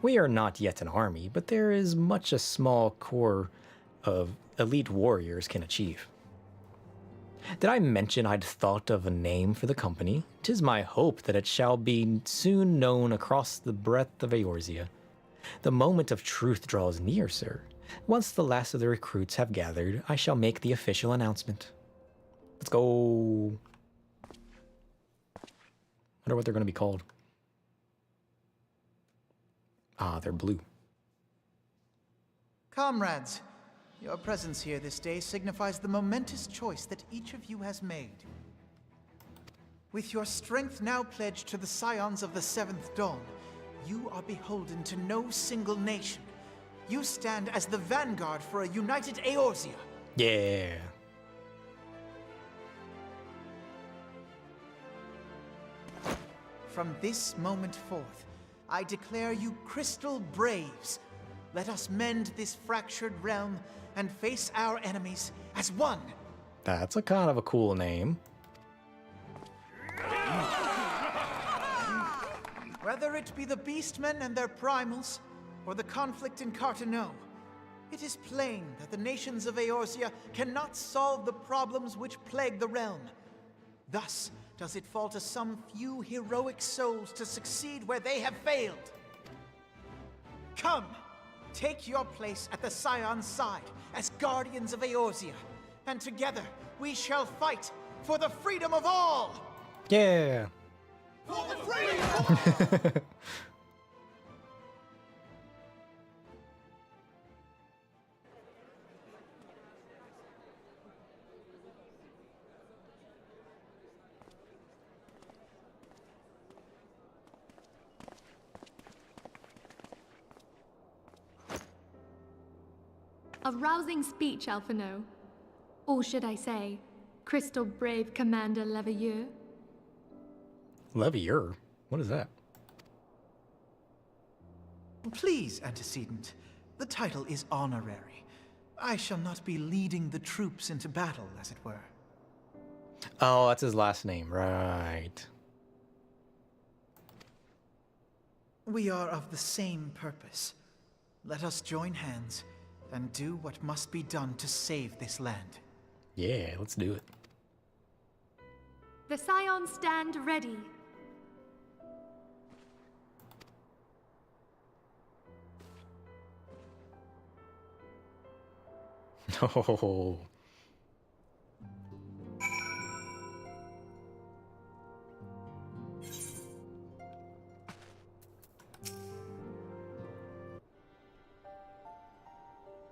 We are not yet an army, but there is much a small core of elite warriors can achieve. Did I mention I'd thought of a name for the company? 'Tis my hope that it shall be soon known across the breadth of Eorzea. The moment of truth draws near, sir. Once the last of the recruits have gathered, I shall make the official announcement. Let's go. Wonder what they're going to be called. Ah, they're blue. Comrades, your presence here this day signifies the momentous choice that each of you has made. With your strength now pledged to the scions of the Seventh Dawn, you are beholden to no single nation. You stand as the vanguard for a united Eorzea. Yeah. From this moment forth, I declare you Crystal Braves. Let us mend this fractured realm and face our enemies as one. That's a kind of a cool name. Whether it be the Beastmen and their primals, or the conflict in Carteneau, it is plain that the nations of Eorzea cannot solve the problems which plague the realm. Thus does it fall to some few heroic souls to succeed where they have failed. Come, take your place at the Scion's side as guardians of Eorzea, and together we shall fight for the freedom of all! Yeah. For the freedom of all! A rousing speech, Alphino. Or should I say, Crystal Brave Commander Leviathan. Leviathan? What is that? Please, Antecedent. The title is honorary. I shall not be leading the troops into battle, as it were. Oh, that's his last name, right. We are of the same purpose. Let us join hands and do what must be done to save this land. Yeah, let's do it. The Scions stand ready. Oh.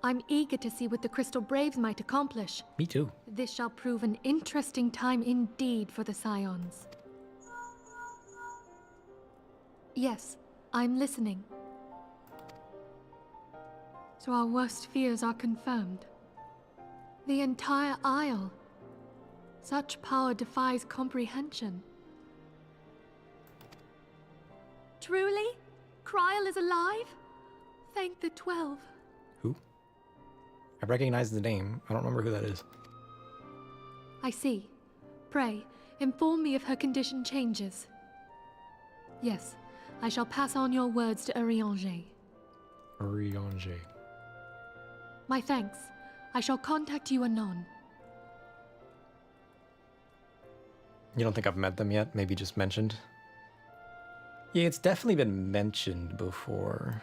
I'm eager to see what the Crystal Braves might accomplish. Me too. This shall prove an interesting time indeed for the Scions. Yes, I'm listening. So our worst fears are confirmed. The entire Isle. Such power defies comprehension. Truly? Kryl is alive? Thank the 12. Who? I recognize the name. I don't remember who that is. I see. Pray, inform me if her condition changes. Yes, I shall pass on your words to Urianger. Urianger. My thanks. I shall contact you anon. You don't think I've met them yet? Maybe just mentioned? Yeah, it's definitely been mentioned before.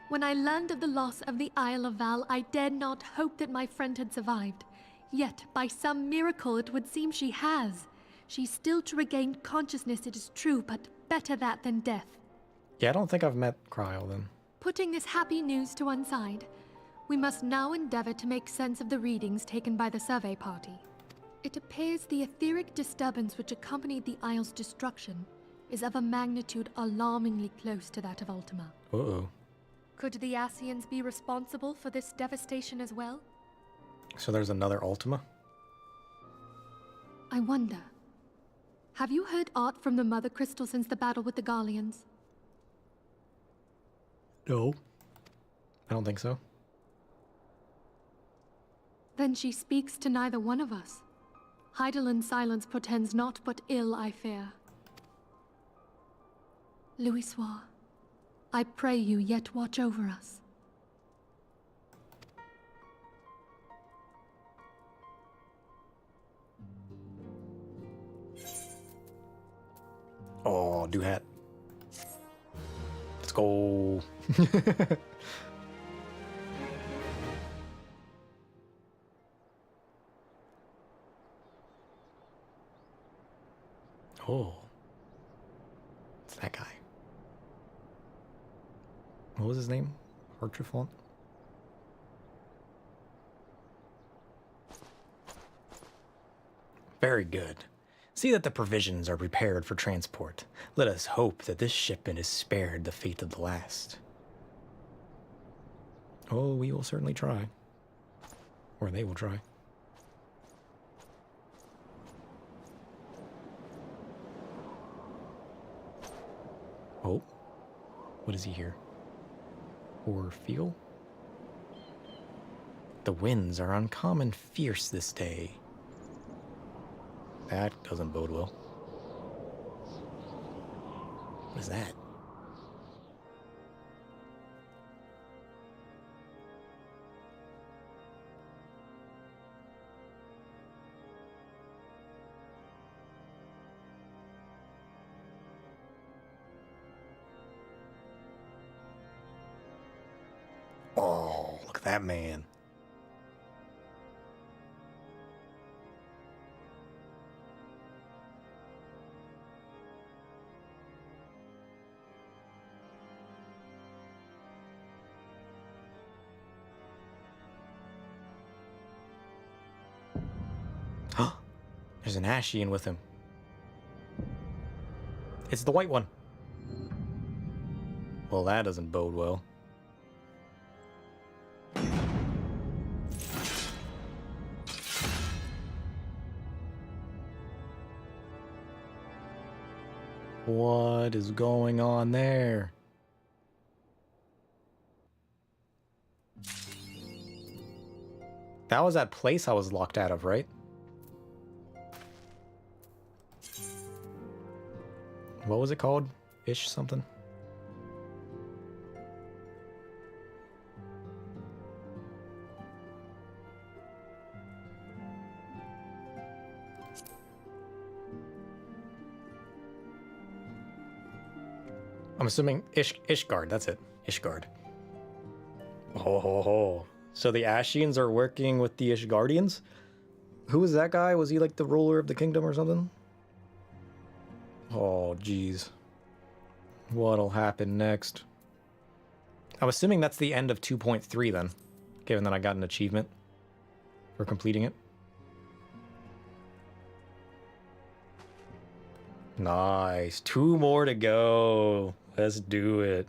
When I learned of the loss of the Isle of Val, I dared not hope that my friend had survived. Yet, by some miracle, it would seem she has. She's still to regain consciousness, it is true, but better that than death. Yeah, I don't think I've met Kryl then. Putting this happy news to one side, we must now endeavor to make sense of the readings taken by the survey party. It appears the etheric disturbance which accompanied the Isle's destruction is of a magnitude alarmingly close to that of Ultima. Uh-oh. Could the Ascians be responsible for this devastation as well? So there's another Ultima? I wonder. Have you heard aught from the Mother Crystal since the battle with the Garleans? No. I don't think so. Then she speaks to neither one of us. Heidelind's silence portends naught but ill, I fear. Louisoix, I pray you yet watch over us. Oh, do hat. Let's go. Oh. It's that guy. What was his name? Hartrefont? Very good. See that the provisions are prepared for transport. Let us hope that this shipment is spared the fate of the last. Oh, we will certainly try. Or they will try. Oh. What is he here? Or feel? The winds are uncommon fierce this day. That doesn't bode well. What is that? Oh, look at that man. There's an Ashian with him. It's the white one. Well, that doesn't bode well. What is going on there? That was that place I was locked out of, right? What was it called? Ish something? I'm assuming Ishgard, that's it. Ishgard. Oh, ho, ho. So the Ashians are working with the Ishgardians? Who was that guy? Was he like the ruler of the kingdom or something? Oh, geez. What'll happen next? I'm assuming that's the end of 2.3 then, given that I got an achievement for completing it. Nice. 2 more to go. Let's do it.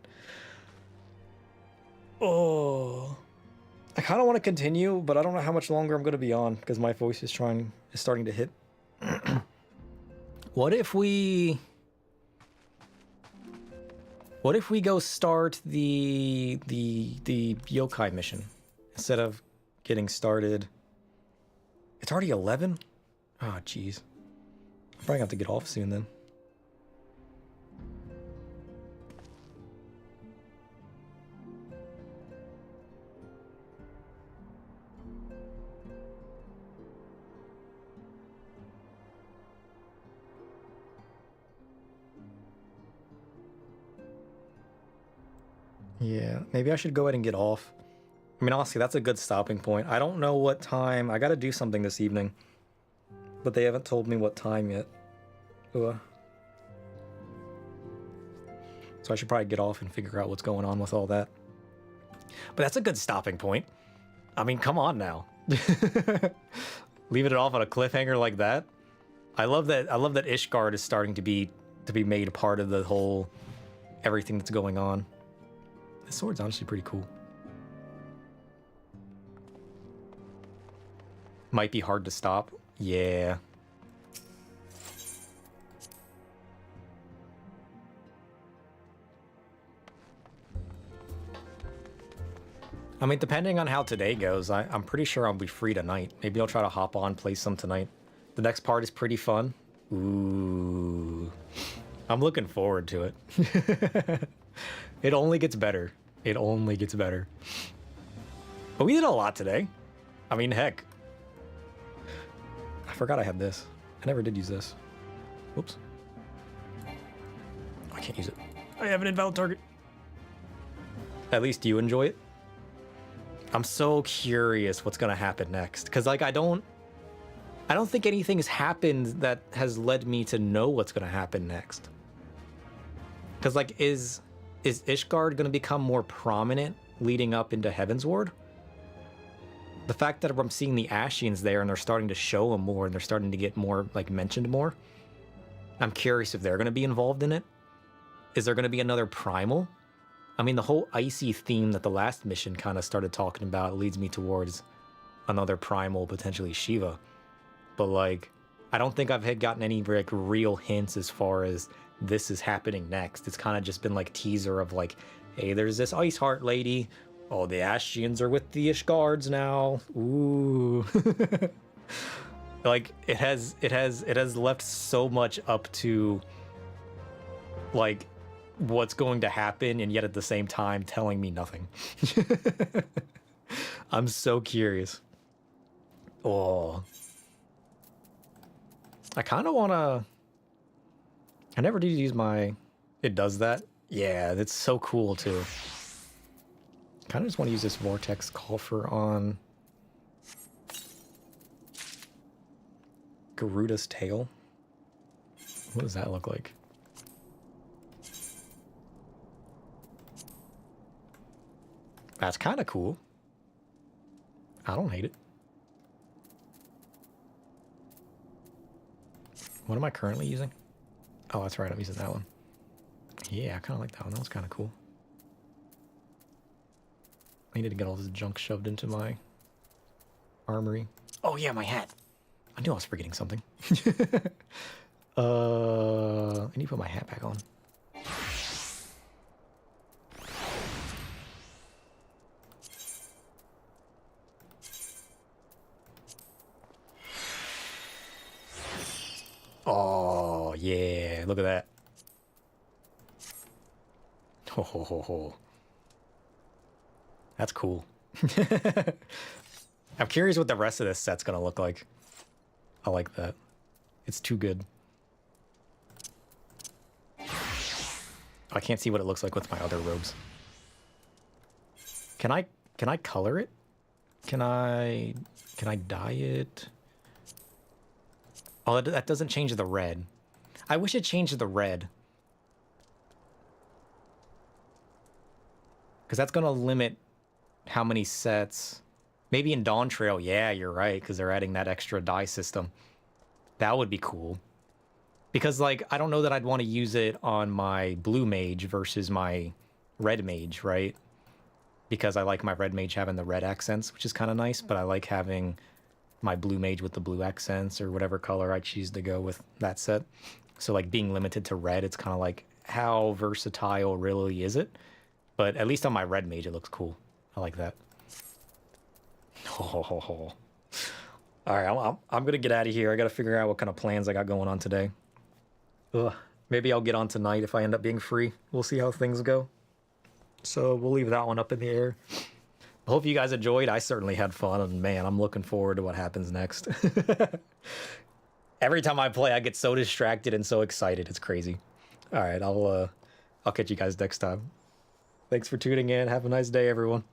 Oh. I kind of want to continue, but I don't know how much longer I'm going to be on because my voice is starting to hit. What if we go start the yokai mission instead of getting started? It's already 11? Oh, jeez. I'm probably gonna have to get off soon then. Yeah, maybe I should go ahead and get off. I mean, honestly, that's a good stopping point. I don't know what time. I gotta do something this evening. But they haven't told me what time yet. So I should probably get off and figure out what's going on with all that. But that's a good stopping point. I mean, come on now. Leave it off on a cliffhanger like that. I love that Ishgard is starting to be made a part of the whole everything that's going on. This sword's honestly pretty cool. Might be hard to stop. Yeah. I mean, depending on how today goes, I'm pretty sure I'll be free tonight. Maybe I'll try to hop on, play some tonight. The next part is pretty fun. Ooh. I'm looking forward to it. It only gets better. It only gets better. But we did a lot today. I mean, heck. I forgot I had this. I never did use this. Whoops. I can't use it. I have an invalid target. At least you enjoy it. I'm so curious what's gonna happen next. Cause like I don't think anything has happened that has led me to know what's gonna happen next. Cause like is Ishgard gonna become more prominent leading up into Heavensward? The fact that I'm seeing the Ashians there and they're starting to show them more and they're starting to get more like mentioned more. I'm curious if they're gonna be involved in it. Is there gonna be another primal? I mean, the whole icy theme that the last mission kind of started talking about leads me towards another primal, potentially Shiva. But like, I don't think I've gotten any like real hints as far as this is happening next. It's kind of just been like teaser of like, hey, there's this Ice Heart lady. Oh, the Ashians are with the Ishgards now. Ooh. Like it has left so much up to like what's going to happen, and yet at the same time telling me nothing. I'm so curious. Oh, I kind of want to. I never did use my. It does that. Yeah, that's so cool too. Kind of just want to use this vortex coffer on Garuda's tail. What does that look like? That's kind of cool. I don't hate it. What am I currently using? Oh, that's right. I'm using that one. Yeah, I kind of like that one. That was kind of cool. I need to get all this junk shoved into my armory. Oh, yeah, my hat. I knew I was forgetting something. I need to put my hat back on. Oh, yeah. Look at that. Ho, ho, ho, ho. That's cool. I'm curious what the rest of this set's gonna look like. I like that. It's too good. I can't see what it looks like with my other robes. Can I color it? Can I dye it? Oh, that doesn't change the red. I wish it changed the red. Because that's going to limit how many sets. Maybe in Dawn Trail, yeah, you're right, because they're adding that extra dye system. That would be cool. Because, like, I don't know that I'd want to use it on my blue mage versus my red mage, right? Because I like my red mage having the red accents, which is kind of nice, but I like having my blue mage with the blue accents or whatever color I choose to go with that set. So, like, being limited to red, it's kind of like, how versatile really is it? But at least on my red mage, it looks cool. I like that. Oh. All right, I'm going to get out of here. I got to figure out what kind of plans I got going on today. Ugh. Maybe I'll get on tonight if I end up being free. We'll see how things go. So we'll leave that one up in the air. I hope you guys enjoyed. I certainly had fun, and man, I'm looking forward to what happens next. Every time I play, I get so distracted and so excited. It's crazy. All right, I'll catch you guys next time. Thanks for tuning in. Have a nice day, everyone.